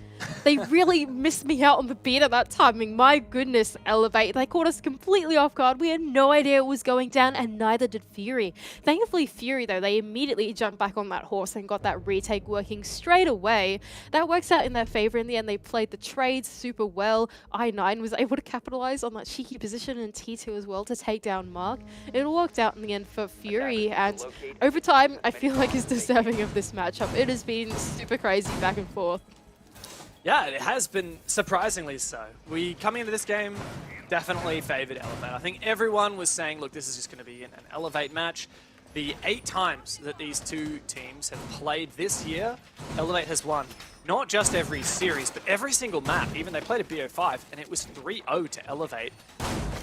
They really missed me out on the beat at that timing. My goodness, Elevate. They caught us completely off guard. We had no idea it was going down, and neither did Fury. Thankfully, Fury, though, they immediately jumped back on that horse and got that retake working straight away. That works out in their favor in the end. They played the trades super well. I9 was able to capitalize on that cheeky position in T2 as well to take down Mark. It worked out in the end for Fury, and overtime, I feel like, is deserving of this matchup. It has been super crazy back and forth. Yeah, it has been surprisingly so. We, coming into this game, definitely favored Elevate. I think everyone was saying, look, this is just going to be an Elevate match. The 8 times that these two teams have played this year, Elevate has won. Not just every series, but every single map. Even they played at BO5, and it was 3-0 to Elevate.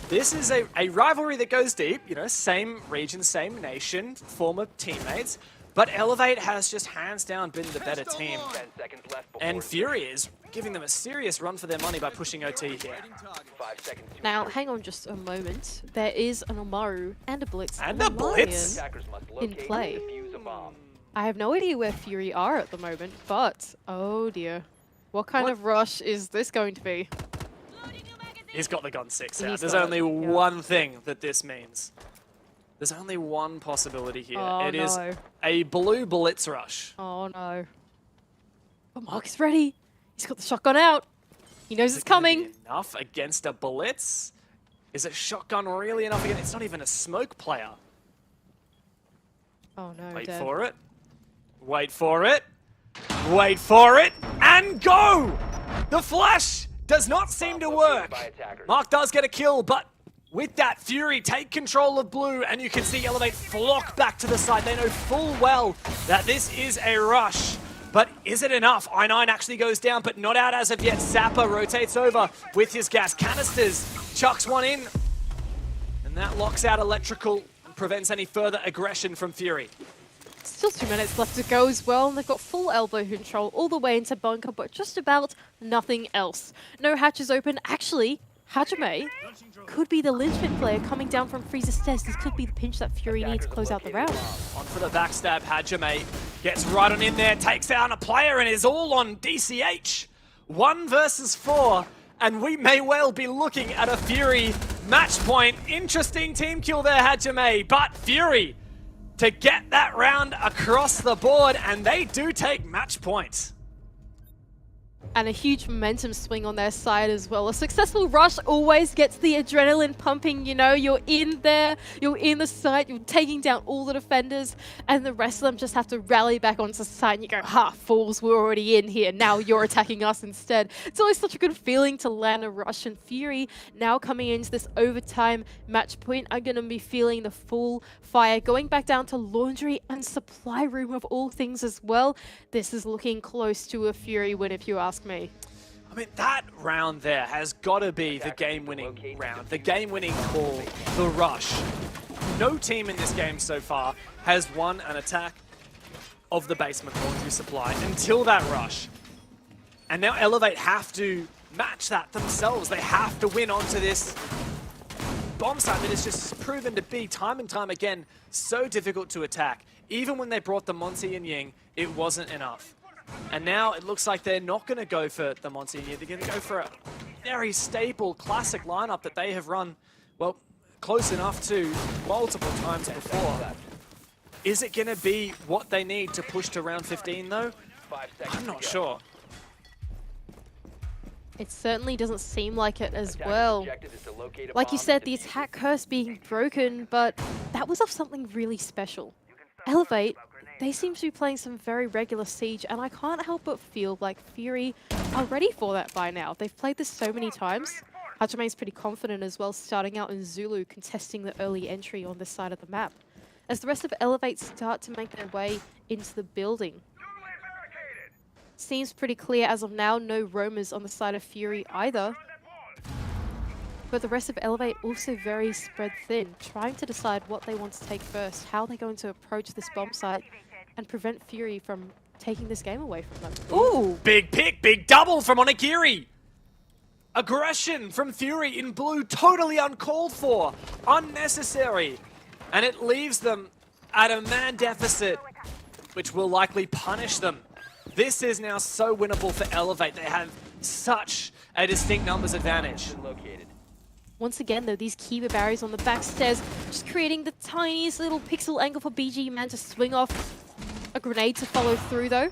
This is a rivalry that goes deep, you know, same region, same nation, former teammates. But Elevate has just hands down been the better team. And Fury is giving them a serious run for their money by pushing OT here. Now, hang on just a moment. There is an Omaru and a Blitz and a Blitz in play. I have no idea where Fury are at the moment, but oh dear. What kind of rush is this going to be? He's got the gun 6 out. There's only one thing that this means. There's only one possibility here. Oh, it is a blue Blitz rush. Oh no. But Mark is ready. He's got the shotgun out. He knows it's coming. Enough against a Blitz? Is a shotgun really enough again? It's not even a smoke player. Oh no. Wait for it. Wait for it. Wait for it. And go! The flash does not seem to work. Mark does get a kill, but with that, Fury take control of blue, and you can see Elevate flock back to the side. They know full well that this is a rush. But is it enough? I9 actually goes down, but not out as of yet. Sapper rotates over with his gas canisters, chucks one in, and that locks out Electrical and prevents any further aggression from Fury. Still 2 minutes left to go as well, and they've got full elbow control all the way into bunker, but just about nothing else. No hatches open. Actually, Hajime could be the linchpin player coming down from Freezer stairs. This could be the pinch that Fury needs to close out the round. On for the backstab, Hajime gets right on in there, takes down a player, and is all on DCH. 1 versus 4, and we may well be looking at a Fury match point. Interesting team kill there, Hajime, but Fury to get that round across the board, and they do take match point. And a huge momentum swing on their side as well. A successful rush always gets the adrenaline pumping, you know, you're in there, you're in the site, you're taking down all the defenders, and the rest of them just have to rally back onto site and you go, ha, fools, we're already in here, now you're attacking us instead. It's always such a good feeling to land a rush, and Fury now coming into this overtime match point are going to be feeling the full fire, going back down to laundry and supply room of all things as well. This is looking close to a Fury win if you ask me. I mean, that round there has got to be the game-winning round, the game-winning call, the rush. No team in this game so far has won an attack of the basement laundry supply until that rush. And now Elevate have to match that themselves. They have to win onto this bomb site that has just proven to be, time and time again, so difficult to attack. Even when they brought the Monty and Ying, it wasn't enough. And now it looks like they're not going to go for the Monty and Ying. They're going to go for a very stable, classic lineup that they have run, well, close enough to multiple times before. Is it going to be what they need to push to round 15, though? I'm not sure. It certainly doesn't seem like it as well. Like you said, the attack curse being broken, but that was off something really special. Elevate, they seem to be playing some very regular Siege, and I can't help but feel like Fury are ready for that by now. They've played this so many times. Hajame's pretty confident as well, starting out in Zulu, contesting the early entry on this side of the map. As the rest of Elevate start to make their way into the building. Seems pretty clear as of now, no roamers on the side of Fury either. But the rest of Elevate also very spread thin, trying to decide what they want to take first, how they're going to approach this bomb site and prevent Fury from taking this game away from them. Ooh! Big pick, big double from Onigiri! Aggression from Fury in blue, totally uncalled for, unnecessary. And it leaves them at a man deficit, which will likely punish them. This is now so winnable for Elevate. They have such a distinct numbers advantage. Once again, though, these Kiva barriers on the back stairs just creating the tiniest little pixel angle for BG Man to swing off. A grenade to follow through, though.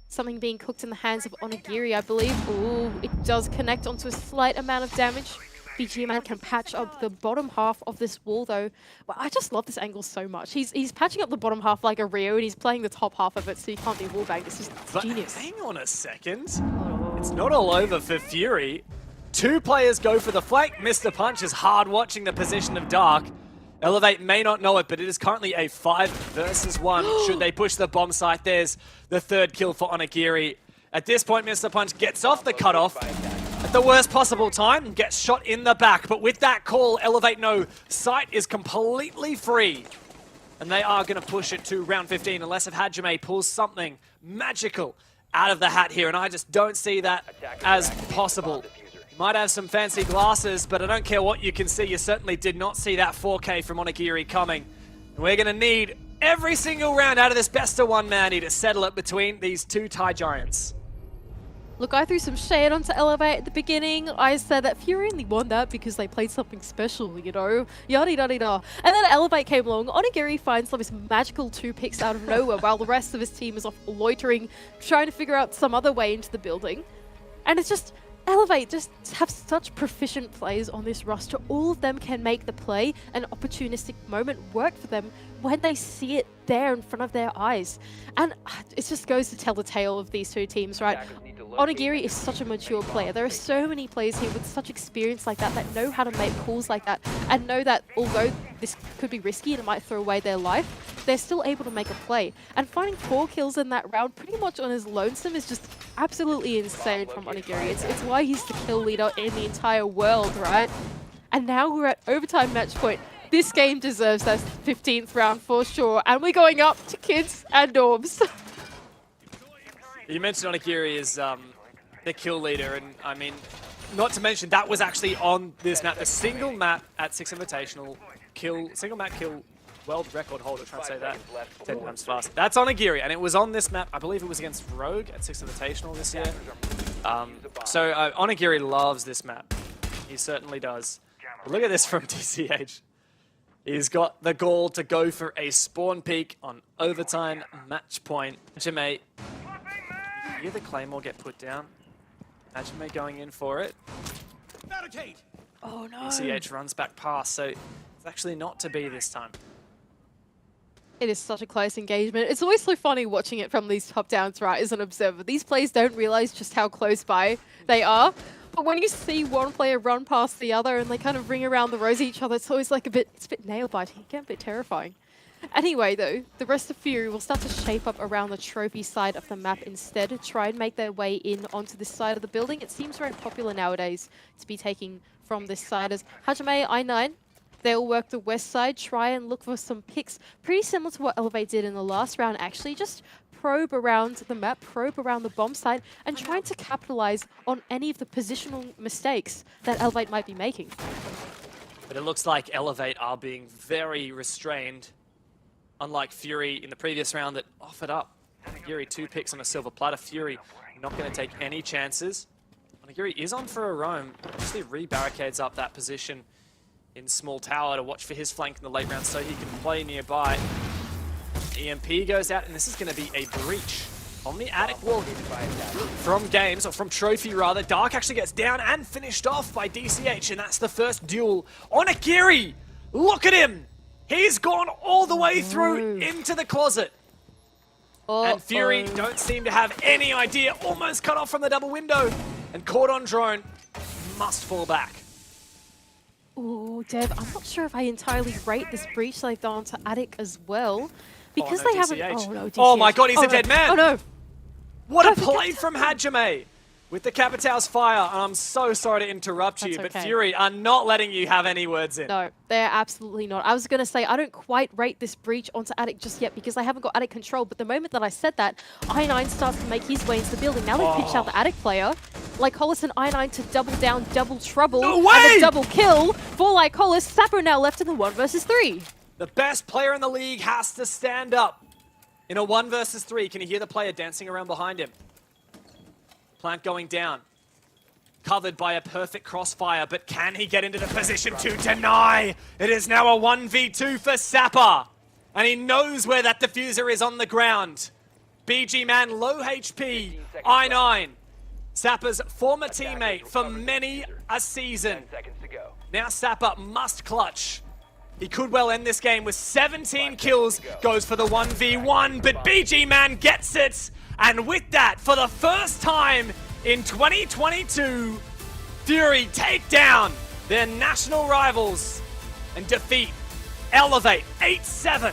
Something being cooked in the hands of Onigiri, I believe. Ooh, it does connect onto a slight amount of damage. BG Man can patch up the bottom half of this wall, though. Well, I just love this angle so much. He's patching up the bottom half like a Rio, and he's playing the top half of it, so you can't be wallbanged. It's just genius. Hang on a second. It's not all over for Fury. Two players go for the flank. Mr. Punch is hard watching the position of Dark. Elevate may not know it, but it is currently a 5 versus 1. Should they push the bomb site, there's the third kill for Onigiri. At this point, Mr. Punch gets off the cutoff at the worst possible time, gets shot in the back. But with that call, Elevate know site is completely free. And they are going to push it to round 15 unless if Hajime pulls something magical out of the hat here. And I just don't see that as possible. You might have some fancy glasses, but I don't care what you can see. You certainly did not see that 4K from Onigiri coming. And we're going to need every single round out of this best of one Manny to settle it between these two Thai giants. Look, I threw some shade onto Elevate at the beginning. I said that Fury only won that because they played something special, you know, yada yada yada. And then Elevate came along. Onigiri finds this magical 2 picks out of nowhere while the rest of his team is off loitering, trying to figure out some other way into the building. And it's just, Elevate just have such proficient players on this roster. All of them can make the play, an opportunistic moment work for them when they see it there in front of their eyes. And it just goes to tell the tale of these two teams, right? Onigiri is such a mature player. There are so many players here with such experience like that know how to make calls like that and know that although this could be risky and it might throw away their life, they're still able to make a play. And finding 4 kills in that round pretty much on his lonesome is just absolutely insane from Onigiri. It's why he's the kill leader in the entire world, right? And now we're at overtime match point. This game deserves that 15th round for sure. And we're going up to kids and dorms. You mentioned Onigiri is the kill leader, and I mean, not to mention that was actually on this map, the single map at 6 Invitational kill, single map kill world record holder, trying to say that 10 times fast. That's Onigiri, and it was on this map, I believe it was against Rogue at 6 Invitational this year. So Onigiri loves this map. He certainly does. But look at this from DCH. He's got the gall to go for a spawn peek on overtime match point. Jimmy, hear the Claymore get put down. Hajime going in for it. Oh no. CH runs back past, so it's actually not to be this time. It is such a close engagement. It's always so funny watching it from these top downs, right, as an observer. These players don't realize just how close by they are. But when you see one player run past the other and they kind of ring around the rosy each other, it's always like it's a bit nail-biting. It can be a bit terrifying. Anyway, though, the rest of Fury will start to shape up around the trophy side of the map instead, try and make their way in onto this side of the building. It seems very popular nowadays to be taking from this side as Hajime, I9, they'll work the west side, try and look for some picks, pretty similar to what Elevate did in the last round, actually. Just probe around the map, probe around the bomb site, and trying to capitalize on any of the positional mistakes that Elevate might be making. But it looks like Elevate are being very restrained, unlike Fury in the previous round that offered up. Fury 2 picks on a silver platter. Fury not going to take any chances. Onigiri is on for a roam. Actually re-barricades up that position in small tower to watch for his flank in the late round so he can play nearby. EMP goes out, and this is going to be a breach on the attic wall from Games, or from Trophy rather. Dark actually gets down and finished off by DCH, and that's the first duel. Onigiri! Look at him! He's gone all the way through into the closet. And Fury don't seem to have any idea. Almost cut off from the double window. And caught on drone. Must fall back. Ooh, Dev, I'm not sure if I entirely rate this breach they've done to Attic as well. Because no, they haven't... DCH. Oh, no, DCH. Oh my god, he's a dead man! Oh, no! What a play from Hajime with the Capitão's fire. And I'm so sorry to interrupt you, That's but okay. Fury are not letting you have any words in. No, they're absolutely not. I was going to say, I don't quite rate this breach onto Attic just yet because they haven't got Attic control. But the moment that I said that, I9 starts to make his way into the building. Now they've pitched out the Attic player. Lycolis and I9 to double down, double trouble. No way! And a double kill for Lycolis. Sapper now left in the 1 versus 3. The best player in the league has to stand up in a 1 versus 3. Can you hear the player dancing around behind him? Plant going down. Covered by a perfect crossfire, but can he get into the position to deny? It is now a 1v2 for Sapper. And he knows where that diffuser is on the ground. BG Man, low HP, I9. Sapper's former teammate for many a season. 10 seconds to go. Now Sapper must clutch. He could well end this game with 17 kills. Goes for the 1v1, but BG Man gets it. And with that, for the first time in 2022, Fury take down their national rivals and defeat Elevate 8-7.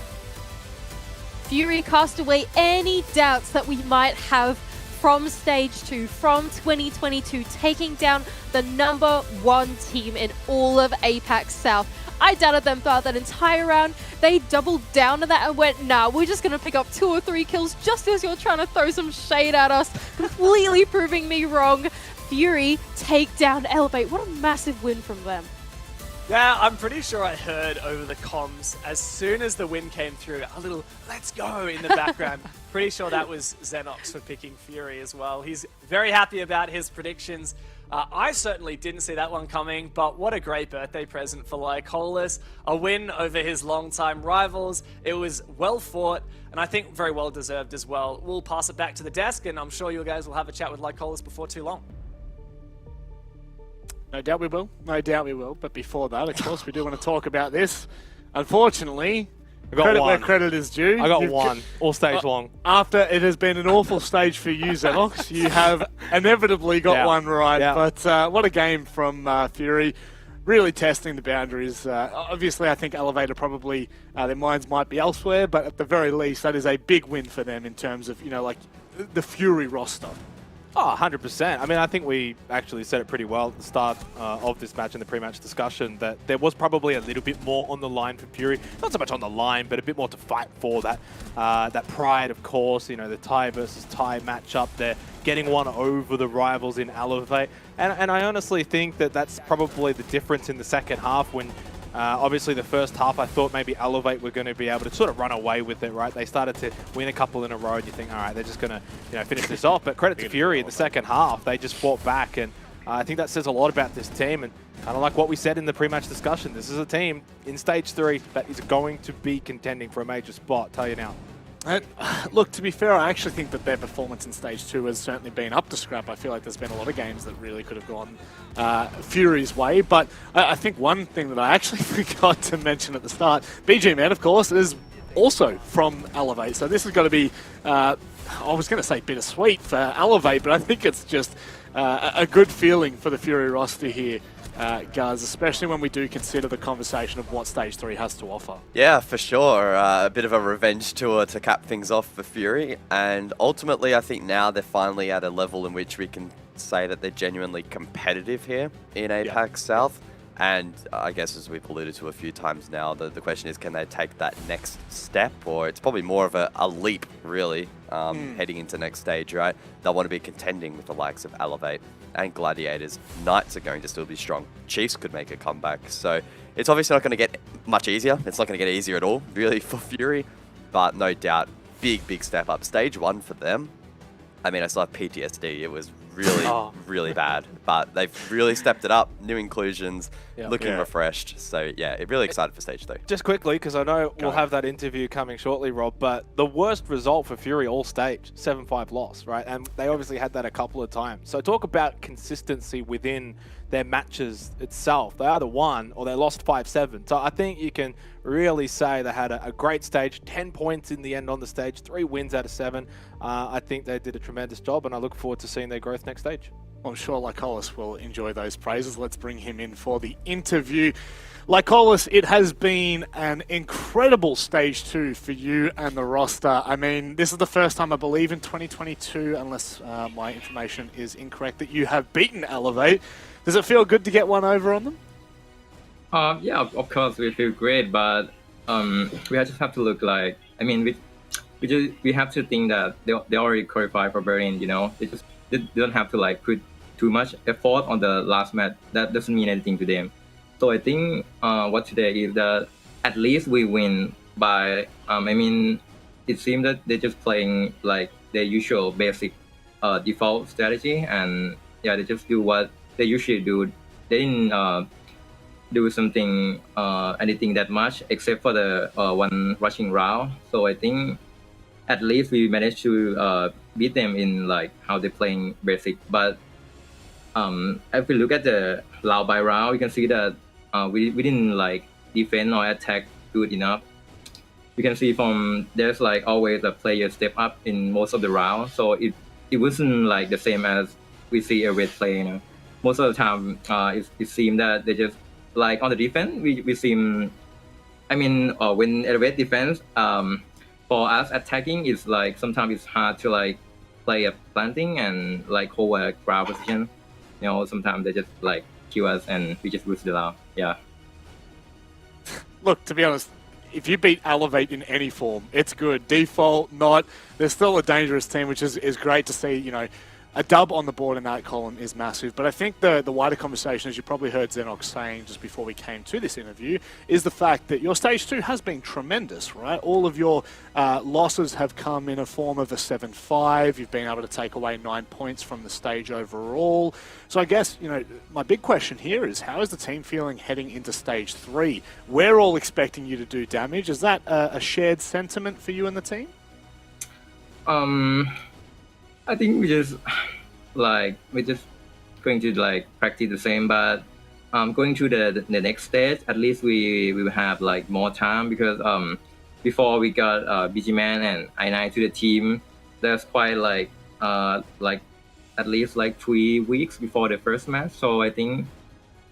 Fury cast away any doubts that we might have from Stage 2, from 2022, taking down the #1 team in all of APAC South. I doubted them throughout that entire round. They doubled down on that and went, nah, we're just going to pick up 2 or 3 kills just as you're trying to throw some shade at us, completely proving me wrong. Fury take down Elevate. What a massive win from them. Yeah, I'm pretty sure I heard over the comms as soon as the win came through, a little "let's go" in the background. Pretty sure that was Xenox for picking Fury as well. He's very happy about his predictions. I certainly didn't see that one coming, but what a great birthday present for Lycolis. A win over his longtime rivals. It was well fought, and I think very well deserved as well. We'll pass it back to the desk, and I'm sure you guys will have a chat with Lycolis before too long. No doubt we will. No doubt we will. But before that, of course, we do want to talk about this. Unfortunately, I got credit one. where credit is due. I got one, all stage long. After it has been an awful stage for you, Xenox, you have inevitably got one right. Yeah. But what a game from Fury. Really testing the boundaries. Obviously, I think Elevator probably, their minds might be elsewhere, but at the very least, that is a big win for them in terms of, like the Fury roster. Oh, 100%. I mean, I think we actually said it pretty well at the start of this match in the pre-match discussion that there was probably a little bit more on the line for Fury. Not so much on the line, but a bit more to fight for. That pride, of course, the Thai versus Thai matchup. They're getting one over the rivals in Elevate. And I honestly think that that's probably the difference in the second half when obviously the first half I thought maybe Elevate were going to be able to sort of run away with it, right? They started to win a couple in a row and you think, all right, they're just going to finish this off. But credit to Fury in the second half, they just fought back, and I think that says a lot about this team, and kind of like what we said in the pre-match discussion, this is a team in Stage 3 that is going to be contending for a major spot, tell you now. Look, to be fair, I actually think that their performance in Stage 2 has certainly been up to scrap. I feel like there's been a lot of games that really could have gone Fury's way, but I think one thing that I actually forgot to mention at the start, BG Man, of course, is also from Elevate, so this is going to be, I was going to say bittersweet for Elevate, but I think it's just a good feeling for the Fury roster here. Guys, especially when we do consider the conversation of what Stage 3 has to offer. Yeah, for sure. A bit of a revenge tour to cap things off for Fury. And ultimately, I think now they're finally at a level in which we can say that they're genuinely competitive here in APAC South. And I guess as we've alluded to a few times now, the question is, can they take that next step? Or it's probably more of a leap, really, heading into next stage, right? They'll want to be contending with the likes of Elevate and Gladiators. Knights are going to still be strong. Chiefs could make a comeback. So it's obviously not going to get much easier. It's not going to get easier at all, really, for Fury. But no doubt, big step up. Stage 1 for them. I mean, I still have PTSD. It was really, really bad. But they've really stepped it up. New inclusions, looking refreshed. So, yeah, really excited for Stage 2. Just quickly, because I know we'll have that interview coming shortly, Rob, but the worst result for Fury all stage, 7-5 loss, right? And they obviously had that a couple of times. So talk about consistency within their matches itself. They either won or they lost 5-7. So I think you can really say they had a great stage, 10 points in the end on the stage, 3 wins out of 7. I think they did a tremendous job, and I look forward to seeing their growth next stage. I'm sure Lycolis will enjoy those praises. Let's bring him in for the interview. Lycolis, it has been an incredible Stage 2 for you and the roster. I mean, this is the first time, I believe, in 2022, unless my information is incorrect, that you have beaten Elevate. Does it feel good to get one over on them? Yeah, of course, we feel great, but we just have to look like, I mean, we have to think that they already qualified for Berlin, you know? They don't have to like put too much effort on the last match. That doesn't mean anything to them. So I think what today is that at least we win by, I mean, it seems that they're just playing like their usual basic default strategy, and yeah, they just do what they usually do. They didn't do something, anything that much, except for the one rushing round. So I think at least we managed to beat them in like how they're playing basic. But if we look at the round by round, we can see that we didn't like defend or attack good enough. You can see from there's like always a player step up in most of the rounds, so it wasn't like the same as we see a red play. You know, most of the time it seemed that they just like on the defense we seem. I mean, when elevate defense, for us attacking is like sometimes it's hard to like play a planting and like hold a ground position. You know, sometimes they just like kill us and we just lose the round. Yeah. Look, to be honest, if you beat Elevate in any form, it's good. Default, not. They're still a dangerous team, which is great to see. You know, a dub on the board in that column is massive. But I think the wider conversation, as you probably heard Xenox saying just before we came to this interview, is the fact that your Stage 2 has been tremendous, right? All of your losses have come in a form of a 7-5. You've been able to take away 9 points from the stage overall. So I guess, you know, my big question here is, how is the team feeling heading into Stage 3? We're all expecting you to do damage. Is that a shared sentiment for you and the team? I think we're just going to like practice the same, but going to the next stage, at least we will have like more time, because before we got BG Man and I9 to the team, there's quite like at least like 3 weeks before the first match. So I think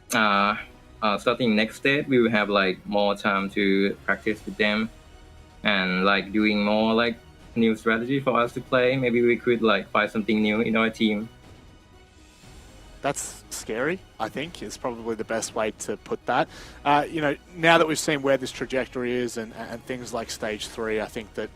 starting next stage, we will have like more time to practice with them and like doing more like new strategy for us to play. Maybe we could like find something new in our team. That's scary, I think, is probably the best way to put that. You know, now that we've seen where this trajectory is and things like Stage 3, I think that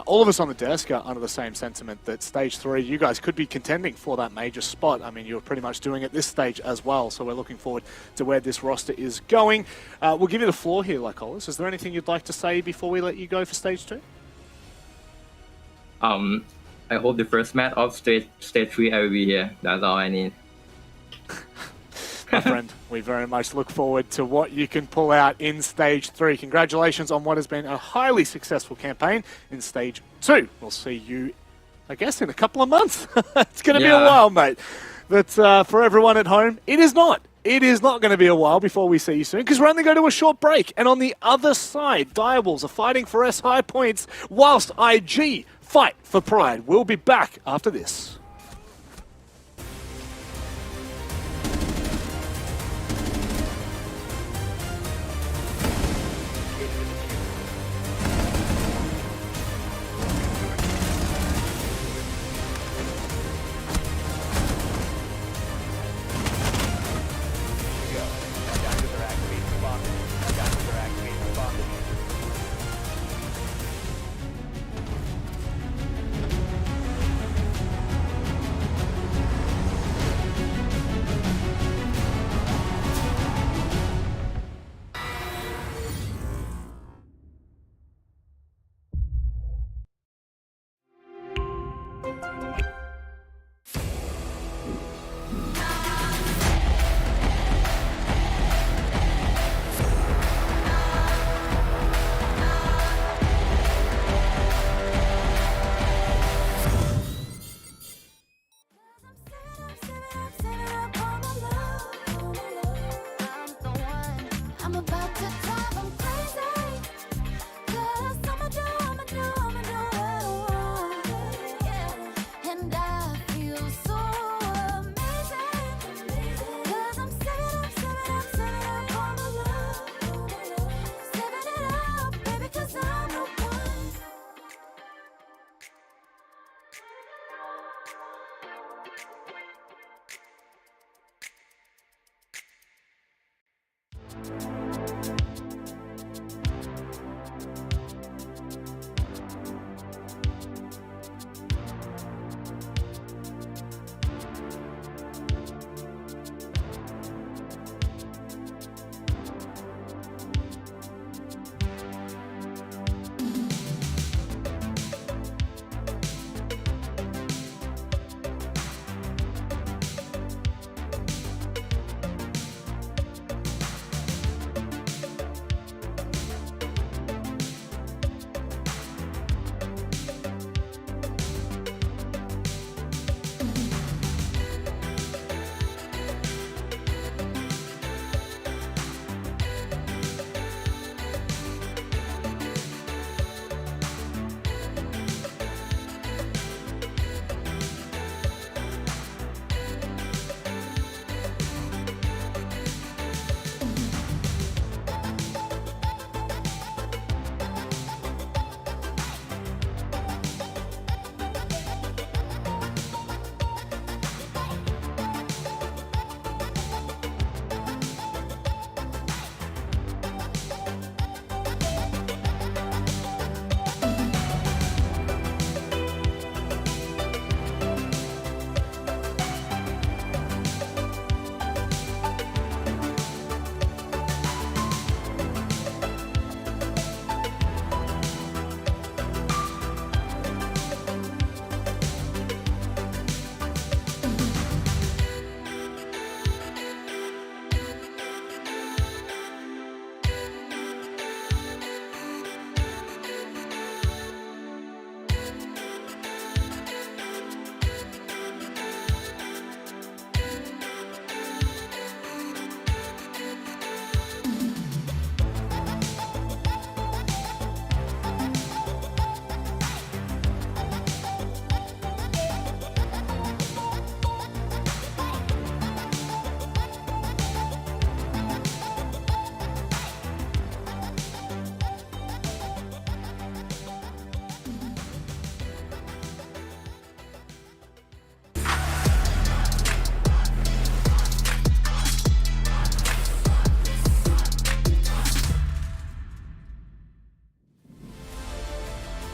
all of us on the desk are under the same sentiment that Stage 3, you guys could be contending for that major spot. I mean, you're pretty much doing it this stage as well, so we're looking forward to where this roster is going. We'll give you the floor here, Lycolis. Is there anything you'd like to say before we let you go for Stage 2? I hope the first match of stage 3 I will be here. That's all I need. my friend. We very much look forward to what you can pull out in Stage 3. Congratulations on what has been a highly successful campaign in Stage 2. We'll see you, I guess, in a couple of months. It's going to be a while, mate. But for everyone at home, it is not. It is not going to be a while before we see you soon, because we're only going to a short break. And on the other side, Diables are fighting for S high points, whilst IG fight for pride. We'll be back after this.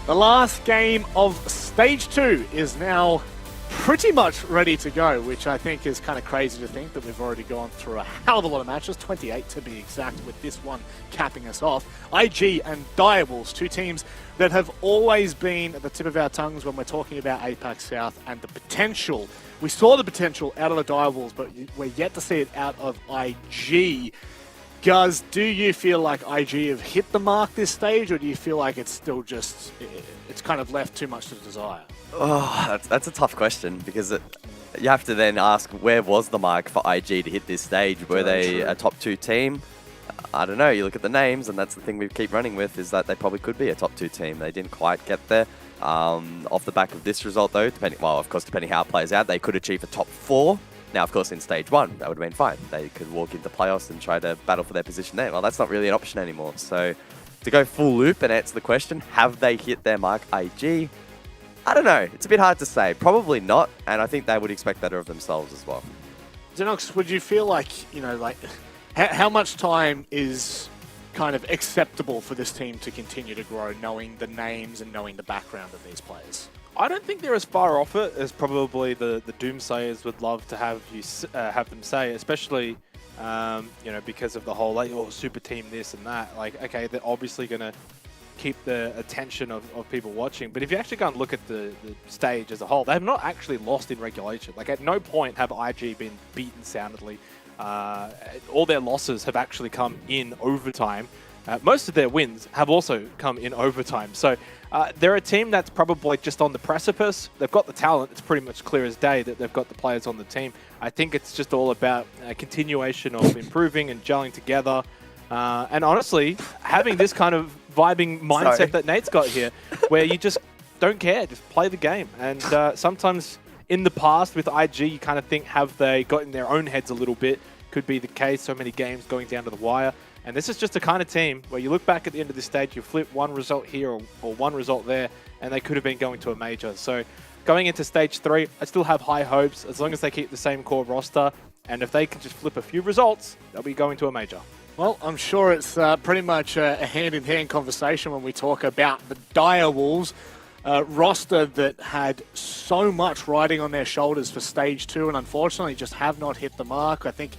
The last game of Stage 2 is now pretty much ready to go, which I think is kind of crazy to think that we've already gone through a hell of a lot of matches, 28 to be exact, with this one capping us off. IG and Direwolves, two teams that have always been at the tip of our tongues when we're talking about APAC South and the potential. We saw the potential out of the Direwolves, but we're yet to see it out of IG. Guz, do you feel like IG have hit the mark this stage, or do you feel like it's still just, it's kind of left too much to desire? Oh, that's a tough question, because you have to then ask, where was the mark for IG to hit this stage? Were they a top 2 team? I don't know. You look at the names, and that's the thing we keep running with, is that they probably could be a top 2 team. They didn't quite get there. Off the back of this result, though, depending how it plays out, they could achieve a top 4. Now, of course, in stage 1, that would have been fine. They could walk into playoffs and try to battle for their position there. Well, that's not really an option anymore. So, to go full loop and answer the question, have they hit their mark, IG? I don't know. It's a bit hard to say. Probably not, and I think they would expect better of themselves as well. Xenox, would you feel like, how much time is kind of acceptable for this team to continue to grow, knowing the names and knowing the background of these players? I don't think they're as far off it as probably the doomsayers would love to have them say, especially because of the whole super team this and that. Like, okay, they're obviously going to keep the attention of people watching, but if you actually go and look at the stage as a whole, they have not actually lost in regulation. Like, at no point have IG been beaten soundly. All their losses have actually come in overtime. Most of their wins have also come in overtime. So they're a team that's probably just on the precipice. They've got the talent. It's pretty much clear as day that they've got the players on the team. I think it's just all about a continuation of improving and gelling together. And honestly, having this kind of vibing mindset that Nate's got here, where you just don't care, just play the game. And sometimes in the past with IG, you kind of think, have they got in their own heads a little bit? Could be the case, so many games going down to the wire. And this is just a kind of team where you look back at the end of this stage, you flip one result here or one result there, and they could have been going to a major. So going into stage 3, I still have high hopes, as long as they keep the same core roster. And if they can just flip a few results, they'll be going to a major. Well, I'm sure it's pretty much a hand-in-hand conversation when we talk about the Direwolves roster that had so much riding on their shoulders for stage 2 and unfortunately just have not hit the mark. I think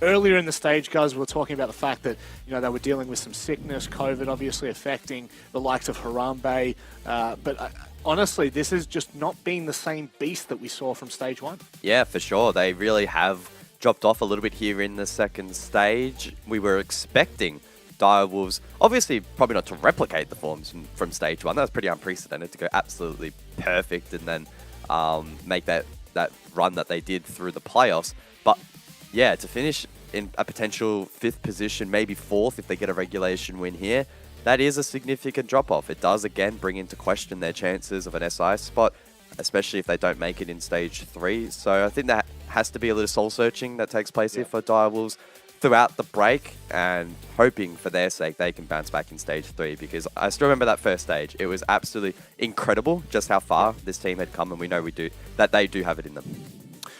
earlier in the stage, guys, we were talking about the fact that they were dealing with some sickness, COVID obviously affecting the likes of Harambe. But honestly, this has just not been the same beast that we saw from stage 1. Yeah, for sure. They really have dropped off a little bit here in the second stage. We were expecting Direwolves, obviously probably not to replicate the forms from stage 1. That was pretty unprecedented, to go absolutely perfect and then make that run that they did through the playoffs. But yeah, to finish in a potential 5th position, maybe 4th if they get a regulation win here, that is a significant drop-off. It does, again, bring into question their chances of an SI spot, especially if they don't make it in stage 3. So I think that has to be a little soul-searching that takes place here for Direwolves throughout the break, and hoping for their sake they can bounce back in stage 3, because I still remember that first stage. It was absolutely incredible just how far this team had come, and we know that they do have it in them.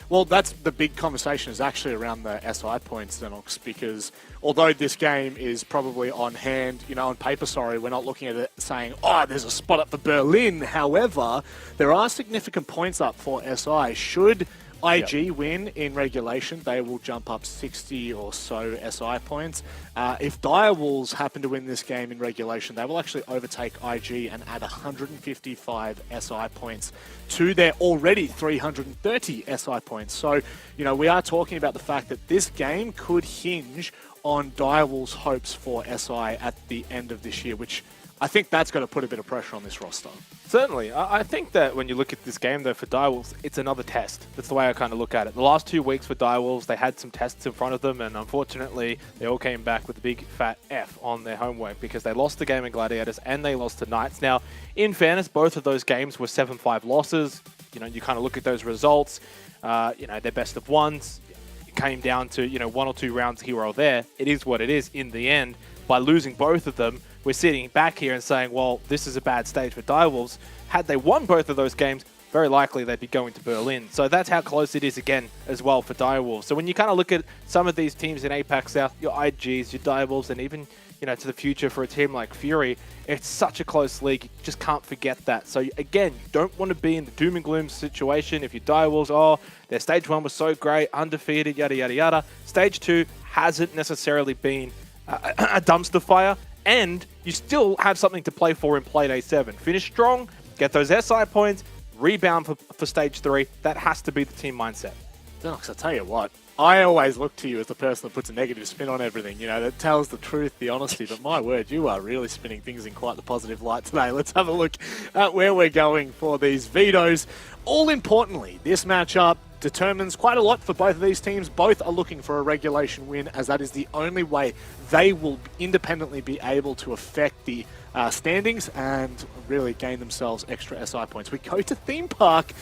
Well, that's the big conversation, is actually around the SI points, Xenox, because although this game is probably on hand, on paper, we're not looking at it saying, oh, there's a spot up for Berlin. However, there are significant points up for SI. Should IG win in regulation, they will jump up 60 or so SI points. If Direwolves happen to win this game in regulation, they will actually overtake IG and add 155 SI points to their already 330 SI points. So, we are talking about the fact that this game could hinge on Direwolves' hopes for SI at the end of this year, which I think that's going to put a bit of pressure on this roster. Certainly. I think that when you look at this game, though, for Direwolves, it's another test. That's the way I kind of look at it. The last 2 weeks for Direwolves, they had some tests in front of them, and unfortunately, they all came back with a big fat F on their homework, because they lost the game in Gladiators and they lost to Knights. Now, in fairness, both of those games were 7-5 losses. You kind of look at those results, they're best of ones. It came down to, 1 or 2 rounds here or there. It is what it is in the end. By losing both of them, we're sitting back here and saying, well, this is a bad stage for Direwolves. Had they won both of those games, very likely they'd be going to Berlin. So that's how close it is again as well for Direwolves. So when you kind of look at some of these teams in APAC South, your IGs, your Direwolves, and even to the future for a team like Fury, it's such a close league. You just can't forget that. So again, you don't want to be in the doom and gloom situation. If you Direwolves, their stage 1 was so great, undefeated, yada, yada, yada. Stage 2 hasn't necessarily been a dumpster fire, and you still have something to play for in Playday 7. Finish strong, get those SI points, rebound for stage 3. That has to be the team mindset. Donox, I tell you what, I always look to you as the person that puts a negative spin on everything, that tells the truth, the honesty, but my word, you are really spinning things in quite the positive light today. Let's have a look at where we're going for these vetoes. All importantly, this matchup determines quite a lot for both of these teams. Both are looking for a regulation win, as that is the only way they will independently be able to affect the standings and really gain themselves extra SI points. We go to Theme Park.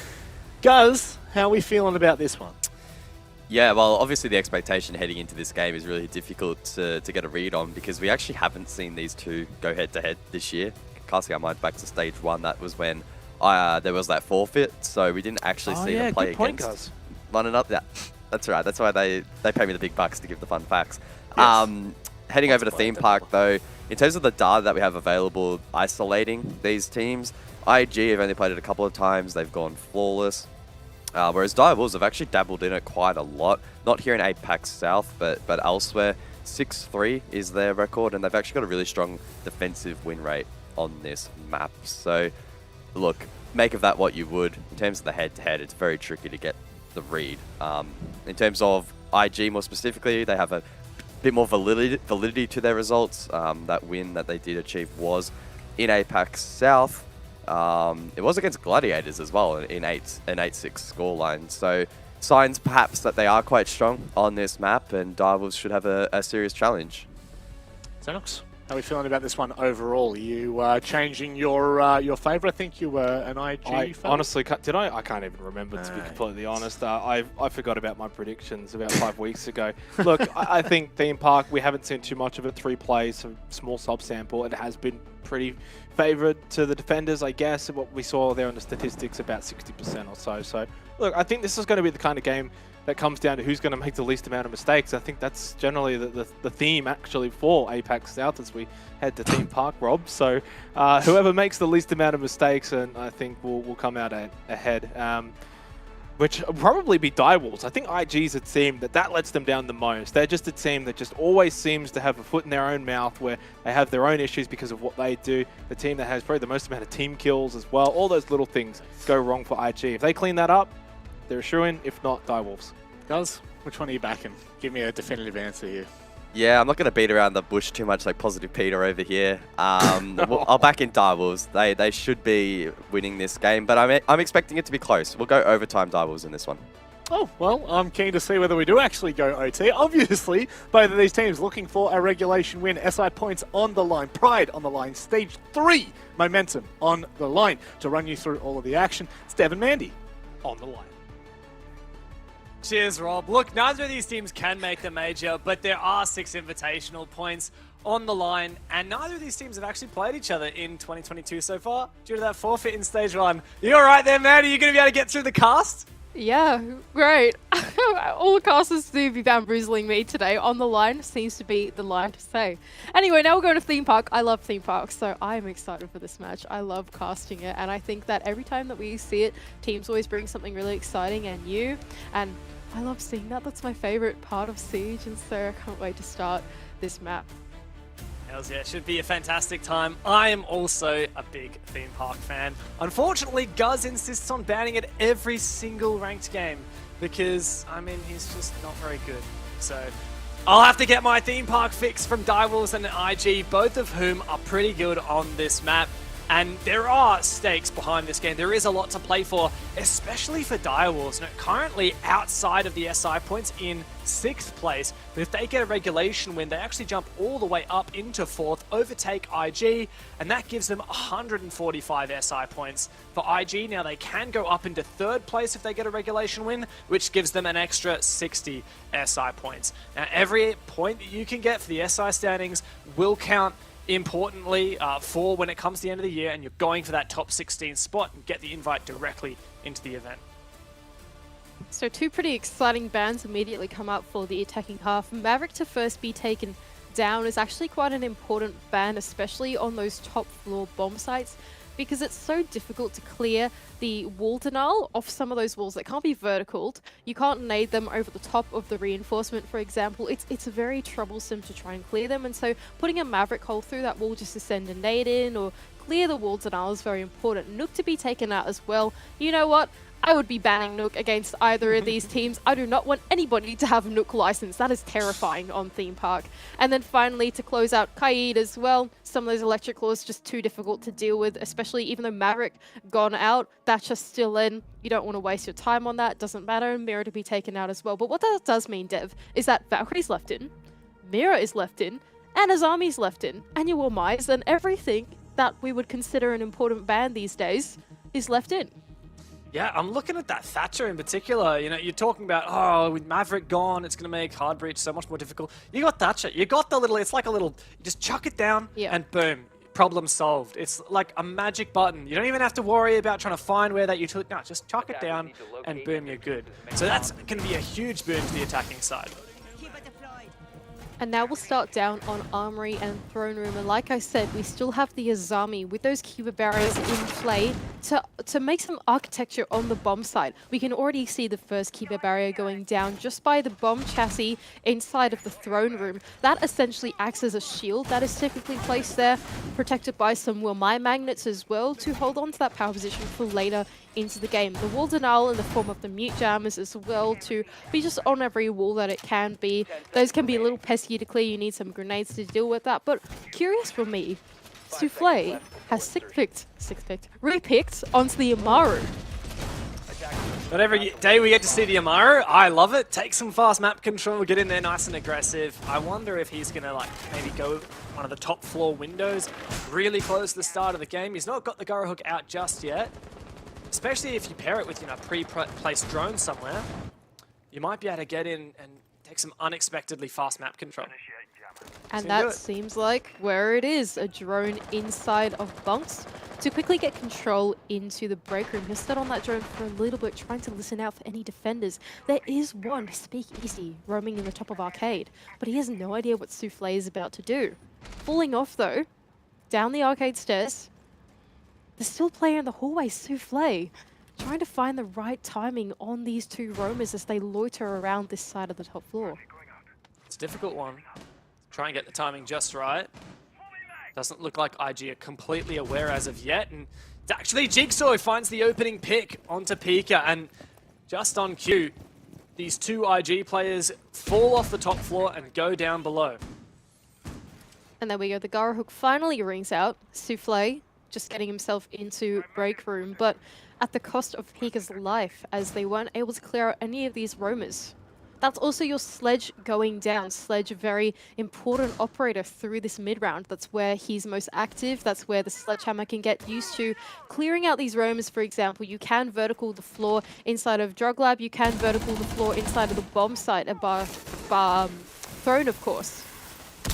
Guz, how are we feeling about this one? Yeah, well, obviously the expectation heading into this game is really difficult to get a read on, because we actually haven't seen these two go head-to-head this year. Casting our mind back to stage 1, that was when there was that forfeit, so we didn't actually see them play against one another. Yeah, that's right. That's why they pay me the big bucks to give the fun facts. Yes. Heading over to Theme Park, though, in terms of the data that we have available isolating these teams, IG have only played it a couple of times. They've gone flawless. Whereas Direwolves have actually dabbled in it quite a lot. Not here in APAC South, but elsewhere. 6-3 is their record, and they've actually got a really strong defensive win rate on this map. So, look, make of that what you would. In terms of the head-to-head, it's very tricky to get the read. In terms of IG more specifically, they have a bit more validity to their results. That win that they did achieve was in APAC South. It was against Gladiators as well in an 8-6 scoreline. So signs perhaps that they are quite strong on this map, and Direwolves should have a serious challenge. Xenox, how are we feeling about this one overall? Are you changing your favourite? I think you were an IG fan. Honestly, did I? I can't even remember, to be completely honest. I forgot about my predictions about 5 weeks ago. Look, I think Theme Park, we haven't seen too much of it. 3 plays, some small sub-sample. It has been pretty favoured to the defenders, I guess. What we saw there on the statistics, about 60% or so. So, look, I think this is going to be the kind of game that comes down to who's going to make the least amount of mistakes. I think that's generally the theme, actually, for APAC South as we head to Theme Park, Rob. So, whoever makes the least amount of mistakes, and I think will come out ahead. Which will probably be Direwolves. I think IG's a team that lets them down the most. They're just a team that just always seems to have a foot in their own mouth, where they have their own issues because of what they do. The team that has probably the most amount of team kills as well. All those little things go wrong for IG. If they clean that up, they're a shoo-in. If not, Direwolves. Guz, which one are you backing? Give me a definitive answer here. Yeah, I'm not going to beat around the bush too much like Positive Peter over here. I'll back in Direwolves. They should be winning this game, but I'm expecting it to be close. We'll go overtime Direwolves in this one. Oh, well, I'm keen to see whether we do actually go OT. Obviously, both of these teams looking for a regulation win. SI points on the line. Pride on the line. Stage 3 momentum on the line. To run you through all of the action, it's Dev and Mandy on the line. Cheers, Rob. Look, neither of these teams can make the major, but there are 6 invitational points on the line, and neither of these teams have actually played each other in 2022 so far, due to that forfeit in Stage 1. You all right there, man? Are you going to be able to get through the cast? Yeah, great. All the casters do be bamboozling me today. On the line seems to be the line to say. Anyway, now we're going to Theme Park. I love Theme Park, so I'm excited for this match. I love casting it, and I think that every time that we see it, teams always bring something really exciting and new, and I love seeing that. That's my favorite part of Siege, and so I can't wait to start this map. Hells yeah, it should be a fantastic time. I am also a big Theme Park fan. Unfortunately, Guz insists on banning it every single ranked game because, I mean, he's just not very good. So I'll have to get my Theme Park fix from Direwolves and IG, both of whom are pretty good on this map. And there are stakes behind this game. There is a lot to play for, especially for Direwolves. Now, currently outside of the SI points in 6th place, but if they get a regulation win, they actually jump all the way up into 4th, overtake IG, and that gives them 145 SI points. For IG, now they can go up into 3rd place if they get a regulation win, which gives them an extra 60 SI points. Now, every point that you can get for the SI standings will count importantly for when it comes to the end of the year and you're going for that top 16 spot and get the invite directly into the event. So 2 pretty exciting bans immediately come up for the attacking half. Maverick to first be taken down is actually quite an important ban, especially on those top floor bomb sites, because it's so difficult to clear the wall denial off some of those walls that can't be verticaled. You can't nade them over the top of the reinforcement, for example. It's very troublesome to try and clear them, and so putting a Maverick hole through that wall just to send a nade in or clear the wall denial is very important. Nook to be taken out as well. You know what? I would be banning Nook against either of these teams. I do not want anybody to have Nook license. That is terrifying on Theme Park. And then finally, to close out Kaid as well, some of those electric claws just too difficult to deal with, especially even though Maverick gone out, that's just still in. You don't want to waste your time on that. Doesn't matter. Mira to be taken out as well. But what that does mean, Dev, is that Valkyrie's left in, Mira is left in, and Azami's left in, and your Mize, and everything that we would consider an important ban these days is left in. Yeah, I'm looking at that Thatcher in particular. You know, you're talking about, oh, with Maverick gone, it's going to make hard breach so much more difficult. You got Thatcher. You got the little, it's like a little, you just chuck it down and boom, problem solved. It's like a magic button. You don't even have to worry about trying to find where that utility, no, just chuck it down and boom, you're good. So that's going to be a huge boon to the attacking side. And now we'll start down on Armory and Throne Room. And like I said, we still have the Azami with those Cuba barriers in play to make some architecture on the bomb site. We can already see the first Cuba barrier going down just by the bomb chassis inside of the Throne Room. That essentially acts as a shield that is typically placed there, protected by some Wilmai magnets as well to hold on to that power position for later into the game. The wall denial in the form of the mute jammers as well to be just on every wall that it can be. Those can be a little pesky to clear. You need some grenades to deal with that. But curious for me, Souffle has repicked onto the Amaru. Not every day we get to see the Amaru. I love it. Take some fast map control, get in there nice and aggressive. I wonder if he's going to like maybe go one of the top floor windows really close to the start of the game. He's not got the Gyro Hook out just yet. Especially if you pair it with, you know, pre-placed drone somewhere, you might be able to get in and take some unexpectedly fast map control. And that seems like where it is, a drone inside of bunks to quickly get control into the break room. He'll sit on that drone for a little bit, trying to listen out for any defenders. There is one speakeasy roaming in the top of arcade, but he has no idea what Souffle is about to do. Falling off though, down the arcade stairs. There's still a player in the hallway, Souffle, trying to find the right timing on these two roamers as they loiter around this side of the top floor. It's a difficult one. Try and get the timing just right. Doesn't look like IG are completely aware as of yet, and it's actually Jigsaw who finds the opening pick onto Pika, and just on cue, these two IG players fall off the top floor and go down below. And there we go, the Gyro Hook finally rings out. Souffle just getting himself into break room, but at the cost of Pika's life, as they weren't able to clear out any of these roamers. That's also your Sledge going down. Sledge, a very important operator through this mid-round. That's where he's most active. That's where the Sledgehammer can get used to clearing out these roamers, for example. You can vertical the floor inside of Drug Lab. You can vertical the floor inside of the bomb site, Throne, of course.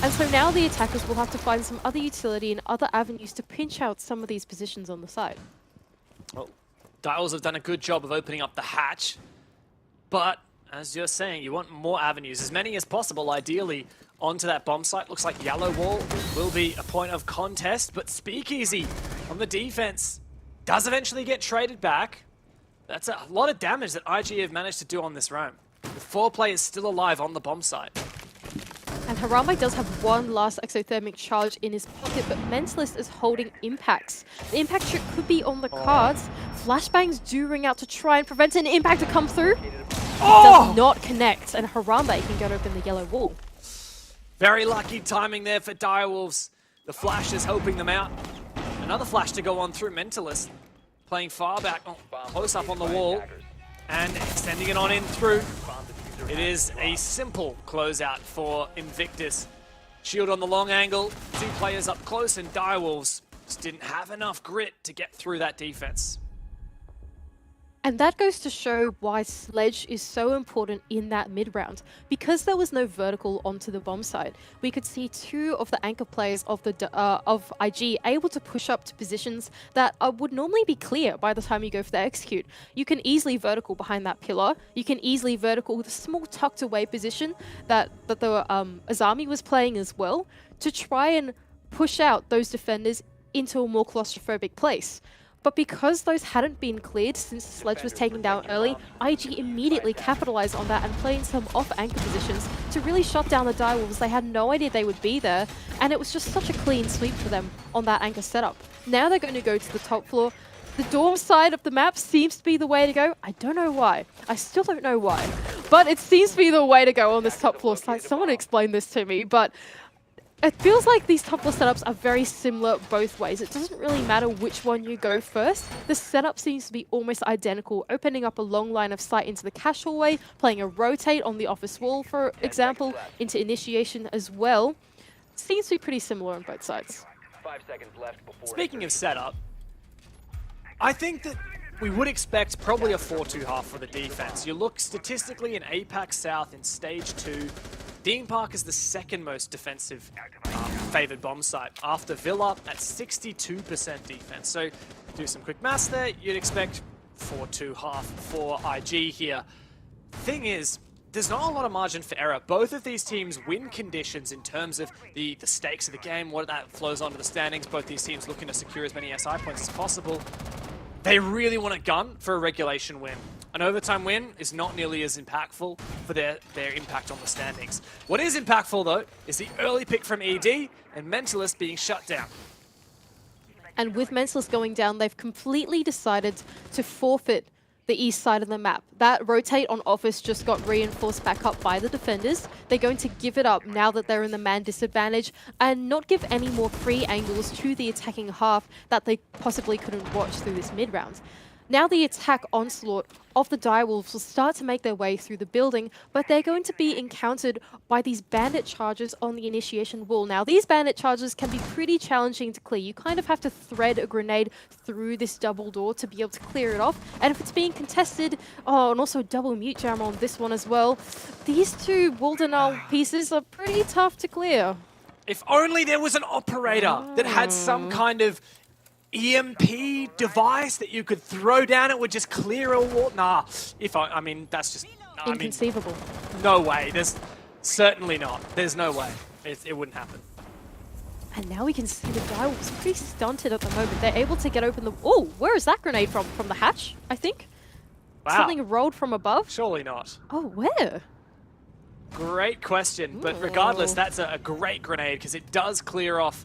And so now the attackers will have to find some other utility and other avenues to pinch out some of these positions on the side. Well, Dials have done a good job of opening up the hatch, but as you're saying, you want more avenues, as many as possible, ideally, onto that bomb site. Looks like Yellow Wall will be a point of contest, but Speakeasy on the defense does eventually get traded back. That's a lot of damage that IG have managed to do on this roam, with 4 players still alive on the bomb site. And Harambe does have one last exothermic charge in his pocket, but Mentalist is holding impacts. The impact trick could be on the cards. Flashbangs do ring out to try and prevent an impact to come through. It does not connect, and Harambe can get open the yellow wall. Very lucky timing there for Direwolves. The flash is helping them out. Another flash to go on through Mentalist. Playing far back, close up on the wall, and extending it on in through. It is a simple closeout for Invictus. Shield on the long angle, 2 players up close, and Direwolves just didn't have enough grit to get through that defense. And that goes to show why Sledge is so important in that mid-round. Because there was no vertical onto the bomb side, we could see 2 of the anchor players of IG able to push up to positions that would normally be clear by the time you go for the execute. You can easily vertical behind that pillar. You can easily vertical the small tucked away position that the Azami was playing as well to try and push out those defenders into a more claustrophobic place. But because those hadn't been cleared since Sledge was taken down early, IG immediately capitalized on that and played some off-anchor positions to really shut down the Direwolves. They had no idea they would be there, and it was just such a clean sweep for them on that anchor setup. Now they're going to go to the top floor. The dorm side of the map seems to be the way to go. I don't know why. I still don't know why. But it seems to be the way to go on this top floor side. Someone explain this to me, but it feels like these top floor setups are very similar both ways. It doesn't really matter which one you go first. The setup seems to be almost identical, opening up a long line of sight into the cash hallway, playing a rotate on the office wall, for example, into initiation as well. Seems to be pretty similar on both sides. 5 seconds left before. Speaking of setup, I think that we would expect probably a 4-2 half for the defense. You look statistically in APAC South in stage 2, Dean Park is the second most defensive favored bomb site after Villa at 62% defense. So do some quick maths there, you'd expect 4-2 half for IG here. Thing is, there's not a lot of margin for error. Both of these teams win conditions in terms of the stakes of the game, what that flows onto the standings. Both these teams looking to secure as many SI points as possible. They really want a gun for a regulation win. An overtime win is not nearly as impactful for their impact on the standings. What is impactful, though, is the early pick from ED and Mentalist being shut down. And with Mentalist going down, they've completely decided to forfeit the east side of the map. That rotate on Office just got reinforced back up by the defenders. They're going to give it up now that they're in the man disadvantage and not give any more free angles to the attacking half that they possibly couldn't watch through this mid-round. Now the attack onslaught of the Direwolves will start to make their way through the building, but they're going to be encountered by these bandit charges on the initiation wall. Now, these bandit charges can be pretty challenging to clear. You kind of have to thread a grenade through this double door to be able to clear it off. And if it's being contested, oh, and also double mute jam on this one as well, these 2 Waldenal pieces are pretty tough to clear. If only there was an operator that had some kind of EMP device that you could throw down, it would just clear a wall. Nah, I mean, that's just... Inconceivable. No way. There's certainly not. There's no way. It wouldn't happen. And now we can see the Direwolves pretty stunted at the moment. They're able to get open the... Oh, where is that grenade from? From the hatch, I think? Wow. Something rolled from above? Surely not. Oh, where? Great question. But regardless, that's a great grenade because it does clear off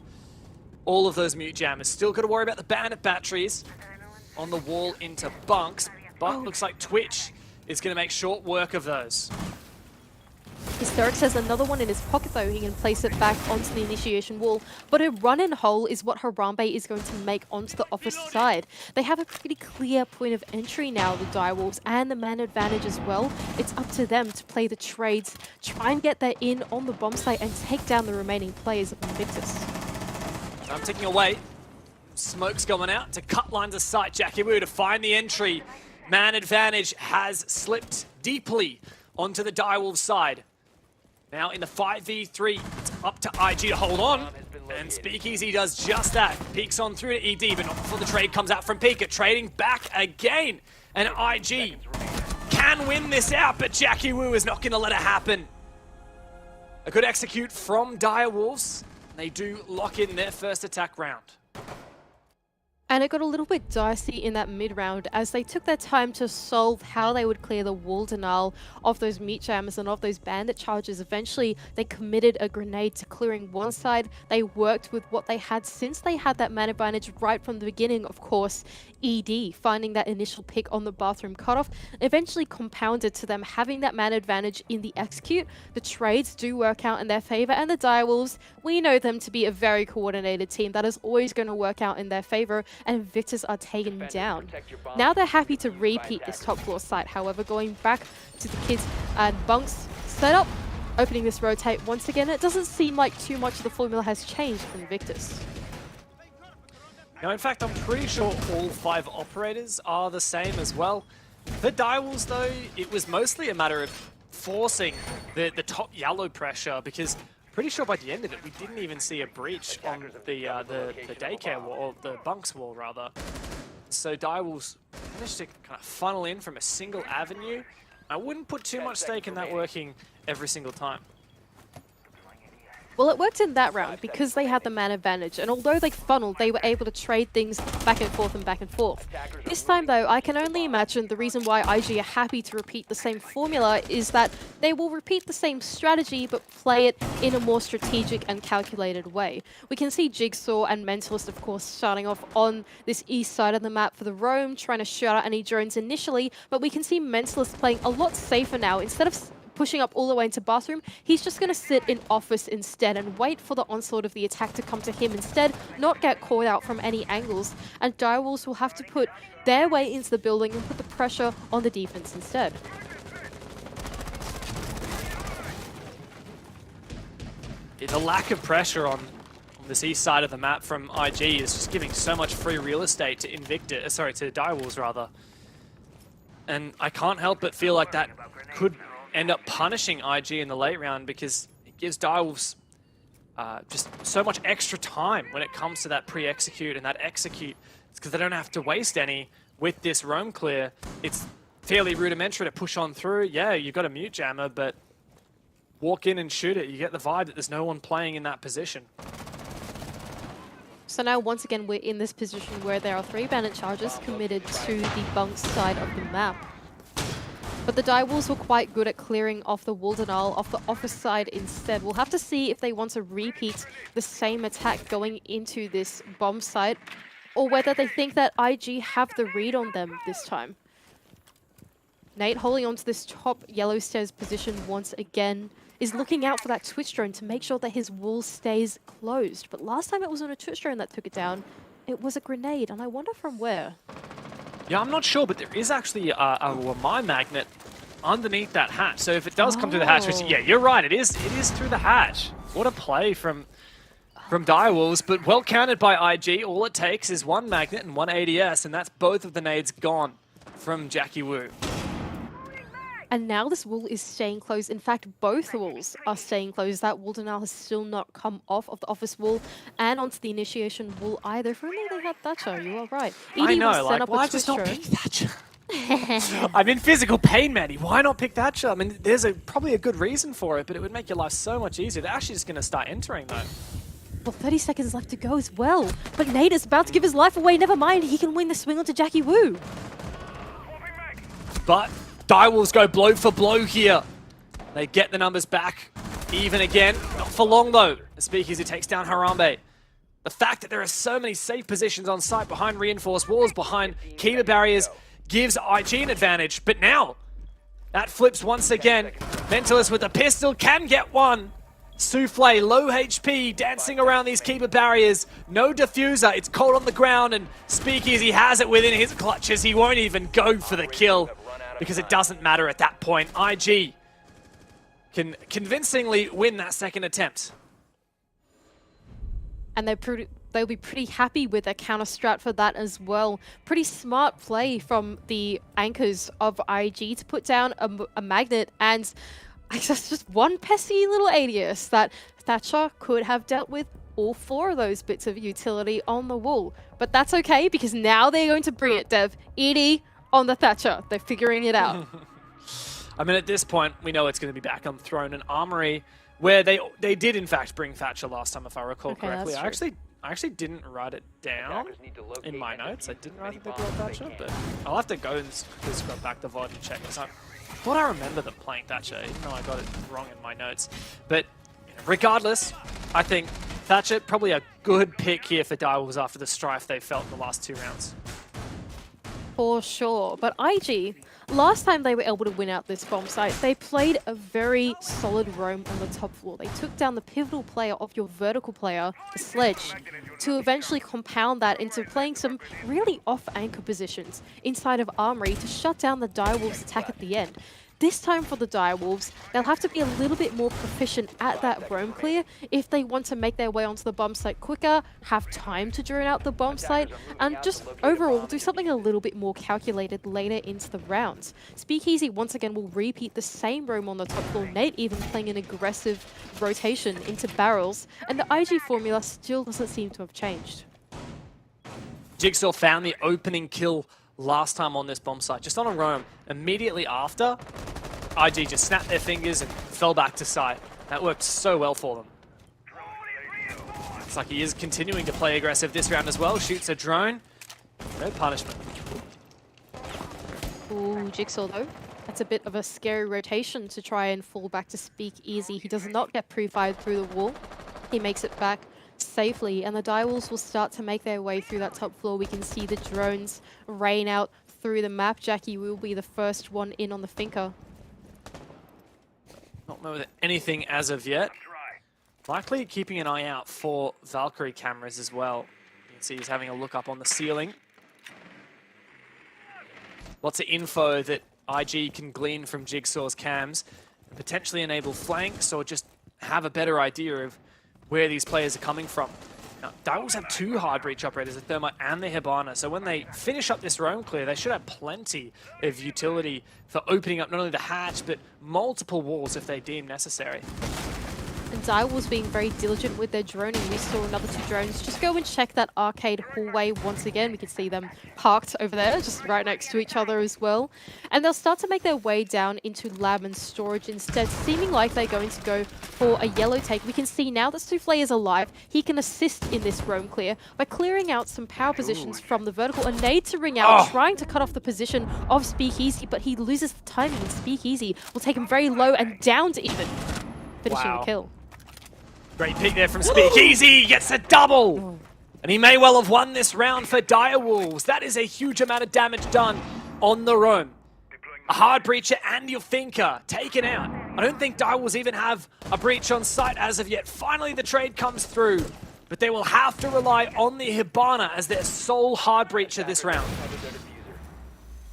all of those mute jammers. Still got to worry about the bandit batteries on the wall into bunks, but looks like Twitch is going to make short work of those. Hysterics has another one in his pocket though. He can place it back onto the initiation wall, but a run-in hole is what Harambe is going to make onto the Office side. They have a pretty clear point of entry now, the Direwolves, and the man advantage as well. It's up to them to play the trades, try and get their in on the bomb site and take down the remaining players of Invictus. I'm ticking away. Smoke's going out to cut lines of sight. Jackie Wu to find the entry. Man advantage has slipped deeply onto the Direwolves side. Now in the 5v3, it's up to IG to hold on. And Speakeasy does just that. Peeks on through to ED, but not before the trade comes out from Pika. Trading back again. And IG can win this out, but Jackie Wu is not going to let it happen. A good execute from Direwolves. They do lock in their first attack round. And it got a little bit dicey in that mid-round as they took their time to solve how they would clear the wall denial of those meat jammers and of those bandit charges. Eventually, they committed a grenade to clearing one side. They worked with what they had since they had that man advantage right from the beginning, of course. ED finding that initial pick on the bathroom cutoff eventually compounded to them having that man advantage in the execute. The trades do work out in their favor, and the Direwolves, we know them to be a very coordinated team that is always going to work out in their favor, and Invictus are taken down. Now they're happy to repeat this top floor site, however, going back to the kids and bunks setup, opening this rotate once again. It doesn't seem like too much of the formula has changed for Invictus. Now, in fact, I'm pretty sure all 5 operators are the same as well. For Direwolves, though, it was mostly a matter of forcing the top yellow pressure, because pretty sure by the end of it, we didn't even see a breach on the daycare wall, or the bunks wall, rather. So Direwolves managed to kind of funnel in from a single avenue. I wouldn't put too much stake in that working every single time. Well, it worked in that round because they had the man advantage, and although they funneled, they were able to trade things back and forth and back and forth. This time, though, I can only imagine the reason why IG are happy to repeat the same formula is that they will repeat the same strategy, but play it in a more strategic and calculated way. We can see Jigsaw and Mentalist, of course, starting off on this east side of the map for the roam, trying to shoot out any drones initially, but we can see Mentalist playing a lot safer now. Instead of pushing up all the way into bathroom, he's just going to sit in office instead and wait for the onslaught of the attack to come to him instead, not get caught out from any angles, and Direwolves will have to put their way into the building and put the pressure on the defense instead. The lack of pressure on this east side of the map from IG is just giving so much free real estate to to Direwolves rather. And I can't help but feel like that could end up punishing IG in the late round, because it gives Direwolves just so much extra time when it comes to that pre-execute and that execute. It's because they don't have to waste any with this roam clear. It's fairly rudimentary to push on through. Yeah, you've got a mute jammer, but walk in and shoot it. You get the vibe that there's no one playing in that position. So now, once again, we're in this position where there are 3 bandit charges committed to the bunk side of the map. But the Direwolves were quite good at clearing off the Waldenal off the office side instead. We'll have to see if they want to repeat the same attack going into this bomb site, or whether they think that IG have the read on them this time. Nate, holding on to this top yellow stairs position once again, is looking out for that Twitch drone to make sure that his wall stays closed. But last time it was on a Twitch drone that took it down, it was a grenade, and I wonder from where. Yeah, I'm not sure, but there is actually a mine magnet underneath that hatch. So if it does come through the hatch, which, yeah, you're right, it is through the hatch. What a play from Direwolves, but well counted by IG. All it takes is 1 magnet and 1 ADS, and that's both of the nades gone from Jackie Wu. And now this wall is staying closed. In fact, both walls are staying closed. That Waldenal has still not come off of the office wall and onto the initiation wall either. If only they had Thatcher, you are right. I know, like, why just not pick Thatcher? I'm in physical pain, Maddie. Why not pick Thatcher? I mean, there's probably a good reason for it, but it would make your life so much easier. They're actually just going to start entering, though. Well, 30 seconds left to go as well. But Nate is about to give his life away. Never mind, he can win the swing onto Jackie Wu. But Direwolves go blow for blow here. They get the numbers back even again. Not for long, though. The Speakeasy takes down Harambe. The fact that there are so many safe positions on site behind reinforced walls, behind keeper barriers, gives IG an advantage. But now, that flips once again. Mentalist with a pistol can get one. Souffle, low HP, dancing around these keeper barriers. No diffuser, it's cold on the ground, and Speakeasy has it within his clutches. He won't even go for the kill, because it doesn't matter at that point. IG can convincingly win that second attempt. And they'll be pretty happy with their counter strat for that as well. Pretty smart play from the anchors of IG to put down a magnet, and I guess just one pesky little ADS that Thatcher could have dealt with all 4 of those bits of utility on the wall. But that's okay, because now they're going to bring it, Dev. ED on the Thatcher. They're figuring it out. I mean, at this point, we know it's going to be back on Throne and Armory, where they did, in fact, bring Thatcher last time, if I recall correctly. I actually didn't write it down in my notes. I didn't write that they brought Thatcher, but I'll have to go and scrub back the VOD and check this out. I thought I remember them playing Thatcher, even though I got it wrong in my notes. But regardless, I think Thatcher, probably a good pick here for Direwolves after the strife they felt in the last 2 rounds. For sure. But IG, last time they were able to win out this bomb site, they played a very solid roam on the top floor. They took down the pivotal player of your vertical player, the Sledge, to eventually compound that into playing some really off-anchor positions inside of Armory to shut down the Direwolves attack at the end. this time for the Direwolves, they'll have to be a little bit more proficient at that roam clear if they want to make their way onto the bomb site quicker, have time to drone out the bomb site, and just overall do something a little bit more calculated later into the rounds. Speakeasy once again will repeat the same roam on the top floor, Nate even playing an aggressive rotation into barrels, and the IG formula still doesn't seem to have changed. Jigsaw found the opening kill last time on this bomb site, just on a roam. Immediately after, IG just snapped their fingers and fell back to site. That worked so well for them. Looks like he is continuing to play aggressive this round as well. Shoots a drone. No punishment. Ooh, Jigsaw though. That's a bit of a scary rotation to try and fall back to Speakeasy. He does not get pre-fired through the wall. He makes it back safely, and the Direwolves will start to make their way through that top floor. We can see the drones rain out through the map. Jackie will be the first one in on the Finker. Not know anything as of yet. Likely keeping an eye out for Valkyrie cameras as well. You can see he's having a look up on the ceiling. Lots of info that IG can glean from Jigsaw's cams, potentially enable flanks or just have a better idea of where these players are coming from. Now, Direwolves have 2 hard breach operators, the Thermite and the Hibana, so when they finish up this roam clear, they should have plenty of utility for opening up not only the hatch, but multiple walls if they deem necessary. And Direwolves being very diligent with their droning. We saw another 2 drones just go and check that arcade hallway once again. We can see them parked over there, just right next to each other as well. And they'll start to make their way down into lab and storage instead, seeming like they're going to go for a yellow take. We can see now that Souffle is alive. He can assist in this roam clear by clearing out some power positions from the vertical. A nade to ring out, trying to cut off the position of Speakeasy, but he loses the timing, and Speakeasy will take him very low and down to even, finishing the kill. Great pick there from Speakeasy, gets a double! And he may well have won this round for Direwolves. That is a huge amount of damage done on the roam. A hard breacher and your Finker taken out. I don't think Direwolves even have a breach on site as of yet. Finally the trade comes through, but they will have to rely on the Hibana as their sole hard breacher this round.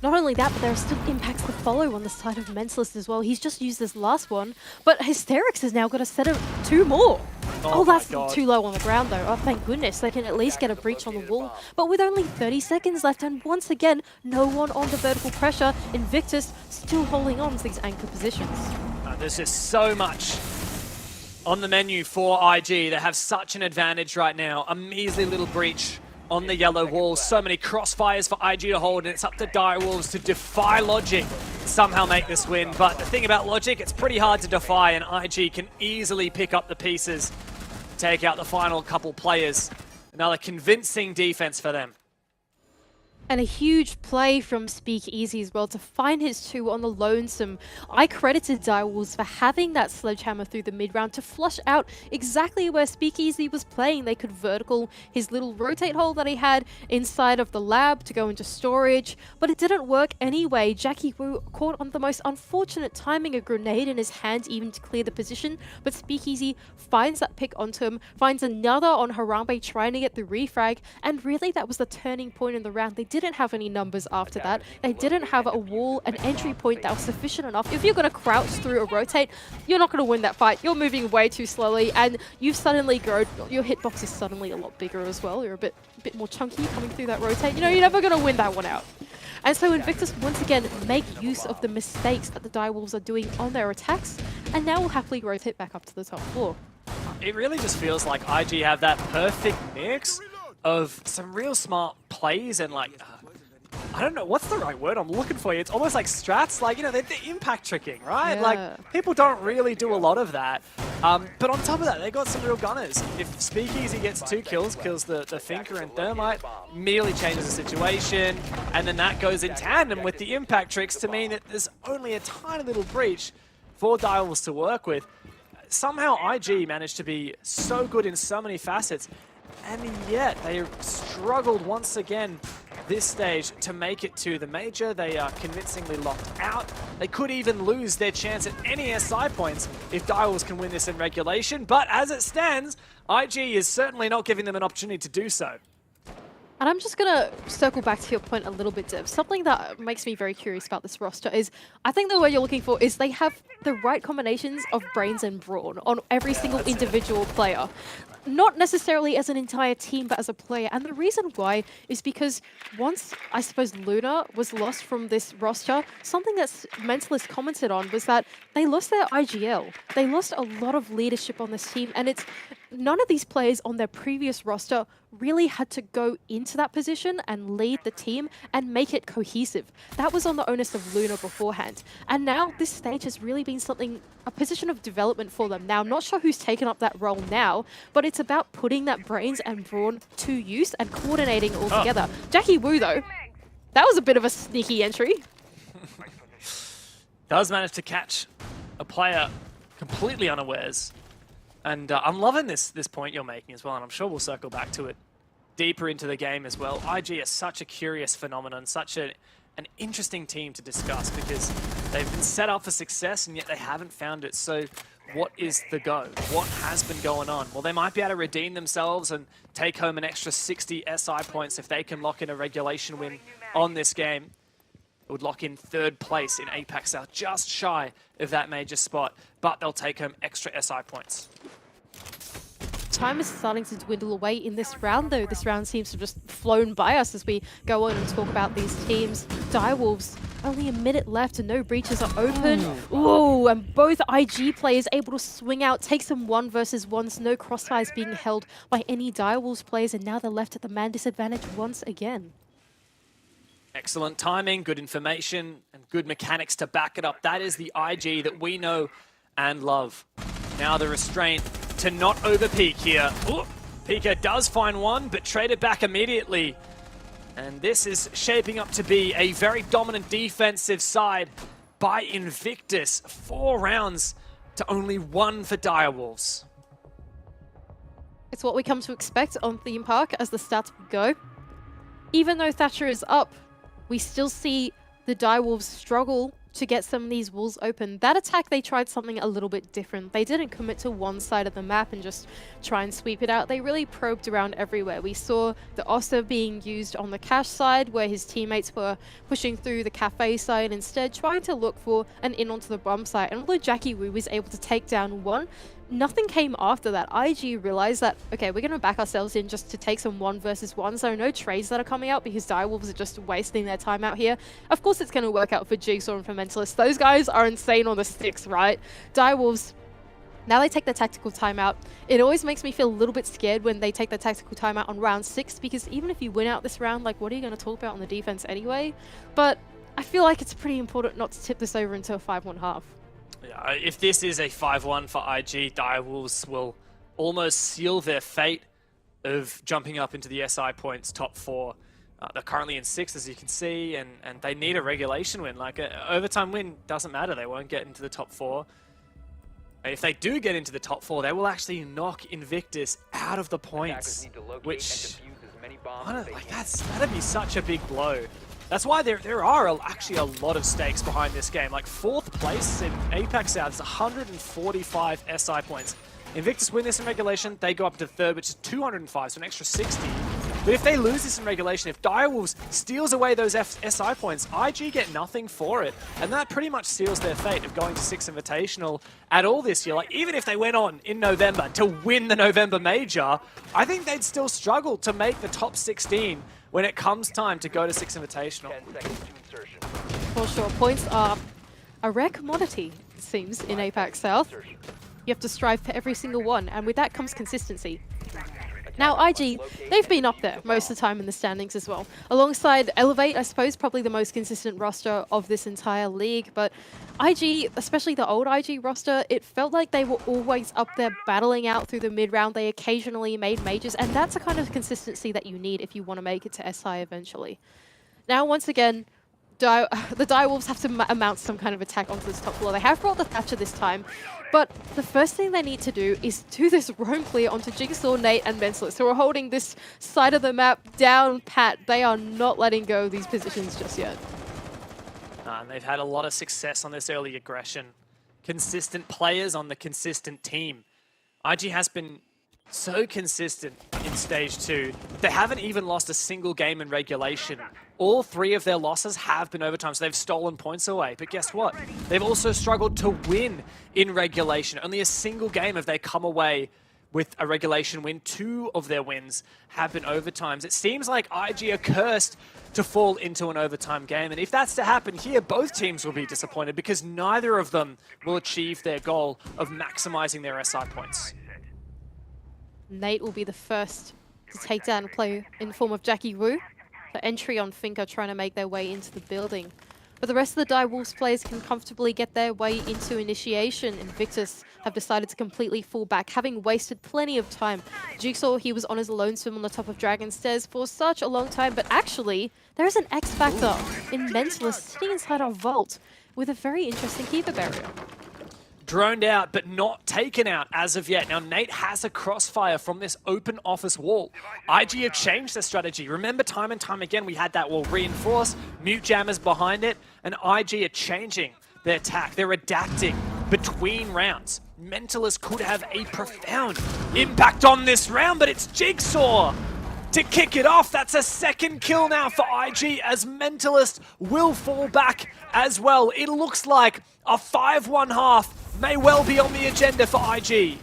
Not only that, but there are still impacts to follow on the side of Mentalist as well. He's just used this last one, but Hysterix has now got a set of 2 more. Oh, that's too low on the ground though. Oh, thank goodness. They can at least get a breach on the wall. But with only 30 seconds left, and once again, no one on the vertical pressure, Invictus still holding on to these anchor positions. There's just so much on the menu for IG. They have such an advantage right now. A measly little breach on the yellow wall. So many crossfires for IG to hold, and it's up to Direwolves to defy logic, somehow make this win. But the thing about logic, it's pretty hard to defy, and IG can easily pick up the pieces, take out the final couple players. Another convincing defense for them. And a huge play from Speakeasy as well to find his 2 on the lonesome. I credited Direwolves for having that sledgehammer through the mid-round to flush out exactly where Speakeasy was playing. They could vertical his little rotate hole that he had inside of the lab to go into storage, but it didn't work anyway. Jackie Wu caught on the most unfortunate timing, a grenade in his hand even to clear the position, but Speakeasy finds that pick onto him, finds another on Harambe trying to get the refrag, and really that was the turning point in the round. They didn't have any numbers after that. They didn't have a wall, an entry point that was sufficient enough. If you're going to crouch through a rotate, you're not going to win that fight. You're moving way too slowly, and you've suddenly grown. Your hitbox is suddenly a lot bigger as well. You're a bit more chunky coming through that rotate. You know, you're never going to win that one out. And so Invictus once again make use of the mistakes that the Direwolves are doing on their attacks, and now will happily rotate back up to the top floor. It really just feels like IG have that perfect mix of some real smart plays and like, I don't know, what's the right word I'm looking for here? It's almost like strats, like, you know, they're impact tricking, right? Yeah. Like, people don't really do a lot of that. But on top of that, they got some real gunners. If Speakeasy gets 2 kills, kills the Finker and Thermite, immediately changes the situation, and then that goes in tandem with the impact tricks to mean that there's only a tiny little breach for Direwolves to work with. Somehow IG managed to be so good in so many facets, and yet they struggled once again this stage to make it to the major. They are convincingly locked out. They could even lose their chance at any SI points if Direwolves can win this in regulation, but as it stands, IG is certainly not giving them an opportunity to do so. And I'm just going to circle back to your point a little bit, Dev. Something that makes me very curious about this roster is, I think the word you're looking for is they have the right combinations of brains and brawn on every single individual player. Not necessarily as an entire team, but as a player. And the reason why is because once, I suppose, Luna was lost from this roster, something that Mentalist commented on was that they lost their IGL. They lost a lot of leadership on this team, and it's none of these players on their previous roster really had to go into that position and lead the team and make it cohesive. That was on the onus of Luna beforehand. And now this stage has really been something, a position of development for them. Now, I'm not sure who's taken up that role now, but it's about putting that brains and brawn to use and coordinating all together. Jackie Wu, though, that was a bit of a sneaky entry. Does manage to catch a player completely unawares. And I'm loving this point you're making as well, and I'm sure we'll circle back to it deeper into the game as well. IG is such a curious phenomenon, such an interesting team to discuss because they've been set up for success and yet they haven't found it. So what is the go? What has been going on? Well, they might be able to redeem themselves and take home an extra 60 SI points if they can lock in a regulation win on this game. It would lock in 3rd place in APAC South, just shy of that major spot, but they'll take home extra SI points. Time is starting to dwindle away in this round, though. This round seems to have just flown by us as we go on and talk about these teams. Direwolves, only a minute left and no breaches are open. Ooh, and both IG players able to swing out, take some 1 versus 1s, no crossfires being held by any Direwolves players, and now they're left at the man disadvantage once again. Excellent timing, good information, and good mechanics to back it up. That is the IG that we know and love. Now the restraint to not over-peak here. Ooh, Pika does find one, but traded back immediately. And this is shaping up to be a very dominant defensive side by Invictus. 4 rounds to only 1 for Direwolves. It's what we come to expect on Theme Park as the stats go. Even though Thatcher is up, we still see the Direwolves struggle to get some of these walls open. That attack, they tried something a little bit different. They didn't commit to one side of the map and just try and sweep it out. They really probed around everywhere. We saw the Oster being used on the cash side, where his teammates were pushing through the cafe side instead, trying to look for an in onto the bomb site. And although Jackie Wu was able to take down one, nothing came after that. IG realized that, okay, we're going to back ourselves in just to take some 1 versus 1. So no trades that are coming out because Direwolves are just wasting their time out here. Of course it's going to work out for Jigsaw and for Mentalist. Those guys are insane on the sticks, right? Direwolves, now they take the tactical timeout. It always makes me feel a little bit scared when they take the tactical timeout on round 6, because even if you win out this round, like, what are you going to talk about on the defense anyway? But I feel like it's pretty important not to tip this over into a 5-1 Yeah, if this is a 5-1 for IG, Direwolves will almost seal their fate of jumping up into the SI points top 4. They're currently in 6, as you can see, and they need a regulation win. Like, an overtime win doesn't matter. They won't get into the top 4. If they do get into the top 4, they will actually knock Invictus out of the points, which, that'd be such a big blow. That's why there are actually a lot of stakes behind this game. Like, 4th place in APAC South is 145 SI points. Invictus win this in regulation, they go up to 3rd, which is 205, so an extra 60. But if they lose this in regulation, if Direwolves steals away those SI points, IG get nothing for it. And that pretty much seals their fate of going to 6 Invitational at all this year. Like, even if they went on in November to win the November Major, I think they'd still struggle to make the top 16 when it comes time to go to 6 Invitational. For sure, points are a rare commodity, it seems, in APAC South. You have to strive for every single one, and with that comes consistency. Now, IG, they've been up there most of the time in the standings as well. Alongside Elevate, I suppose, probably the most consistent roster of this entire league. But IG, especially the old IG roster, it felt like they were always up there battling out through the mid-round. They occasionally made majors, and that's a kind of consistency that you need if you want to make it to SI eventually. Now, once again, the Direwolves have to mount some kind of attack onto this top floor. They have brought the Thatcher this time, but the first thing they need to do is do this roam clear onto Jigsaw, Nate, and Mentalist, who are holding this side of the map down pat. They are not letting go of these positions just yet. And they've had a lot of success on this early aggression. Consistent players on the consistent team. IG has been so consistent in stage 2. They haven't even lost a single game in regulation. All 3 of their losses have been overtime, so they've stolen points away. But guess what? They've also struggled to win in regulation. Only a single game have they come away with a regulation win. 2 of their wins have been overtimes. It seems like IG are cursed to fall into an overtime game. And if that's to happen here, both teams will be disappointed because neither of them will achieve their goal of maximizing their SI points. Nate will be the first to take down a play in the form of Jackie Wu. The entry on Finka trying to make their way into the building. But the rest of the Direwolves players can comfortably get their way into initiation. Invictus have decided to completely fall back, having wasted plenty of time. Jigsaw, he was on his lone swim on the top of Dragon Stairs for such a long time, but actually, there is an X Factor in Mentalist sitting inside our vault with a very interesting keeper barrier. Droned out, but not taken out as of yet. Now, Nate has a crossfire from this open office wall. IG have changed their strategy. Remember, time and time again, we had that wall reinforced, mute jammers behind it, and IG are changing their attack. They're adapting between rounds. Mentalist could have a profound impact on this round, but it's Jigsaw to kick it off. That's a second kill now for IG as Mentalist will fall back as well. It looks like a 5-1 half may well be on the agenda for IG.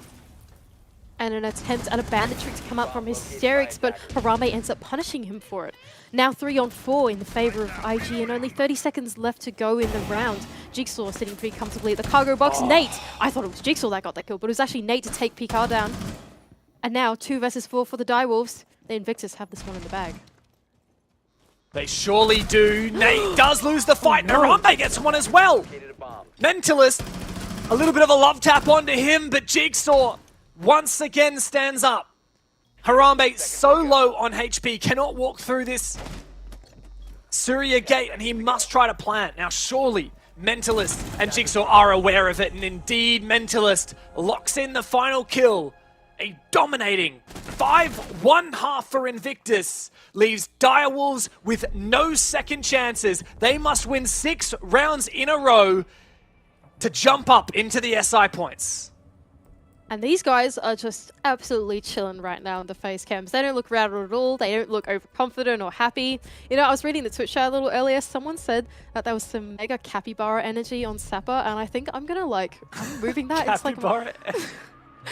And an attempt at a bandit trick to come up from Hysterics, but Harambe ends up punishing him for it. Now 3-on-4 in the favor of IG and only 30 seconds left to go in the round. Jigsaw sitting pretty comfortably at the cargo box. Nate, I thought it was Jigsaw that got that kill, but it was actually Nate to take PK down. And now 2 versus 4 for the Direwolves. The Invictus have this one in the bag. They surely do. Nate does lose the fight. Harambe gets one as well. Mentalist, a little bit of a love tap onto him, but Jigsaw once again stands up. Harambe so low on HP, cannot walk through this Surya gate, and he must try to plant. Now surely Mentalist and Jigsaw are aware of it, and indeed Mentalist locks in the final kill. A dominating 5-1 half for Invictus leaves Direwolves with no second chances. They must win 6 rounds in a row to jump up into the SI points. And these guys are just absolutely chilling right now in the face cams. They don't look rattled at all. They don't look overconfident or happy. You know, I was reading the Twitch chat a little earlier. Someone said that there was some mega capybara energy on Sapper, and I think I'm gonna I'm moving that. Capybara.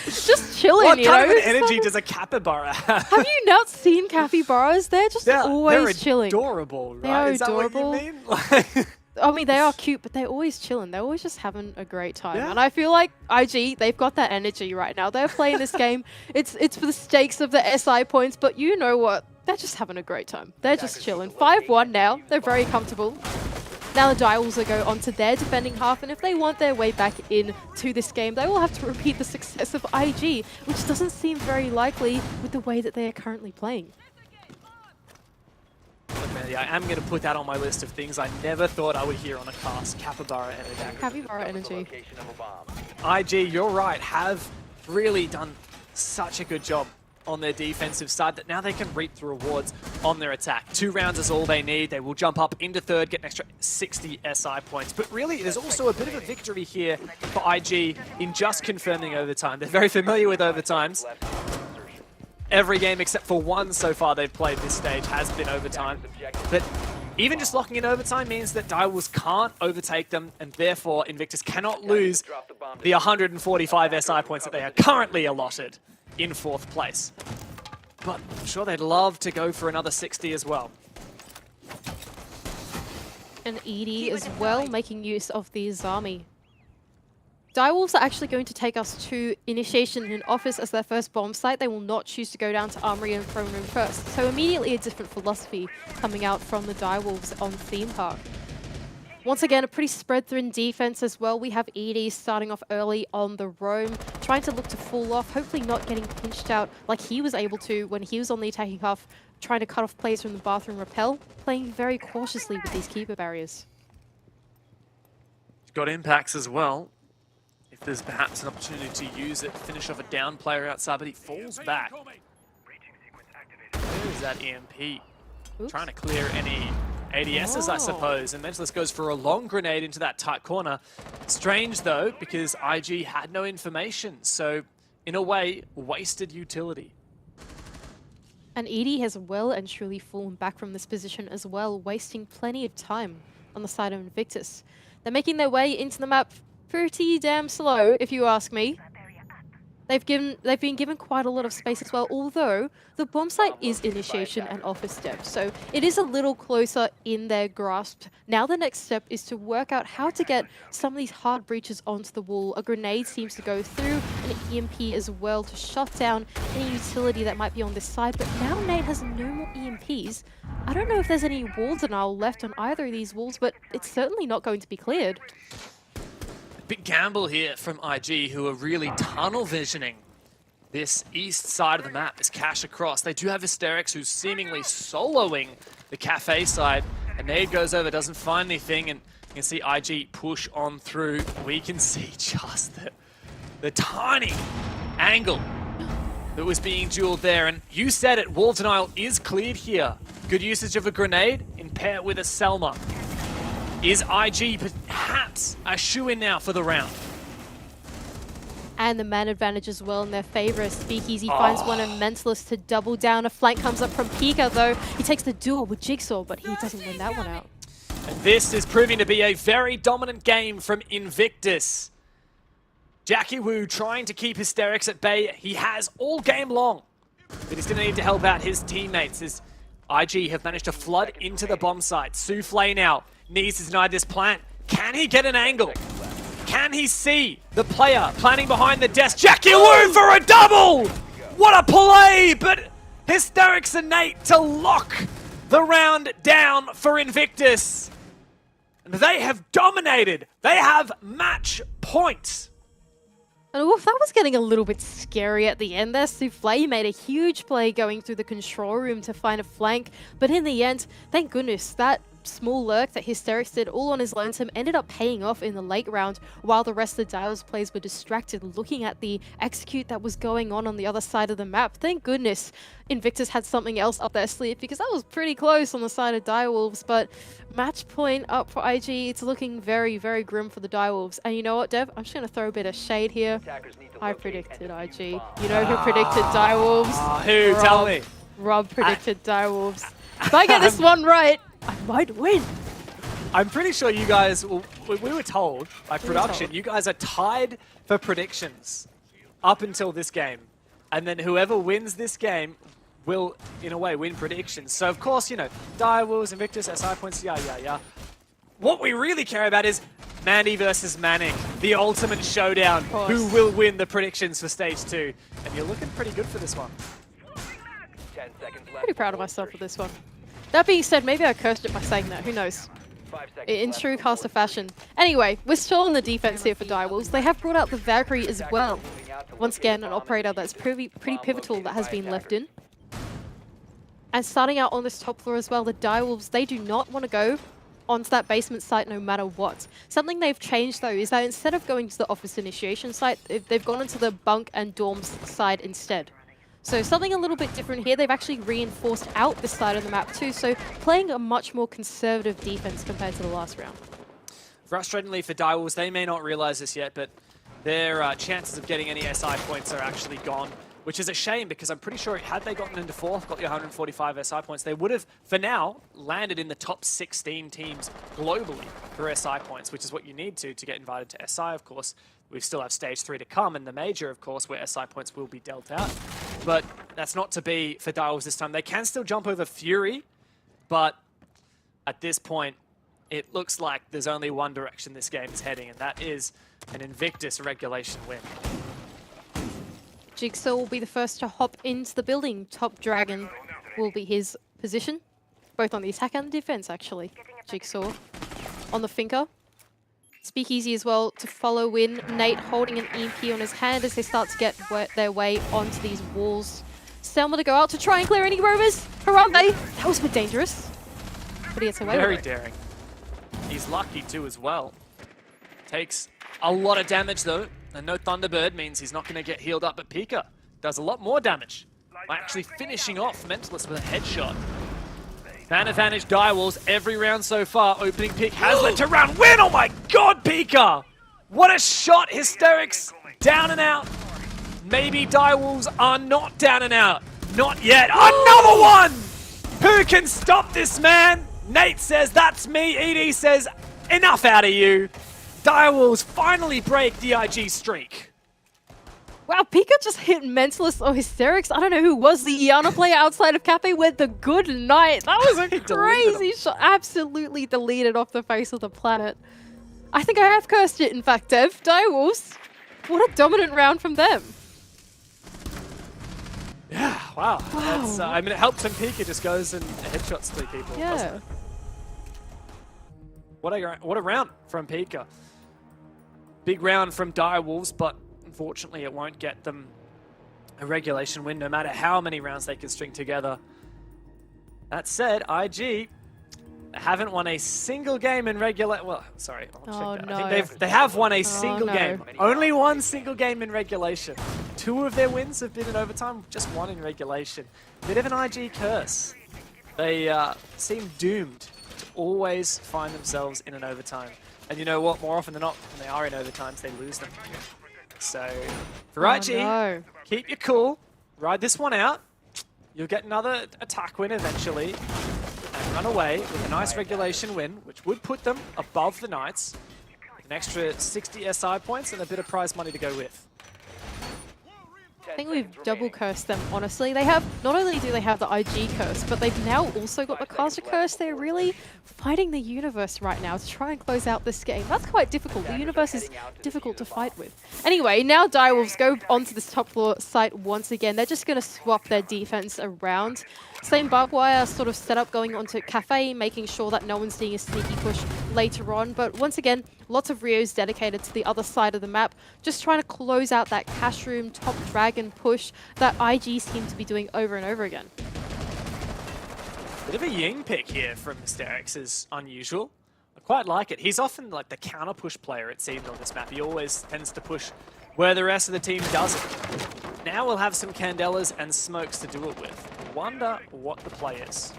It's just chilling, What you kind know? of an energy does a capybara have? Have you not seen capybaras? They're just always they're chilling. Adorable, right? They are Is adorable. that what you mean? I mean, they are cute, but they're always chilling. They're always just having a great time. Yeah. And I feel like IG, they've got that energy right now. They're playing this game. It's for the stakes of the SI points, but you know what? They're just having a great time. They're just chilling. 5-1 now. They're very comfortable. Now the Direwolves will go onto their defending half, and if they want their way back into this game, they will have to repeat the success of IG, which doesn't seem very likely with the way that they are currently playing. Look, Mandy, I am going to put that on my list of things I never thought I would hear on a cast. Capybara energy. Capybara energy. IG, you're right, have really done such a good job on their defensive side that now they can reap the rewards on their attack. 2 rounds is all they need. They will jump up into third, get an extra 60 SI points. But really, there's also a bit of a victory here for IG in just confirming overtime. They're very familiar with overtimes. Every game except for one so far they've played this stage has been overtime. But even just locking in overtime means that Direwolves can't overtake them, and therefore Invictus cannot lose the 145 SI points that they are currently allotted in 4th place. But I'm sure they'd love to go for another 60 as well. And Edie as well, making use of the Zami. Direwolves are actually going to take us to Initiation in Office as their first bomb site. They will not choose to go down to Armory and Throne Room first. So immediately a different philosophy coming out from the Direwolves on Theme Park. Once again, a pretty spread thin defense as well. We have Edie starting off early on the roam, trying to look to fall off, hopefully not getting pinched out like he was able to when he was on the attacking half, trying to cut off plays from the bathroom rappel, playing very cautiously with these keeper barriers. Got impacts as well. If there's perhaps an opportunity to use it, finish off a down player outside, but he falls back. Where is that EMP? Oops. Trying to clear any ADSs, I suppose, and Mentalist goes for a long grenade into that tight corner. Strange, though, because IG had no information, so in a way, wasted utility. And Edie has well and truly fallen back from this position as well, wasting plenty of time on the side of Invictus. They're making their way into the map pretty damn slow, if you ask me. They've been given quite a lot of space as well, although the bomb site is initiation and office step, so it is a little closer in their grasp. Now the next step is to work out how to get some of these hard breaches onto the wall. A grenade seems to go through, an EMP as well to shut down any utility that might be on this side, but now Nate has no more EMPs. I don't know if there's any wall denial left on either of these walls, but it's certainly not going to be cleared. Big gamble here from IG, who are really tunnel visioning this east side of the map, this cash across. They do have Hysterics, who's seemingly soloing the cafe side. A nade goes over, doesn't find anything, and you can see IG push on through. We can see just the tiny angle that was being dueled there. And you said it, wall denial is cleared here. Good usage of a grenade in pair with a Selma. Is IG perhaps a shoe-in now for the round? And the man advantage as well in their favor. Speakeasy finds one of Mentalist to double down. A flank comes up from Pika though. He takes the duel with Jigsaw, but he doesn't win that one out. And this is proving to be a very dominant game from Invictus. Jackie Wu trying to keep Hysterics at bay. He has all game long, but he's going to need to help out his teammates as IG have managed to flood into the bomb site. Souffle now needs to deny this plant. Can he get an angle? Can he see the player planning behind the desk? Jackie Wu for a double! What a play! But Hysterics and Nate to lock the round down for Invictus. And they have dominated. They have match points. And oof, that was getting a little bit scary at the end there. Souffle made a huge play going through the control room to find a flank. But in the end, thank goodness, that small lurk that Hysterics did all on his lonesome ended up paying off in the late round, while the rest of the Dials players were distracted looking at the execute that was going on the other side of the map. Thank goodness Invictus had something else up their sleeve, because that was pretty close on the side of Direwolves. But match point up for IG. It's looking very, very grim for the Direwolves. And you know what, Dev? I'm just going to throw a bit of shade here. I predicted IG. You know who predicted Direwolves? Who? Rob. Tell me. Rob predicted Direwolves. If I get this one right, I might win. I'm pretty sure you guys, we were told by production, you guys are tied for predictions up until this game. And then whoever wins this game will, in a way, win predictions. So, of course, you know, Direwolves, Invictus, SI points, yeah. What we really care about is Mandy versus Manning, the ultimate showdown. Who will win the predictions for Stage 2? And you're looking pretty good for this one. 10 seconds left. Pretty proud of myself for this one. That being said, maybe I cursed it by saying that. Who knows? 5 seconds In left true before caster fashion. Anyway, we're still on the defense here for Direwolves. They have brought out the Valkyrie as well. Once again, an operator that's pretty pivotal that has been left in. And starting out on this top floor as well, the Direwolves, they do not want to go onto that basement site no matter what. Something they've changed though is that instead of going to the office initiation site, they've gone into the bunk and dorms side instead. So something a little bit different here. They've actually reinforced out this side of the map too, so playing a much more conservative defense compared to the last round. Frustratingly for Direwolves, they may not realize this yet, but their chances of getting any SI points are actually gone, which is a shame because I'm pretty sure had they gotten into fourth, got your 145 SI points, they would have, for now, landed in the top 16 teams globally for SI points, which is what you need to get invited to SI, of course. We still have Stage 3 to come, and the Major, of course, where SI points will be dealt out. But that's not to be for Direwolves this time. They can still jump over Fury, but at this point, it looks like there's only one direction this game is heading, and that is an Invictus regulation win. Jigsaw will be the first to hop into the building. Top Dragon will be his position, both on the attack and the defense, actually. Jigsaw on the Finker. Speakeasy as well to follow in. Nate holding an EMP on his hand as they start to get their way onto these walls. Selma to go out to try and clear any roamers. Harambe! That was a bit dangerous. But he gets away Very with it. daring. He's lucky too as well. Takes a lot of damage though, and no Thunderbird means he's not going to get healed up, but Pika does a lot more damage by actually finishing off Mentalist with a headshot. Man advantage Direwolves every round so far. Opening pick has led to round win. Oh my god, Pika! What a shot! Hysterics down and out. Maybe Direwolves are not down and out. Not yet. Another one! Who can stop this man? Nate says, that's me. ED says, enough out of you. Direwolves finally break the IG streak. Wow, Pika just hit Mentalist or Hysterics. I don't know who was the Iana player outside of Cafe with the good night. That was a crazy shot. Absolutely deleted off the face of the planet. I think I have cursed it, in fact, Dev. Direwolves, what a dominant round from them. Yeah, wow. That's, I mean, it helps when Pika just goes and headshots 3 people, doesn't it? What a round from Pika. Big round from Direwolves, but unfortunately it won't get them a regulation win no matter how many rounds they can string together. That said, IG haven't won a single game in regular. Well, sorry, I'll check that. I think they have won a single game. Only one single game in regulation. 2 of their wins have been in overtime, just 1 in regulation. Bit of an IG curse. They seem doomed to always find themselves in an overtime. And you know what? More often than not, when they are in overtimes, they lose them. So, for IG, keep your cool, ride this one out. You'll get another attack win eventually, and run away with a nice regulation win, which would put them above the Knights, with an extra 60 SI points and a bit of prize money to go with. I think we've double cursed them, honestly. They have, not only do they have the IG curse, but they've now also got the caster curse. They're really fighting the universe right now to try and close out this game. That's quite difficult. The universe is difficult to fight with. Anyway, now Direwolves go onto this top floor site once again. They're just going to swap their defense around. Same barbed wire sort of setup going onto Cafe, making sure that no one's doing a sneaky push later on. But once again, lots of Rios dedicated to the other side of the map, just trying to close out that cash room, top dragon push that IG seem to be doing over and over again. Bit of a Ying pick here from Hysterics is unusual. I quite like it. He's often like the counter push player, it seems, on this map. He always tends to push where the rest of the team doesn't. Now we'll have some Candelas and smokes to do it with. Wonder what the play is.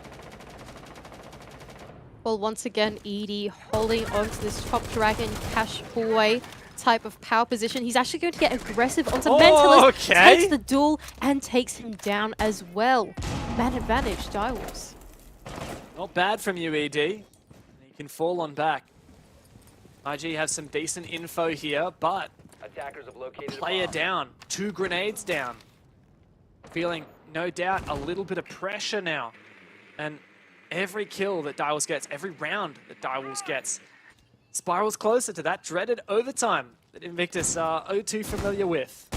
Well, once again, ED holding on to this top dragon cash hallway type of power position. He's actually going to get aggressive onto Mentalist, takes the duel and takes him down as well. Man advantage, Direwolves. Not bad from you, ED. You can fall on back. IG have some decent info here, but Attackers have located a player down, 2 grenades down. Feeling, no doubt, a little bit of pressure now. And every kill that Direwolves gets, every round that Direwolves gets, spirals closer to that dreaded overtime that Invictus are too familiar with.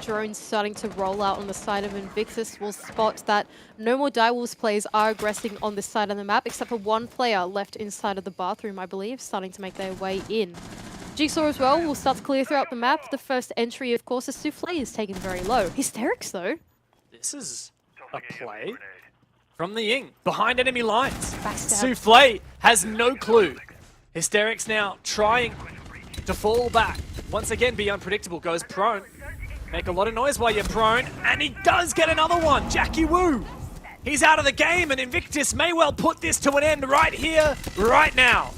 Drones starting to roll out on the side of Invictus. Will spot that no more Direwolves players are aggressing on this side of the map, except for 1 player left inside of the bathroom, I believe, starting to make their way in. Jigsaw as well will start to clear throughout the map. The first entry, of course, is Soufflé is taken very low. Hysterics, though. This is a play from the Ying, behind enemy lines. Backstab. Soufflé has no clue. Hysterics now trying to fall back. Once again, be unpredictable, goes prone. Make a lot of noise while you're prone, and he does get another one. Jackie Wu, he's out of the game, and Invictus may well put this to an end right here, right now.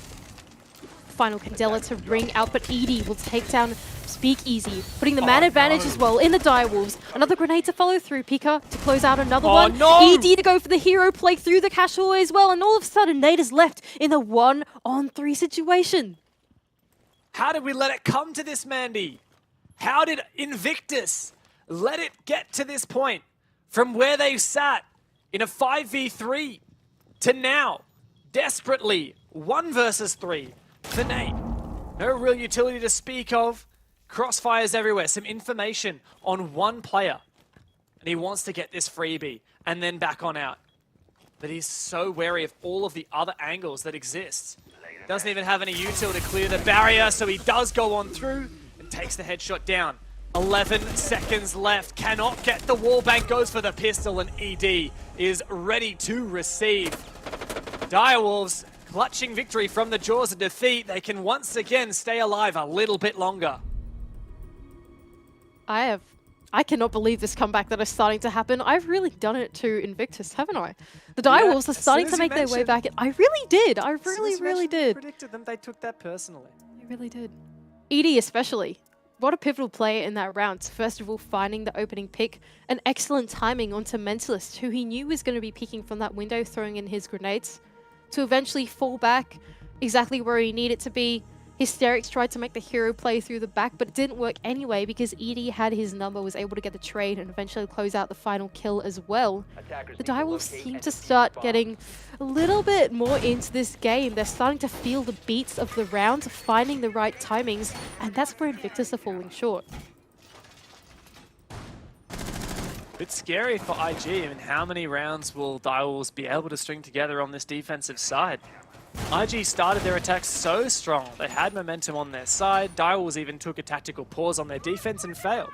Final Candela to ring out, but ED will take down Speakeasy, putting the man advantage as well in the Direwolves. Another grenade to follow through. Pika to close out another one. ED to go for the hero play through the cash hallway as well, and all of a sudden Nate is left in a 1-on-3 situation. How did we let it come to this, Mandy? How did Invictus let it get to this point? From where they sat in a 5v3 to now, desperately 1 versus 3 for Nate. No real utility to speak of. Crossfires everywhere, some information on 1 player. And he wants to get this freebie and then back on out. But he's so wary of all of the other angles that exist. Doesn't even have any util to clear the barrier, so he does go on through and takes the headshot down. 11 seconds left, cannot get the wall bank, goes for the pistol, and ED is ready to receive. Direwolves clutching victory from the jaws of defeat. They can once again stay alive a little bit longer. I cannot believe this comeback that is starting to happen. I've really done it to Invictus, haven't I? The Direwolves are starting to make their way back. I really did. I really did. Predicted them. They took that personally. They really did. ED especially. what a pivotal play in that round. First of all, finding the opening pick, an excellent timing onto Mentalist, who he knew was going to be peeking from that window, throwing in his grenades, to eventually fall back exactly where he needed to be. Hysterics tried to make the hero play through the back, but it didn't work anyway because ED had his number, was able to get the trade and eventually close out the final kill as well. The Direwolves seem to start getting a little bit more into this game. They're starting to feel the beats of the round, finding the right timings, and that's where Invictus are falling short. Bit scary for IG. I mean, how many rounds will Direwolves be able to string together on this defensive side? IG started their attacks so strong. They had momentum on their side. Direwolves even took a tactical pause on their defense and failed.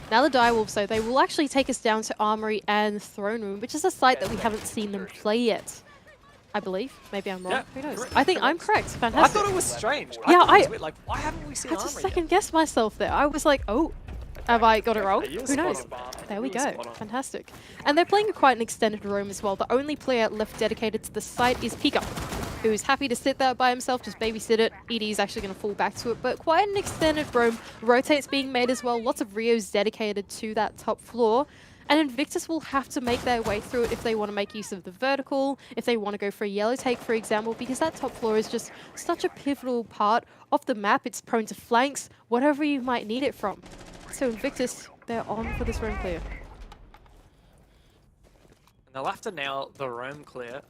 Now the Direwolves, though, they will actually take us down to Armory and Throne Room, which is a site that we haven't seen them play yet. I believe. Maybe I'm wrong. Yeah, Who knows? correct, I think I'm correct. Fantastic. I thought it was strange. Yeah, I thought it was weird. Like, why haven't we seen I had to Armory yet? second guess myself there. I was like, oh, have I got it wrong? You were Who knows? spot on. There we You were go. spot on. Fantastic. And they're playing quite an extended roam as well. The only player left dedicated to the site is Pika, who's happy to sit there by himself, just babysit it. ED is actually going to fall back to it, but quite an extended roam. Rotates being made as well. Lots of Rios dedicated to that top floor. And Invictus will have to make their way through it if they want to make use of the vertical, if they want to go for a yellow take, for example, because that top floor is just such a pivotal part of the map. It's prone to flanks, whatever you might need it from. So Invictus, they're on for this roam clear. And they'll have to nail the roam clear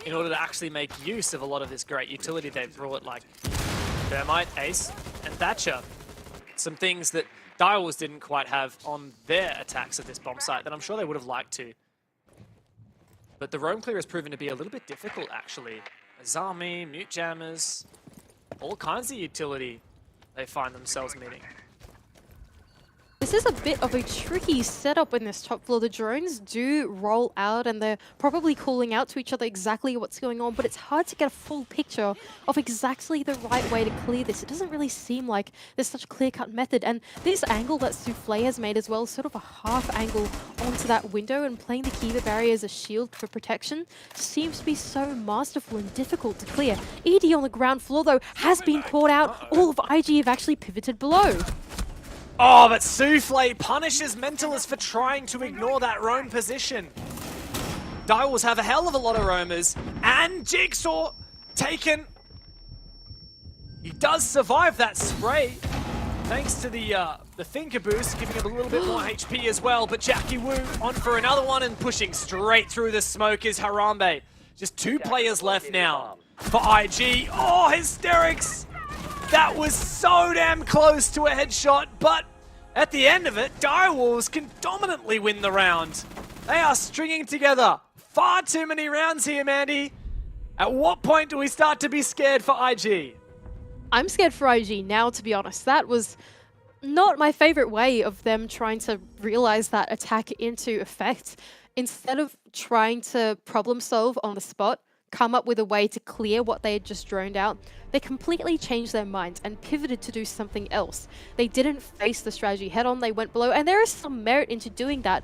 in order to actually make use of a lot of this great utility they've brought, like Thermite, Ace, and Thatcher. Some things that Direwolves didn't quite have on their attacks at this bomb site that I'm sure they would have liked to. But the roam clear has proven to be a little bit difficult, actually. Azami, Mute Jammers, all kinds of utility they find themselves meeting. This is a bit of a tricky setup in this top floor. The drones do roll out and they're probably calling out to each other exactly what's going on, but it's hard to get a full picture of exactly the right way to clear this. It doesn't really seem like there's such a clear-cut method, and this angle that Souffle has made as well, sort of a half angle onto that window and playing the Kiva barrier as a shield for protection, seems to be so masterful and difficult to clear. ED on the ground floor, though, has been caught out. All of IG have actually pivoted below. Oh, but Souffle punishes Mentalist for trying to ignore that roam position. Direwolves have a hell of a lot of roamers, and Jigsaw taken. He does survive that spray, thanks to the Thinker boost, giving him a little bit more HP as well. But Jackie Wu on for another one and pushing straight through the smoke is Harambe. Just 2 players left now for IG. Oh, Hysterics! That was so damn close to a headshot, but at the end of it, Direwolves can dominantly win the round. They are stringing together far too many rounds here, Mandy. At what point do we start to be scared for IG? I'm scared for IG now, to be honest. That was not my favorite way of them trying to realize that attack into effect. Instead of trying to problem solve on the spot, come up with a way to clear what they had just droned out, they completely changed their minds and pivoted to do something else. They didn't face the strategy head on, they went below, and there is some merit into doing that,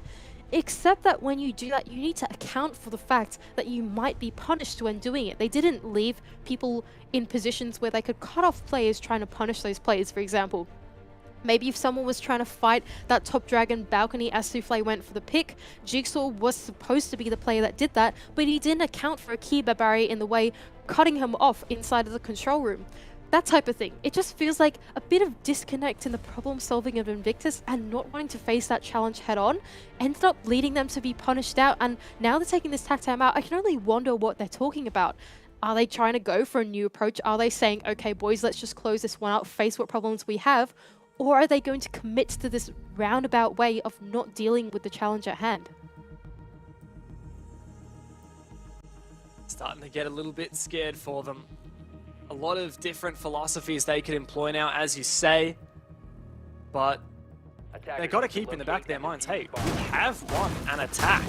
except that when you do that, you need to account for the fact that you might be punished when doing it. They didn't leave people in positions where they could cut off players trying to punish those players, for example. Maybe if someone was trying to fight that top dragon balcony as Souffle went for the pick, Jigsaw was supposed to be the player that did that, but he didn't account for a Kiba barrier in the way, cutting him off inside of the control room. That type of thing. It just feels like a bit of disconnect in the problem solving of Invictus, and not wanting to face that challenge head on ended up leading them to be punished out, and now they're taking this tack time out. I can only wonder what they're talking about. Are they trying to go for a new approach? Are they saying, okay boys, let's just close this one out, face what problems we have? Or are they going to commit to this roundabout way of not dealing with the challenge at hand? Starting to get a little bit scared for them. A lot of different philosophies they could employ now, as you say. But they've got to keep in the back of their minds, hey, we have won an attack.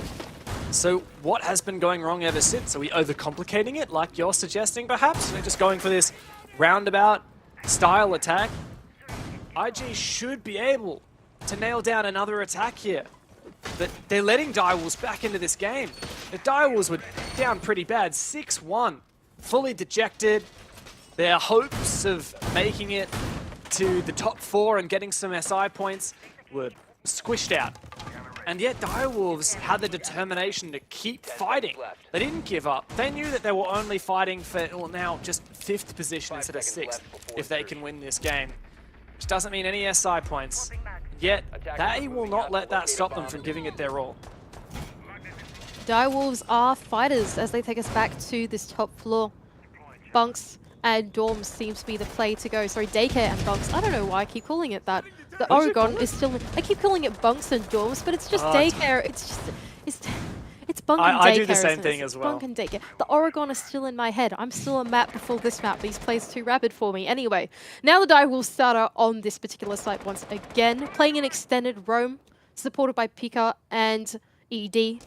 So what has been going wrong ever since? Are we overcomplicating it, like you're suggesting, perhaps? They're just going for this roundabout style attack. IG should be able to nail down another attack here. But they're letting Direwolves back into this game. The Direwolves were down pretty bad, 6-1. Fully dejected. Their hopes of making it to the top 4 and getting some SI points were squished out. And yet Direwolves had the determination to keep fighting. They didn't give up. They knew that they were only fighting for, well, now just 5th position instead of 6th if they can win this game. Which doesn't mean any SI points. Yet they will not let that stop them from giving it their all. Direwolves are fighters as they take us back to this top floor. Bunks and Dorms seems to be the play to go. Sorry, Daycare and Bunks. I don't know why I keep calling it that. The Oregon is still... I keep calling it Bunks and Dorms, but it's just Daycare. It's just... It's Bunk and Daycare. I do the same thing as well. Bunk and Daycare. The Oregon is still in my head. I'm still a map before this map. These plays too rapid for me. Anyway, now the Direwolves starter on this particular site once again. Playing an extended roam, supported by Pika and ED.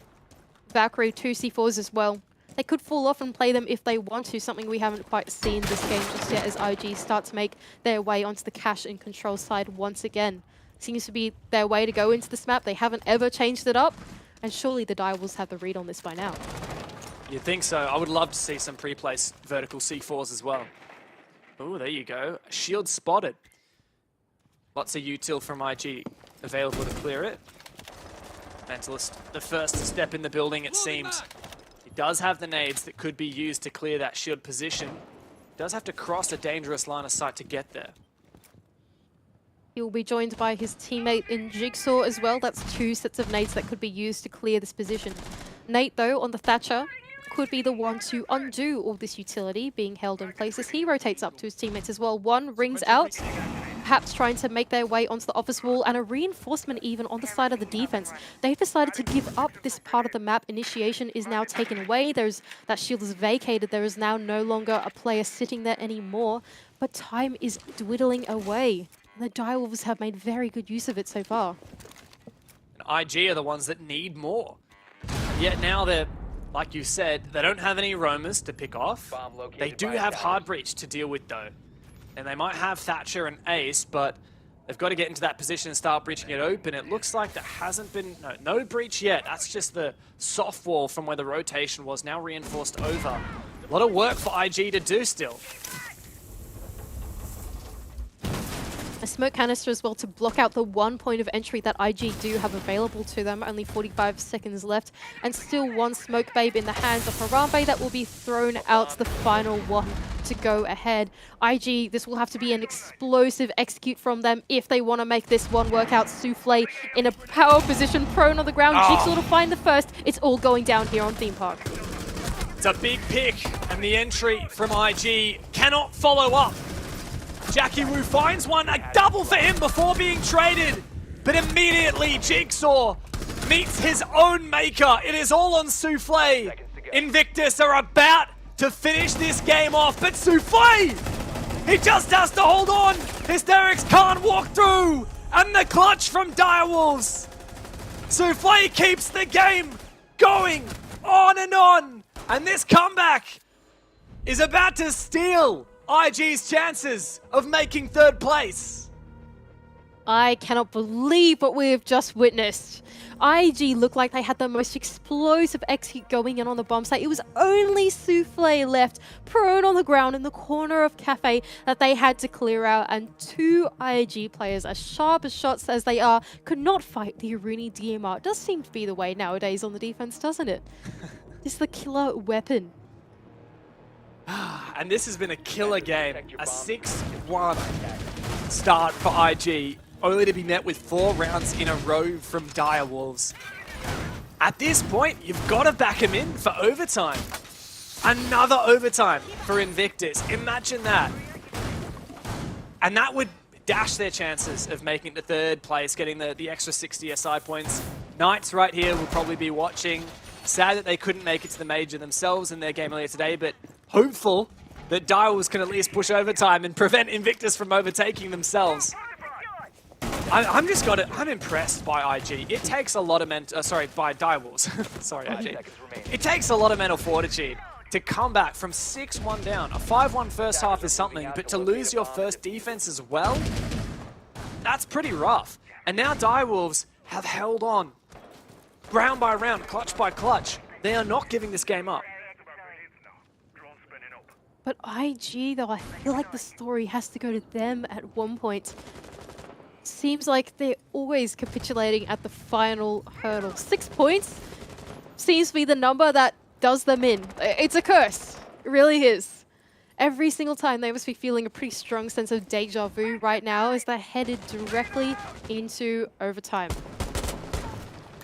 Valkyrie, 2 C4s as well. They could fall off and play them if they want to, something we haven't quite seen this game just yet as IG start to make their way onto the cash and control side once again. Seems to be their way to go into this map. They haven't ever changed it up, and surely the Direwolves have the read on this by now. You'd think so. I would love to see some pre-placed vertical C4s as well. Oh, there you go. Shield spotted. Lots of util from IG available to clear it. Mentalist, the first to step in the building, it seems. He does have the nades that could be used to clear that shield position. Does have to cross a dangerous line of sight to get there. He will be joined by his teammate in Jigsaw as well. That's 2 sets of nades that could be used to clear this position. Nate, though, on the Thatcher, could be the one to undo all this utility being held in place as he rotates up to his teammates as well. One rings out, perhaps trying to make their way onto the office wall, and a reinforcement even on the side of the defense. They've decided to give up this part of the map. Initiation is now taken away. That shield is vacated. There is now no longer a player sitting there anymore, but time is dwindling away. And the Direwolves have made very good use of it so far. And IG are the ones that need more. Yet now they're, like you said, they don't have any roamers to pick off. They do have hard breach to deal with though. And they might have Thatcher and Ace, but they've got to get into that position and start breaching it open. It looks like there hasn't been, no breach yet. That's just the soft wall from where the rotation was, now reinforced over. A lot of work for IG to do still. A smoke canister as well to block out the 1 point of entry that IG do have available to them. Only 45 seconds left, and still 1 smoke babe in the hands of Harambe that will be thrown out the final one to go ahead. IG, this will have to be an explosive execute from them if they want to make this one work out. Souffle in a power position, prone on the ground. Jigsaw to find the first. It's all going down here on Theme Park. It's a big pick, and the entry from IG cannot follow up. Jackie Wu finds one, a double for him before being traded. But immediately Jigsaw meets his own maker. It is all on Souffle. Invictus are about to finish this game off, but Souffle, he just has to hold on. Hysterics can't walk through. And the clutch from Direwolves. Souffle keeps the game going on and on. And this comeback is about to steal IG's chances of making 3rd place. I cannot believe what we have just witnessed. IG looked like they had the most explosive execute going in on the bomb site. It was only Souffle left, prone on the ground in the corner of Cafe, that they had to clear out, and 2 IG players, as sharp as shots as they are, could not fight the Aruni DMR. It does seem to be the way nowadays on the defense, doesn't it? It's the killer weapon. And this has been a killer game. A 6-1 start for IG, only to be met with 4 rounds in a row from Direwolves. At this point, you've got to back him in for overtime. Another overtime for Invictus. Imagine that. And that would dash their chances of making it to 3rd place, getting the extra 60 SI points. Knights right here will probably be watching. Sad that they couldn't make it to the major themselves in their game earlier today, but hopeful that Direwolves can at least push overtime and prevent Invictus from overtaking themselves. I'm impressed by IG. It takes a lot of by Direwolves. Sorry, IG. It takes a lot of mental fortitude to come back from 6-1 down. A 5-1 first half is something, but to lose your first defense as well, that's pretty rough. And now Direwolves have held on. Round by round, clutch by clutch. They are not giving this game up. But IG, though, I feel like the story has to go to them at one point. Seems like they're always capitulating at the final hurdle. 6 points seems to be the number that does them in. It's a curse. It really is. Every single time they must be feeling a pretty strong sense of deja vu right now as they're headed directly into overtime.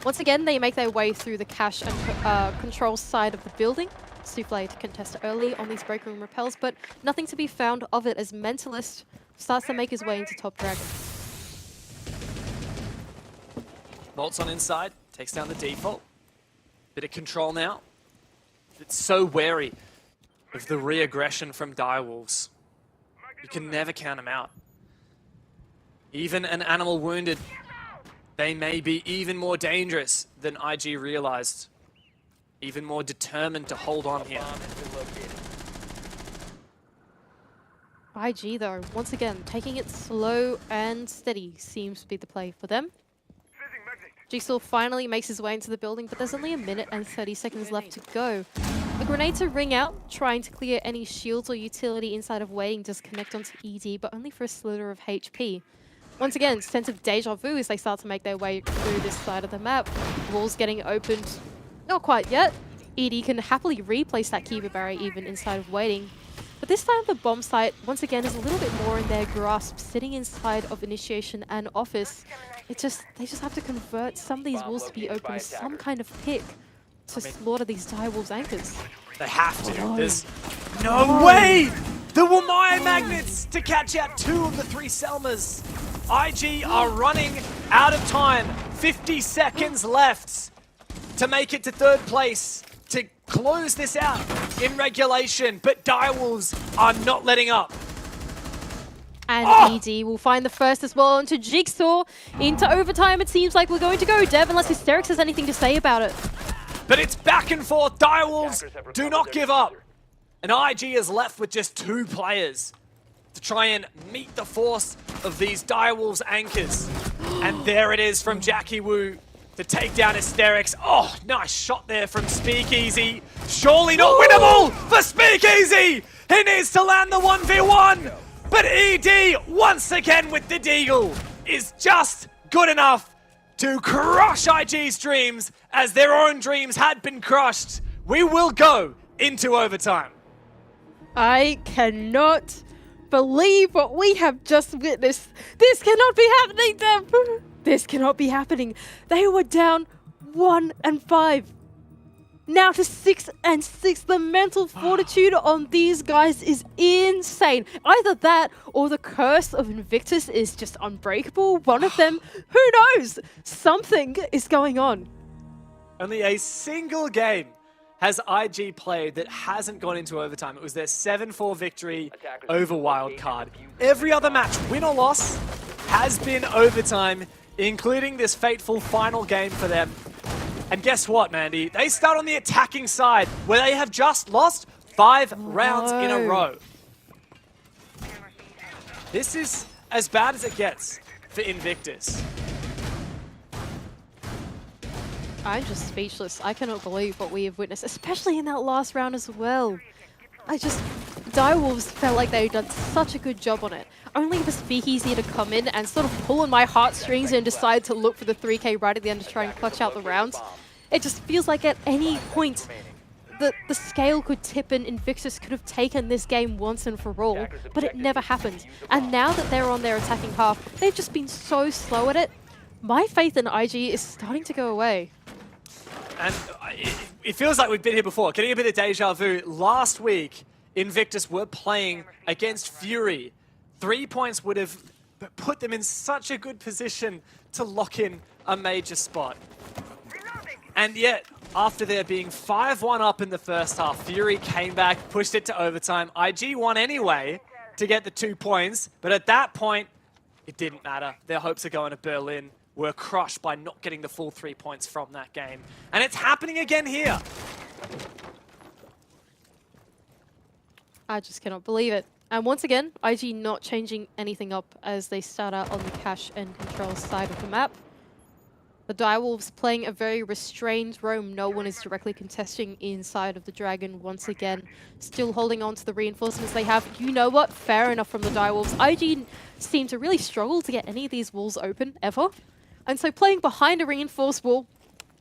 Once again, they make their way through the cache and control side of the building. Souffle to contest early on these break room repels, but nothing to be found of it as Mentalist starts to make his way into top dragon. Bolts on inside, takes down the default. Bit of control now. It's so wary of the re-aggression from Direwolves. You can never count them out. Even an animal wounded, they may be even more dangerous than IG realized. Even more determined to hold on here. IG, though, once again, taking it slow and steady seems to be the play for them. Jigsaw finally makes his way into the building, but there's only a minute and 30 seconds left to go. A grenade to ring out, trying to clear any shields or utility inside of waiting does connect onto ED, but only for a slither of HP. Once again, sense of deja vu as they start to make their way through this side of the map. Walls getting opened. Not quite yet. ED can happily replace that Kiva barrier even inside of waiting. But this time the bomb site, once again, is a little bit more in their grasp, sitting inside of initiation and office. They just have to convert some of these walls to be open as some kind of pick to slaughter these Direwolves anchors. They have to. There's no way! The Wamaya Magnets to catch out 2 of the 3 Selmas. IG are running out of time. 50 seconds left to make it to 3rd place, to close this out in regulation. But Direwolves are not letting up. And ED will find the first as well onto Jigsaw. Into overtime it seems like we're going to go, Dev, unless Hysterics has anything to say about it. But it's back and forth. Direwolves do not give up. And IG is left with just 2 players to try and meet the force of these Direwolves anchors. And there it is from Jackie Wu to take down Hysterics. Oh, nice shot there from Speakeasy. Surely not winnable for Speakeasy. He needs to land the 1v1. But ED, once again with the Deagle, is just good enough to crush IG's dreams as their own dreams had been crushed. We will go into overtime. I cannot believe what we have just witnessed. This cannot be happening, Dev. This cannot be happening. They were down 1-5. Now to 6-6. The mental fortitude on these guys is insane. Either that or the curse of Invictus is just unbreakable. One of them, who knows? Something is going on. Only a single game has IG played that hasn't gone into overtime. It was their 7-4 victory over Wildcard. Every other match, win or loss, has been overtime, including this fateful final game for them. And guess what, Mandy? They start on the attacking side, where they have just lost 5 rounds in a row. This is as bad as it gets for Invictus. I'm just speechless. I cannot believe what we have witnessed, especially in that last round as well. Direwolves felt like they had done such a good job on it. Only for Speakeasy to come in and sort of pull on my heartstrings and decide to look for the 3k right at the end to try and clutch out the rounds. It just feels like at any point the scale could tip and Invictus could have taken this game once and for all, but it never happened. And now that they're on their attacking half, they've just been so slow at it. My faith in IG is starting to go away. And it feels like we've been here before, getting a bit of deja vu. Last week, Invictus were playing against Fury. 3 points would have put them in such a good position to lock in a major spot. And yet, after there being 5-1 up in the first half, Fury came back, pushed it to overtime. IG won anyway to get the 2 points, but at that point, it didn't matter. Their hopes of going to Berlin were crushed by not getting the full 3 points from that game. And it's happening again here. I just cannot believe it. And once again, IG not changing anything up as they start out on the cache and control side of the map. The Direwolves playing a very restrained roam. No one is directly contesting inside of the Dragon once again. Still holding on to the reinforcements they have. You know what? Fair enough from the Direwolves. IG seem to really struggle to get any of these walls open, ever. And so playing behind a reinforced wall,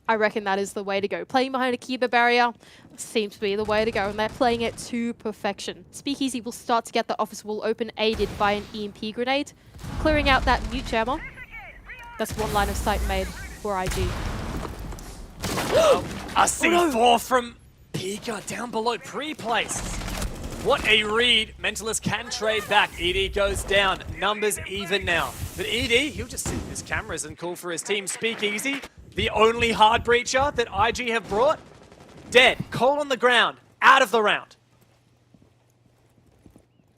I reckon that is the way to go. Playing behind a Kiba barrier seems to be the way to go, and they're playing it to perfection. Speakeasy will start to get the office wall open, aided by an EMP grenade. Clearing out that mute jammer. That's one line of sight made for IG. A C4 from Pika down below pre-placed. What a read. Mentalist can trade back. ED goes down. Numbers even now. But ED, he'll just sit in his cameras and call for his team. Speakeasy, the only hard breacher that IG have brought, dead. Cold on the ground. Out of the round.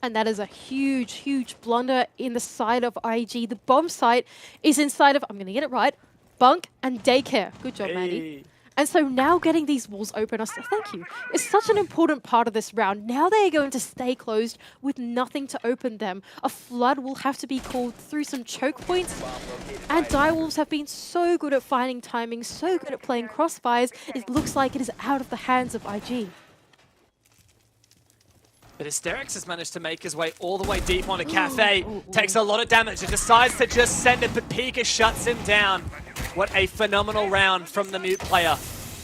And that is a huge, huge blunder in the side of IG. The bomb site is inside of, I'm going to get it right, bunk and daycare. Good job, Mandy. And so now getting these walls open, thank you, is such an important part of this round. Now they are going to stay closed with nothing to open them. A flood will have to be called through some choke points. And Direwolves have been so good at finding timing, so good at playing crossfires, it looks like it is out of the hands of IG. But Hysterix has managed to make his way all the way deep onto Cafe. Takes a lot of damage and decides to just send it, but Pika shuts him down. What a phenomenal round from the mute player.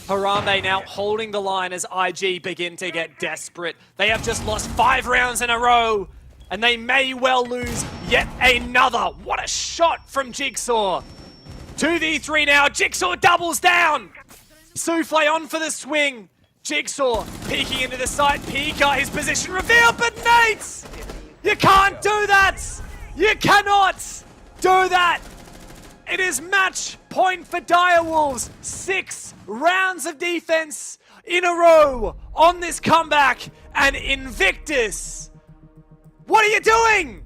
Harambe now holding the line as IG begin to get desperate. They have just lost 5 rounds in a row, and they may well lose yet another. What a shot from Jigsaw. 2v3 now. Jigsaw doubles down. Souffle on for the swing. Jigsaw peeking into the side. Pika, his position revealed, but Nates! You can't do that! You cannot do that! It is match point for Direwolves. 6 rounds of defense in a row on this comeback. And Invictus, what are you doing?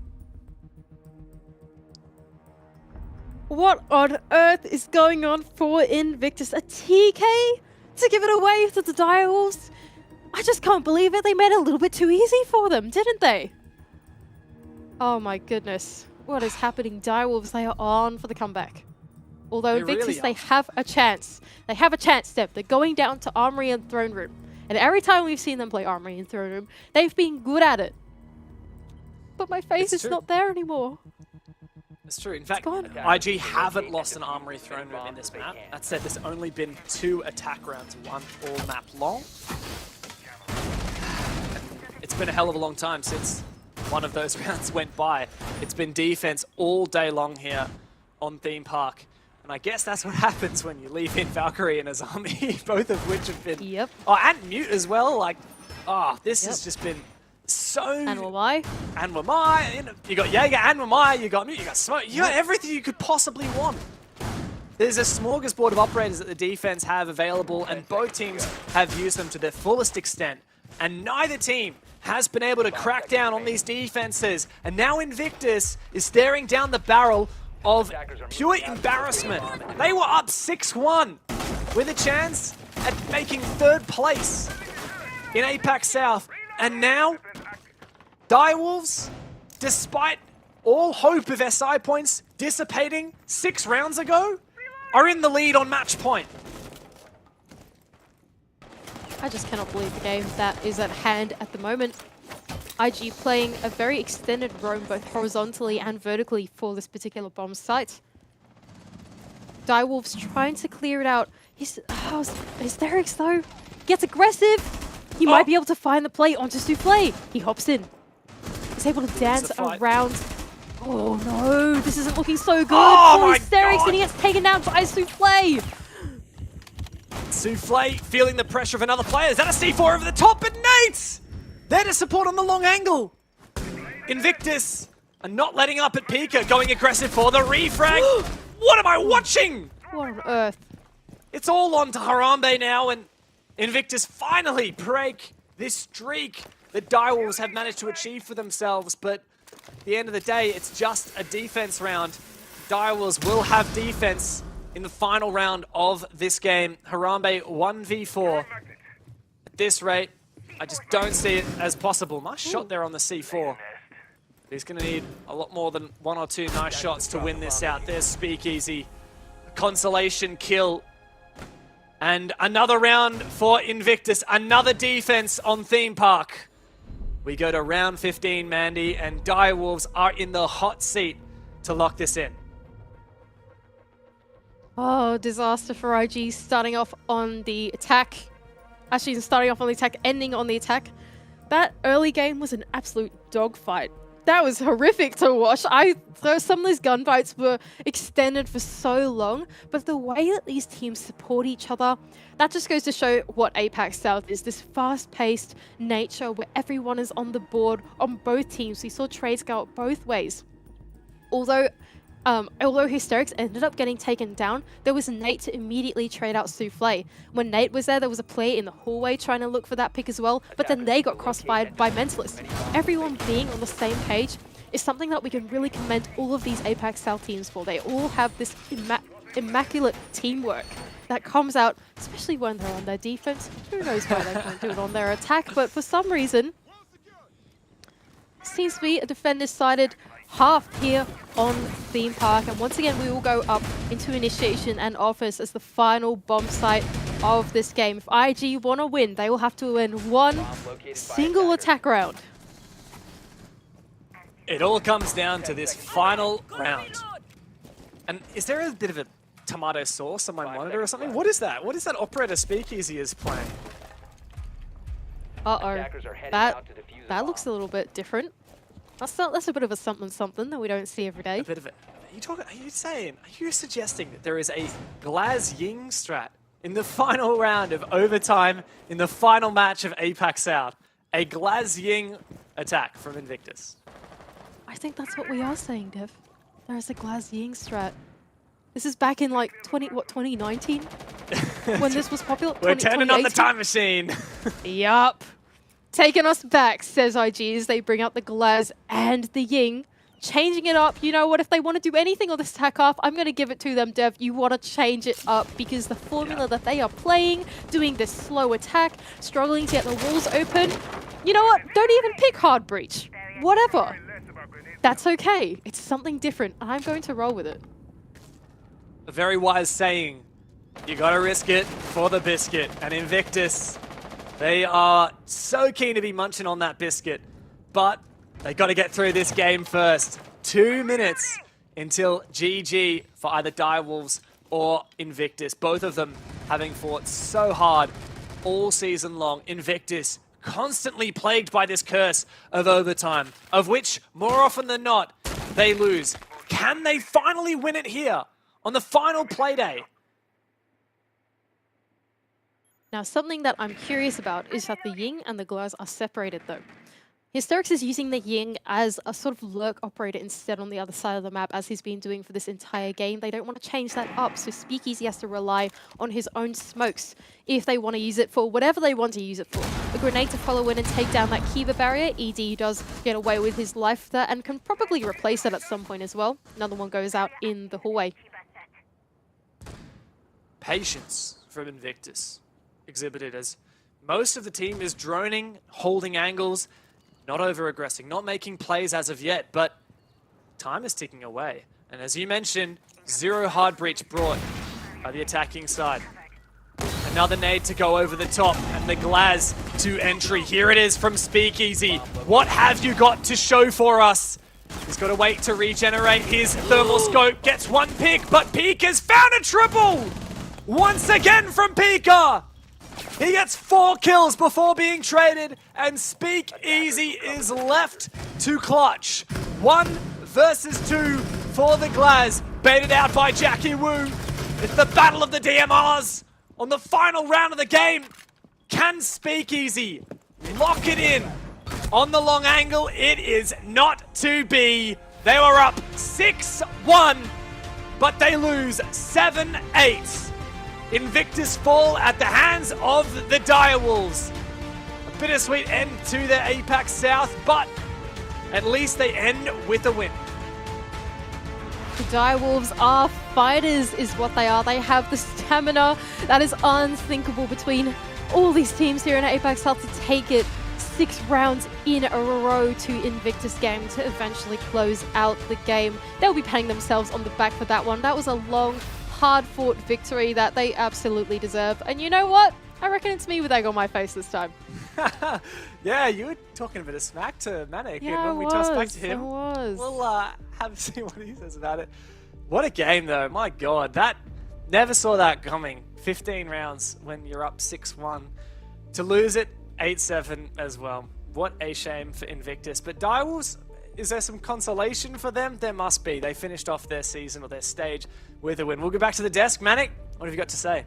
What on earth is going on for Invictus? A TK to give it away to the Direwolves? I just can't believe it. They made it a little bit too easy for them, didn't they? Oh my goodness. What is happening? Direwolves, they are on for the comeback. Although Invictus, really they have a chance. They have a chance, Steph. They're going down to Armory and Throne Room. And every time we've seen them play Armory and Throne Room, they've been good at it. But my face is not there anymore. It's true. In fact, IG haven't lost an Armory Throne Room in this map. That said, there's only been 2 attack rounds, 1 all map long. It's been a hell of a long time since one of those rounds went by. It's been defense all day long here on Theme Park. And I guess that's what happens when you leave in Valkyrie and Azami, both of which have been... Yep. Oh, and Mute as well. Like, this has just been so... And Wamai. And Wamai. You got Jaeger and Wamai. You got Mute. You got Smoke. You got everything you could possibly want. There's a smorgasbord of operators that the defense have available, and both teams have used them to their fullest extent. And neither team has been able to crack down on these defenses. And now Invictus is staring down the barrel of pure embarrassment. They were up 6-1 with a chance at making 3rd place in APAC South. And now, Direwolves, despite all hope of SI points dissipating 6 rounds ago, are in the lead on match point. I just cannot believe the game that is at hand at the moment. IG playing a very extended roam both horizontally and vertically for this particular bomb site. Direwolves trying to clear it out. Hysterix though gets aggressive. He might be able to find the play onto Souffle. He hops in. He's able to dance around. Oh no, this isn't looking so good for Hysterix, and he gets taken down by Souffle. Souffle feeling the pressure of another player. Is that a C4 over the top? But Nates! There to support on the long angle. Invictus are not letting up at Pika, going aggressive for the refrag. What am I watching? What on earth? It's all on to Harambe now, and Invictus finally break this streak that Direwolves have managed to achieve for themselves. But at the end of the day, it's just a defense round. Direwolves will have defense in the final round of this game. Harambe 1v4. At this rate, I just don't see it as possible. Nice shot there on the C4. He's going to need a lot more than 1 or 2 nice shots to win this out. There's Speakeasy. consolation kill. And another round for Invictus, another defense on Theme Park. We go to round 15, Mandy, and Direwolves are in the hot seat to lock this in. Oh, disaster for IG, starting off on the attack. Actually, starting off on the attack, ending on the attack. That early game was an absolute dogfight. That was horrific to watch. Some of these gunfights were extended for so long, but the way that these teams support each other, that just goes to show what APAC South is. This fast-paced nature where everyone is on the board on both teams. We saw trades go out both ways. Although Hysterics ended up getting taken down, there was Nate to immediately trade out Souffle. When Nate was there was a player in the hallway trying to look for that pick as well, but then they got crossfired by Mentalist. Everyone being on the same page is something that we can really commend all of these APAC South teams for. They all have this immaculate teamwork that comes out, especially when they're on their defense. Who knows why they can't do it on their attack, but for some reason, seems to be a defender-sided half here on Theme Park, and once again we will go up into Initiation and Office as the final bomb site of this game. If IG want to win, they will have to win one single attack round. It all comes down to this final round. And is there a bit of a tomato sauce on my monitor or something? What is that? What is that Operator Speakeasy is playing? Uh-oh, that looks a little bit different. That's a bit of a something that we don't see every day. A bit of it. Are you suggesting that there is a Glaz Ying strat in the final round of overtime in the final match of APAC South? A Glaz Ying attack from Invictus. I think that's what we are saying, Dev. There's a Glaz Ying strat. This is back in like 2019? When this was popular? We're turning on the time machine. Yup. Taking us back, says IG, as they bring out the Glaz and the Ying. Changing it up. You know what? If they want to do anything on this attack half, I'm going to give it to them, Dev. You want to change it up because the formula that they are playing, doing this slow attack, struggling to get the walls open. You know what? Don't even pick hard breach. Whatever. That's okay. It's something different. I'm going to roll with it. A very wise saying. You got to risk it for the biscuit. And Invictus, they are so keen to be munching on that biscuit, but they got to get through this game first. 2 minutes until GG for either Direwolves or Invictus. Both of them having fought so hard all season long. Invictus constantly plagued by this curse of overtime, of which, more often than not, they lose. Can they finally win it here on the final Playday? Now, something that I'm curious about is that the Ying and the Glaz are separated, though. Hysterics is using the Ying as a sort of lurk operator instead on the other side of the map, as he's been doing for this entire game. They don't want to change that up, so Speakeasy has to rely on his own smokes if they want to use it for whatever they want to use it for. A grenade to follow in and take down that Kiva barrier. ED does get away with his life there and can probably replace it at some point as well. Another one goes out in the hallway. Patience from Invictus exhibited as most of the team is droning, holding angles, not over-aggressing, not making plays as of yet, but time is ticking away. And as you mentioned, 0 hard breach brought by the attacking side. Another nade to go over the top, and the Glaz to entry. Here it is from Speakeasy. What have you got to show for us? He's got to wait to regenerate his thermal scope. Gets one pick, but Pika's found a triple! Once again from Pika! He gets 4 kills before being traded, and Speakeasy is left to clutch. 1 versus 2 for the Glaz, baited out by Jackie Wu. It's the battle of the DMRs on the final round of the game. Can Speakeasy lock it in on the long angle? It is not to be. They were up 6-1, but they lose 7-8. Invictus fall at the hands of the Direwolves. A bittersweet end to the APAC South, but at least they end with a win. The Direwolves are fighters, is what they are. They have the stamina that is unthinkable between all these teams here in APAC South to take it 6 rounds in a row to Invictus game to eventually close out the game. They'll be patting themselves on the back for that one. That was a long, hard-fought victory that they absolutely deserve. And you know what? I reckon it's me with egg on my face this time. Yeah, you were talking a bit of smack to Manic, Yeah, and when we toss back to I him, was. we'll have to see what he says about it. What a game, though. My God, that never saw that coming. 15 rounds when you're up 6-1. To lose it 8-7 as well. What a shame for Invictus. But Direwolves, is there some consolation for them? There must be. They finished off their season or their stage with a win. We'll go back to the desk. Manic, what have you got to say?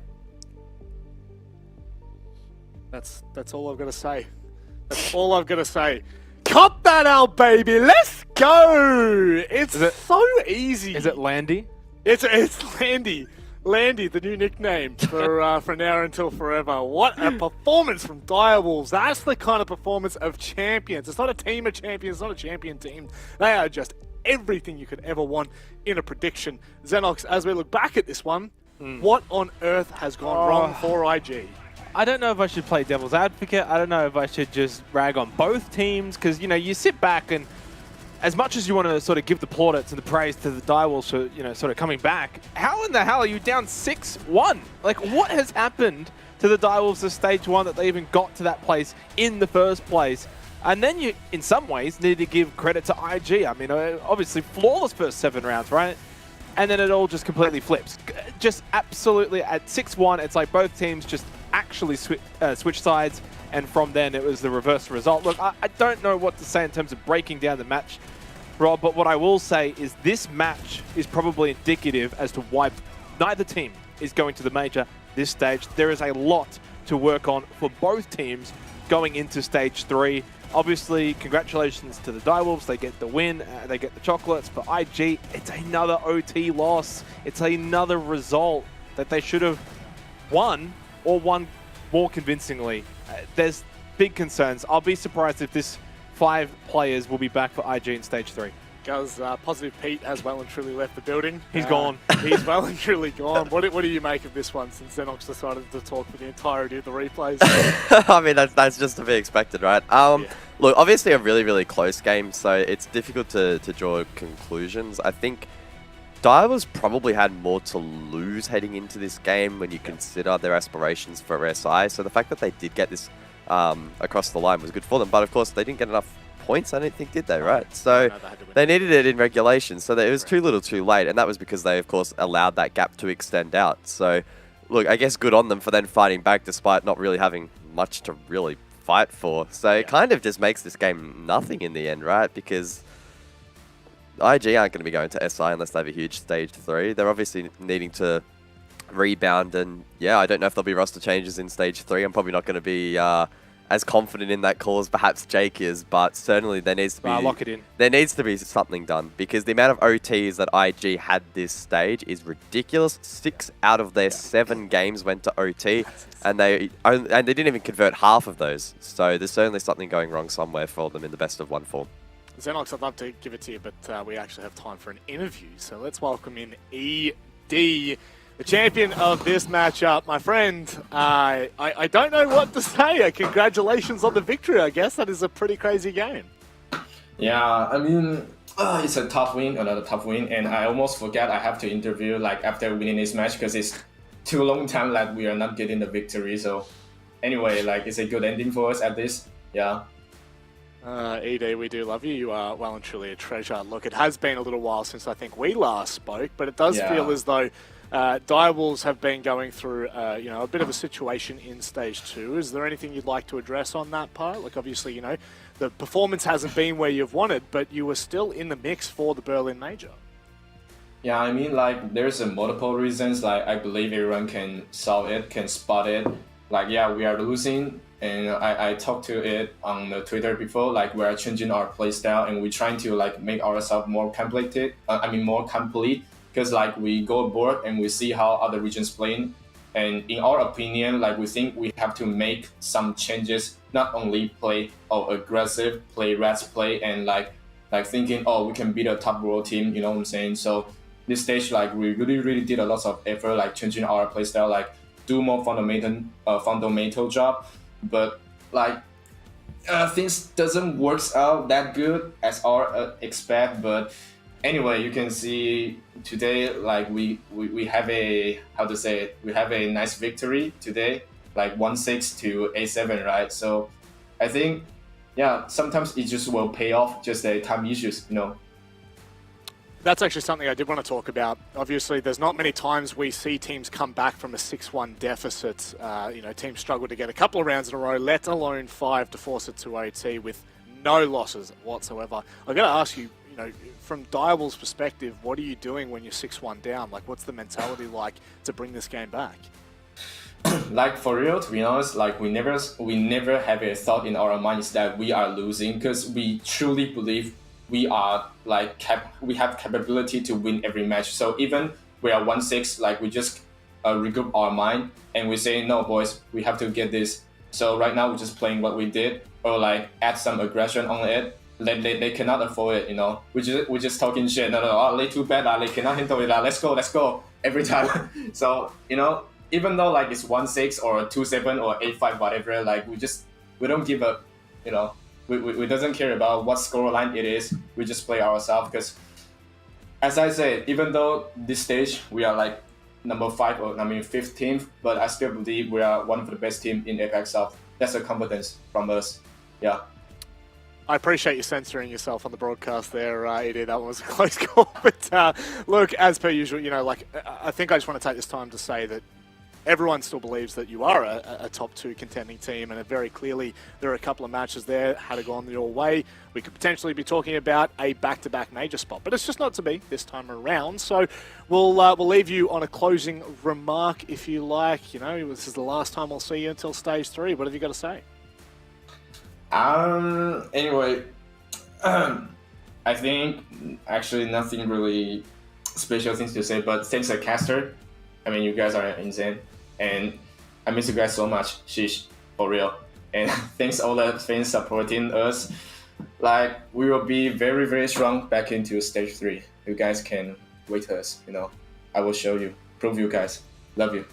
That's all I've got to say. That's all I've got to say. Cop that out, baby. Let's go. It's so easy. Is it Landy? It's Landy. Landy, the new nickname for now until forever. What a performance from Direwolves. That's the kind of performance of champions. It's not a team of champions. It's not a champion team. They are just everything you could ever want in a prediction. Xenox, as we look back at this one, what on earth has gone wrong for IG? I don't know if I should play devil's advocate. I don't know if I should just rag on both teams because, you know, you sit back and as much as you want to sort of give the plaudits and the praise to the Direwolves for, you know, sort of coming back, how in the hell are you down 6-1? Like, what has happened to the Direwolves of Stage 1 that they even got to that place in the first place? And then you, in some ways, need to give credit to IG. I mean, obviously flawless first 7 rounds, right? And then it all just completely flips. Just absolutely at 6-1, it's like both teams just actually switch sides, and from then it was the reverse result. Look, I don't know what to say in terms of breaking down the match, Rob, but what I will say is this match is probably indicative as to why neither team is going to the major this stage. There is a lot to work on for both teams going into stage 3. Obviously, congratulations to the Direwolves. They get the win, they get the chocolates. For IG, it's another OT loss. It's another result that they should have won or won more convincingly. There's big concerns. I'll be surprised if this 5 players will be back for IG in stage 3. Because Positive Pete has well and truly left the building. He's gone. He's well and truly gone. What do you make of this one since Xenox decided to talk for the entirety of the replays? I mean, that's just to be expected, right? Look, obviously a really, really close game, so it's difficult to draw conclusions. I think Direwolves probably had more to lose heading into this game when you consider their aspirations for SI. So the fact that they did get this across the line was good for them. But of course, they didn't get enough points, I don't think, did they, right? So they needed it in regulation. So it was too little too late. And that was because they, of course, allowed that gap to extend out. So, look, I guess good on them for then fighting back despite not really having much to really fight for. So it kind of just makes this game nothing in the end, right? Because IG aren't going to be going to SI unless they have a huge stage 3. They're obviously needing to rebound, and yeah, I don't know if there'll be roster changes in stage 3. I'm probably not going to be as confident in that call as perhaps Jake is, but certainly there needs to be lock it in. There needs to be something done because the amount of OTs that IG had this stage is ridiculous. 6 out of their 7 games went to OT, and they didn't even convert half of those. So there's certainly something going wrong somewhere for them in the best of 1 form. Xenox, I'd love to give it to you, but we actually have time for an interview. So let's welcome in ED, the champion of this matchup. My friend, I don't know what to say. Congratulations on the victory, I guess. That is a pretty crazy game. Yeah, I mean, it's a tough win, another tough win, and I almost forget I have to interview like after winning this match because it's too long time that we are not getting the victory. So anyway, like it's a good ending for us at this. Yeah. ED, we do love you. You are well and truly a treasure. Look, it has been a little while since I think we last spoke, but it does feel as though Direwolves have been going through a bit of a situation in stage 2. Is there anything you'd like to address on that part? Like obviously, you know, the performance hasn't been where you've wanted, but you were still in the mix for the Berlin Major. Yeah, I mean, like there's multiple reasons. Like I believe everyone can solve it, can spot it. Like yeah, we are losing. And I talked to it on the Twitter before, like we're changing our playstyle and we're trying to like make ourselves more complete. More complete, because like we go aboard and we see how other regions playing, and in our opinion, like we think we have to make some changes. Not only play aggressive, play rats play, and like thinking we can beat a top world team. You know what I'm saying? So this stage, like we really did a lot of effort, like changing our playstyle, like do more fundamental job. But like things doesn't work out that good as our expect. But anyway, you can see today, like we have a, how to say it, we have a nice victory today, like 1-6 to A7, right? So I think, yeah, sometimes it just will pay off, just the time issues, you know. That's actually something I did want to talk about. Obviously, there's not many times we see teams come back from a 6-1 deficit. You know, teams struggle to get a couple of rounds in a row, let alone 5 to force it to OT with no losses whatsoever. I've got to ask you, you know, from Direwolf's perspective, what are you doing when you're 6-1 down? Like, what's the mentality like to bring this game back? Like, for real, to be honest, like we never have a thought in our minds that we are losing, because we truly believe we are like we have capability to win every match. So even we are 1-6, like we just regroup our mind and we say, no boys, we have to get this. So right now we're just playing what we did, or like add some aggression on it. They cannot afford it, you know. We're just talking shit. No, oh, they too bad, they cannot handle it. Let's go every time. So, you know, even though like it's 1-6 or 2-7 or 8-5, whatever, like we don't give up, you know. We doesn't care about what scoreline it is. We just play ourselves, because, as I said, even though this stage we are like number 5 or 15th, but I still believe we are one of the best team in APAC South. That's a confidence from us. Yeah. I appreciate you censoring yourself on the broadcast there, Eddie. That was a close call. But look, as per usual, you know, like I think I just want to take this time to say that everyone still believes that you are a top 2 contending team, and very clearly there are a couple of matches there. Had it gone your way, we could potentially be talking about a back-to-back major spot, but it's just not to be this time around. So we'll leave you on a closing remark, if you like. You know, this is the last time I'll see you until stage 3. What have you got to say? Anyway, I think actually nothing really special things to say, but thanks to Caster. I mean, you guys are insane, and I miss you guys so much. Sheesh, for real. And thanks all the fans supporting us. Like, we will be very, very strong back into stage 3. You guys can wait us, you know. I will show you, prove you guys. Love you.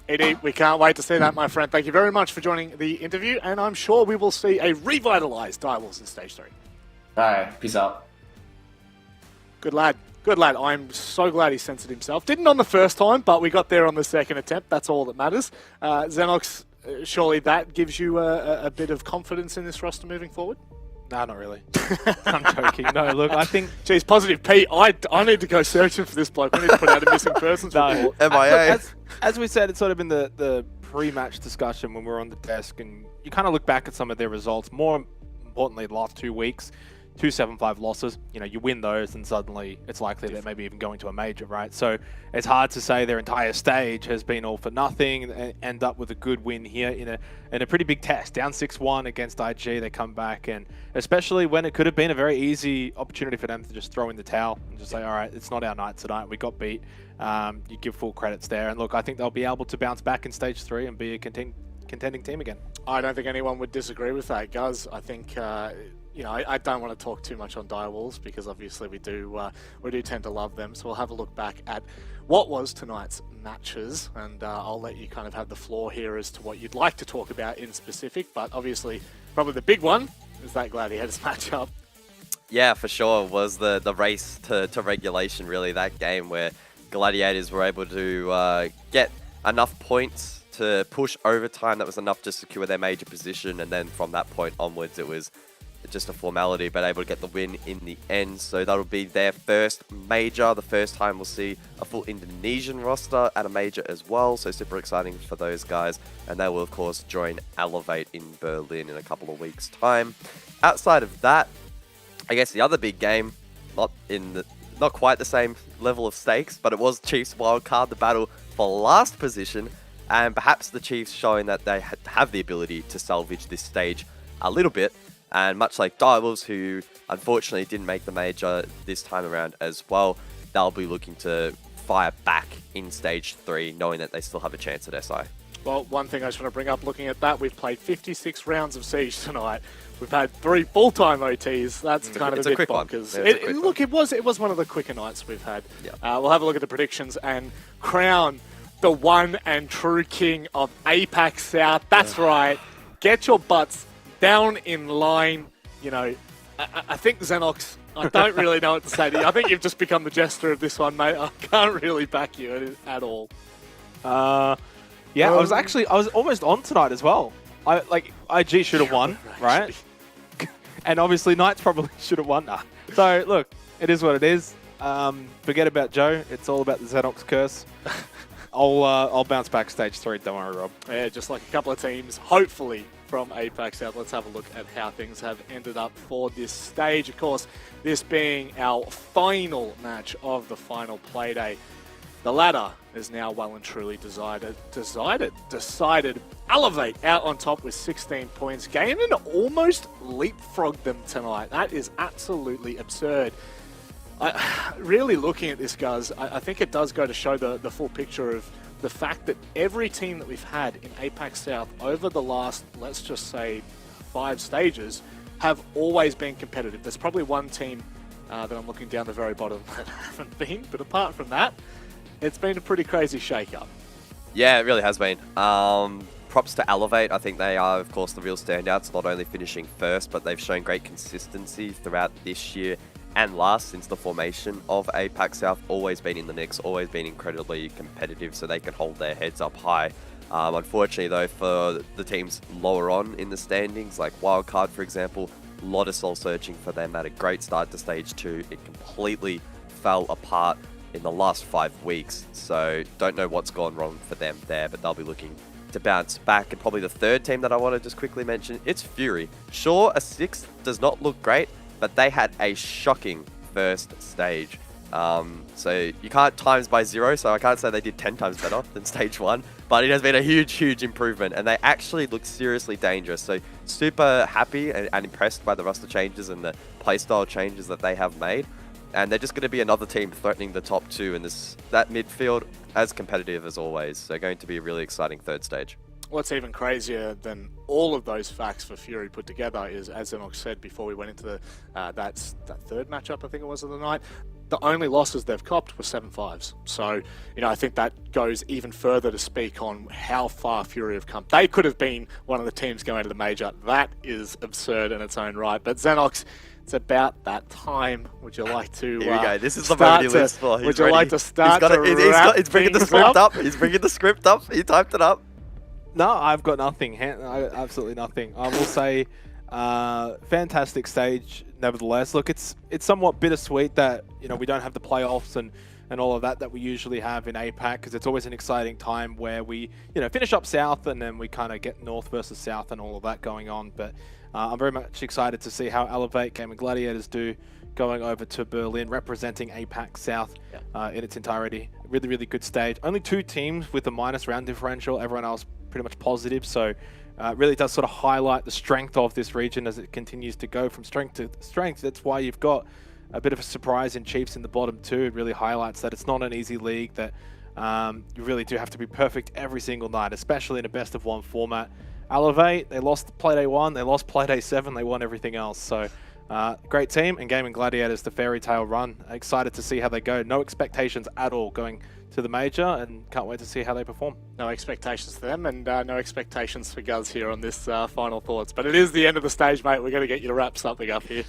Eddie, we can't wait to see that, my friend. Thank you very much for joining the interview, and I'm sure we will see a revitalized Direwolves in stage 3. Bye. Peace out. Good lad. Good lad. I'm so glad he censored himself. Didn't on the first time, but we got there on the second attempt. That's all that matters. Xenox, surely that gives you a bit of confidence in this roster moving forward? No, not really. I'm joking. No, look, I think... Geez, Positive Pete, I need to go searching for this bloke. We need to put out a missing persons report. MIA. Look, as we said, it's sort of been the pre-match discussion when we were on the desk, and you kind of look back at some of their results. More importantly, the last 2 weeks, 2 7-5 losses. You know, you win those, and suddenly it's likely they're maybe even going to a major, right? So it's hard to say their entire stage has been all for nothing and end up with a good win here in a pretty big test. Down 6-1 against IG, they come back, and especially when it could have been a very easy opportunity for them to just throw in the towel and just say, all right, it's not our night tonight. We got beat. You give full credits there, and look, I think they'll be able to bounce back in stage 3 and be a contending team again. I don't think anyone would disagree with that, Guz. I think. You know, I don't want to talk too much on Direwolves because obviously we do tend to love them. So we'll have a look back at what was tonight's matches, and I'll let you kind of have the floor here as to what you'd like to talk about in specific. But obviously, probably the big one is that Gladiators matchup. Yeah, for sure. Was the race to regulation really that game where Gladiators were able to get enough points to push overtime that was enough to secure their major position, and then from that point onwards it was just a formality, but able to get the win in the end. So that'll be their first major, the first time we'll see a full Indonesian roster at a major as well, so super exciting for those guys, and they will of course join Elevate in Berlin in a couple of weeks time. Outside of that, I guess the other big game, not quite the same level of stakes, but it was Chiefs wildcard, the battle for last position, and perhaps the Chiefs showing that they have the ability to salvage this stage a little bit. And much like Direwolves, who unfortunately didn't make the major this time around as well, they'll be looking to fire back in stage 3, knowing that they still have a chance at SI. Well, one thing I just want to bring up, looking at that, we've played 56 rounds of Siege tonight. We've had 3 full-time OTs. That's kind of a bit bonkers. Look, it was one of the quicker nights we've had. Yeah. We'll have a look at the predictions and crown the one and true king of APAC South. That's right. Get your butts down in line. You know, I think Xenox, I don't really know what to say to you. I think you've just become the jester of this one, mate. I can't really back you at all. Yeah, I was almost on tonight as well. IG should have won, right? And obviously Knights probably should have won. Nah. So look, it is what it is. Forget about Joe. It's all about the Xenox curse. I'll bounce back stage 3. Don't worry, Rob. Yeah, just like a couple of teams, hopefully from APAC South. Let's have a look at how things have ended up for this stage. Of course, this being our final match of the final Playday. The ladder is now well and truly decided. Elevate out on top with 16 points. Gaiman almost leapfrogged them tonight. That is absolutely absurd. Really looking at this, guys, I think it does go to show the full picture of the fact that every team that we've had in APAC South over the last, let's just say, 5 stages have always been competitive. There's probably one team that I'm looking down the very bottom that haven't been, but apart from that, it's been a pretty crazy shake-up. Yeah, it really has been. Props to Elevate. I think they are, of course, the real standouts, not only finishing first, but they've shown great consistency throughout this year and last since the formation of APAC South. Always been in the mix, always been incredibly competitive, so they can hold their heads up high. Unfortunately, though, for the teams lower on in the standings, like Wildcard, for example, a lot of soul searching for them. Had a great start to stage 2. It completely fell apart in the last 5 weeks, so don't know what's gone wrong for them there, but they'll be looking to bounce back. And probably the third team that I want to just quickly mention, it's Fury. Sure, a 6th does not look great, but they had a shocking first stage. So you can't times by 0, so I can't say they did 10 times better than stage 1, but it has been a huge improvement, and they actually look seriously dangerous. So super happy and impressed by the roster changes and the playstyle changes that they have made. And they're just going to be another team threatening the top 2 in that midfield, as competitive as always. So going to be a really exciting third stage. What's even crazier than all of those facts for Fury put together is, as Xenox said before we went into that third matchup, I think it was of the night, the only losses they've copped were 7-5s. So, I think that goes even further to speak on how far Fury have come. They could have been one of the teams going to the major. That is absurd in its own right. But Xenox, it's about that time. Would you like to? Here we go. This is the moment he lives for. Would you like to start? He's bringing the script up. He's bringing the script up. He typed it up. No, I've got nothing. Absolutely nothing. I will say, fantastic stage. Nevertheless, look, it's somewhat bittersweet that we don't have the playoffs and all of that we usually have in APAC, because it's always an exciting time where we finish up south and then we kind of get north versus south and all of that going on. But I'm very much excited to see how Elevate Gaming Gladiators do going over to Berlin, representing APAC South in its entirety. Really good stage. Only 2 teams with a minus round differential. Everyone else pretty much positive. So it really does sort of highlight the strength of this region as it continues to go from strength to strength. That's why you've got a bit of a surprise in Chiefs in the bottom 2. It really highlights that it's not an easy league, that you really do have to be perfect every single night, especially in a best of 1 format. Elevate, they lost Playday 1, they lost Playday 7, they won everything else. So great team, and Gaming Gladiators, the fairy tale run. Excited to see how they go. No expectations at all going to the major, and can't wait to see how they perform. No expectations for them, and no expectations for Guz here on this final thoughts. But it is the end of the stage, mate. We're going to get you to wrap something up here.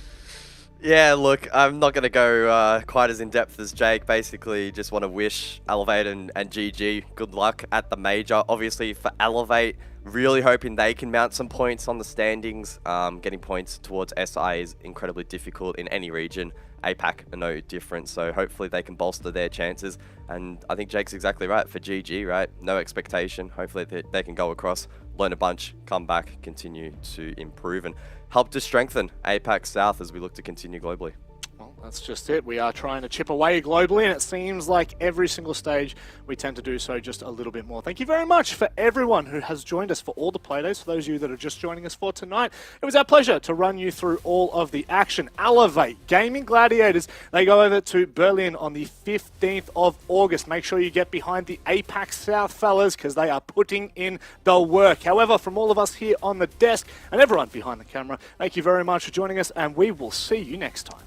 Yeah, look, I'm not going to go quite as in-depth as Jake. Basically, just want to wish Elevate and GG good luck at the major. Obviously, for Elevate, really hoping they can mount some points on the standings. Getting points towards SI is incredibly difficult in any region. APAC are no different, so hopefully they can bolster their chances. And I think Jake's exactly right for GG, right? No expectation. Hopefully they can go across, learn a bunch, come back, continue to improve, and help to strengthen APAC South as we look to continue globally. Well, that's just it. We are trying to chip away globally, and it seems like every single stage we tend to do so just a little bit more. Thank you very much for everyone who has joined us for all the Playdays. For those of you that are just joining us for tonight, it was our pleasure to run you through all of the action. Elevate Gaming Gladiators, they go over to Berlin on the 15th of August. Make sure you get behind the APAC South fellas, because they are putting in the work. However, from all of us here on the desk and everyone behind the camera, thank you very much for joining us, and we will see you next time.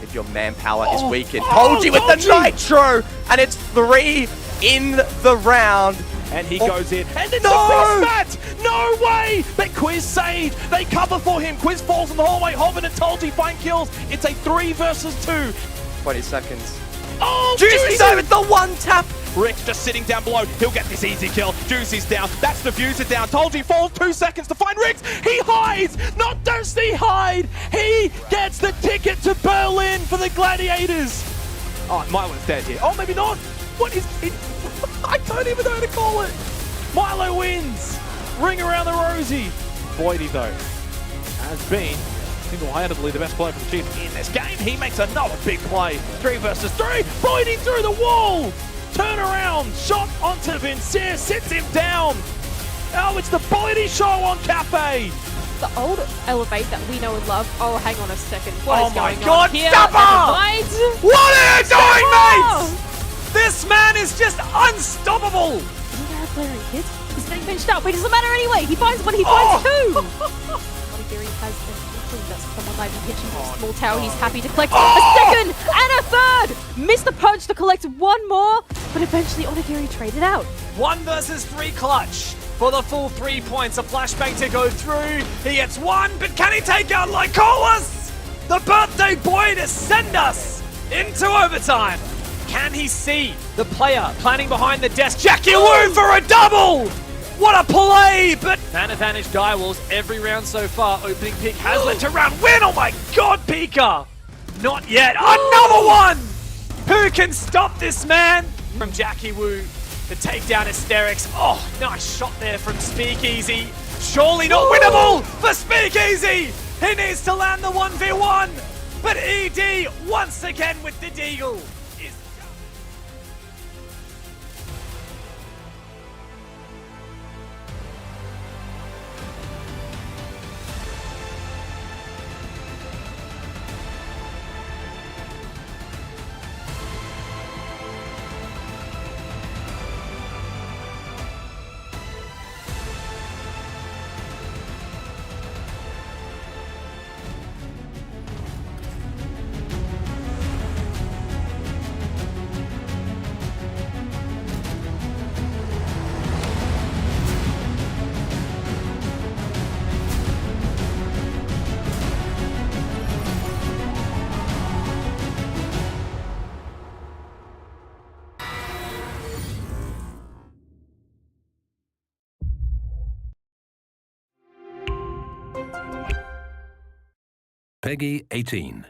If your manpower is weakened. Told you with the Nitro! And it's 3 in the round. and he goes in, and then the cross mat! No way! But Quiz saved. They cover for him. Quiz falls in the hallway. Hobbin and Tolji find kills. It's a 3 versus 2. 20 seconds. Oh, Juicy's over the one tap. Rick's just sitting down below. He'll get this easy kill. Juicy's down. That's Diffuser down. Tolji falls 2 seconds to find Ricks. He hides. Not does he hide. He gets the ticket to Berlin for the Gladiators. Oh, Milo's dead here. Oh, maybe not. What is it? I don't even know how to call it. Milo wins. Ring around the rosy. Boydie, though, has been single-handedly the best player for the Chiefs in this game. He makes another big play. 3 versus 3. Boydie through the wall. Turn around. Shot onto Vincere. Sits him down. Oh, it's the Boydie show on Cafe. The old Elevate that we know and love. Oh, hang on a second. What is going God, on here? Stopper! Elevate? What are you doing, Stopper! mates? This man is just unstoppable. Isn't there a player in kids? He's getting benched out, but it doesn't matter anyway. He finds one, he finds two. Onigiri has an inkling that someone might be hitching to a small tower. He's happy to collect a second and a third. Missed the punch to collect one more, but eventually Onigiri traded out. 1 versus 3 clutch for the full 3 points. A flashbang to go through. He gets 1, but can he take out Lycolas? The birthday boy to send us into overtime. Can he see the player planning behind the desk? Jackie Wu for a double! What a play! But man advantage die walls every round so far. Opening pick has led to round win. Oh my god, Pika! Not yet. Another one! Who can stop this man? From Jackie Wu. The takedown hysterics. Oh, nice shot there from Speakeasy. Surely not winnable for Speakeasy. He needs to land the 1v1. But ED once again with the deagle. Peggy 18.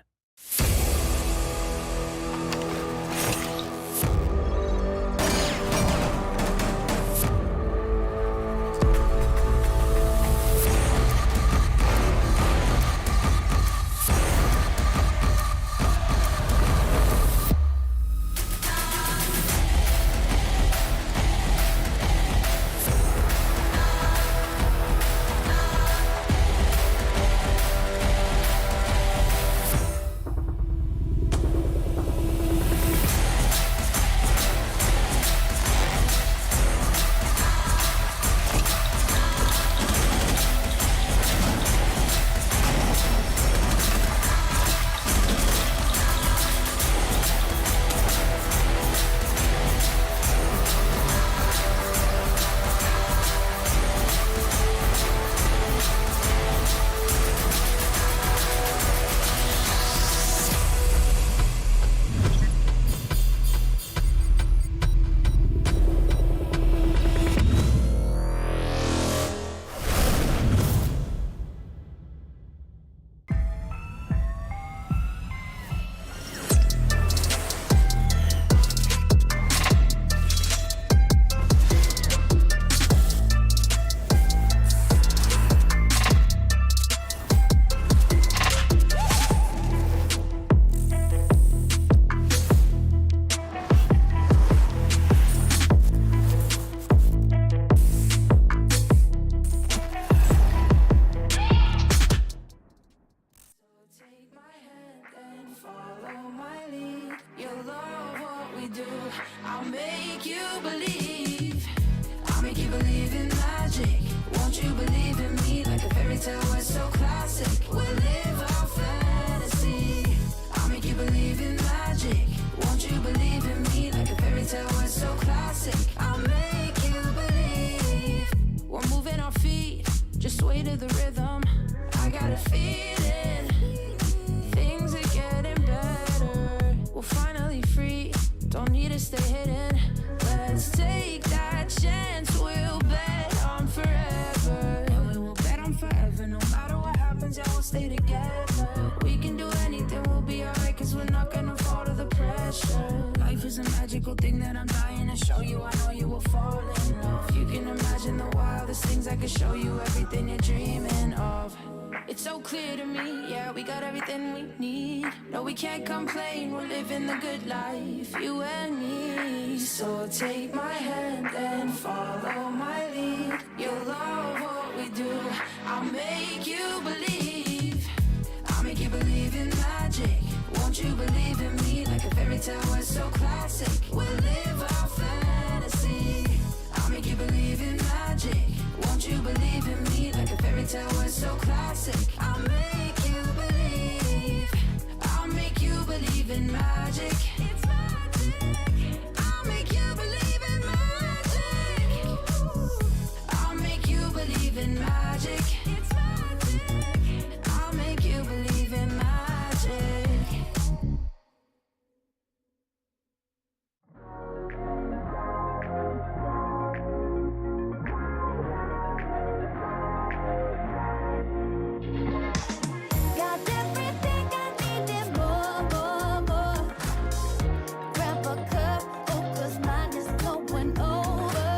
a feeling. Things are getting better. We're finally free. Don't need to stay hidden. Let's take that chance. We'll bet on forever. And we will bet on forever. No matter what happens, yeah, we'll stay together. We can do anything, we'll be alright, cause we're not gonna fall to the pressure. Life is a magical thing that I'm dying to show you. I know you will fall in love. You can imagine the wildest things. I can show you everything you're dreaming of. It's so clear to me, yeah, we got everything we need. No, we can't complain, we're living the good life, you and me. So take my hand and follow my lead. You'll love what we do. I'll make you believe. I'll make you believe in magic. Won't you believe in me? Like a fairy tale was so classic. We'll live our fantasy. I'll make you believe in magic. Won't you believe in me? Like a fairy tale was so classic. I'll make you believe. I'll make you believe in magic. It's magic. I'll make you believe in magic. I'll make you believe in magic. It's magic. I'll make you believe in magic. Got everything I need and more. Grab a cup, oh, 'cause mine is going over.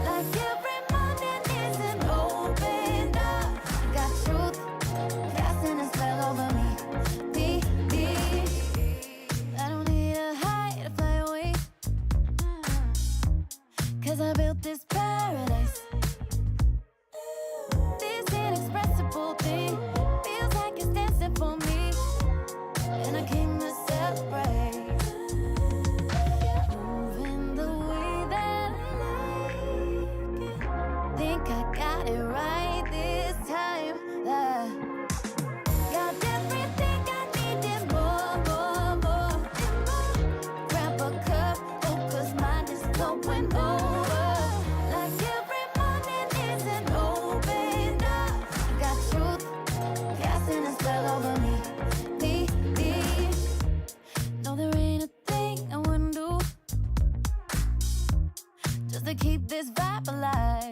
Like every morning is an open door. Got truth, casting a spell over me. I don't need a high to fly away. 'Cause I built this paradise. This inexpressible thing feels like it's dancing for me, and I came to celebrate. Moving the way that I like it. Think I got it right this time. Got everything I need and more. Grab a cup, oh, 'cause mine is going over. Like every morning is an open door. Got truth, casting a spell over me. No, there ain't a thing I wouldn't do just to keep this vibe alive.